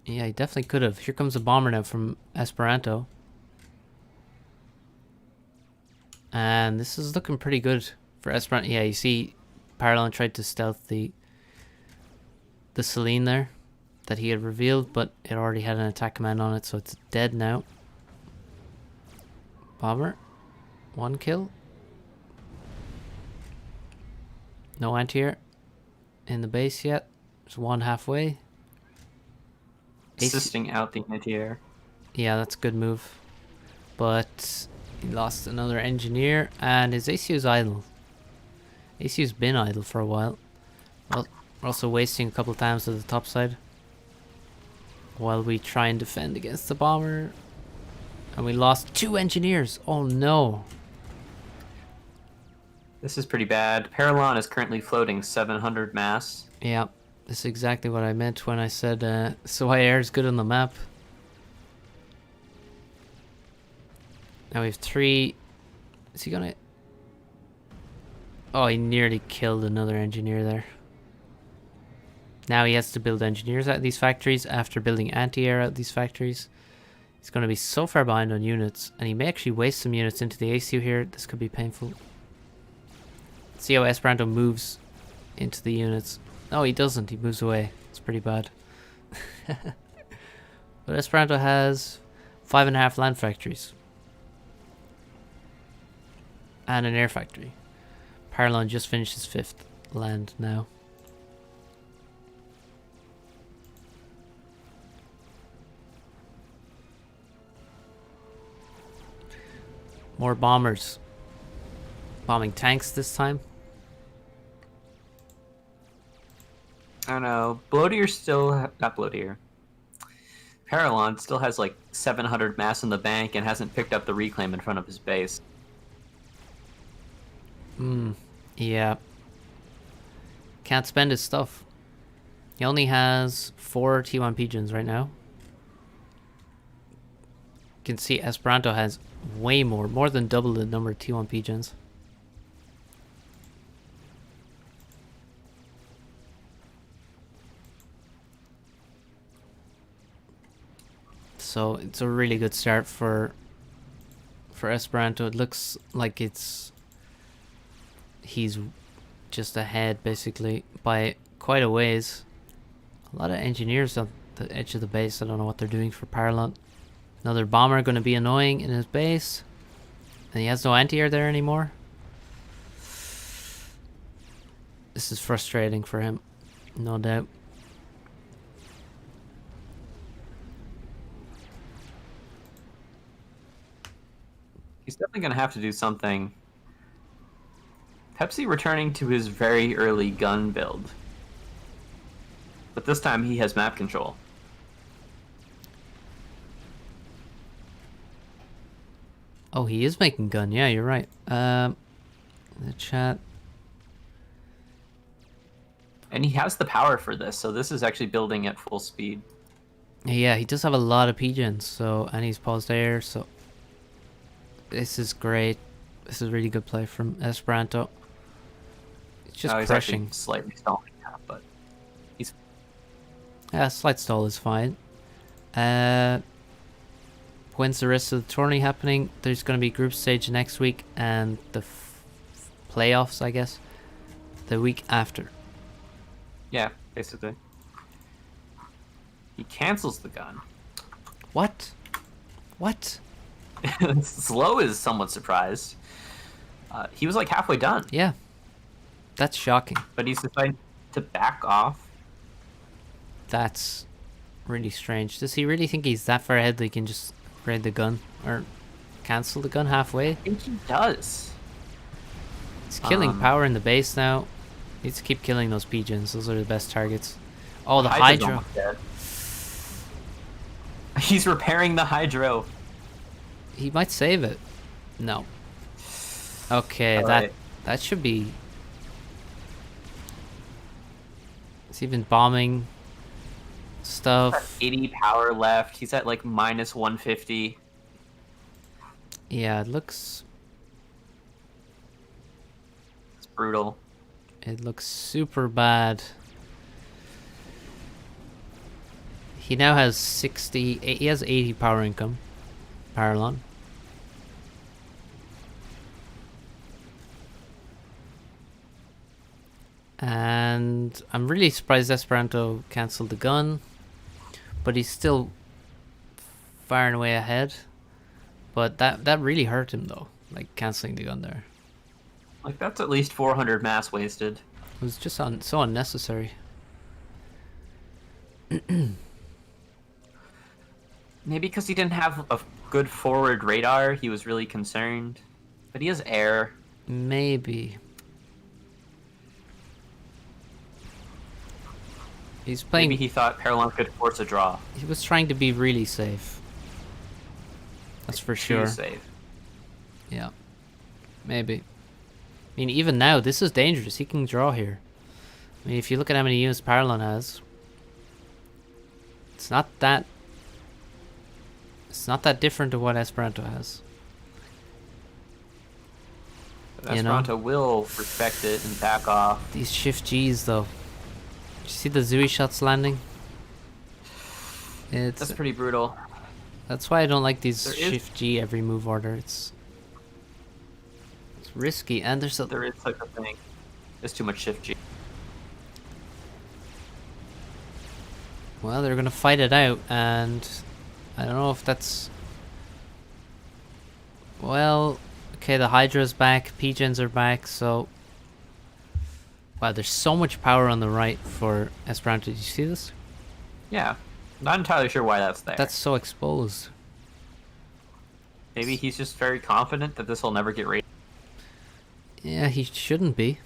Yeah, he definitely could have. Here comes a bomber now from Esperanto. And this is looking pretty good for Esperanto. Yeah, you see Parallel tried to stealth the Celine there that he had revealed, but it already had an attack command on it, so it's dead now. Bomber. 1 kill. No anti-air in the base yet. There's 1 halfway. Assisting out the anti-air. Yeah, that's a good move. But he lost another engineer, and his ACU's idle. ACU's been idle for a while. Well, we're also wasting a couple times to the top side while we try and defend against the bomber. And we lost 2 engineers. Oh no. This is pretty bad. Paralon is currently floating 700 mass. Yeah, this is exactly what I meant when I said Swkoll is good on the map. Now we have 3. Is he gonna... Oh, he nearly killed another engineer there. Now he has to build engineers out of these factories after building anti-air out of these factories. He's going to be so far behind on units, and he may actually waste some units into the ACU here. This could be painful. See how Esperanto moves into the units. No, he doesn't. He moves away. It's pretty bad. But Esperanto has 5.5 land factories. And an air factory. Paralon just finished his 5th land now. More bombers. Bombing tanks this time. I don't know. Bloatier still... Not Bloatier. Paralon still has like 700 mass in the bank and hasn't picked up the reclaim in front of his base. Yeah. Can't spend his stuff. He only has 4 T1 pigeons right now. You can see Esperanto has way more than double the number of T1 pigeons. So it's a really good start for Esperanto. It looks like he's just ahead basically by quite a ways. A lot of engineers on the edge of the base. I don't know what they're doing for Paralon. Another bomber going to be annoying in his base. And he has no anti-air there anymore. This is frustrating for him, no doubt. He's definitely going to have to do something. Pepsi returning to his very early gun build. But this time he has map control. Oh, he is making gun. Yeah, you're right. The chat. And he has the power for this, so this is actually building at full speed. Yeah, he does have a lot of pigeons, so, and he's paused air, so this is great. This is really good play from Esperanto. It's just he's crushing. actually slightly stalling now, but he's... Yeah, slight stall is fine. When's the rest of the tourney happening? There's going to be group stage next week and the playoffs, I guess, the week after. Yeah, basically. He cancels the gun. What? What? Slow is somewhat surprised. He was like halfway done. Yeah. That's shocking. But he's decided to back off. That's really strange. Does he really think he's that far ahead that he can just raid the gun or cancel the gun halfway? I think he does. He's killing power in the base now. Needs to keep killing those pigeons. Those are the best targets. Oh, the Hydra's Hydro. almost dead. He's repairing the Hydro. He might save it. No. Okay, Alright. that should be... He's even bombing stuff. 80 power left. He's at like minus 150. Yeah, it looks It's brutal. super bad. He now has 60... He has 80 power income. Paralon. And I'm really surprised Esperanto cancelled the gun. But he's still far and away ahead. But that really hurt him though. Like cancelling the gun there. Like that's at least 400 mass wasted. It was just so unnecessary. Maybe because he didn't have a good forward radar, he was really concerned. But he has air. Maybe. He's playing... Maybe he thought Paralon could force a draw. He was trying to be really safe. That's for Too sure. safe. Yeah. Maybe. I mean, even now, this is dangerous. He can draw here. I mean, if you look at how many units Paralon has, it's not that different to what Esperanto has. But You know? Esperanto will respect it and back off. These shift Gs though. Did you see the Zooey shots landing? That's pretty brutal. That's why I don't like these There is- shift G every move order. It's risky, and there's There is such a thing. There's too much shift G. well, they're gonna fight it out, and I don't know if that's well. Okay, the Hydra's back, P-Gens are back, so wow, there's so much power on the right for Esperanto. Did you see this? Yeah. Not entirely sure why that's there. That's so exposed. Maybe he's just very confident that this will never get raided. Yeah, he shouldn't be.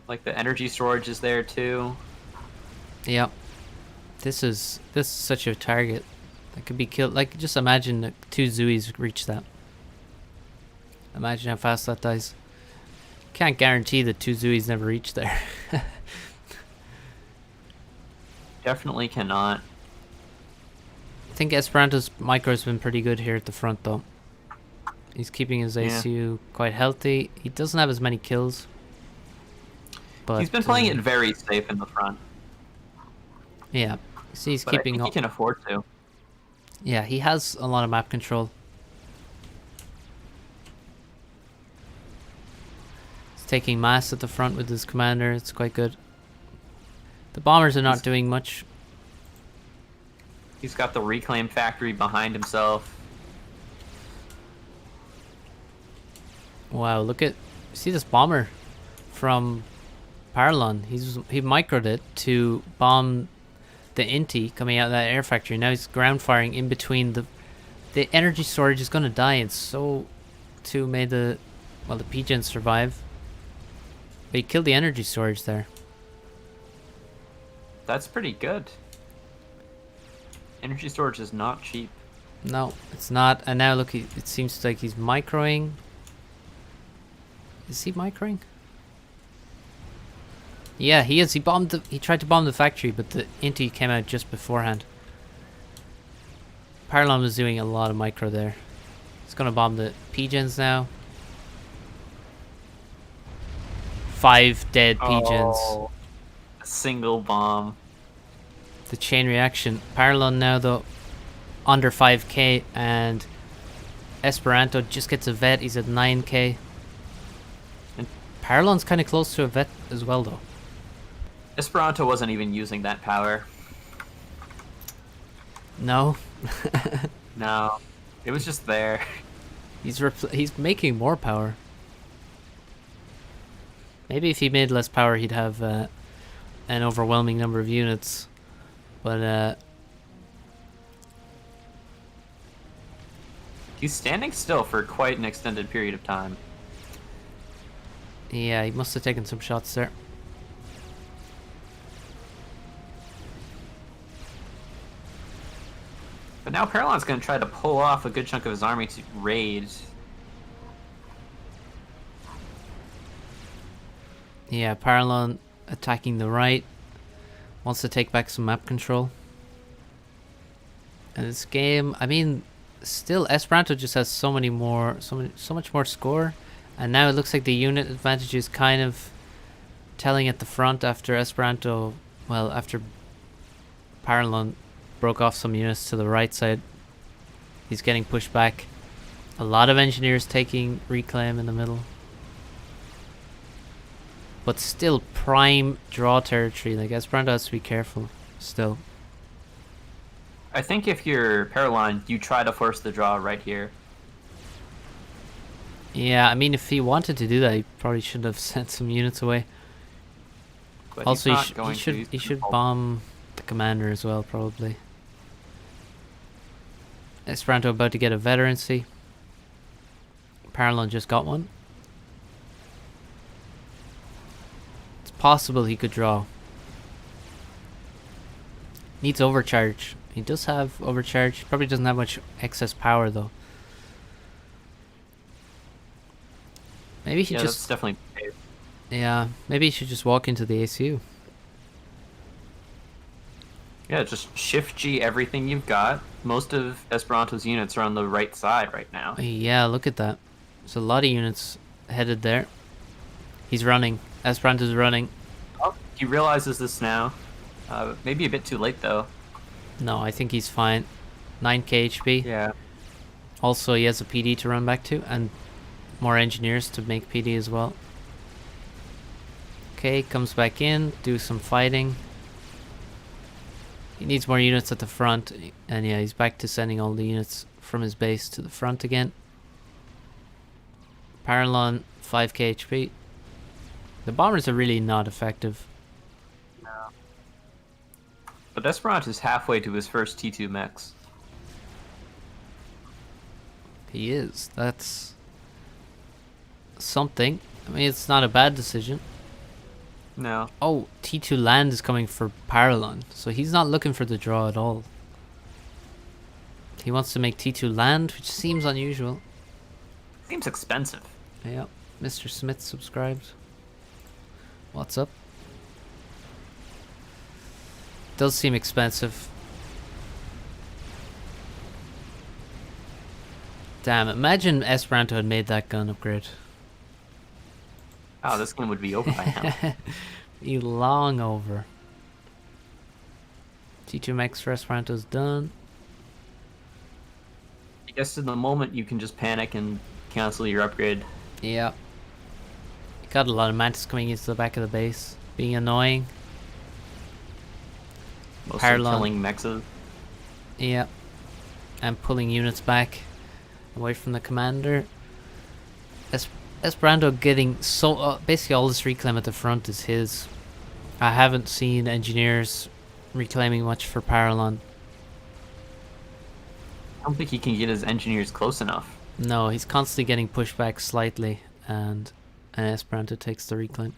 Like the energy storage is there too. Yep. This is such a target that could be killed. Like, just imagine that 2 Zooies reach that. Imagine how fast that dies. Can't guarantee that 2 Zooies never reach there. Definitely cannot. I think Esperanto's micro's been pretty good here at the front though. He's keeping his ACU quite healthy. He doesn't have as many kills. But He's been playing it very safe in the front. Yeah. See, he's But I keeping think he can afford to. Yeah, he has a lot of map control. He's taking mass at the front with his commander. It's quite good. The bombers are not doing much. He's got the reclaim factory behind himself. Wow, look at see this bomber from Paralon. He microed it to bomb the Inti coming out of that air factory. Now he's ground firing in between the energy storage is gonna die, and so too may the P-Gens survive. But he killed the energy storage there. That's pretty good. Energy storage is not cheap. No, it's not. And now look, it seems like he's microing. Is he microing? Yeah, he is. He tried to bomb the factory, but the Inti came out just beforehand. Paralon was doing a lot of micro there. He's gonna bomb the P-Gens now. 5 dead P-Gens. Oh, a single bomb. The chain reaction. Paralon now though under 5k, and Esperanto just gets a vet. He's at 9k. And Paralon's kind of close to a vet as well though. Esperanto wasn't even using that power. No. No, it was just there. He's making more power. Maybe if he made less power, he'd have an overwhelming number of units. But he's standing still for quite an extended period of time. yeah, he must have taken some shots there. But now Paralon's going to try to pull off a good chunk of his army to raid. Yeah, Paralon attacking the right. Wants to take back some map control. And this game, I mean, still Esperanto just has so much more score. And now it looks like the unit advantage is kind of telling at the front after Esperanto, well, after Paralon broke off some units to the right side. He's getting pushed back. A lot of engineers taking reclaim in the middle. But still prime draw territory. Like, Esperanto has to be careful still. I think if you're Paralon, you try to force the draw right here. Yeah, I mean, if he wanted to do that, he probably should have sent some units away. But Also, he's not going to. he should bomb the commander as well, probably. Esperanto about to get a veterancy. Paralon just got one. It's possible he could draw. Needs overcharge. He does have overcharge. Probably doesn't have much excess power though. Maybe he Yeah, just... that's definitely. Yeah, maybe he should just walk into the ACU. Yeah, just shift G everything you've got. Most of Esperanto's units are on the right side right now. Yeah, look at that. There's a lot of units headed there. He's running. Esperanto's running. Oh, he realizes this now. Maybe a bit too late though. No, I think he's fine. 9k HP. Yeah. Also, he has a PD to run back to, and more engineers to make PD as well. Okay, comes back in, do some fighting. He needs more units at the front, and yeah, he's back to sending all the units from his base to the front again. Paralon, 5k HP. The bombers are really not effective. But Esperanto's halfway to his first T2 mechs. He is. That's something. I mean, it's not a bad decision. No. Oh, T2 land is coming for Paralon, so he's not looking for the draw at all. He wants to make T2 land, which seems unusual. Seems expensive. Yeah, Mr. Smith subscribed. What's up? Does seem expensive. Damn, imagine Esperanto had made that gun upgrade. Oh, this game would be over by now. Be long over. T2 Max for Esperanto's done. I guess in the moment you can just panic and cancel your upgrade. Yeah. Got a lot of mantis coming into the back of the base. Being annoying. Mostly Paralon. killing mexes. Yeah. And pulling units back away from the commander. Esperanto getting so... basically all this reclaim at the front is his. I haven't seen engineers reclaiming much for Paralon. I don't think he can get his engineers close enough. No, he's constantly getting pushed back slightly, and Esperanto takes the reclaim.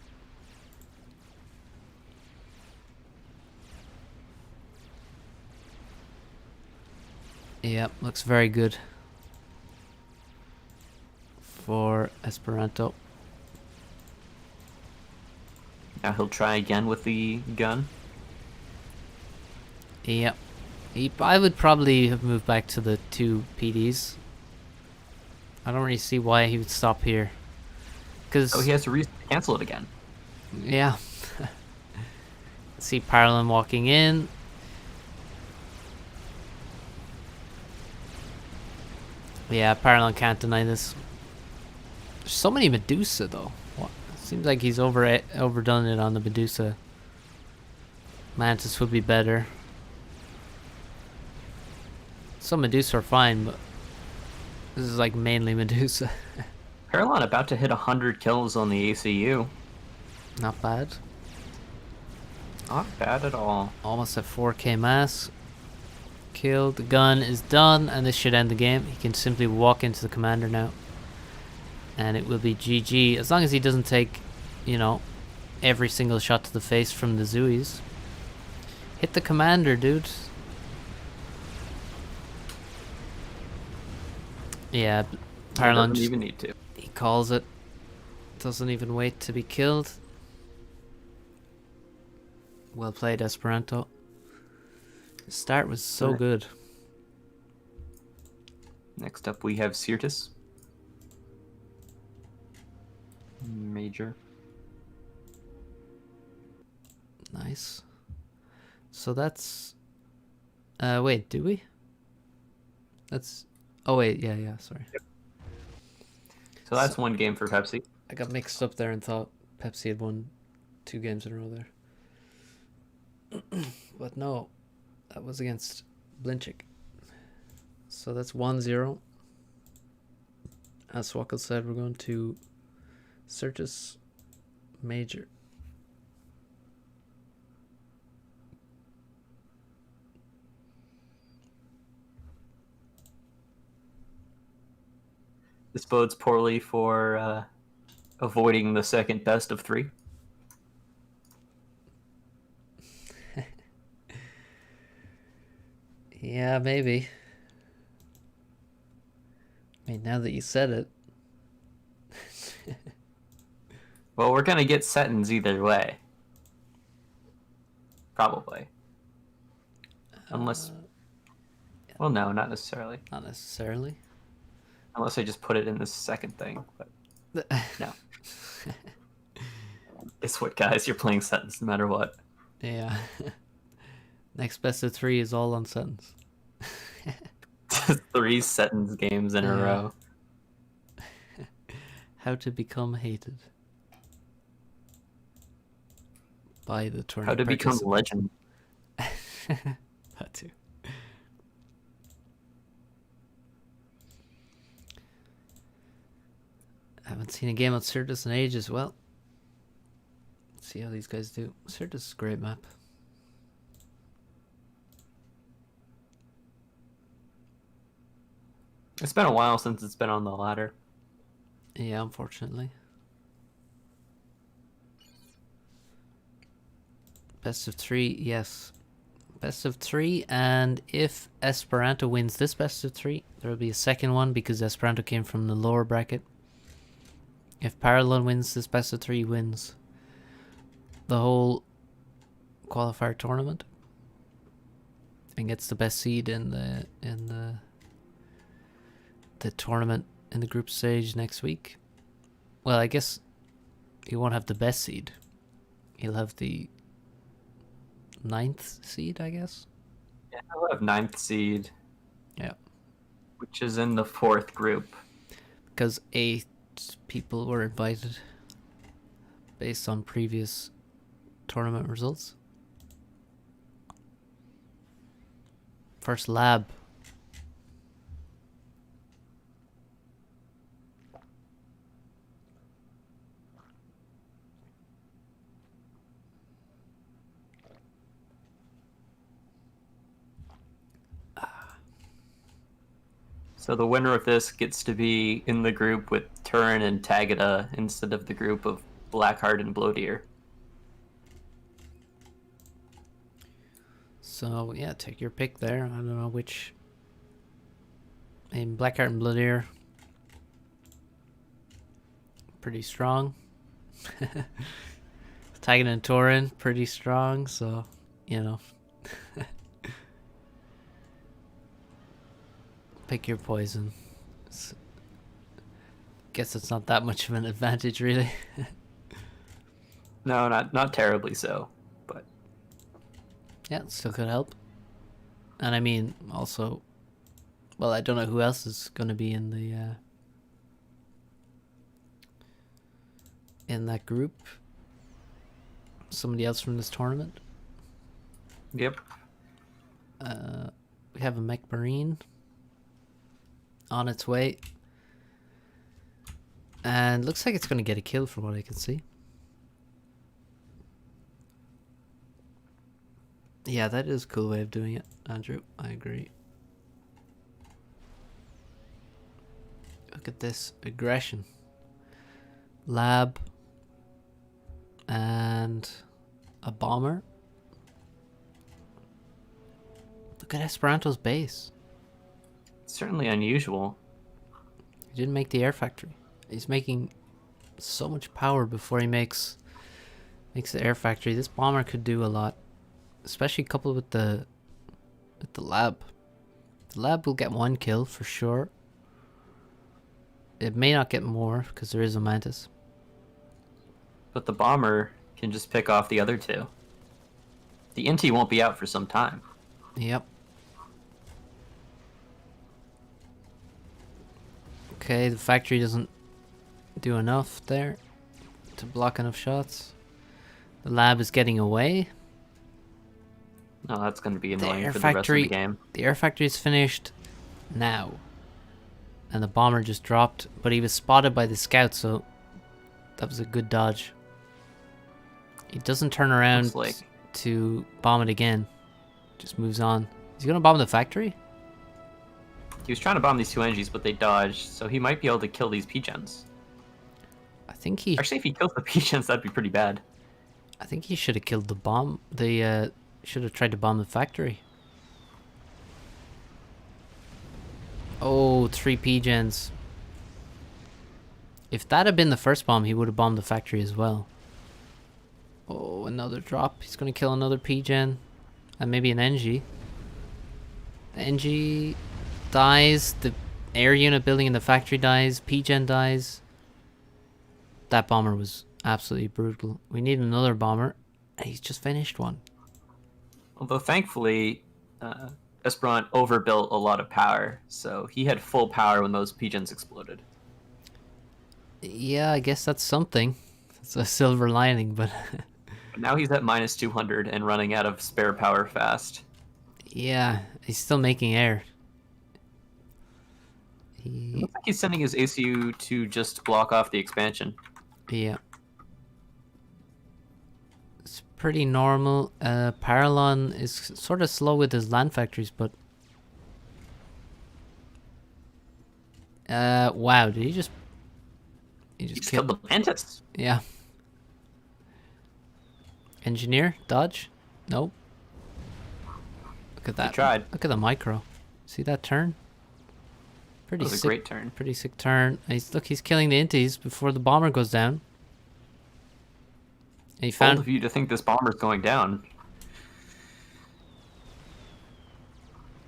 Yep, looks very good for Esperanto. Now he'll try again with the gun. Yep. I would probably have moved back to the 2 PDs. I don't really see why he would stop here. Cause, Oh, he has to cancel it again. yeah. See Paralon walking in. Yeah, Paralon can't deny this. There's so many Medusa though. What? Seems like he's overdone it on the Medusa. Mantis would be better. Some Medusa are fine, but this is like mainly Medusa. Paralon about to hit 100 kills on the ACU. Not bad. Not bad at all. Almost at 4k mass. Killed. The gun is done, and this should end the game. He can simply walk into the commander now. And it will be GG. As long as he doesn't take, you know, every single shot to the face from the Zuis. Hit the commander, dude. Yeah, Paralon Doesn't even need to. he calls it. Doesn't even wait to be killed. Well played, Esperanto. The start was so Right. good. Next up we have Sirtis. Major. Nice. So that's... wait, do we? That's... Oh wait, yeah, sorry. So that's one game for Pepsi. I got mixed up there and thought Pepsi had won 2 games in a row there. But no, that was against Blinchik. So that's 1-0. As Swkoll said, we're going to Sirtis Major. This bodes poorly for avoiding the second best of 3. Yeah, maybe. I mean, now that you said it. Well, we're gonna get settings either way. Probably. Unless... Well, no, not necessarily. Not necessarily. Unless I just put it in the second thing, but no. Guess what, guys? You're playing sentence no matter what. Yeah. Next best of 3 is all on sentence. 3 sentence games in a row. How to become hated by the tournament. How to become legend. That too. Haven't seen a game on Certus in ages. Well, let's see how these guys do. Certus is a great map. It's been a while since it's been on the ladder. Yeah, unfortunately. Best of 3, yes. Best of 3, and if Esperanto wins this best of 3, there will be a second one because Esperanto came from the lower bracket. If Parallel wins this best of 3, wins the whole qualifier tournament and gets the best seed in the tournament in the group stage next week. Well, I guess he won't have the best seed. He'll have the 9th seed, I guess. Yeah, I'll have 9th seed. Yeah. Which is in the 4th group. Because 8 people were invited based on previous tournament results. First lab. So the winner of this gets to be in the group with Turin and Tagada instead of the group of Blackheart and Bloodier. So yeah, take your pick there. I don't know which. Blackheart and Bloodier, pretty strong. Tagada and Turin, pretty strong. So you know. Pick your poison. Guess it's not that much of an advantage, really. No, not terribly so, but yeah, it still could help. And I mean, also, well, I don't know who else is going to be in the in that group. Somebody else from this tournament. yep. We have a Mech Marine on its way, and looks like it's going to get a kill from what I can see. Yeah, that is a cool way of doing it, Andrew. I agree. Look at this aggression. Lab and a bomber. Look at Esperanto's base. Certainly unusual. He didn't make the air factory. He's making so much power before he makes the air factory. This bomber could do a lot, especially coupled with the lab. The lab will get 1 kill for sure. It may not get more because there is a mantis. But the bomber can just pick off the other 2. The Inti won't be out for some time. Yep. Okay, the factory doesn't do enough there to block enough shots. The lab is getting away. No, that's going to be The annoying air for the rest of factory, the game. the air factory is finished now, and the bomber just dropped, but he was spotted by the scout, so that was a good dodge. He doesn't turn around Looks like to bomb it again. Just moves on. Is he gonna bomb the factory? he was trying to bomb these 2 energies, but they dodged, so he might be able to kill these P-gens. I think he. Actually, if he kills the P-gens, that'd be pretty bad. I think he should have killed the bomb. Should have tried to bomb the factory. Oh, 3 P-gens. If that had been the first bomb, he would have bombed the factory as well. Oh, another drop. He's going to kill another P-gen. And maybe an NG. The NG dies. The air unit building in the factory dies. P-gen dies. That bomber was absolutely brutal. We need another bomber. And he's just finished one. Although thankfully, Esperant overbuilt a lot of power, so he had full power when those pigeons exploded. Yeah, I guess that's something. It's a silver lining, but... Now he's at minus 200 and running out of spare power fast. yeah, he's still making air. It looks like he's sending his ACU to just block off the expansion. Yeah. It's pretty normal. Paralon is sort of slow with his land factories, but... wow, did he just... He just killed the Mantis. Yeah. Engineer? Dodge? Nope. Look at that. He tried. Look at the micro. See that turn? Pretty That was sick, a great turn. Pretty sick turn. And he's killing the inties before the bomber goes down. And he found... Bold of you to think this bomber's going down.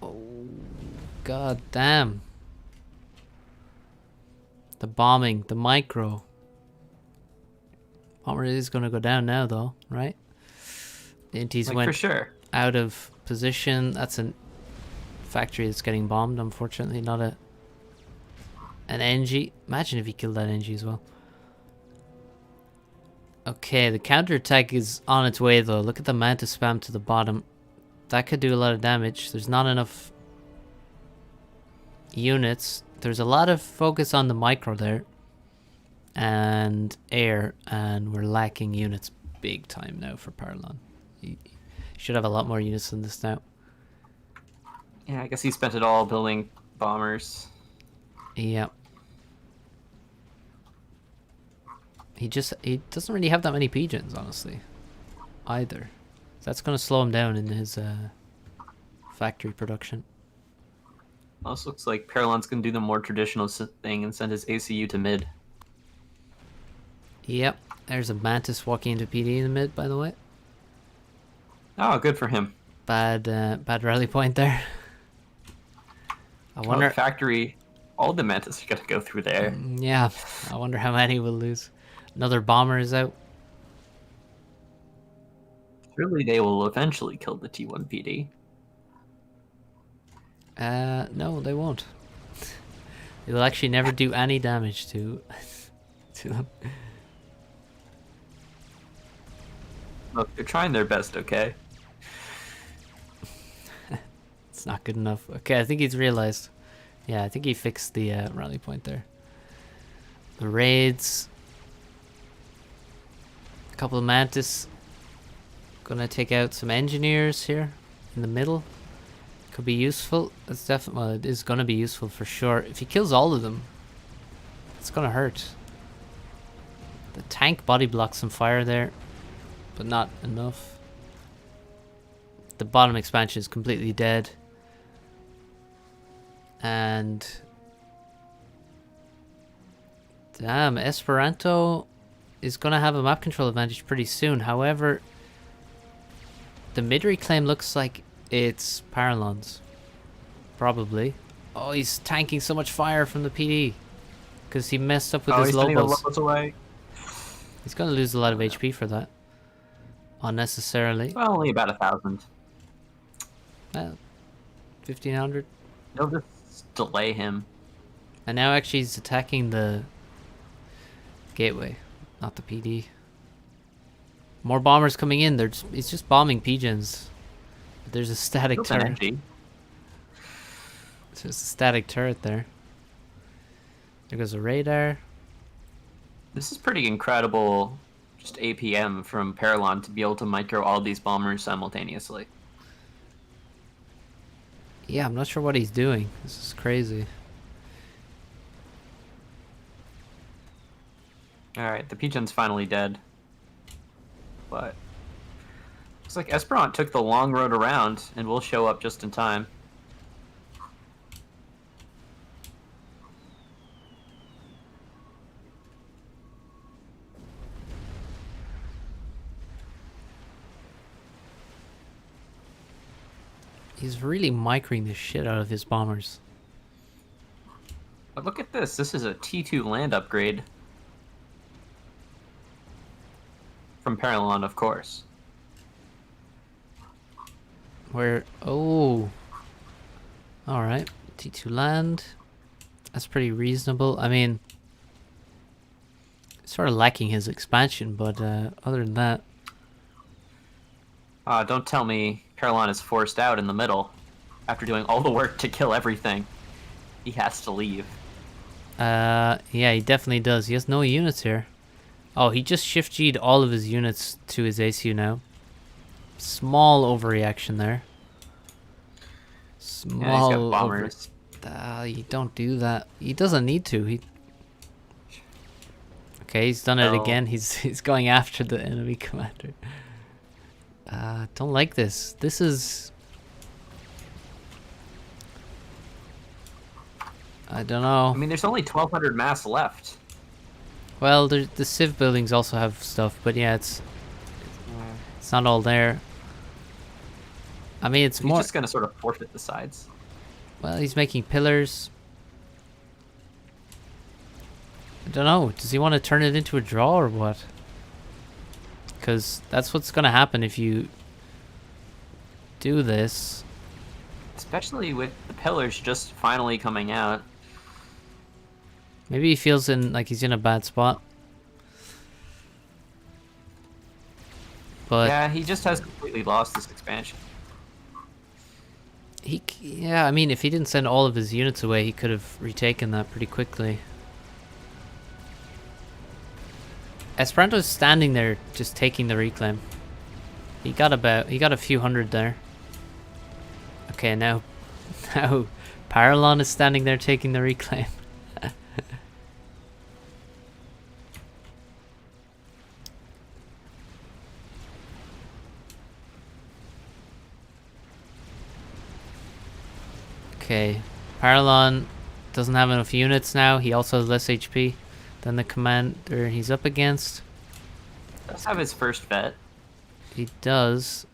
Oh, god damn. The bombing, the micro. Bomber is going to go down now, though, right? The inties went for sure. out of position. That's a factory that's getting bombed, unfortunately. Not an NG. Imagine if he killed that NG as well. Okay, the counterattack is on its way, though. Look at the Mantis spam to the bottom. That could do a lot of damage. There's not enough units. There's a lot of focus on the micro there. And air. And we're lacking units big time now for Paralon. He should have a lot more units than this now. Yeah, I guess he spent it all building bombers. Yeah. He doesn't really have that many pigeons, honestly. Either. That's going to slow him down in his factory production. Also looks like Paralon's going to do the more traditional thing and send his ACU to mid. Yep. There's a Mantis walking into PD in the mid, by the way. Oh, good for him. Bad rally point there. I wonder... factory, all the Mantis are going to go through there. Yeah. I wonder how many we'll lose. Another bomber is out. Surely they will eventually kill the T1 PD. No, they won't. They will actually never do any damage to them. Look, they're trying their best, okay? It's not good enough. Okay, I think he's realized. Yeah, I think he fixed the rally point there. The raids. A couple of Mantis. Gonna take out some engineers here in the middle. Could be useful. That's definitely, well, it is gonna be useful for sure. If he kills all of them, it's gonna hurt. The tank body blocks some fire there, but not enough. The bottom expansion is completely dead. And damn, Esperanto is gonna have a map control advantage pretty soon. However, the mid reclaim looks like it's Paralon's. Probably. Oh, he's tanking so much fire from the PD. Because he messed up with his Lobos. Away. He's going to lose a lot of HP for that. Unnecessarily. Well, only about 1,000. 1,500. They'll just delay him. And now actually he's attacking the gateway, not the PD. More bombers coming in. He's just bombing pigeons. There's a static turret. There's a static turret there. There goes a radar. This is pretty incredible, just APM from Paralon to be able to micro all these bombers simultaneously. Yeah, I'm not sure what he's doing. This is crazy. Alright, the pigeon's finally dead. But looks like Esperant took the long road around and will show up just in time. He's really microing the shit out of his bombers. But look at this. This is a T2 land upgrade. From Paralon, of course. Where... Oh. Alright. T2 land. That's pretty reasonable. I mean... Sort of lacking his expansion, but other than that... Don't tell me Paralon is forced out in the middle. After doing all the work to kill everything. He has to leave. Yeah, he definitely does. He has no units here. Oh, he just shift G'd all of his units to his ACU now. Small overreaction there. Small Yeah, he's got bombers. You don't do that. He doesn't need to. Okay, he's done it again. He's going after the enemy commander. Don't like this. This is... I don't know. I mean, there's only 1,200 mass left. Well, the civ buildings also have stuff, but yeah, it's not all there. I mean, it's He's more... just gonna sort of forfeit the sides. Well, he's making pillars. I don't know. Does he want to turn it into a draw or what? Because that's what's going to happen if you do this. Especially with the pillars just finally coming out. Maybe he feels like he's in a bad spot. But Yeah, he just has completely lost this expansion. yeah, I mean, if he didn't send all of his units away, he could have retaken that pretty quickly. Esperanto's standing there, just taking the reclaim. He got a few hundred there. Okay, now Paralon is standing there taking the reclaim. Okay, Paralon doesn't have enough units now. He also has less HP than the commander he's up against. Does have his first vet. He does.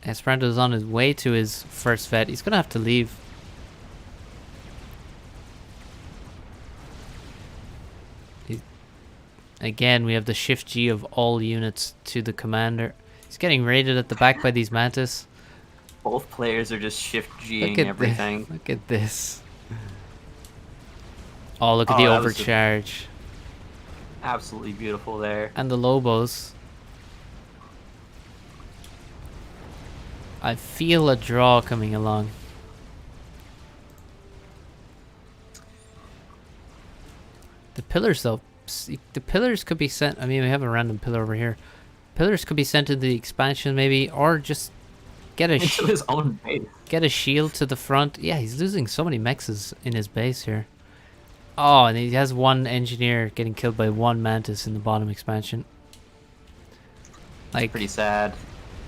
Esperanto's on his way to his first vet. He's gonna have to leave. Again, we have the shift G of all units to the commander. He's getting raided at the back by these mantis. Both players are just shift G'ing everything. Look at this. Oh, look at the overcharge. Absolutely beautiful there. And the Lobos. I feel a draw coming along. The pillars, though. The pillars could be sent... I mean, we have a random pillar over here. Pillars could be sent to the expansion, maybe. Or just get a... Into his own base. Get a shield to the front. Yeah, he's losing so many mexes in his base here. Oh, and he has one engineer getting killed by one mantis in the bottom expansion. Like, pretty sad.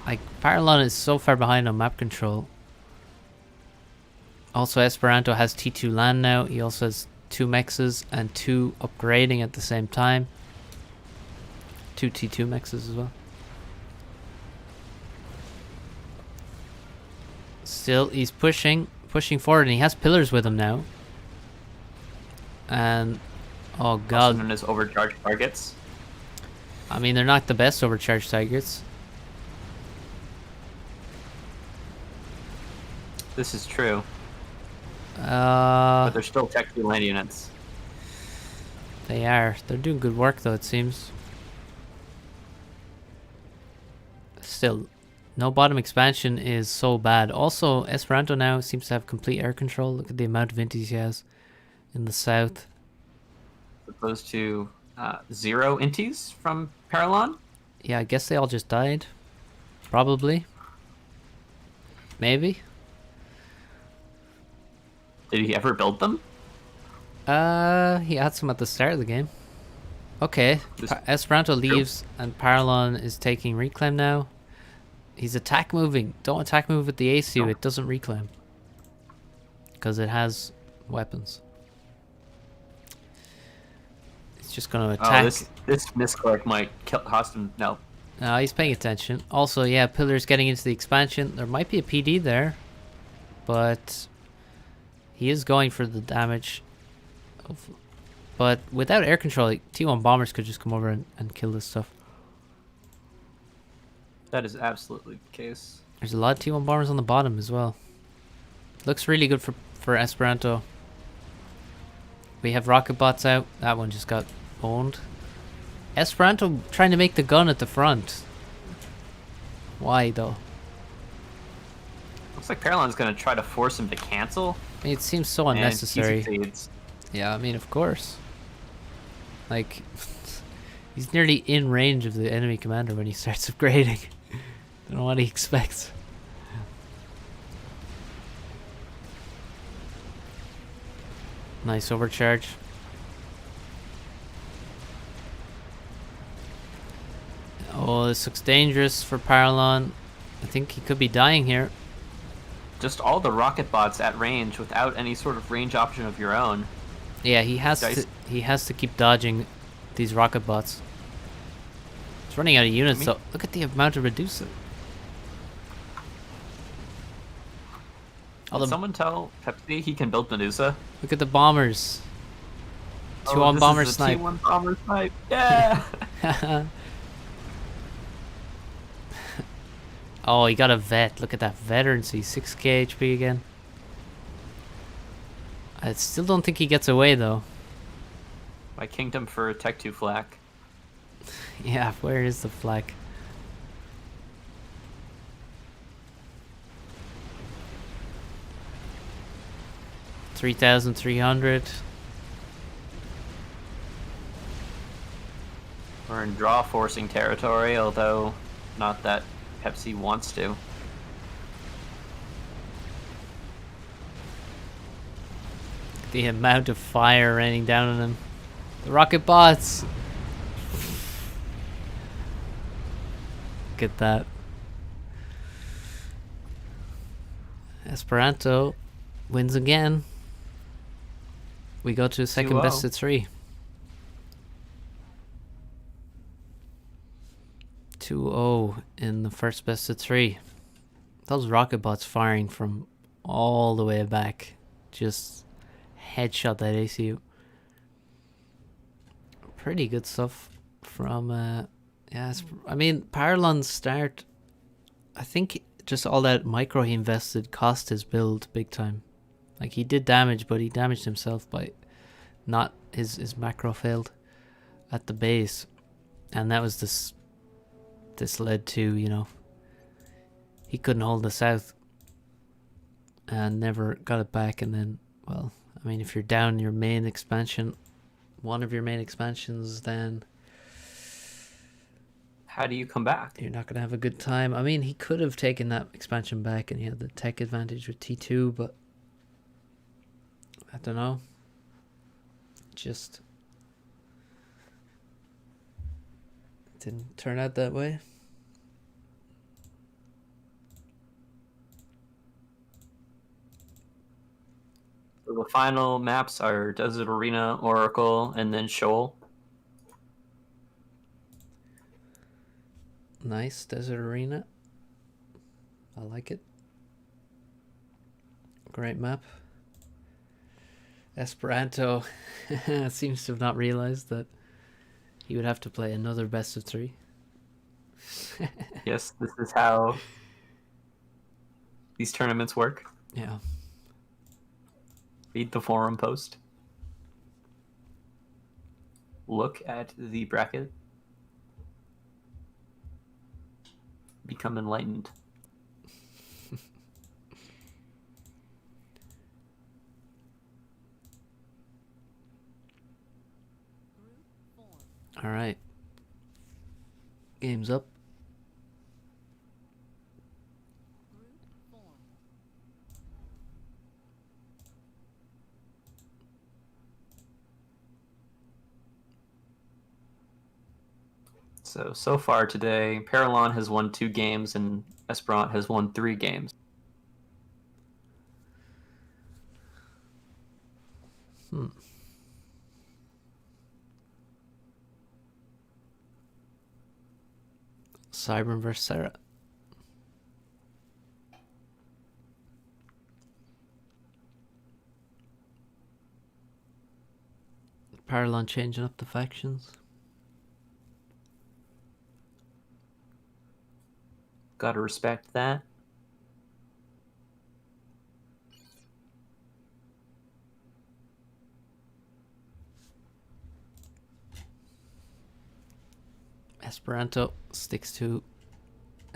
Like, Paralon is so far behind on map control. Also, Esperanto has T2 land now. He also has 2 mexes and 2 upgrading at the same time. 2 T2 mexes as well. Still, he's pushing forward, and he has pillars with him now. And, oh god. Also known as overcharged targets. I mean, they're not the best overcharged targets. This is true. But they're still Tech 2 land units. They are. They're doing good work, though, it seems. Still, no bottom expansion is so bad. Also, Esperanto now seems to have complete air control. Look at the amount of intis he has in the south. As opposed to 0 intis from Paralon? Yeah, I guess they all just died. Probably. Maybe. Did he ever build them? He had some at the start of the game. Okay, Esperanto leaves and Paralon is taking reclaim now. He's attack moving. Don't attack move with the ACU, No. It doesn't reclaim. Because it has weapons. It's just going to attack. Oh, this misclick might cost him. No, No, he's paying attention. Also, yeah, Pillar's getting into the expansion. There might be a PD there, but he is going for the damage. But without air control, like, T1 bombers could just come over and kill this stuff. That is absolutely the case. There's a lot of T1 bombers on the bottom as well. Looks really good for Esperanto. We have rocket bots out. That one just got owned. Esperanto trying to make the gun at the front. Why though? Looks like Paralon's gonna try to force him to cancel. I mean, it seems so and he unnecessary. succeeds. Yeah, I mean, of course. Like, he's nearly in range of the enemy commander when he starts upgrading. Don't know what he expects. Nice overcharge. Oh, this looks dangerous for Paralon. I think he could be dying here. Just all the rocket bots at range without any sort of range option of your own. Yeah, he has Dice. to keep dodging these rocket bots. He's running out of units, so look at the amount of Reducer. Did someone tell Pepsi he can build Medusa? Look at the bombers. Two on this bomber is the snipe. T1 bomber snipe. Yeah. Oh, he got a vet. Look at that veterancy. 6k HP again. I still don't think he gets away though. My kingdom for Tech 2 flak. Yeah, where is the flag? $3,300. We're in draw forcing territory, although not that Pepsi wants to. The amount of fire raining down on him. The rocket bots. Look at that. Esperanto wins again. We go to a second 2-0. best of 3. 2-0 in the first best of 3. Those rocket bots firing from all the way back. Just headshot that ACU. Pretty good stuff from yeah, I mean, Paralon's start, I think just all that micro he invested cost his build big time. Like, he did damage, but he damaged himself by not his macro failed at the base, and that was this led to, you know, he couldn't hold the south and never got it back. And then, well, I mean, if you're down your main expansion, one of your main expansions, then How do you come back? you're not going to have a good time. I mean, he could have taken that expansion back and he had the tech advantage with T2, but I don't know. Just didn't turn out that way. So the final maps are Desert Arena, Oracle, and then Shoal. Nice Desert Arena. I like it. Great map. Esperanto seems to have not realized that he would have to play another best of 3. Yes, this is how these tournaments work. Yeah. Read the forum post. Look at the bracket. Become enlightened. All right. Game's up. So far today, Paralon has won 2 games and Esperant has won 3 games. Cybern versus Sarah. Parallon changing up the factions. Gotta respect that. Esperanto sticks to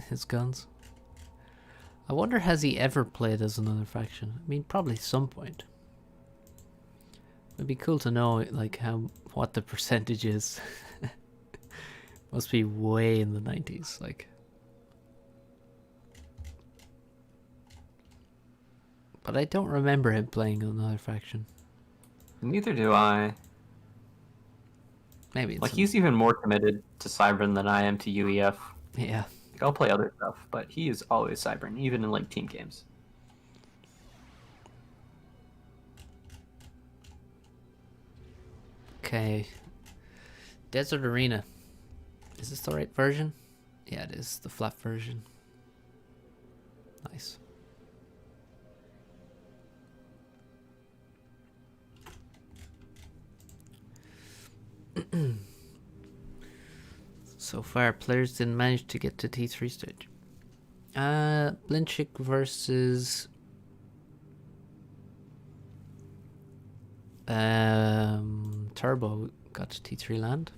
his guns. I wonder, has he ever played as another faction? I mean, probably some point. It'd be cool to know, like, what the percentage is. Must be way in the 90s, like. But I don't remember him playing another faction. Neither do I. Maybe it's Like, he's even more committed to Cybern than I am to UEF. yeah. Like, I'll play other stuff, but he is always Cybern, even in, like, team games. Okay. Desert Arena. Is this the right version? Yeah, it is. The flat version. Nice. So far, players didn't manage to get to T3 stage. Blinchik versus Turbo got to T3 land.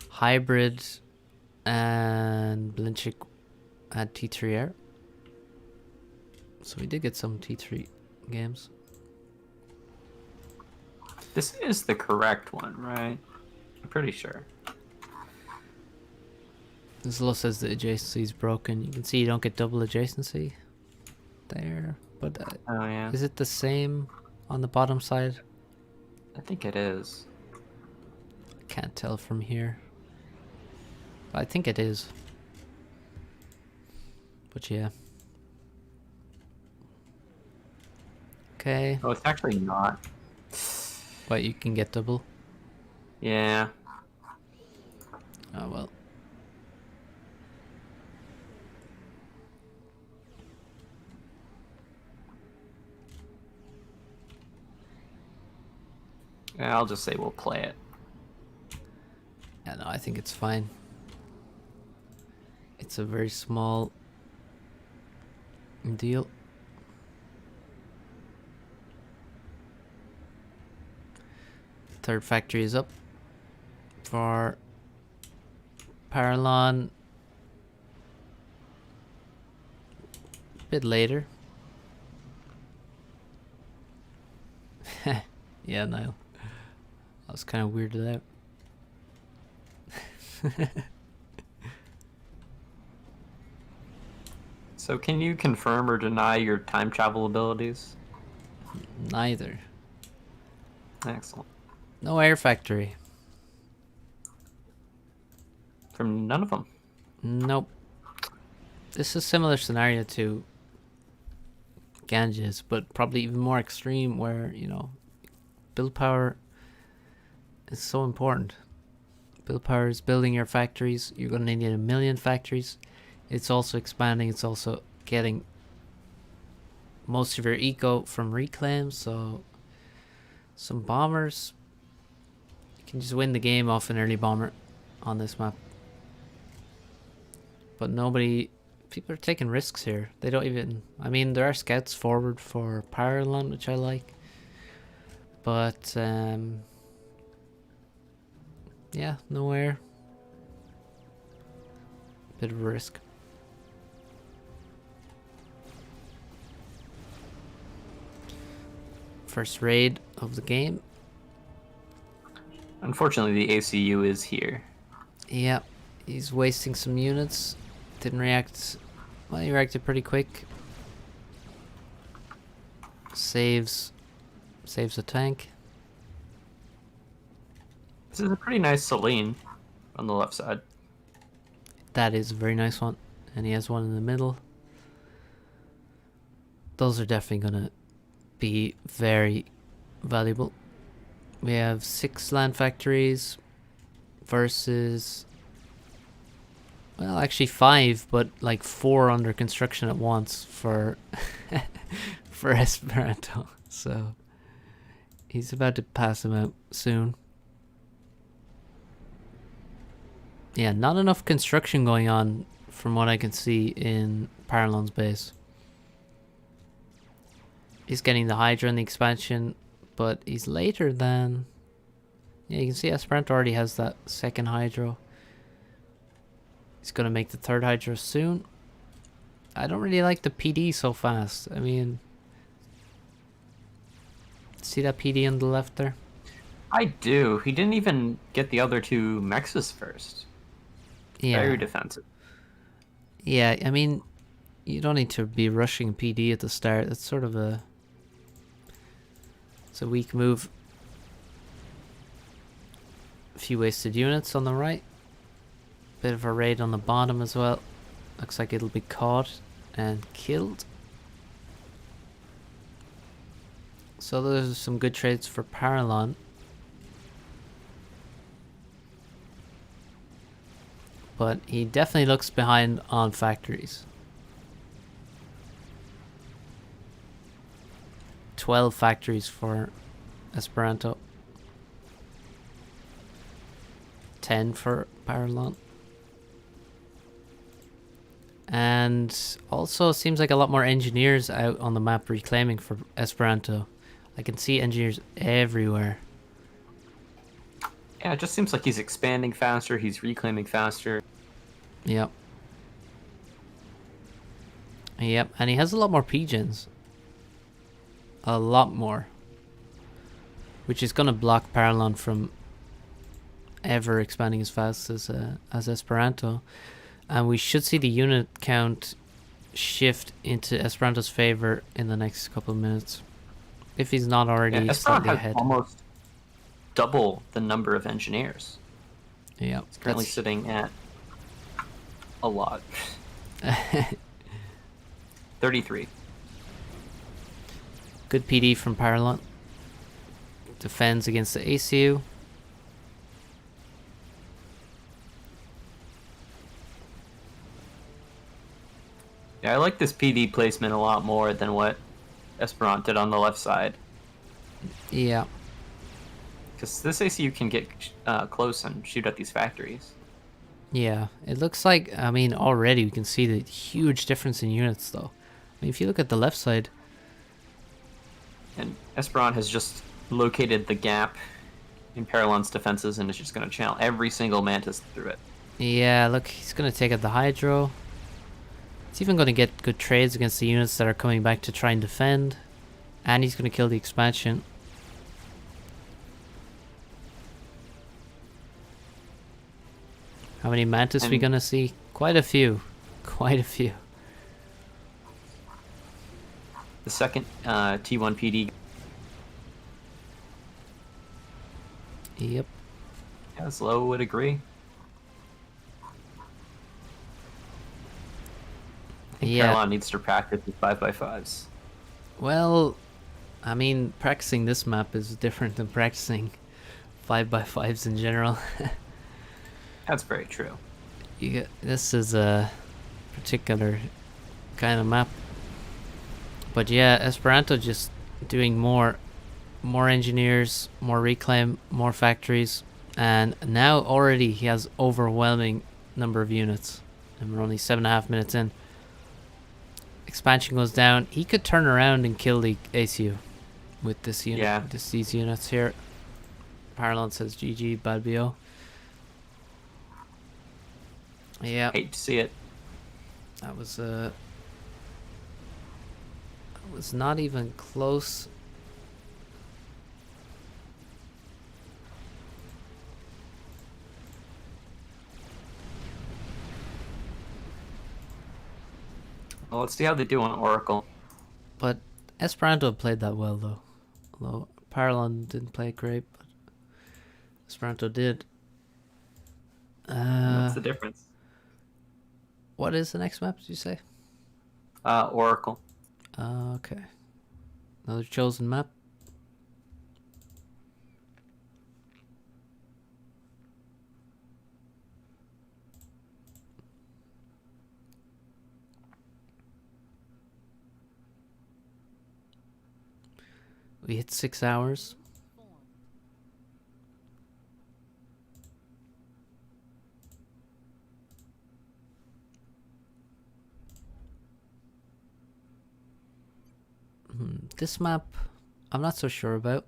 Hybrid and Blinchik had T3 air. So we did get some T3 games. This is the correct one, right? I'm pretty sure. Zlo says the adjacency is broken. You can see you don't get double adjacency there. But Oh, yeah. is it the same on the bottom side? I think it is. I can't tell from here. But I think it is. But yeah. Okay. Oh, it's actually not. But you can get double. Yeah. Oh well. Yeah, I'll just say we'll play it. Yeah, no, I think it's fine. It's a very small deal. Third factory is up for Paralon. A bit later. Yeah, Niall. I was kind of weirded out. So can you confirm or deny your time travel abilities? Neither. Excellent. No air factory. From none of them. Nope. This is a similar scenario to Ganges, but probably even more extreme where, you know, build power is so important. Build power is building your factories. You're going to need 1 million factories. It's also expanding. It's also getting most of your eco from reclaims. So some bombers. You can just win the game off an early bomber on this map. But people are taking risks here. They don't even, I mean, there are scouts forward for Paralon, which I like. But, yeah, no air. Bit of a risk. First raid of the game. Unfortunately, the ACU is here. Yeah, he's wasting some units. Didn't react. Well, he reacted pretty quick. Saves a tank. This is a pretty nice Celine on the left side. That is a very nice one. And he has one in the middle. Those are definitely gonna be very valuable. We have 6 land factories versus Well, actually 5, but like 4 under construction at once for for Esperanto. So he's about to pass him out soon. Yeah, not enough construction going on from what I can see in Paralon's base. He's getting the Hydra and the expansion, but he's later than... Yeah, you can see Esperanto already has that second Hydro. He's going to make the third Hydro soon. I don't really like the PD so fast. I mean... See that PD on the left there? I do. He didn't even get the other 2 Mexes first. Yeah. Very defensive. Yeah, I mean, you don't need to be rushing PD at the start. It's sort of a... It's a weak move. A few wasted units on the right. Bit of a raid on the bottom as well. Looks like it'll be caught and killed. So those are some good trades for Paralon. But he definitely looks behind on factories. 12 factories for Esperanto. 10 for Paralon. And also seems like a lot more engineers out on the map reclaiming for Esperanto. I can see engineers everywhere. Yeah, it just seems like he's expanding faster, he's reclaiming faster. Yep. Yep, and he has a lot more P-gens. A lot more. Which is going to block Paralon from ever expanding as fast as Esperanto. And we should see the unit count shift into Esperanto's favor in the next couple of minutes. If he's not already Yeah, slightly Esperanto ahead. has almost double the number of engineers. Yeah. It's currently sitting at a lot. 33. Good PD from Paralon. Defends against the ACU. Yeah, I like this PD placement a lot more than what Esperanto did on the left side. Yeah. Because this ACU can get close and shoot at these factories. Yeah, it looks like, I mean, already we can see the huge difference in units, though. I mean, if you look at the left side... And Esperanto has just located the gap in Paralon's defenses and is just going to channel every single Mantis through it. Yeah, look, he's going to take out the Hydro. He's even going to get good trades against the units that are coming back to try and defend. And he's going to kill the expansion. How many Mantis are we going to see? Quite a few. Quite a few. The second T1 PD. Yep. Yeah, Slow would agree. I think Paralon needs to practice with 5x5s. Well, I mean, practicing this map is different than practicing 5x5s in general. That's very true. This is a particular kind of map. But yeah, Esperanto just doing more engineers, more reclaim, more factories, and now already he has overwhelming number of units. And we're only 7.5 minutes in. Expansion goes down. He could turn around and kill the ACU with this unit. Yeah. These units here. Paralon says GG, bad BO. Yeah. Hate to see it. That was not even close. Well, let's see how they do on Oracle. But Esperanto played that well, though. Although Paralon didn't play great, but Esperanto did. What's the difference? What is the next map, did you say? Oracle. Okay. Another chosen map. We hit 6 hours. This map, I'm not so sure about.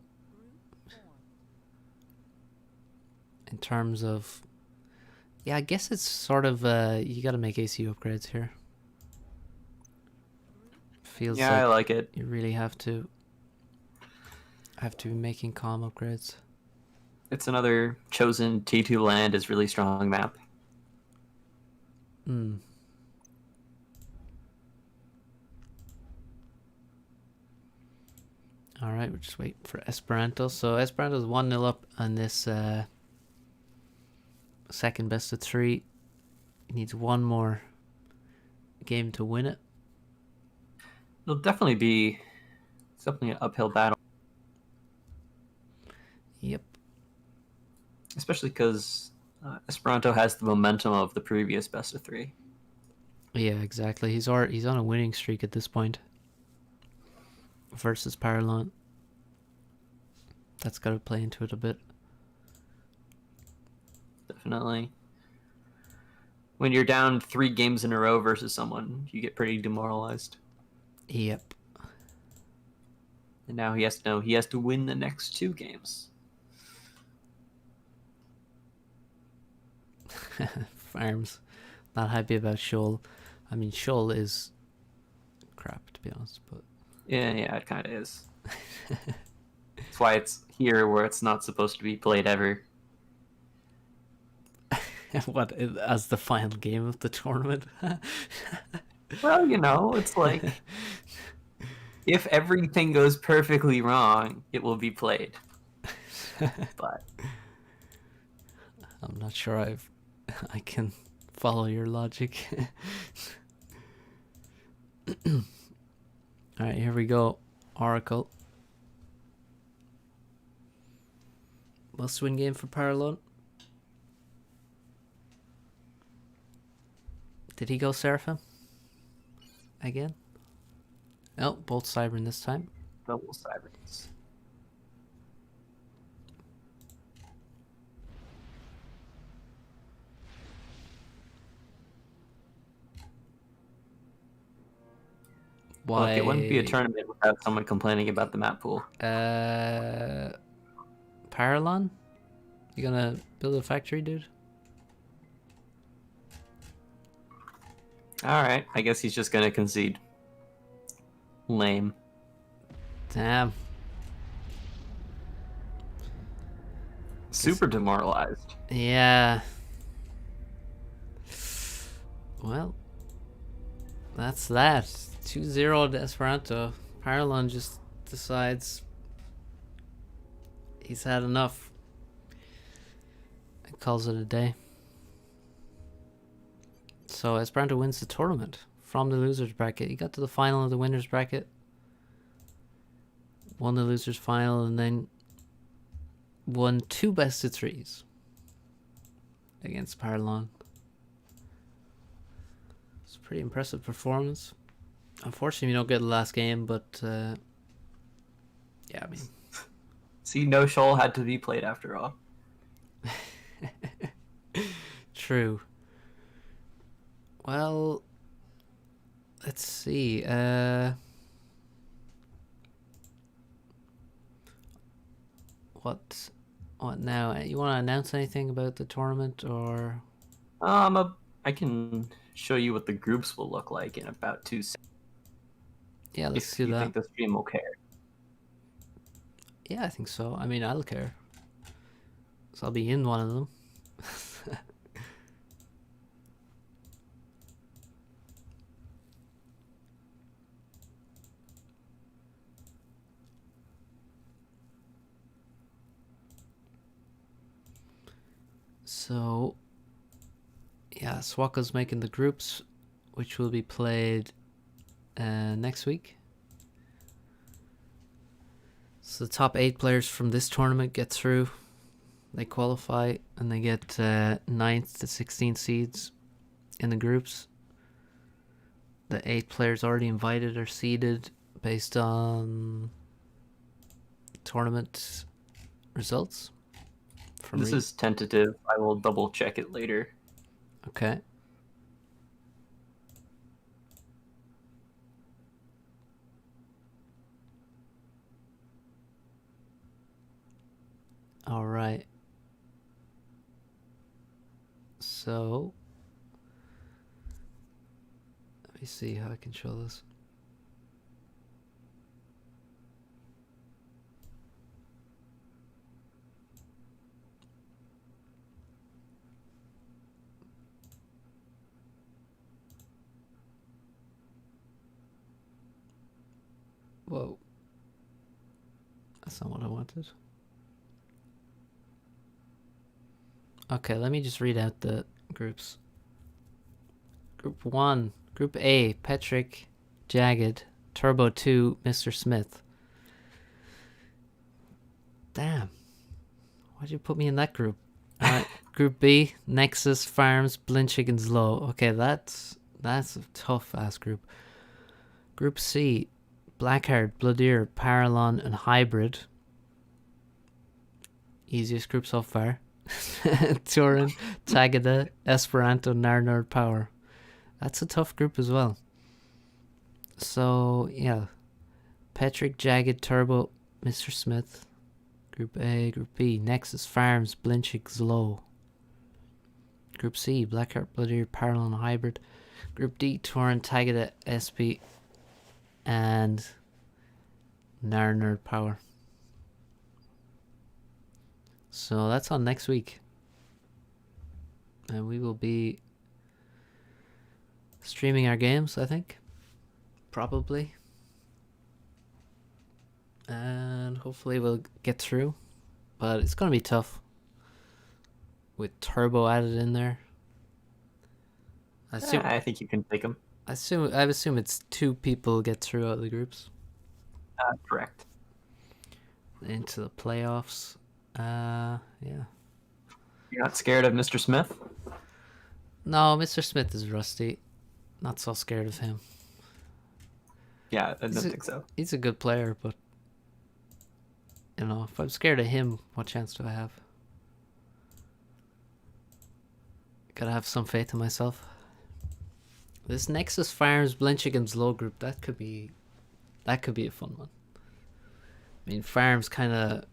In terms of, yeah, I guess it's sort of you got to make AC upgrades here. Feels Yeah, I like it. you really have to be making calm upgrades. It's another chosen T2 land is really strong map. All right, we're just waiting for Esperanto. So Esperanto's 1-0 up on this second best of 3. He needs one more game to win it. It'll definitely be an uphill battle. Yep. Especially because Esperanto has the momentum of the previous best of 3. Yeah, exactly. He's on a winning streak at this point. Versus Paralon. That's got to play into it a bit. Definitely. When you're down 3 games in a row versus someone, you get pretty demoralized. Yep. And now he has to know he has to win the next 2 games. Farms. Not happy about Swkoll. I mean, Swkoll is crap, to be honest, but... Yeah, it kind of is. That's why it's here where it's not supposed to be played ever. What, as the final game of the tournament? Well, it's like... if everything goes perfectly wrong, it will be played. But... I'm not sure I can follow your logic. Alright, here we go. Oracle. Must-win game for Paralon. Did he go Seraphim? Again? No, both Cybern this time. Double Cyberns. Why? Look, it wouldn't be a tournament without someone complaining about the map pool. Paralon? You gonna build a factory, dude? Alright, I guess he's just gonna concede. Lame. Damn. Super demoralized. Yeah. Well, that's that. 2-0 to Esperanto. Paralon just decides he's had enough and calls it a day. So Esperanto wins the tournament from the losers bracket. He got to the final of the winners bracket, won the losers final, and then won 2 best of 3s against Paralon. It's a pretty impressive performance. Unfortunately, we don't get the last game, but yeah, I mean... See, no Swkoll had to be played after all. True. Well, let's see. What now? You want to announce anything about the tournament, or? I can show you what the groups will look like in about 2 seconds. Yeah, let's If do you that. think the stream will care. Yeah, I think so. I mean, I'll care. So I'll be in one of them. So, yeah, Swkoll's making the groups, which will be played next week. So the top 8 players from this tournament get through. They qualify, and they get 9th to 16th seeds in the groups. The 8 players already invited are seeded based on tournament results. This is tentative. I will double check it later. Okay. All right. So, let me see how I can show this. Whoa. That's not what I wanted. Okay, let me just read out the groups. Group 1, Group A, Patrick, Jagged, Turbo 2, Mr. Smith. Damn. Why'd you put me in that group? Alright, Group B, Nexus, Farms, Blind Chickens Low. Okay, that's a tough ass group. Group C, Blackheart, Bloodier, Paralon, and Hybrid. Easiest group so far. Turin, Tagada, Esperanto, Narnerd Power. That's a tough group as well. So, yeah. Patrick, Jagged, Turbo, Mr. Smith. Group A, Group B, Nexus, Farms, Blinchix, Low. Group C, Blackheart, Bloodier, Parallel, Hybrid. Group D, Turin, Tagada, SP, and Narnerd Power. So that's on next week. And we will be streaming our games, I think. Probably. And hopefully we'll get through. But it's going to be tough. With Turbo added in there. I think you can take them. I assume it's 2 people get through out of the groups. Correct. Into the playoffs. Yeah. You're not scared of Mr. Smith? No, Mr. Smith is rusty. Not so scared of him. Yeah, I don't think so. He's a good player, but you know, if I'm scared of him, what chance do I have? Gotta have some faith in myself. This Nexus Farms Blind Chickens Low group, that could be a fun one. I mean, Farms kind of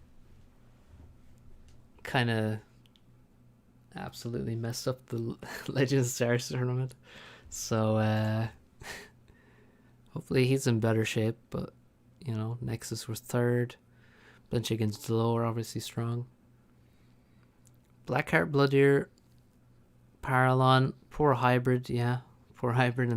absolutely messed up the Legends Stars tournament. So hopefully he's in better shape, but you know, Nexus was 3rd. Blind Chickens Low are obviously strong. Blackheart, Bloodier, Paralon, poor Hybrid, yeah. Poor Hybrid in that